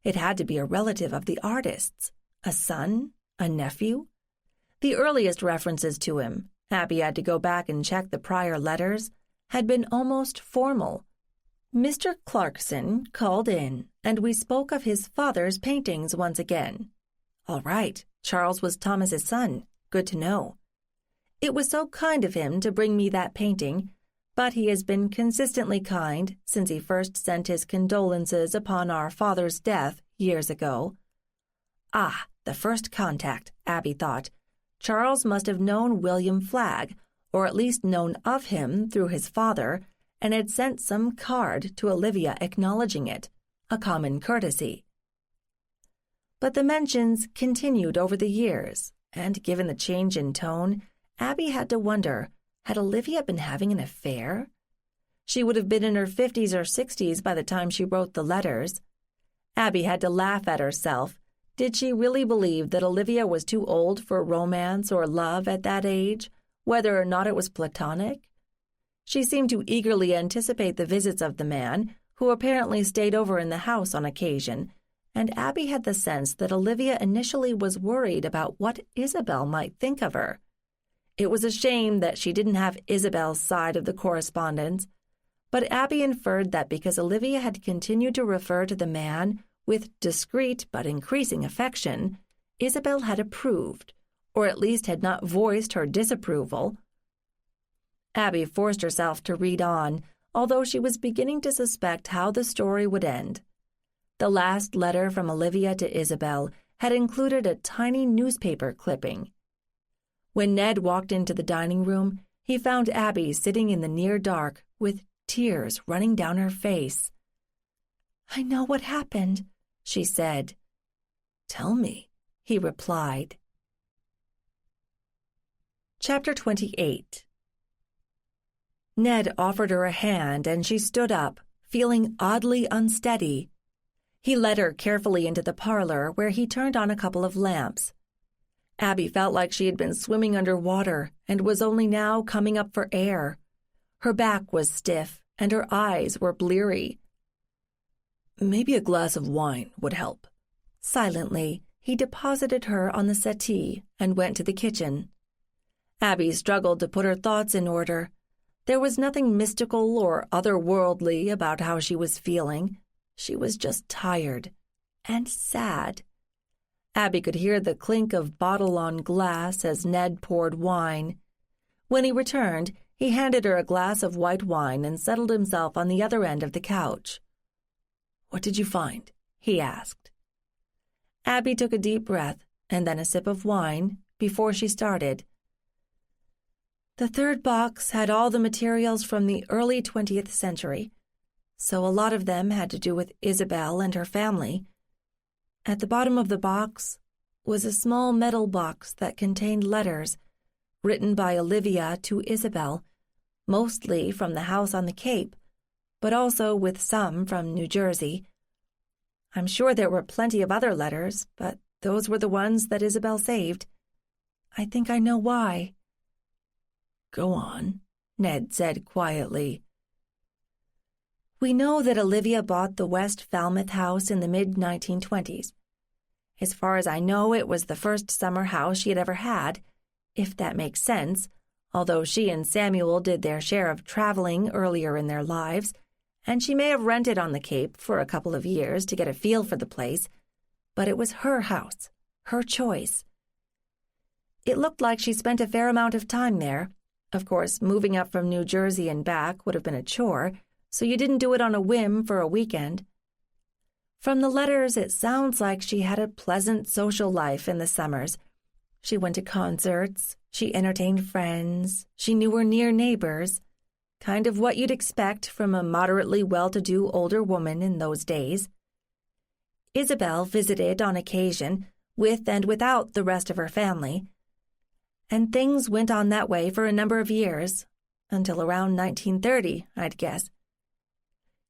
It had to be a relative of the artist's, a son, a nephew. The earliest references to him, Abby had to go back and check the prior letters, had been almost formal. Mr. Clarkson called in, and we spoke of his father's paintings once again. All right, Charles was Thomas's son. Good to know. It was so kind of him to bring me that painting, but he has been consistently kind since he first sent his condolences upon our father's death years ago. Ah, the first contact, Abby thought. Charles must have known William Flagg, or at least known of him through his father, and had sent some card to Olivia acknowledging it, a common courtesy. But the mentions continued over the years, and given the change in tone, Abby had to wonder, had Olivia been having an affair? She would have been in her 50s or 60s by the time she wrote the letters. Abby had to laugh at herself. Did she really believe that Olivia was too old for romance or love at that age, whether or not it was platonic? She seemed to eagerly anticipate the visits of the man, who apparently stayed over in the house on occasion, and Abby had the sense that Olivia initially was worried about what Isabel might think of her. It was a shame that she didn't have Isabel's side of the correspondence, but Abby inferred that because Olivia had continued to refer to the man with discreet but increasing affection, Isabel had approved, or at least had not voiced her disapproval. Abby forced herself to read on, although she was beginning to suspect how the story would end. The last letter from Olivia to Isabel had included a tiny newspaper clipping. When Ned walked into the dining room, he found Abby sitting in the near dark with tears running down her face. "I know what happened," she said. "Tell me," he replied. Chapter 28. Ned offered her a hand, and she stood up, feeling oddly unsteady. He led her carefully into the parlor, where he turned on a couple of lamps. Abby felt like she had been swimming under water and was only now coming up for air. Her back was stiff, and her eyes were bleary. "Maybe a glass of wine would help." Silently, he deposited her on the settee and went to the kitchen. Abby struggled to put her thoughts in order. There was nothing mystical or otherworldly about how she was feeling. She was just tired and sad. Abby could hear the clink of bottle on glass as Ned poured wine. When he returned, he handed her a glass of white wine and settled himself on the other end of the couch. "What did you find?" he asked. Abby took a deep breath and then a sip of wine before she started. The third box had all the materials from the early 20th century, so a lot of them had to do with Isabel and her family. At the bottom of the box was a small metal box that contained letters written by Olivia to Isabel, mostly from the house on the Cape, but also with some from New Jersey. I'm sure there were plenty of other letters, but those were the ones that Isabel saved. I think I know why. "Go on," Ned said quietly. We know that Olivia bought the West Falmouth house in the mid-1920s. As far as I know, it was the first summer house she had ever had, if that makes sense, although she and Samuel did their share of traveling earlier in their lives, and she may have rented on the Cape for a couple of years to get a feel for the place, but it was her house, her choice. It looked like she spent a fair amount of time there. Of course, moving up from New Jersey and back would have been a chore, so you didn't do it on a whim for a weekend. From the letters, it sounds like she had a pleasant social life in the summers. She went to concerts, she entertained friends, she knew her near neighbors, kind of what you'd expect from a moderately well-to-do older woman in those days. Isabel visited on occasion, with and without the rest of her family, and things went on that way for a number of years, until around 1930, I'd guess.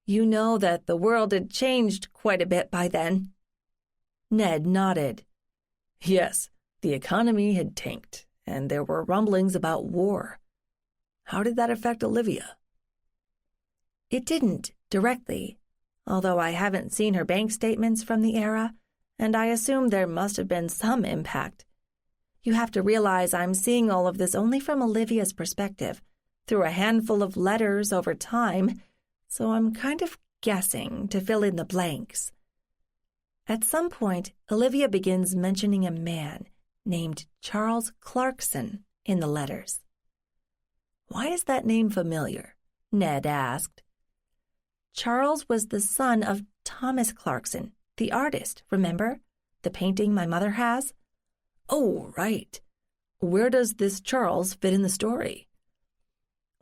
You know that the world had changed quite a bit by then. Ned nodded. Yes, the economy had tanked, and there were rumblings about war. How did that affect Olivia? It didn't, directly, although I haven't seen her bank statements from the era, and I assume there must have been some impact. You have to realize I'm seeing all of this only from Olivia's perspective, through a handful of letters over time, so I'm kind of guessing to fill in the blanks. At some point, Olivia begins mentioning a man named Charles Clarkson in the letters. Why is that name familiar? Ned asked. Charles was the son of Thomas Clarkson, the artist, remember? The painting my mother has? Oh, right. Where does this Charles fit in the story?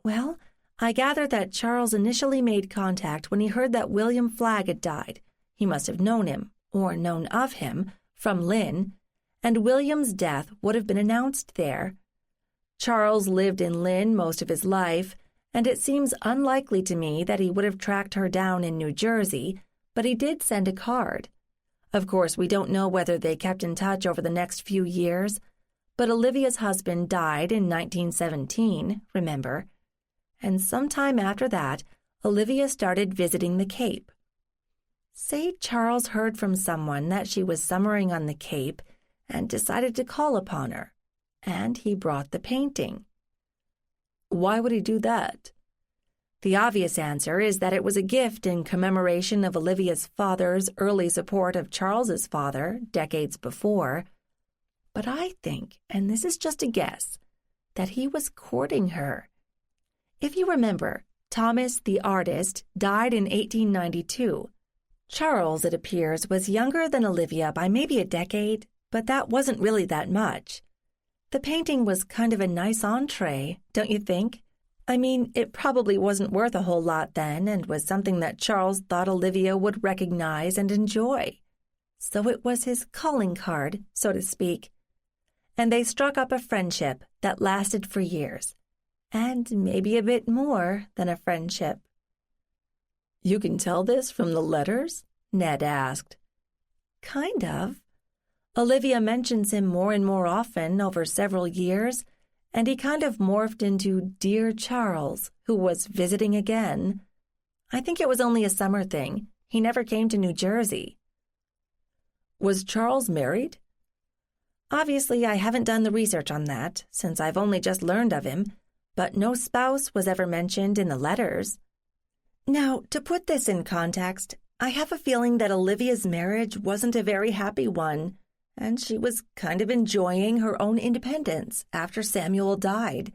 Well, I gather that Charles initially made contact when he heard that William Flagg had died. He must have known him, or known of him, from Lynn, and William's death would have been announced there. Charles lived in Lynn most of his life, and it seems unlikely to me that he would have tracked her down in New Jersey, but he did send a card. Of course, we don't know whether they kept in touch over the next few years, but Olivia's husband died in 1917, remember? And sometime after that, Olivia started visiting the Cape. Say Charles heard from someone that she was summering on the Cape and decided to call upon her, and he brought the painting. Why would he do that? The obvious answer is that it was a gift in commemoration of Olivia's father's early support of Charles's father decades before. But I think, and this is just a guess, that he was courting her. If you remember, Thomas the artist died in 1892. Charles, it appears, was younger than Olivia by maybe a decade, but that wasn't really that much. The painting was kind of a nice entree, don't you think? I mean, it probably wasn't worth a whole lot then and was something that Charles thought Olivia would recognize and enjoy. So it was his calling card, so to speak. And they struck up a friendship that lasted for years, and maybe a bit more than a friendship. You can tell this from the letters? Ned asked. Kind of. Olivia mentions him more and more often over several years, and he kind of morphed into Dear Charles, who was visiting again. I think it was only a summer thing. He never came to New Jersey. Was Charles married? Obviously, I haven't done the research on that, since I've only just learned of him, but no spouse was ever mentioned in the letters. Now, to put this in context, I have a feeling that Olivia's marriage wasn't a very happy one, and she was kind of enjoying her own independence after Samuel died.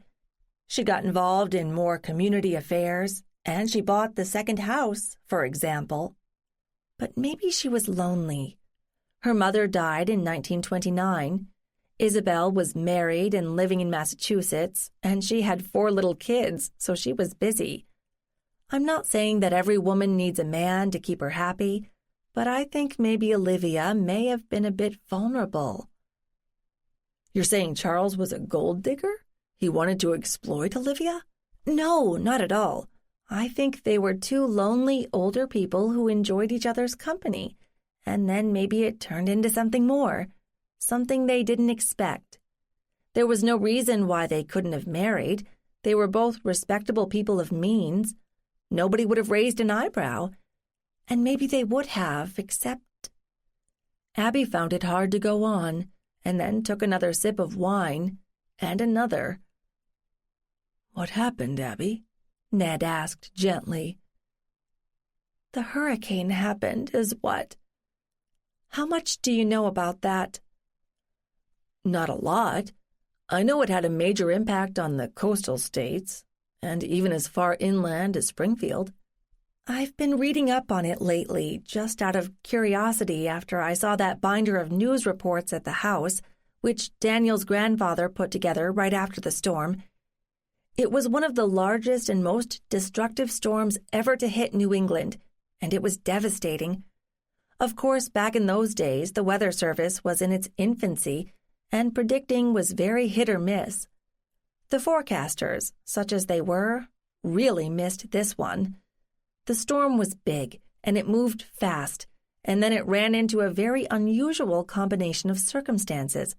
She got involved in more community affairs, and she bought the second house, for example. But maybe she was lonely. Her mother died in 1929. Isabel was married and living in Massachusetts, and she had 4 little kids, so she was busy. I'm not saying that every woman needs a man to keep her happy, but I think maybe Olivia may have been a bit vulnerable. You're saying Charles was a gold digger? He wanted to exploit Olivia? No, not at all. I think they were 2 lonely older people who enjoyed each other's company, and then maybe it turned into something more, something they didn't expect. There was no reason why they couldn't have married. They were both respectable people of means. Nobody would have raised an eyebrow. And maybe they would have, except... Abby found it hard to go on, and then took another sip of wine, and another. What happened, Abby? Ned asked gently. The hurricane happened, is what? How much do you know about that? Not a lot. I know it had a major impact on the coastal states, and even as far inland as Springfield. I've been reading up on it lately, just out of curiosity after I saw that binder of news reports at the house, which Daniel's grandfather put together right after the storm. It was one of the largest and most destructive storms ever to hit New England, and it was devastating. Of course, back in those days, the Weather Service was in its infancy, and predicting was very hit or miss. The forecasters, such as they were, really missed this one. The storm was big, and it moved fast, and then it ran into a very unusual combination of circumstances.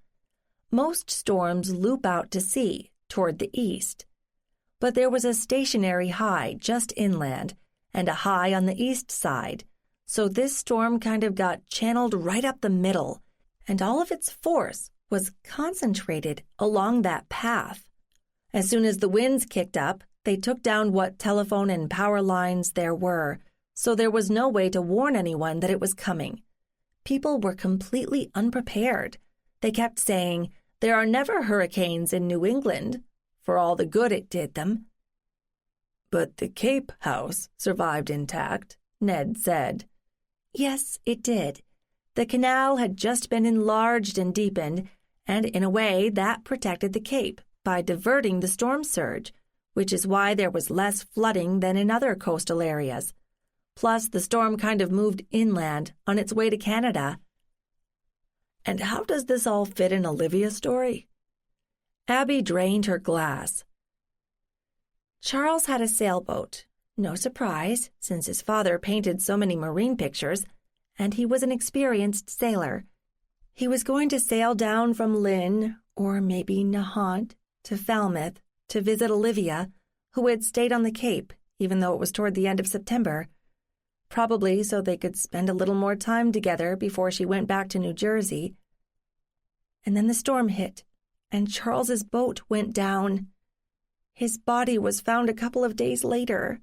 Most storms loop out to sea, toward the east. But there was a stationary high just inland, and a high on the east side, so this storm kind of got channeled right up the middle, and all of its force was concentrated along that path. As soon as the winds kicked up, they took down what telephone and power lines there were, so there was no way to warn anyone that it was coming. People were completely unprepared. They kept saying, "There are never hurricanes in New England," for all the good it did them. But the Cape house survived intact, Ned said. Yes, it did. The canal had just been enlarged and deepened, and in a way that protected the Cape by diverting the storm surge, which is why there was less flooding than in other coastal areas. Plus, the storm kind of moved inland on its way to Canada. And how does this all fit in Olivia's story? Abby drained her glass. Charles had a sailboat. No surprise, since his father painted so many marine pictures, and he was an experienced sailor. He was going to sail down from Lynn, or maybe Nahant, to Falmouth to visit Olivia, who had stayed on the Cape, even though it was toward the end of September, probably so they could spend a little more time together before she went back to New Jersey. And then the storm hit, and Charles's boat went down. His body was found a couple of days later.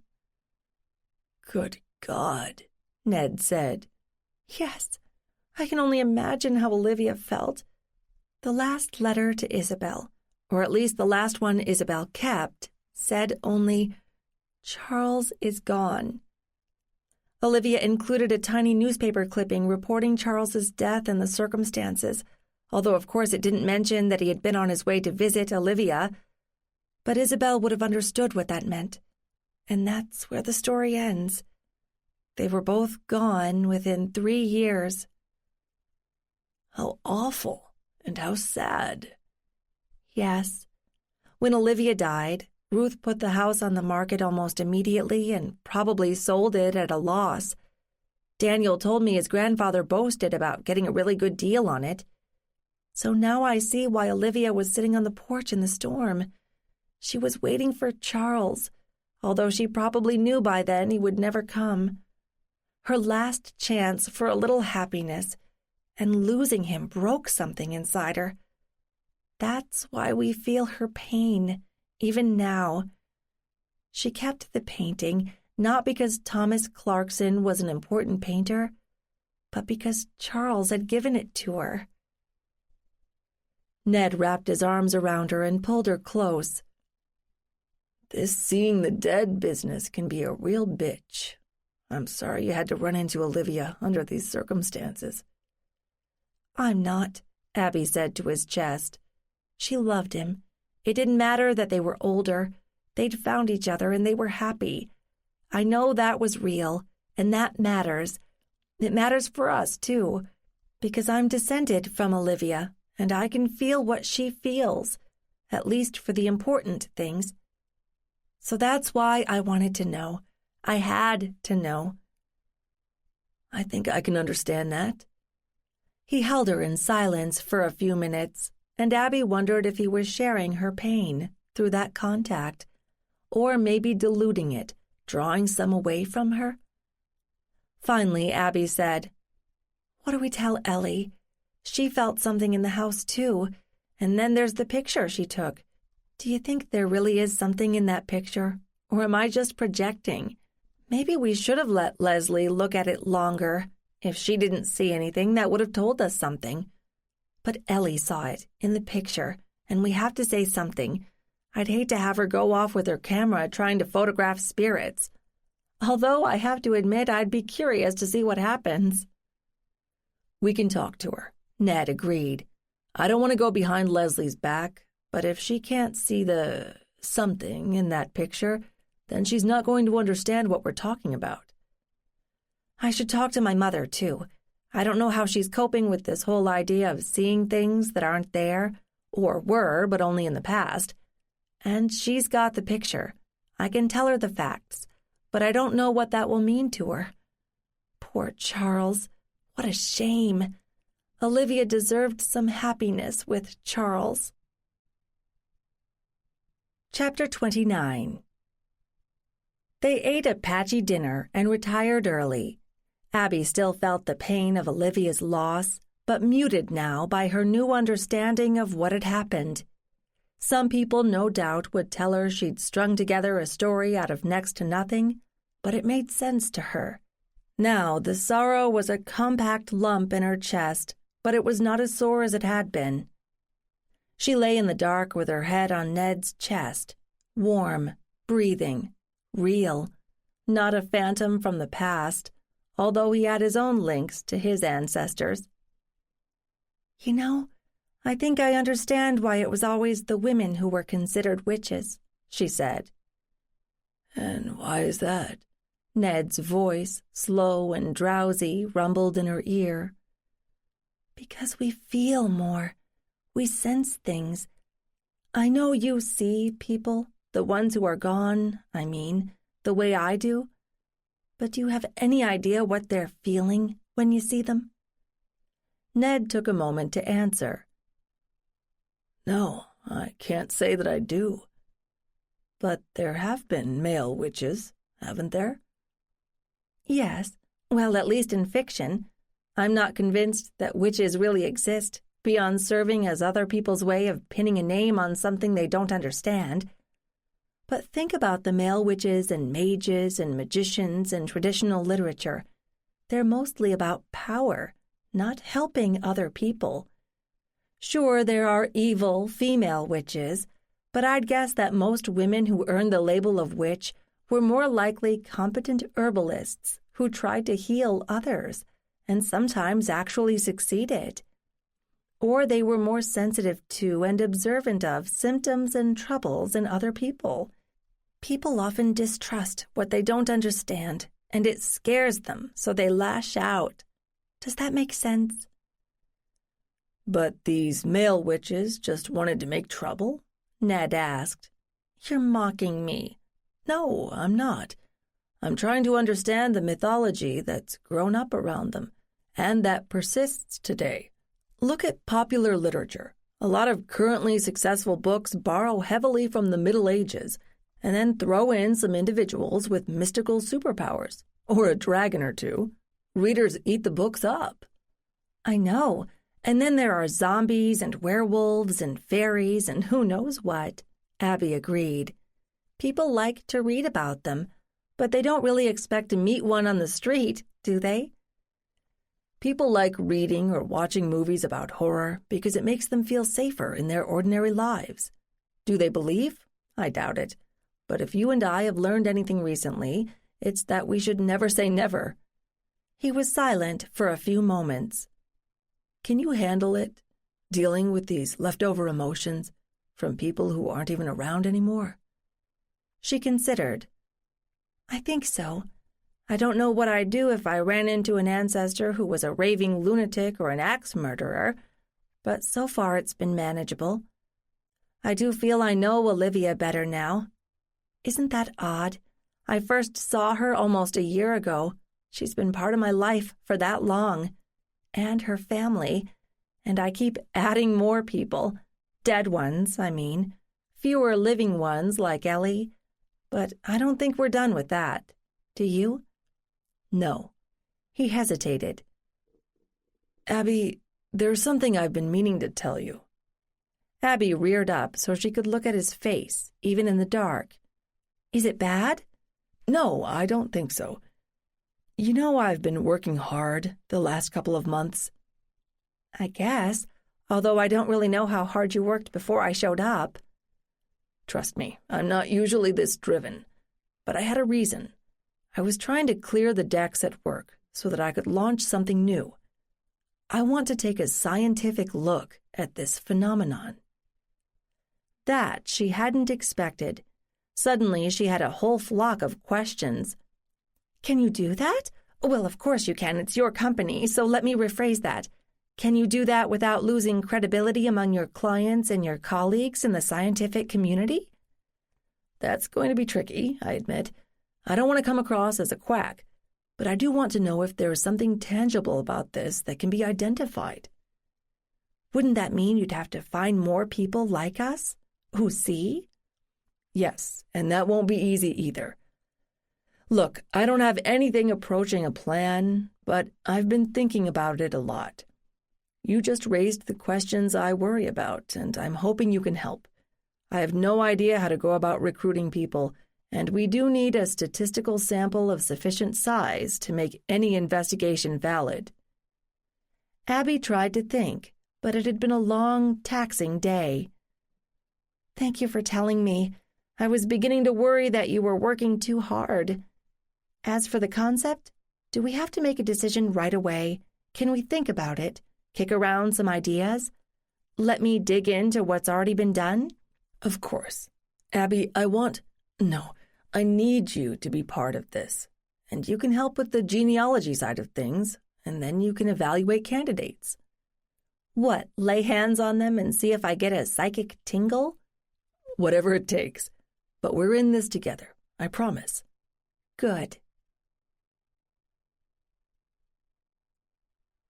Good God, Ned said. Yes, I can only imagine how Olivia felt. The last letter to Isabel, or at least the last one Isabel kept, said only, "Charles is gone." Olivia included a tiny newspaper clipping reporting Charles's death and the circumstances, although of course it didn't mention that he had been on his way to visit Olivia. But Isabel would have understood what that meant, and that's where the story ends. They were both gone within 3 years. How awful, and how sad. Yes. When Olivia died, Ruth put the house on the market almost immediately and probably sold it at a loss. Daniel told me his grandfather boasted about getting a really good deal on it. So now I see why Olivia was sitting on the porch in the storm. She was waiting for Charles, although she probably knew by then he would never come. Her last chance for a little happiness, and losing him broke something inside her. That's why we feel her pain, even now. She kept the painting, not because Thomas Clarkson was an important painter, but because Charles had given it to her. Ned wrapped his arms around her and pulled her close. This seeing the dead business can be a real bitch. I'm sorry you had to run into Olivia under these circumstances. I'm not, Abby said to his chest. She loved him. It didn't matter that they were older. They'd found each other and they were happy. I know that was real, and that matters. It matters for us, too, because I'm descended from Olivia, and I can feel what she feels, at least for the important things. So that's why I wanted to know. I had to know. I think I can understand that. He held her in silence for a few minutes, and Abby wondered if he was sharing her pain through that contact, or maybe diluting it, drawing some away from her. Finally, Abby said, "What do we tell Ellie? She felt something in the house, too, and then there's the picture she took. Do you think there really is something in that picture, or am I just projecting? Maybe we should have let Leslie look at it longer. If she didn't see anything, that would have told us something. But Ellie saw it in the picture, and we have to say something. I'd hate to have her go off with her camera trying to photograph spirits. Although I have to admit I'd be curious to see what happens." "We can talk to her," Ned agreed. "I don't want to go behind Leslie's back, but if she can't see the something in that picture, then she's not going to understand what we're talking about." "I should talk to my mother, too. I don't know how she's coping with this whole idea of seeing things that aren't there, or were, but only in the past. And she's got the picture. I can tell her the facts, but I don't know what that will mean to her. Poor Charles. What a shame. Olivia deserved some happiness with Charles." Chapter 29. They ate a patchy dinner and retired early. Abby still felt the pain of Olivia's loss, but muted now by her new understanding of what had happened. Some people, no doubt, would tell her she'd strung together a story out of next to nothing, but it made sense to her. Now the sorrow was a compact lump in her chest, but it was not as sore as it had been. She lay in the dark with her head on Ned's chest, warm, breathing, real, not a phantom from the past, although he had his own links to his ancestors. "You know, I think I understand why it was always the women who were considered witches," she said. "And why is that?" Ned's voice, slow and drowsy, rumbled in her ear. "Because we feel more. We sense things. I know you see people, the ones who are gone, I mean, the way I do. But do you have any idea what they're feeling when you see them?" Ned took a moment to answer. "No, I can't say that I do. But there have been male witches, haven't there?" "Yes, well, at least in fiction. I'm not convinced that witches really exist, beyond serving as other people's way of pinning a name on something they don't understand. But think about the male witches and mages and magicians in traditional literature. They're mostly about power, not helping other people. Sure, there are evil female witches, but I'd guess that most women who earned the label of witch were more likely competent herbalists who tried to heal others and sometimes actually succeeded. Or they were more sensitive to and observant of symptoms and troubles in other people. People often distrust what they don't understand, and it scares them, so they lash out. Does that make sense?" "But these male witches just wanted to make trouble?" Ned asked. "You're mocking me." "No, I'm not. I'm trying to understand the mythology that's grown up around them, and that persists today. Look at popular literature. A lot of currently successful books borrow heavily from the Middle Ages, and then throw in some individuals with mystical superpowers, or a dragon or two. Readers eat the books up." "I know. And then there are zombies and werewolves and fairies and who knows what." Abby agreed. People like to read about them, but they don't really expect to meet one on the street, do they? People like reading or watching movies about horror because it makes them feel safer in their ordinary lives. Do they believe? I doubt it. But if you and I have learned anything recently, it's that we should never say never. He was silent for a few moments. Can you handle it, dealing with these leftover emotions from people who aren't even around anymore? She considered. I think so. I don't know what I'd do if I ran into an ancestor who was a raving lunatic or an axe murderer, but so far it's been manageable. I do feel I know Olivia better now. Isn't that odd? I first saw her almost a year ago. She's been part of my life for that long. And her family. And I keep adding more people. Dead ones, I mean. Fewer living ones like Ellie. But I don't think we're done with that. Do you? No. He hesitated. Abby, there's something I've been meaning to tell you. Abby reared up so she could look at his face, even in the dark. Is it bad? No, I don't think so. You know I've been working hard the last couple of months. I guess, although I don't really know how hard you worked before I showed up. Trust me, I'm not usually this driven. But I had a reason. I was trying to clear the decks at work so that I could launch something new. I want to take a scientific look at this phenomenon. That she hadn't expected. Suddenly she had a whole flock of questions. Can you do that? Well, of course you can. It's your company, so let me rephrase that. Can you do that without losing credibility among your clients and your colleagues in the scientific community? That's going to be tricky, I admit. I don't want to come across as a quack, but I do want to know if there is something tangible about this that can be identified. Wouldn't that mean you'd have to find more people like us, who see? Yes, and that won't be easy either. Look, I don't have anything approaching a plan, but I've been thinking about it a lot. You just raised the questions I worry about, and I'm hoping you can help. I have no idea how to go about recruiting people, and we do need a statistical sample of sufficient size to make any investigation valid. Abby tried to think, but it had been a long, taxing day. Thank you for telling me. I was beginning to worry that you were working too hard. As for the concept, do we have to make a decision right away? Can we think about it? Kick around some ideas? Let me dig into what's already been done? Of course. Abby, I need you to be part of this. And you can help with the genealogy side of things, and then you can evaluate candidates. What, lay hands on them and see if I get a psychic tingle? Whatever it takes. But we're in this together, I promise. Good.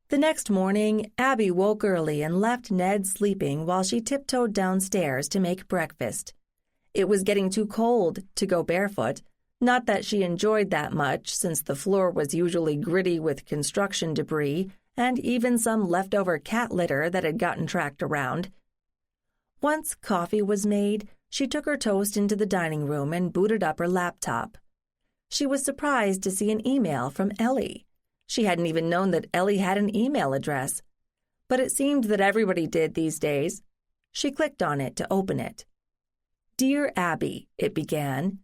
The next morning, Abby woke early and left Ned sleeping while she tiptoed downstairs to make breakfast. It was getting too cold to go barefoot, not that she enjoyed that much since the floor was usually gritty with construction debris and even some leftover cat litter that had gotten tracked around. Once coffee was made, she took her toast into the dining room and booted up her laptop. She was surprised to see an email from Ellie. She hadn't even known that Ellie had an email address. But it seemed that everybody did these days. She clicked on it to open it. Dear Abby, it began.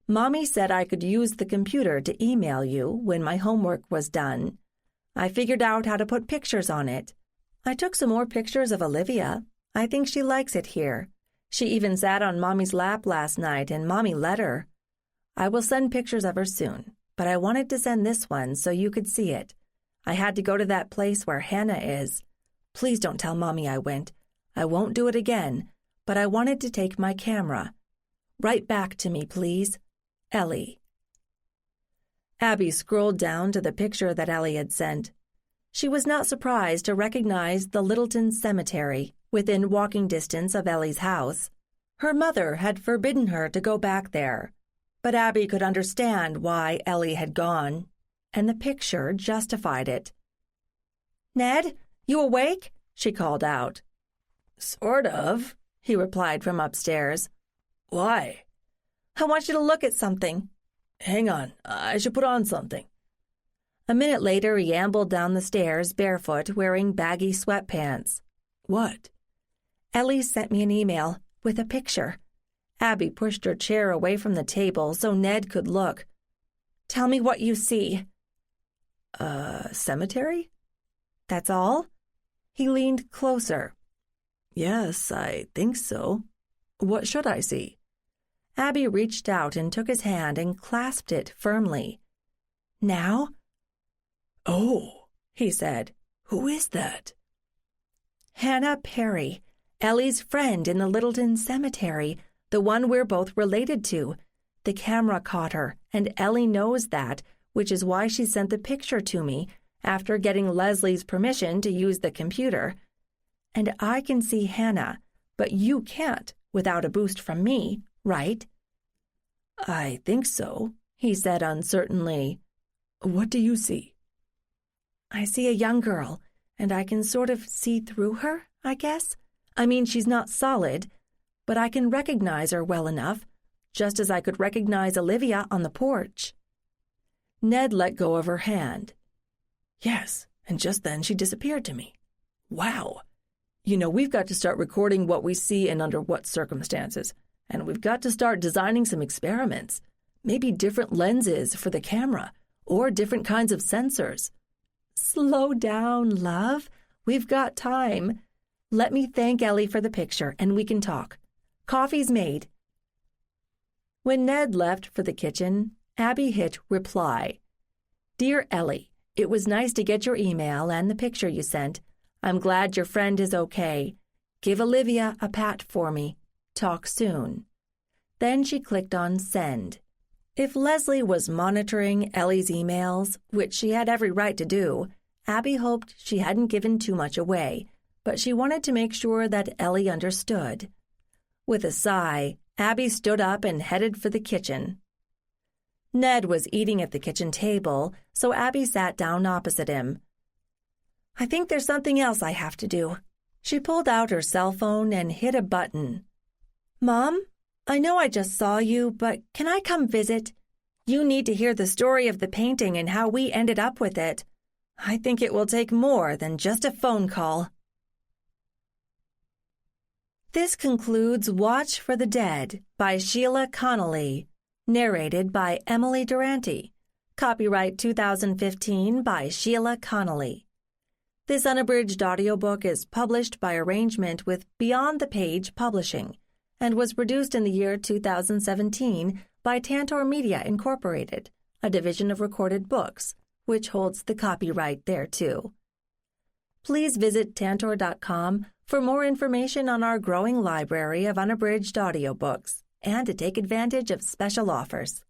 Mommy said I could use the computer to email you when my homework was done. I figured out how to put pictures on it. I took some more pictures of Olivia. I think she likes it here. She even sat on Mommy's lap last night and Mommy let her. I will send pictures of her soon, but I wanted to send this one so you could see it. I had to go to that place where Hannah is. Please don't tell Mommy I went. I won't do it again, but I wanted to take my camera. Write back to me, please. Ellie. Abby scrolled down to the picture that Ellie had sent. She was not surprised to recognize the Littleton Cemetery within walking distance of Ellie's house. Her mother had forbidden her to go back there, but Abby could understand why Ellie had gone, and the picture justified it. Ned, you awake? She called out. Sort of, he replied from upstairs. Why? I want you to look at something. Hang on, I should put on something. A minute later, he ambled down the stairs barefoot, wearing baggy sweatpants. What? Ellie sent me an email with a picture. Abby pushed her chair away from the table so Ned could look. Tell me what you see. Cemetery? That's all? He leaned closer. Yes, I think so. What should I see? Abby reached out and took his hand and clasped it firmly. Now? Oh, he said. Who is that? Hannah Perry, Ellie's friend in the Littleton Cemetery, the one we're both related to. The camera caught her, and Ellie knows that, which is why she sent the picture to me after getting Leslie's permission to use the computer. And I can see Hannah, but you can't without a boost from me, right? I think so, he said uncertainly. What do you see? I see a young girl, and I can sort of see through her, I guess. I mean, she's not solid, but I can recognize her well enough, just as I could recognize Olivia on the porch. Ned let go of her hand. Yes, and just then she disappeared to me. Wow. You know, we've got to start recording what we see and under what circumstances, and we've got to start designing some experiments, maybe different lenses for the camera, or different kinds of sensors. Slow down, love. We've got time. Let me thank Ellie for the picture, and we can talk. Coffee's made. When Ned left for the kitchen, Abby hit reply. Dear Ellie, it was nice to get your email and the picture you sent. I'm glad your friend is okay. Give Olivia a pat for me. Talk soon. Then she clicked on send. If Leslie was monitoring Ellie's emails, which she had every right to do, Abby hoped she hadn't given too much away, but she wanted to make sure that Ellie understood. With a sigh, Abby stood up and headed for the kitchen. Ned was eating at the kitchen table, so Abby sat down opposite him. I think there's something else I have to do. She pulled out her cell phone and hit a button. Mom? I know I just saw you, but can I come visit? You need to hear the story of the painting and how we ended up with it. I think it will take more than just a phone call. This concludes Watch for the Dead by Sheila Connolly, narrated by Emily Durante. Copyright 2015 by Sheila Connolly. This unabridged audiobook is published by arrangement with Beyond the Page Publishing and was produced in the year 2017 by Tantor Media Incorporated, a division of Recorded Books, which holds the copyright thereto. Please visit tantor.com for more information on our growing library of unabridged audiobooks and to take advantage of special offers.